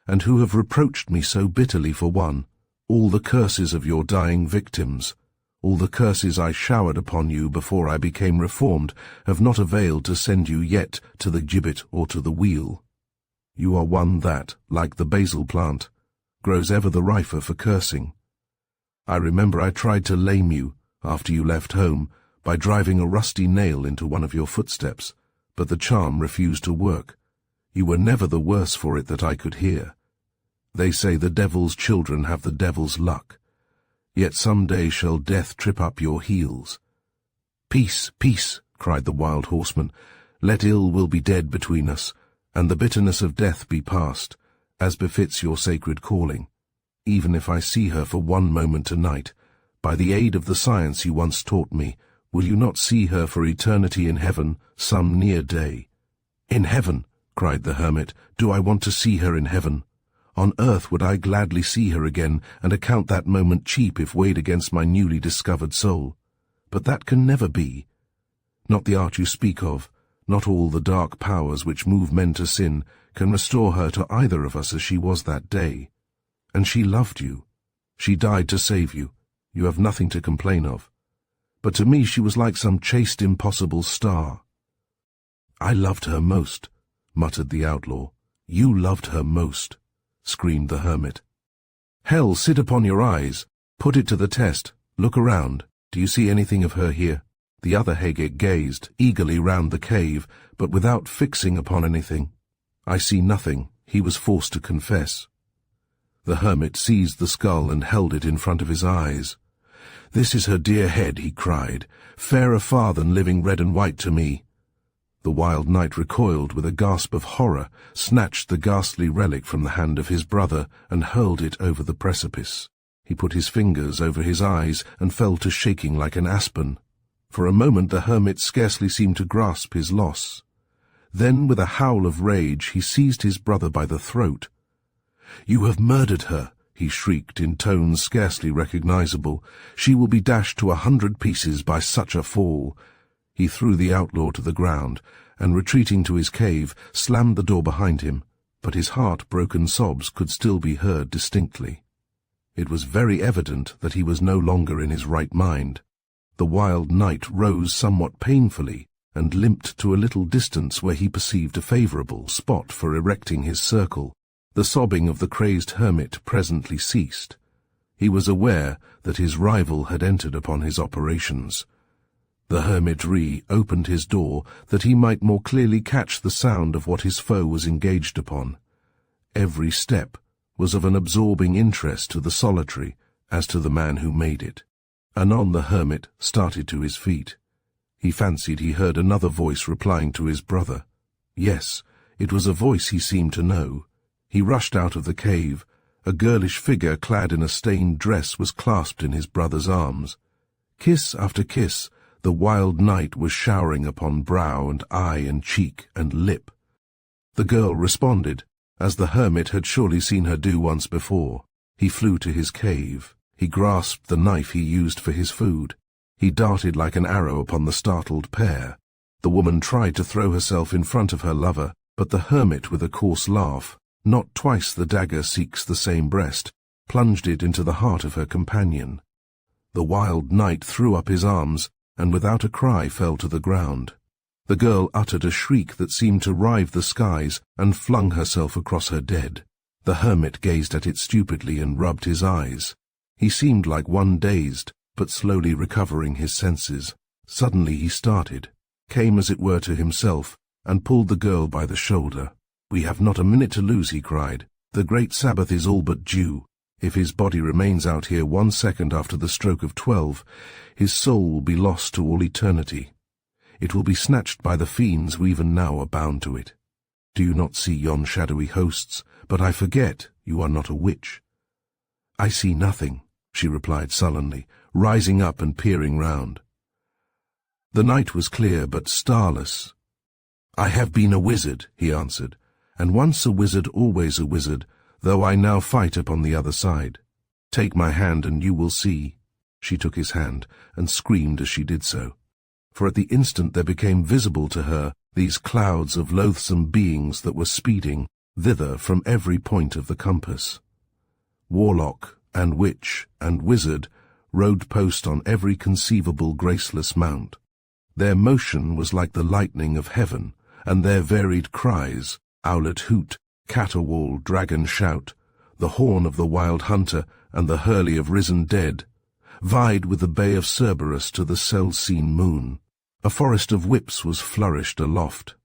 "and who have reproached me so bitterly for one, all the curses of your dying victims, all the curses I showered upon you before I became reformed, have not availed to send you yet to the gibbet or to the wheel. You are one that, like the basil plant, grows ever the rifer for cursing. I remember I tried to lame you, after you left home, by driving a rusty nail into one of your footsteps, but the charm refused to work. You were never the worse for it that I could hear. They say the devil's children have the devil's luck. Yet some day shall death trip up your heels." "Peace, peace," cried the wild horseman. "Let ill will be dead between us, and the bitterness of death be past, as befits your sacred calling. Even if I see her for 1 moment tonight, by the aid of the science you once taught me, will you not see her for eternity in heaven some near day?" "In heaven," cried the hermit, "do I want to see her in heaven? On earth would I gladly see her again, and account that moment cheap if weighed against my newly discovered soul. But that can never be. Not the art you speak of, not all the dark powers which move men to sin, can restore her to either of us as she was that day. And she loved you. She died to save you. You have nothing to complain of. But to me she was like some chaste impossible star." "I loved her most," muttered the outlaw. "You loved her most," screamed the hermit. "Hell, sit upon your eyes. Put it to the test. Look around. Do you see anything of her here?" The other Hagit gazed eagerly round the cave, but without fixing upon anything. "I see nothing," he was forced to confess. The hermit seized the skull and held it in front of his eyes. "This is her dear head," he cried, "fairer far than living red and white to me. The wild knight recoiled with a gasp of horror, snatched the ghastly relic from the hand of his brother, and hurled it over the precipice. He put his fingers over his eyes and fell to shaking like an aspen. For a moment the hermit scarcely seemed to grasp his loss. Then, with a howl of rage, he seized his brother by the throat. "You have murdered her," he shrieked in tones scarcely recognizable. "She will be dashed to 100 pieces by such a fall." He threw the outlaw to the ground, and retreating to his cave, slammed the door behind him, but his heart-broken sobs could still be heard distinctly. It was very evident that he was no longer in his right mind. The wild knight rose somewhat painfully, and limped to a little distance where he perceived a favourable spot for erecting his circle. The sobbing of the crazed hermit presently ceased. He was aware that his rival had entered upon his operations. The hermit opened his door that he might more clearly catch the sound of what his foe was engaged upon. Every step was of an absorbing interest to the solitary as to the man who made it. Anon the hermit started to his feet. He fancied he heard another voice replying to his brother. Yes, it was a voice he seemed to know. He rushed out of the cave. A girlish figure clad in a stained dress was clasped in his brother's arms. Kiss after kiss, the wild knight was showering upon brow and eye and cheek and lip. The girl responded, as the hermit had surely seen her do once before. He flew to his cave. He grasped the knife he used for his food. He darted like an arrow upon the startled pair. The woman tried to throw herself in front of her lover, but the hermit, with a coarse laugh, "Not twice the dagger seeks the same breast," plunged it into the heart of her companion. The wild knight threw up his arms, and without a cry fell to the ground. The girl uttered a shriek that seemed to rive the skies, and flung herself across her dead. The hermit gazed at it stupidly and rubbed his eyes. He seemed like one dazed, but slowly recovering his senses. Suddenly he started, came as it were to himself, and pulled the girl by the shoulder. "We have not a minute to lose," he cried. "The great Sabbath is all but due. If his body remains out here 1 second after the stroke of 12, his soul will be lost to all eternity. It will be snatched by the fiends who even now are bound to it. Do you not see yon shadowy hosts? But I forget, you are not a witch." "I see nothing," she replied sullenly, rising up and peering round. The night was clear but starless. "I have been a wizard," he answered, "and once a wizard always a wizard, though I now fight upon the other side. Take my hand and you will see." She took his hand and screamed as she did so, for at the instant there became visible to her these clouds of loathsome beings that were speeding thither from every point of the compass. Warlock and witch and wizard rode post on every conceivable graceless mount. Their motion was like the lightning of heaven, and their varied cries, owlet hoot, caterwaul, dragon shout, the horn of the wild hunter and the hurley of risen dead, vied with the bay of Cerberus to the cell-seen moon. A forest of whips was flourished aloft.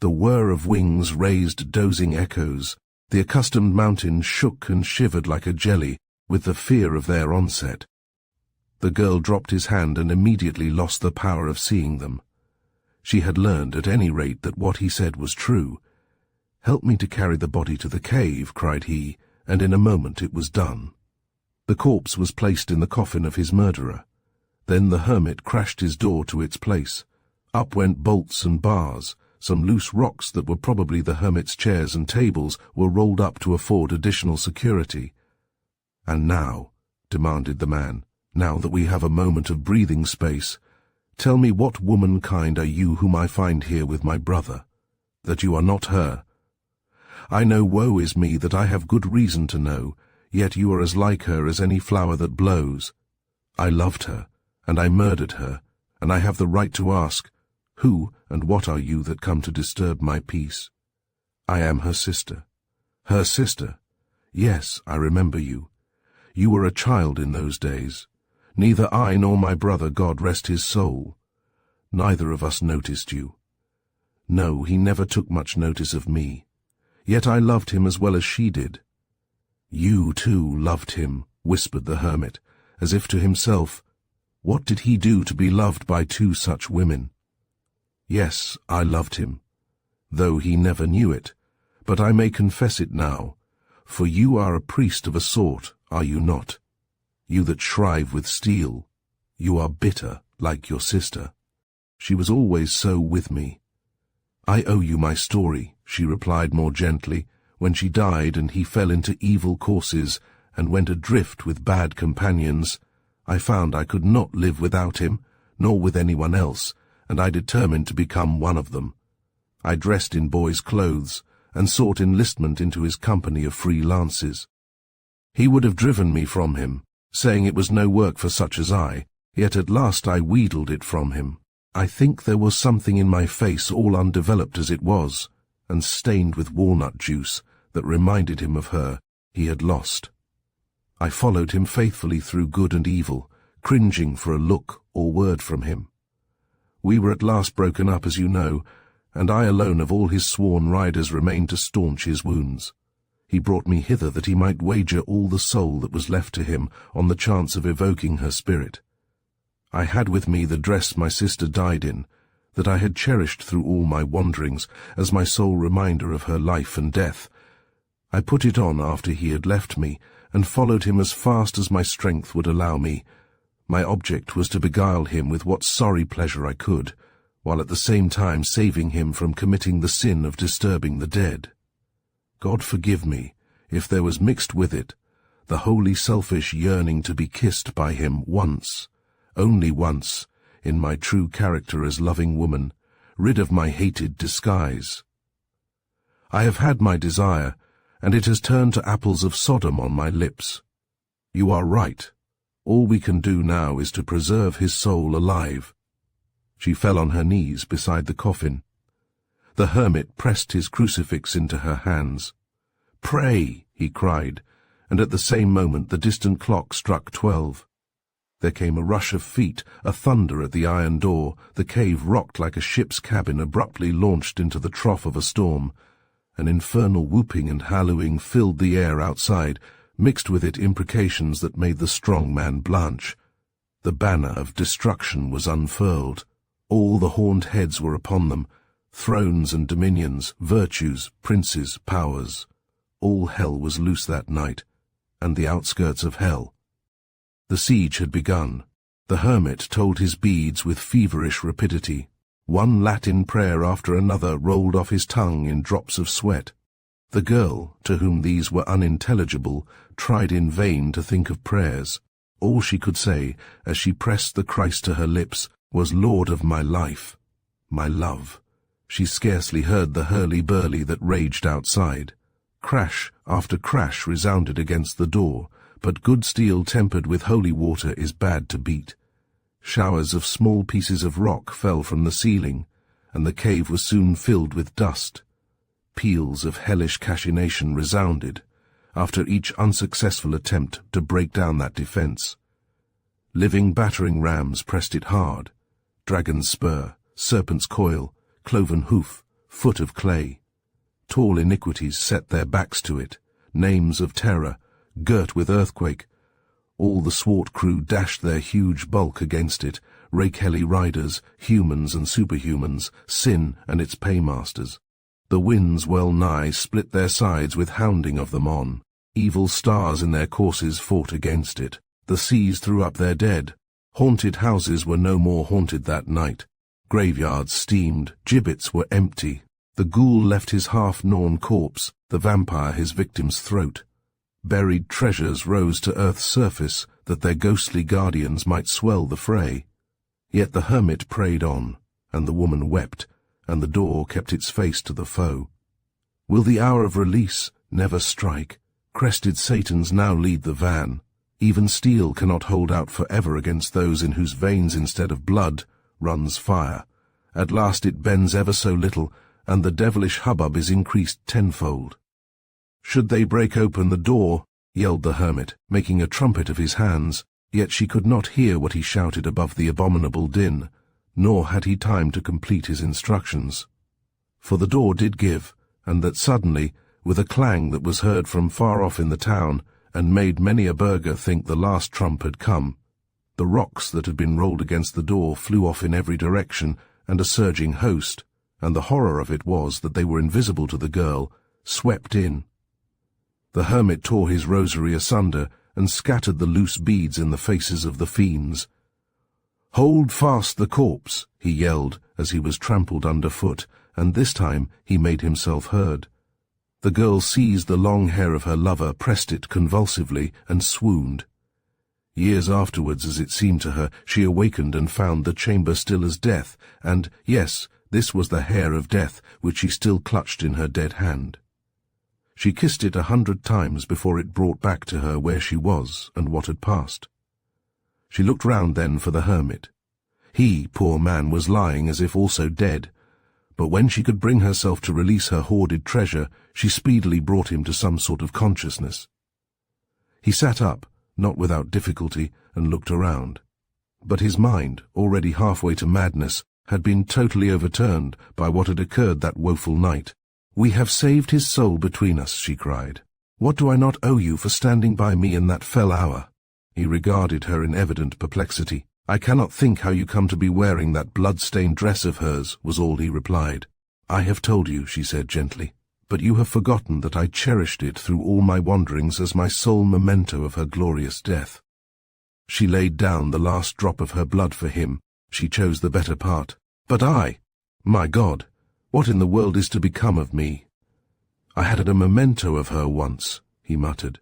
The whir of wings raised dozing echoes. The accustomed mountains shook and shivered like a jelly with the fear of their onset. The girl dropped his hand and immediately lost the power of seeing them. She had learned at any rate that what he said was true. "Help me to carry the body to the cave," cried he, and in a moment it was done. The corpse was placed in the coffin of his murderer. Then the hermit crashed his door to its place. Up went bolts and bars. Some loose rocks that were probably the hermit's chairs and tables were rolled up to afford additional security. "And now," demanded the man, "now that we have a moment of breathing space, tell me what womankind are you whom I find here with my brother? That you are not her. I know, woe is me, that I have good reason to know, yet you are as like her as any flower that blows. I loved her, and I murdered her, and I have the right to ask, who and what are you that come to disturb my peace? I am her sister." "Her sister? Yes, I remember you. You were a child in those days. Neither I nor my brother, God rest his soul. Neither of us noticed you. No, he never took much notice of me. Yet I loved him as well as she did." "You, too, loved him," whispered the hermit, as if to himself. "What did he do to be loved by 2 such women?" Yes, I loved him, though he never knew it, but I may confess it now, for you are a priest of a sort, are you not? You that shrive with steel, you are bitter like your sister. She was always so with me. I owe you my story, she replied more gently, when she died and he fell into evil courses and went adrift with bad companions. I found I could not live without him, nor with anyone else, and I determined to become one of them. I dressed in boys' clothes and sought enlistment into his company of free lances. He would have driven me from him, saying it was no work for such as I, yet at last I wheedled it from him. I think there was something in my face all undeveloped as it was, and stained with walnut juice, that reminded him of her he had lost. I followed him faithfully through good and evil, cringing for a look or word from him. We were at last broken up, as you know, and I alone of all his sworn riders remained to staunch his wounds. He brought me hither that he might wager all the soul that was left to him on the chance of evoking her spirit. I had with me the dress my sister died in, that I had cherished through all my wanderings as my sole reminder of her life and death. I put it on after he had left me, and followed him as fast as my strength would allow me. My object was to beguile him with what sorry pleasure I could, while at the same time saving him from committing the sin of disturbing the dead. God forgive me, if there was mixed with it the wholly selfish yearning to be kissed by him once, only once, in my true character as loving woman, rid of my hated disguise. I have had my desire, and it has turned to apples of Sodom on my lips. You are right. All we can do now is to preserve his soul alive. She fell on her knees beside the coffin. The hermit pressed his crucifix into her hands. "Pray," he cried, and at the same moment the distant clock struck 12. There came a rush of feet, a thunder at the iron door. The cave rocked like a ship's cabin abruptly launched into the trough of a storm. An infernal whooping and hallooing filled the air outside, mixed with it imprecations that made the strong man blanch. The banner of destruction was unfurled. All the horned heads were upon them, thrones and dominions, virtues, princes, powers. All hell was loose that night, and the outskirts of hell. The siege had begun. The hermit told his beads with feverish rapidity. One Latin prayer after another rolled off his tongue in drops of sweat. The girl, to whom these were unintelligible, tried in vain to think of prayers. All she could say, as she pressed the Christ to her lips, was, "Lord of my life, my love." She scarcely heard the hurly-burly that raged outside. Crash after crash resounded against the door, but good steel tempered with holy water is bad to beat. Showers of small pieces of rock fell from the ceiling, and the cave was soon filled with dust. Peals of hellish cachinnation resounded, after each unsuccessful attempt to break down that defense. Living battering rams pressed it hard. Dragon's spur, serpent's coil, cloven hoof, foot of clay. Tall iniquities set their backs to it, names of terror, girt with earthquake. All the swart crew dashed their huge bulk against it, rakehelly riders, humans and superhumans, sin and its paymasters. The winds well nigh split their sides with hounding of them on. Evil stars in their courses fought against it. The seas threw up their dead. Haunted houses were no more haunted that night. Graveyards steamed, gibbets were empty. The ghoul left his half-gnawn corpse, the vampire his victim's throat. Buried treasures rose to earth's surface, that their ghostly guardians might swell the fray. Yet the hermit prayed on, and the woman wept, and the door kept its face to the foe. Will the hour of release never strike? Crested Satans now lead the van. Even steel cannot hold out forever against those in whose veins instead of blood runs fire. At last it bends ever so little, and the devilish hubbub is increased tenfold. "Should they break open the door," yelled the hermit, making a trumpet of his hands, yet she could not hear what he shouted above the abominable din, nor had he time to complete his instructions. For the door did give, and that suddenly, with a clang that was heard from far off in the town, and made many a burgher think the last trump had come. The rocks that had been rolled against the door flew off in every direction, and a surging host, and the horror of it was that they were invisible to the girl, swept in. The hermit tore his rosary asunder and scattered the loose beads in the faces of the fiends. "Hold fast the corpse," he yelled as he was trampled underfoot, and this time he made himself heard. The girl seized the long hair of her lover, pressed it convulsively, and swooned. Years afterwards, as it seemed to her, she awakened and found the chamber still as death, and, yes, this was the hair of death which she still clutched in her dead hand. She kissed it 100 times before it brought back to her where she was and what had passed. She looked round then for the hermit. He, poor man, was lying as if also dead, but when she could bring herself to release her hoarded treasure, she speedily brought him to some sort of consciousness. He sat up, not without difficulty, and looked around. But his mind, already halfway to madness, had been totally overturned by what had occurred that woeful night. "We have saved his soul between us," she cried. "What do I not owe you for standing by me in that fell hour?" He regarded her in evident perplexity. "I cannot think how you come to be wearing that blood-stained dress of hers," was all he replied. "I have told you," she said gently, "but you have forgotten that I cherished it through all my wanderings as my sole memento of her glorious death." She laid down the last drop of her blood for him. She chose the better part. "But my God, what in the world is to become of me?" "I had a memento of her once," he muttered.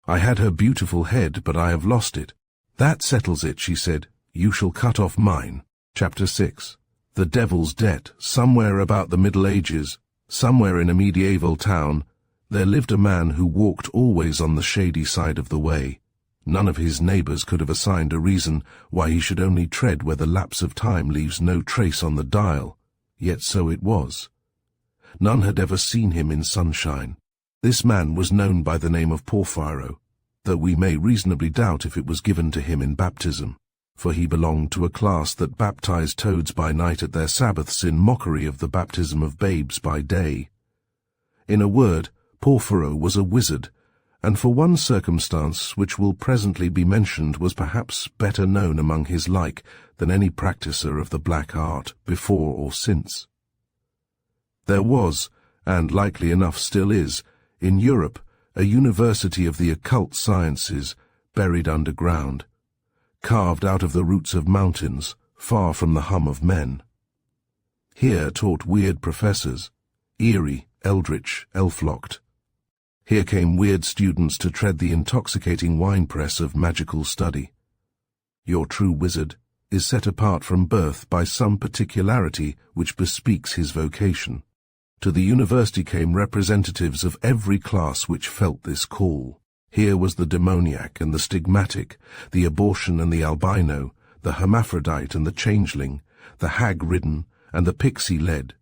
"I had her beautiful head, but I have lost it." "That settles it," she said. "You shall cut off mine." Chapter 6. The Devil's Debt. Somewhere about the Middle Ages, somewhere in a medieval town, there lived a man who walked always on the shady side of the way. None of his neighbors could have assigned a reason why he should only tread where the lapse of time leaves no trace on the dial, yet so it was. None had ever seen him in sunshine. This man was known by the name of Porphyro, though we may reasonably doubt if it was given to him in baptism, for he belonged to a class that baptized toads by night at their Sabbaths in mockery of the baptism of babes by day. In a word, Porphyro was a wizard, and for one circumstance which will presently be mentioned was perhaps better known among his like than any practicer of the black art before or since. There was, and likely enough still is, in Europe, a university of the occult sciences buried underground, carved out of the roots of mountains, far from the hum of men. Here taught weird professors, eerie, eldritch, elf-locked. Here came weird students to tread the intoxicating winepress of magical study. Your true wizard is set apart from birth by some particularity which bespeaks his vocation. To the university came representatives of every class which felt this call. Here was the demoniac and the stigmatic, the abortion and the albino, the hermaphrodite and the changeling, the hag-ridden and the pixie-led,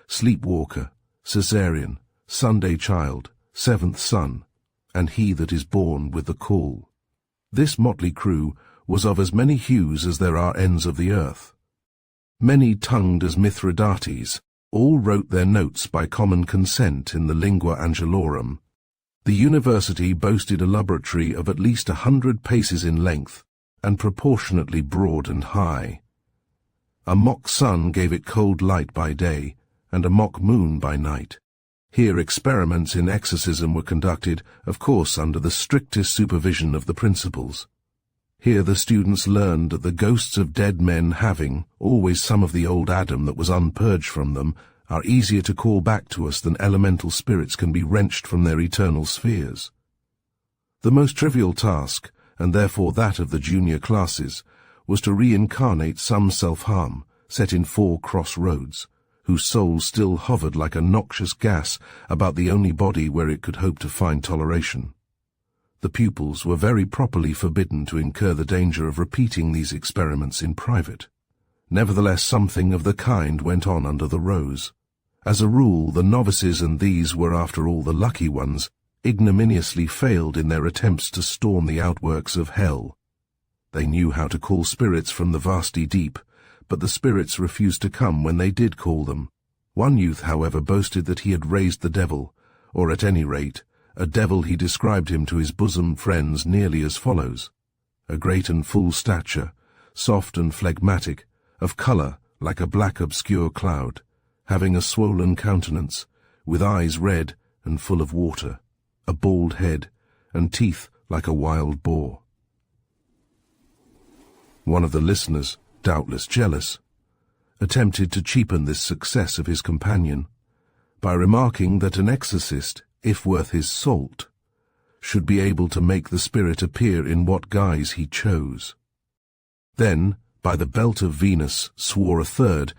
sleepwalker, Caesarean, Sunday child, seventh son, and he that is born with the call. This motley crew was of as many hues as there are ends of the earth. Many tongued as Mithridates, all wrote their notes by common consent in the lingua angelorum. The university boasted a laboratory of at least 100 paces in length, and proportionately broad and high. A mock sun gave it cold light by day, and a mock moon by night. Here experiments in exorcism were conducted, of course under the strictest supervision of the principals. Here the students learned that the ghosts of dead men having, always some of the old Adam that was unpurged from them, are easier to call back to us than elemental spirits can be wrenched from their eternal spheres. The most trivial task, and therefore that of the junior classes, was to reincarnate some self-harm, set in 4 cross-roads, whose soul still hovered like a noxious gas about the only body where it could hope to find toleration. The pupils were very properly forbidden to incur the danger of repeating these experiments in private. Nevertheless, something of the kind went on under the rose. As a rule, the novices, and these were after all the lucky ones, ignominiously failed in their attempts to storm the outworks of hell. They knew how to call spirits from the vasty deep, but the spirits refused to come when they did call them. One youth, however, boasted that he had raised the devil, or at any rate, a devil. He described him to his bosom friends nearly as follows: a great and full stature, soft and phlegmatic, of colour like a black obscure cloud, having a swollen countenance, with eyes red and full of water, a bald head, and teeth like a wild boar. One of the listeners, doubtless jealous, attempted to cheapen this success of his companion by remarking that an exorcist, if worth his salt, should be able to make the spirit appear in what guise he chose. Then, by the belt of Venus, swore a third,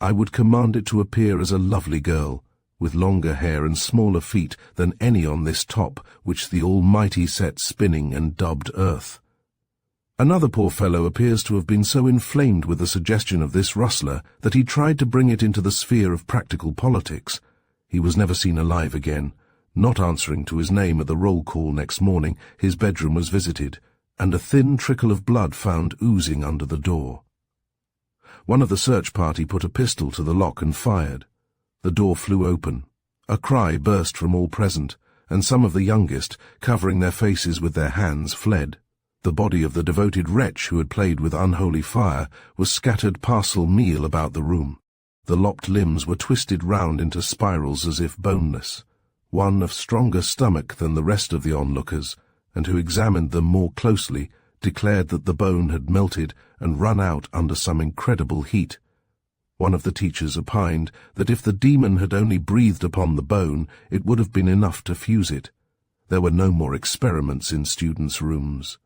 I would command it to appear as a lovely girl, with longer hair and smaller feet than any on this top, which the Almighty set spinning and dubbed Earth. Another poor fellow appears to have been so inflamed with the suggestion of this rustler that he tried to bring it into the sphere of practical politics. He was never seen alive again. Not answering to his name at the roll call next morning, his bedroom was visited, and a thin trickle of blood found oozing under the door. One of the search party put a pistol to the lock and fired. The door flew open. A cry burst from all present, and some of the youngest, covering their faces with their hands, fled. The body of the devoted wretch who had played with unholy fire was scattered parcel-meal about the room. The lopped limbs were twisted round into spirals as if boneless. One of stronger stomach than the rest of the onlookers, and who examined them more closely, declared that the bone had melted and run out under some incredible heat. One of the teachers opined that if the demon had only breathed upon the bone, it would have been enough to fuse it. There were no more experiments in students' rooms.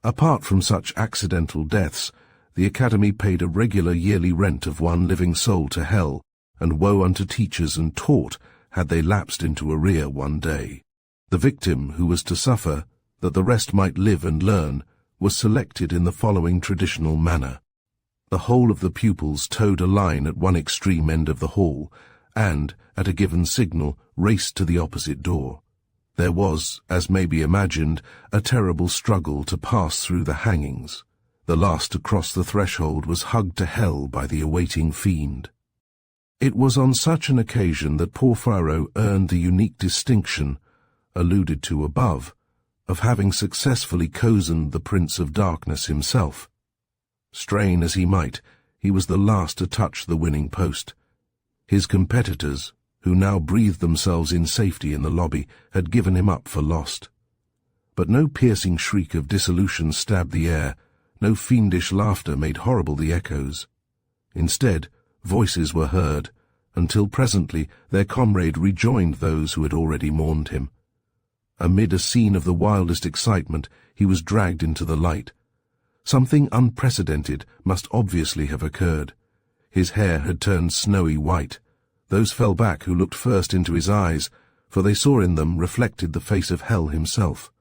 Apart from such accidental deaths, the Academy paid a regular yearly rent of one living soul to hell, and woe unto teachers and taught had they lapsed into arrear one day. The victim who was to suffer, that the rest might live and learn, was selected in the following traditional manner. The whole of the pupils towed a line at one extreme end of the hall, and, at a given signal, raced to the opposite door. There was, as may be imagined, a terrible struggle to pass through the hangings. The last to cross the threshold was hugged to hell by the awaiting fiend. It was on such an occasion that Porphyro earned the unique distinction, alluded to above, of having successfully cozened the Prince of Darkness himself. Strain as he might, he was the last to touch the winning post. His competitors, who now breathed themselves in safety in the lobby, had given him up for lost. But no piercing shriek of dissolution stabbed the air, no fiendish laughter made horrible the echoes. Instead, voices were heard, until presently their comrade rejoined those who had already mourned him. Amid a scene of the wildest excitement, he was dragged into the light. Something unprecedented must obviously have occurred. His hair had turned snowy white. Those fell back who looked first into his eyes, for they saw in them reflected the face of hell himself.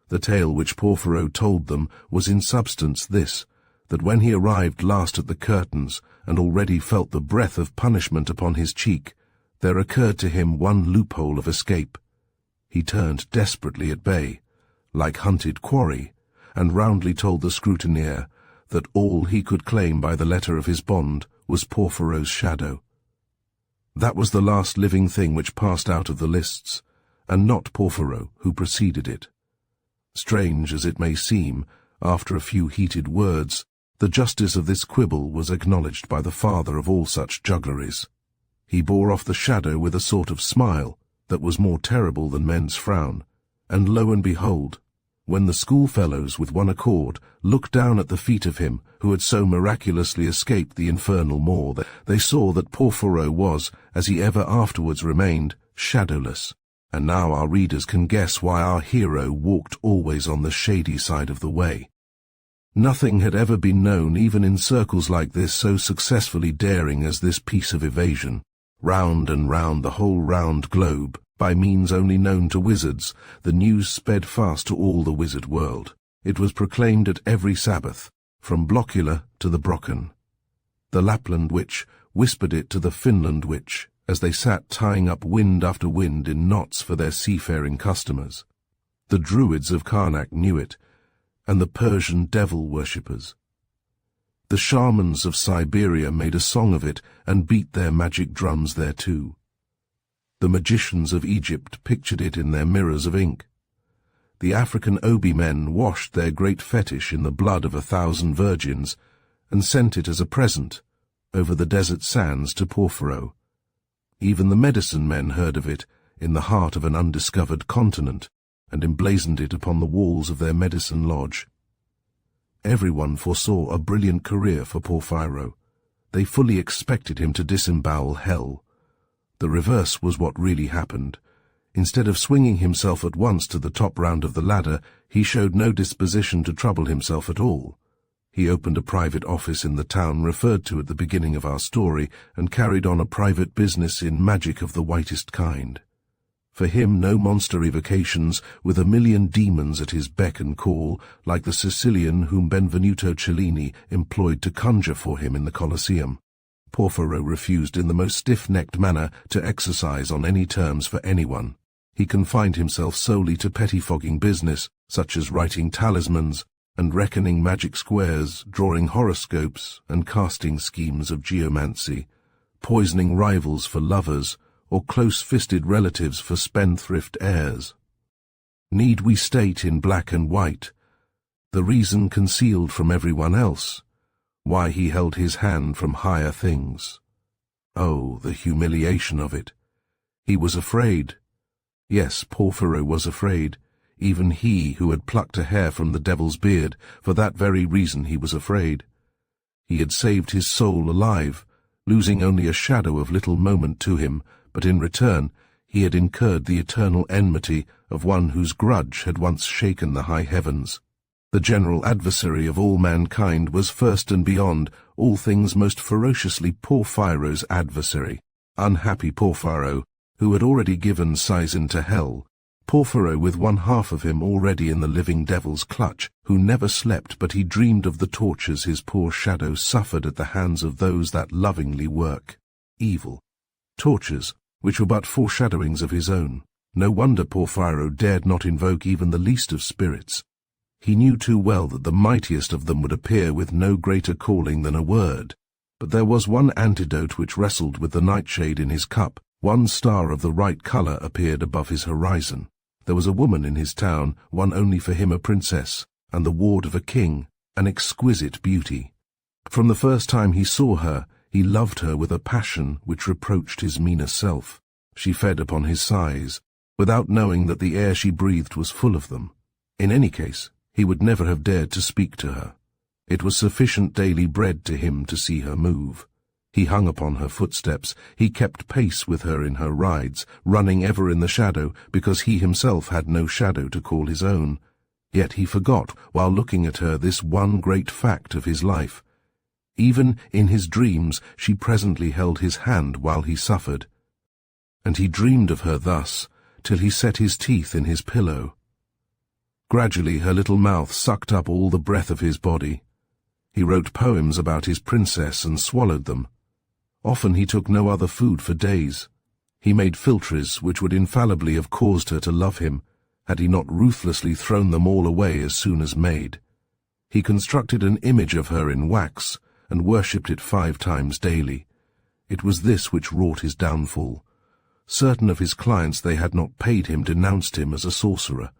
The tale which Porphyro told them was in substance this, that when he arrived last at the curtains, and already felt the breath of punishment upon his cheek, there occurred to him one loophole of escape. He turned desperately at bay, like hunted quarry, and roundly told the scrutineer that all he could claim by the letter of his bond was Porphyro's shadow. That was the last living thing which passed out of the lists, and not Porphyro who preceded it. Strange as it may seem, after a few heated words, the justice of this quibble was acknowledged by the father of all such juggleries. He bore off the shadow with a sort of smile that was more terrible than men's frown, and lo and behold, when the schoolfellows with one accord looked down at the feet of him who had so miraculously escaped the infernal maw, they saw that Porphyro was, as he ever afterwards remained, shadowless. And now our readers can guess why our hero walked always on the shady side of the way. Nothing had ever been known, even in circles like this, so successfully daring as this piece of evasion. Round and round the whole round globe, by means only known to wizards, the news sped fast to all the wizard world. It was proclaimed at every Sabbath, from Blockula to the Brocken. The Lapland witch whispered it to the Finland witch, as they sat tying up wind after wind in knots for their seafaring customers. The Druids of Karnak knew it, and the Persian devil worshippers. The shamans of Siberia made a song of it and beat their magic drums thereto. The magicians of Egypt pictured it in their mirrors of ink. The African Obi men washed their great fetish in the blood of 1,000 virgins, and sent it as a present, over the desert sands to Porphyro. Even the medicine men heard of it in the heart of an undiscovered continent, and emblazoned it upon the walls of their medicine lodge. Everyone foresaw a brilliant career for Porphyro. They fully expected him to disembowel hell. The reverse was what really happened. Instead of swinging himself at once to the top round of the ladder, he showed no disposition to trouble himself at all. He opened a private office in the town referred to at the beginning of our story, and carried on a private business in magic of the whitest kind. For him no monster evocations, with 1,000,000 demons at his beck and call, like the Sicilian whom Benvenuto Cellini employed to conjure for him in the Colosseum. Porphyro refused in the most stiff-necked manner to exercise on any terms for anyone. He confined himself solely to pettifogging business, such as writing talismans, and reckoning magic squares, drawing horoscopes, and casting schemes of geomancy, poisoning rivals for lovers, or close-fisted relatives for spendthrift heirs. Need we state in black and white the reason concealed from everyone else, why he held his hand from higher things? Oh, the humiliation of it! He was afraid. Yes, Porphyro was afraid. Even he who had plucked a hair from the devil's beard, for that very reason he was afraid. He had saved his soul alive, losing only a shadow of little moment to him, but in return he had incurred the eternal enmity of one whose grudge had once shaken the high heavens. The general adversary of all mankind was first and beyond all things most ferociously Porphyro's adversary, unhappy Porphyro, who had already given Seisin to hell, Porphyro with one half of him already in the living devil's clutch, who never slept but he dreamed of the tortures his poor shadow suffered at the hands of those that lovingly work evil. Tortures, which were but foreshadowings of his own. No wonder Porphyro dared not invoke even the least of spirits. He knew too well that the mightiest of them would appear with no greater calling than a word. But there was one antidote which wrestled with the nightshade in his cup. One star of the right colour appeared above his horizon. There was a woman in his town, one only for him a princess, and the ward of a king, an exquisite beauty. From the first time he saw her, he loved her with a passion which reproached his meaner self. She fed upon his sighs, without knowing that the air she breathed was full of them. In any case, he would never have dared to speak to her. It was sufficient daily bread to him to see her move. He hung upon her footsteps, he kept pace with her in her rides, running ever in the shadow, because he himself had no shadow to call his own. Yet he forgot, while looking at her, this one great fact of his life. Even in his dreams she presently held his hand while he suffered. And he dreamed of her thus, till he set his teeth in his pillow. Gradually her little mouth sucked up all the breath of his body. He wrote poems about his princess and swallowed them. Often he took no other food for days. He made philtres which would infallibly have caused her to love him, had he not ruthlessly thrown them all away as soon as made. He constructed an image of her in wax, and worshipped it 5 times daily. It was this which wrought his downfall. Certain of his clients they had not paid him denounced him as a sorcerer.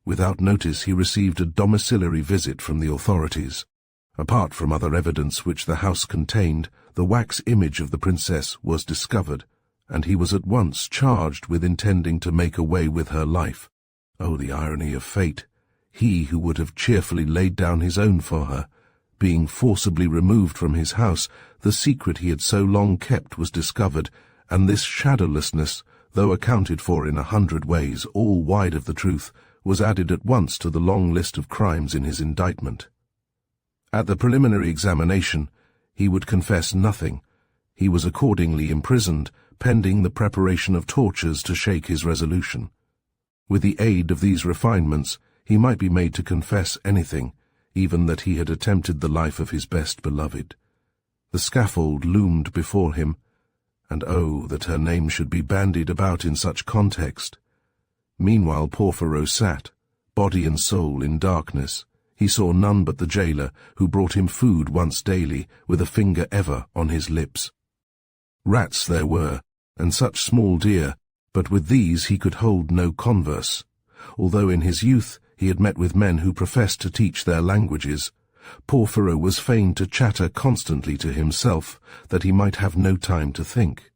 Without notice he received a domiciliary visit from the authorities. Apart from other evidence which the house contained, the wax image of the princess was discovered, and he was at once charged with intending to make away with her life. Oh, the irony of fate! He who would have cheerfully laid down his own for her, being forcibly removed from his house, the secret he had so long kept was discovered, and this shadowlessness, though accounted for in 100 ways, all wide of the truth, was added at once to the long list of crimes in his indictment. At the preliminary examination, he would confess nothing. He was accordingly imprisoned, pending the preparation of tortures to shake his resolution. With the aid of these refinements, he might be made to confess anything, even that he had attempted the life of his best beloved. The scaffold loomed before him, and oh, that her name should be bandied about in such context. Meanwhile Porphyro sat, body and soul in darkness. He saw none but the jailer, who brought him food once daily, with a finger ever on his lips. Rats there were, and such small deer, but with these he could hold no converse, although in his youth he had met with men who professed to teach their languages. Porphyro was fain to chatter constantly to himself, that he might have no time to think.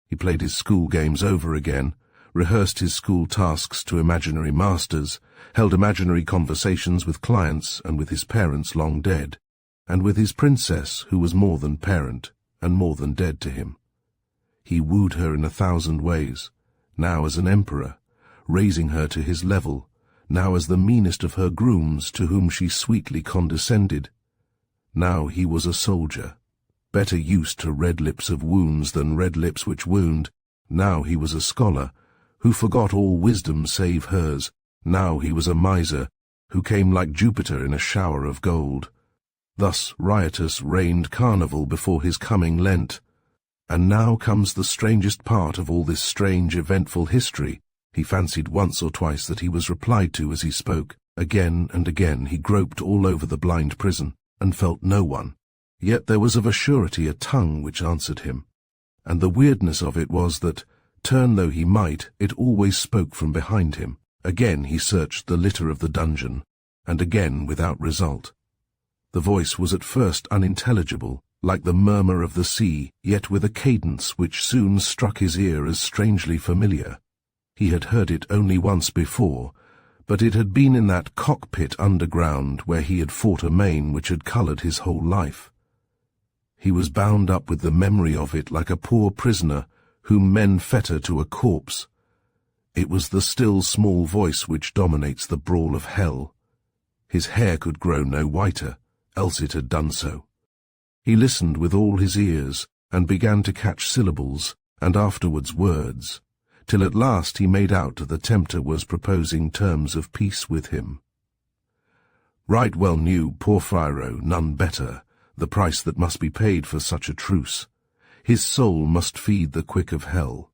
He played his school games over again, rehearsed his school tasks to imaginary masters, held imaginary conversations with clients and with his parents long dead, and with his princess who was more than parent and more than dead to him. He wooed her in 1,000 ways, now as an emperor, raising her to his level, now as the meanest of her grooms to whom she sweetly condescended. Now he was a soldier, better used to red lips of wounds than red lips which wound. Now he was a scholar, who forgot all wisdom save hers. Now he was a miser, who came like Jupiter in a shower of gold. Thus riotous reigned carnival before his coming Lent. And now comes the strangest part of all this strange eventful history. He fancied once or twice that he was replied to as he spoke. Again and again he groped all over the blind prison, and felt no one. Yet there was of a surety a tongue which answered him. And the weirdness of it was that, turn though he might, it always spoke from behind him. Again he searched the litter of the dungeon, and again without result. The voice was at first unintelligible, like the murmur of the sea, yet with a cadence which soon struck his ear as strangely familiar. He had heard it only once before, but it had been in that cockpit underground where he had fought a main which had coloured his whole life. He was bound up with the memory of it like a poor prisoner whom men fetter to a corpse. It was the still small voice which dominates the brawl of hell. His hair could grow no whiter, else it had done so. He listened with all his ears, and began to catch syllables, and afterwards words, till at last he made out the tempter was proposing terms of peace with him. Right well knew Porphyro, none better, the price that must be paid for such a truce. His soul must feed the quick of hell.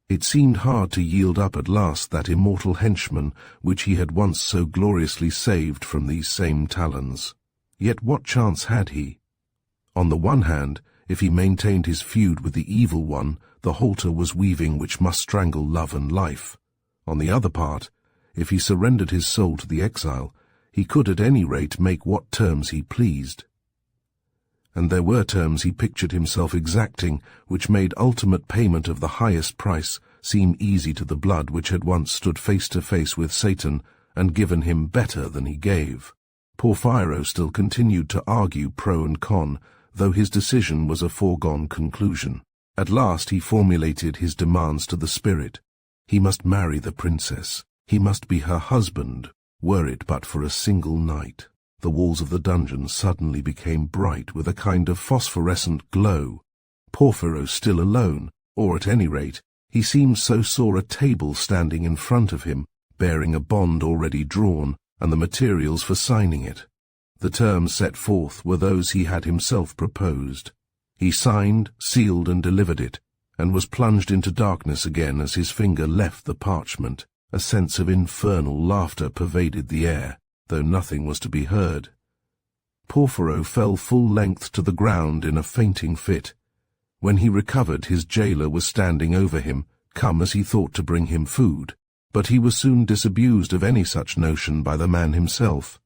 It seemed hard to yield up at last that immortal henchman which he had once so gloriously saved from these same talons. Yet what chance had he? On the one hand, if he maintained his feud with the evil one, the halter was weaving which must strangle love and life. On the other part, if he surrendered his soul to the exile, he could at any rate make what terms he pleased. And there were terms he pictured himself exacting, which made ultimate payment of the highest price seem easy to the blood which had once stood face to face with Satan and given him better than he gave. Porphyro still continued to argue pro and con, though his decision was a foregone conclusion. At last he formulated his demands to the spirit. He must marry the princess. He must be her husband, were it but for a single night. The walls of the dungeon suddenly became bright with a kind of phosphorescent glow. Porphyro still alone, or at any rate, he seemed so saw a table standing in front of him, bearing a bond already drawn, and the materials for signing it. The terms set forth were those he had himself proposed. He signed, sealed, and delivered it, and was plunged into darkness again as his finger left the parchment. A sense of infernal laughter pervaded the air, though nothing was to be heard. Porphyro fell full length to the ground in a fainting fit. When he recovered, his jailer was standing over him, come as he thought to bring him food, but he was soon disabused of any such notion by the man himself.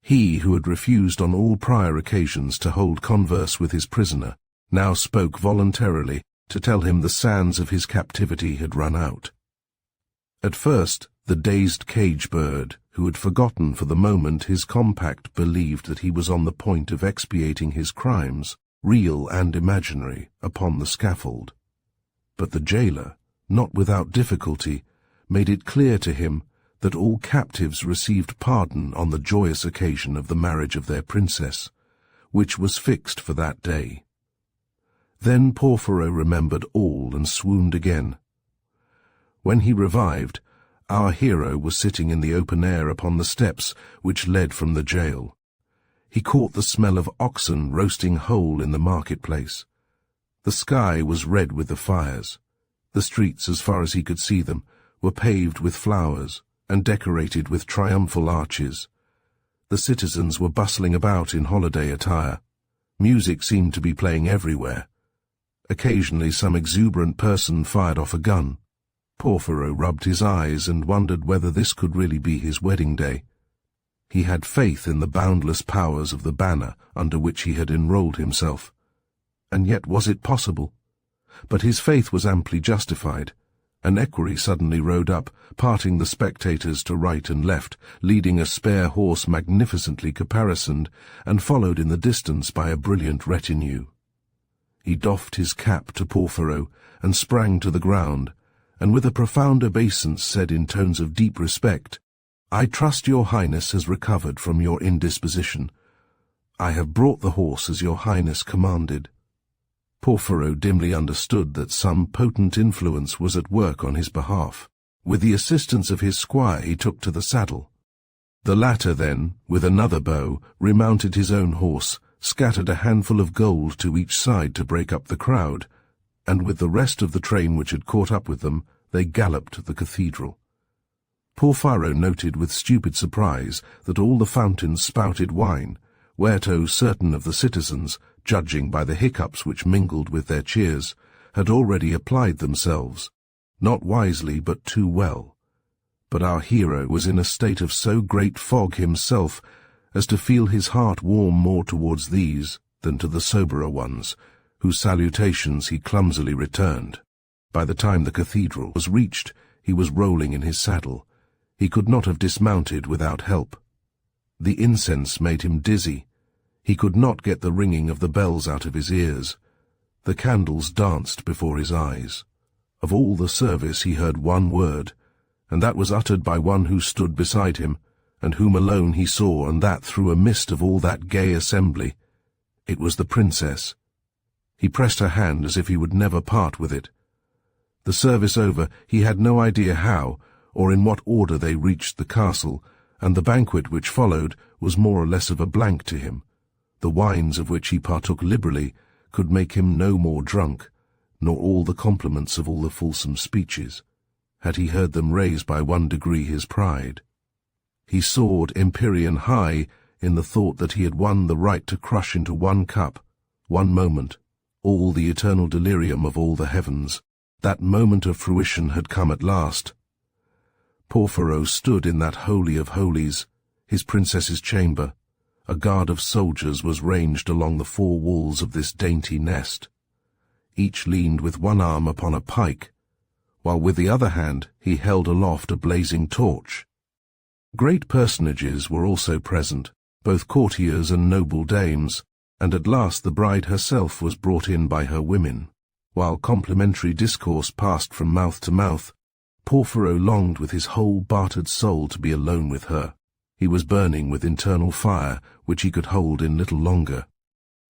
He, who had refused on all prior occasions to hold converse with his prisoner, now spoke voluntarily to tell him the sands of his captivity had run out. At first, the dazed cage-bird, who had forgotten for the moment his compact, believed that he was on the point of expiating his crimes, real and imaginary, upon the scaffold. But the jailer, not without difficulty, made it clear to him that all captives received pardon on the joyous occasion of the marriage of their princess, which was fixed for that day. Then Porphyro remembered all and swooned again. When he revived, our hero was sitting in the open air upon the steps which led from the jail. He caught the smell of oxen roasting whole in the marketplace. The sky was red with the fires. The streets, as far as he could see them, were paved with flowers and decorated with triumphal arches. The citizens were bustling about in holiday attire. Music seemed to be playing everywhere. Occasionally some exuberant person fired off a gun. Porphyro rubbed his eyes and wondered whether this could really be his wedding day. He had faith in the boundless powers of the banner under which he had enrolled himself. And yet was it possible? But his faith was amply justified. An equerry suddenly rode up, parting the spectators to right and left, leading a spare horse magnificently caparisoned, and followed in the distance by a brilliant retinue. He doffed his cap to Porphyro, and sprang to the ground, and with a profound obeisance said in tones of deep respect, "I trust your Highness has recovered from your indisposition. I have brought the horse as your Highness commanded." Porphyro dimly understood that some potent influence was at work on his behalf. With the assistance of his squire he took to the saddle. The latter then, with another bow, remounted his own horse, scattered a handful of gold to each side to break up the crowd, and with the rest of the train which had caught up with them, they galloped to the cathedral. Porphyro noted with stupid surprise that all the fountains spouted wine, whereto certain of the citizens, judging by the hiccups which mingled with their cheers, had already applied themselves, not wisely but too well. But our hero was in a state of so great fog himself as to feel his heart warm more towards these than to the soberer ones, whose salutations he clumsily returned. By the time the cathedral was reached, he was rolling in his saddle. He could not have dismounted without help. The incense made him dizzy. He could not get the ringing of the bells out of his ears. The candles danced before his eyes. Of all the service he heard one word, and that was uttered by one who stood beside him, and whom alone he saw, and that through a mist of all that gay assembly. It was the princess. He pressed her hand as if he would never part with it. The service over, he had no idea how, or in what order they reached the castle, and the banquet which followed was more or less of a blank to him. The wines of which he partook liberally could make him no more drunk, nor all the compliments of all the fulsome speeches, had he heard them raise by one degree his pride. He soared empyrean high in the thought that he had won the right to crush into one cup, one moment, all the eternal delirium of all the heavens. That moment of fruition had come at last. Porphyro stood in that holy of holies, his princess's chamber. A guard of soldiers was ranged along the four walls of this dainty nest. Each leaned with one arm upon a pike, while with the other hand he held aloft a blazing torch. Great personages were also present, both courtiers and noble dames, and at last the bride herself was brought in by her women. While complimentary discourse passed from mouth to mouth, Porphyro longed with his whole bartered soul to be alone with her. He was burning with internal fire, which he could hold in little longer.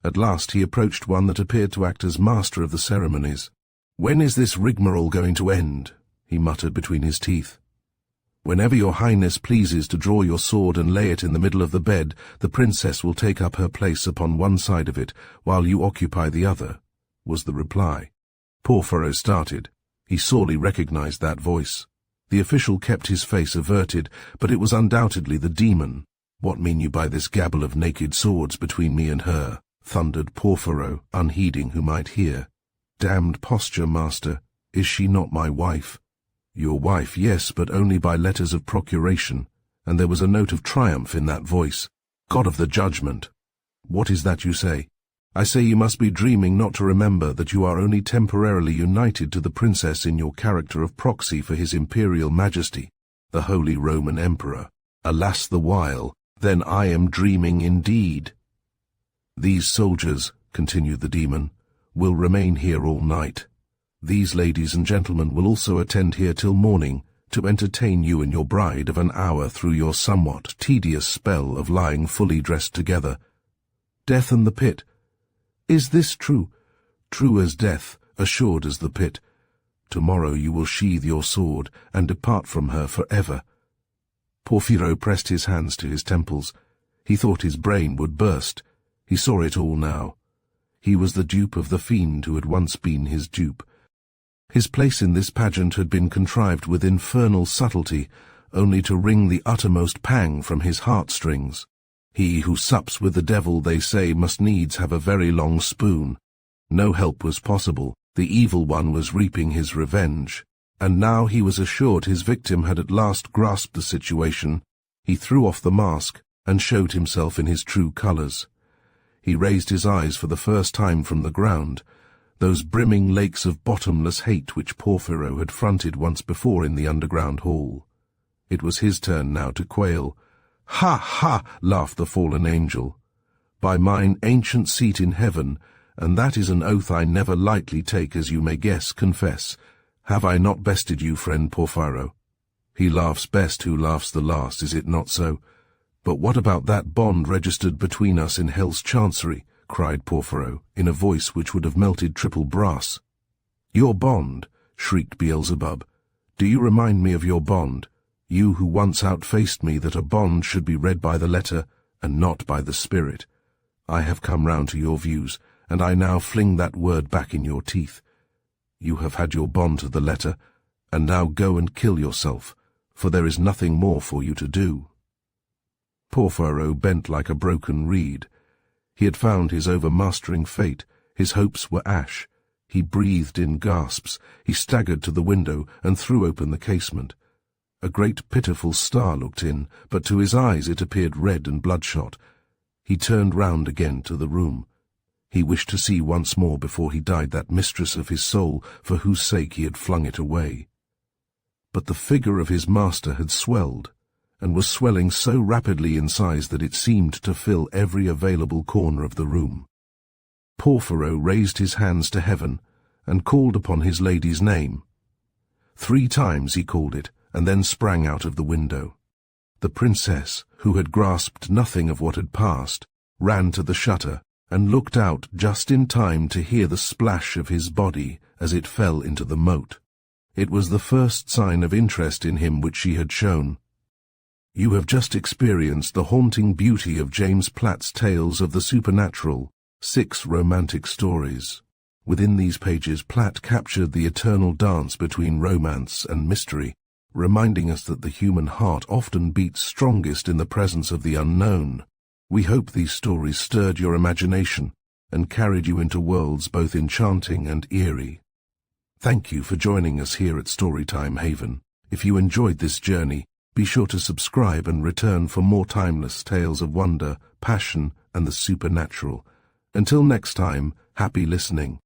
At last he approached one that appeared to act as master of the ceremonies. "When is this rigmarole going to end?" he muttered between his teeth. "Whenever your Highness pleases to draw your sword and lay it in the middle of the bed, the princess will take up her place upon one side of it, while you occupy the other," was the reply. Porphyro started. He sorely recognized that voice. The official kept his face averted, but it was undoubtedly the demon. "What mean you by this gabble of naked swords between me and her?" thundered Porphyro, unheeding who might hear. "Damned posture, master. Is she not my wife?" "Your wife, yes, but only by letters of procuration," and there was a note of triumph in that voice. "God of the judgment! What is that you say?" "I say you must be dreaming not to remember that you are only temporarily united to the princess in your character of proxy for his imperial majesty, the Holy Roman Emperor. Alas the while, then I am dreaming indeed." "These soldiers," continued the demon, "will remain here all night. These ladies and gentlemen will also attend here till morning, to entertain you and your bride of an hour through your somewhat tedious spell of lying fully dressed together. Death and the pit. Is this true? True as death, assured as the pit. Tomorrow you will sheathe your sword and depart from her for ever." Porphyro pressed his hands to his temples. He thought his brain would burst. He saw it all now. He was the dupe of the fiend who had once been his dupe. His place in this pageant had been contrived with infernal subtlety, only to wring the uttermost pang from his heartstrings. He who sups with the devil, they say, must needs have a very long spoon. No help was possible. The evil one was reaping his revenge. And now he was assured his victim had at last grasped the situation. He threw off the mask, and showed himself in his true colors. He raised his eyes for the first time from the ground, those brimming lakes of bottomless hate which Porphyro had fronted once before in the underground hall. It was his turn now to quail. "Ha, ha!" laughed the fallen angel. "By mine ancient seat in heaven, and that is an oath I never lightly take, as you may confess, have I not bested you, friend Porphyro? He laughs best who laughs the last, is it not so? But what about that bond registered between us in hell's chancery?" cried Porphyro, in a voice which would have melted triple brass. "Your bond?" shrieked Beelzebub. "Do you remind me of your bond? You who once outfaced me that a bond should be read by the letter and not by the spirit. I have come round to your views, and I now fling that word back in your teeth. You have had your bond to the letter, and now go and kill yourself, for there is nothing more for you to do." Porphyro bent like a broken reed. He had found his overmastering fate. His hopes were ash. He breathed in gasps. He staggered to the window and threw open the casement. A great pitiful star looked in, but to his eyes it appeared red and bloodshot. He turned round again to the room. He wished to see once more before he died that mistress of his soul for whose sake he had flung it away. But the figure of his master had swelled, and was swelling so rapidly in size that it seemed to fill every available corner of the room. Porphyro raised his hands to heaven and called upon his lady's name. 3 times he called it, and then sprang out of the window. The princess, who had grasped nothing of what had passed, ran to the shutter and looked out just in time to hear the splash of his body as it fell into the moat. It was the first sign of interest in him which she had shown. You have just experienced the haunting beauty of James Platt's Tales of the Supernatural, 6 romantic stories. Within these pages, Platt captured the eternal dance between romance and mystery, reminding us that the human heart often beats strongest in the presence of the unknown. We hope these stories stirred your imagination and carried you into worlds both enchanting and eerie. Thank you for joining us here at Storytime Haven. If you enjoyed this journey, be sure to subscribe and return for more timeless tales of wonder, passion, and the supernatural. Until next time, happy listening.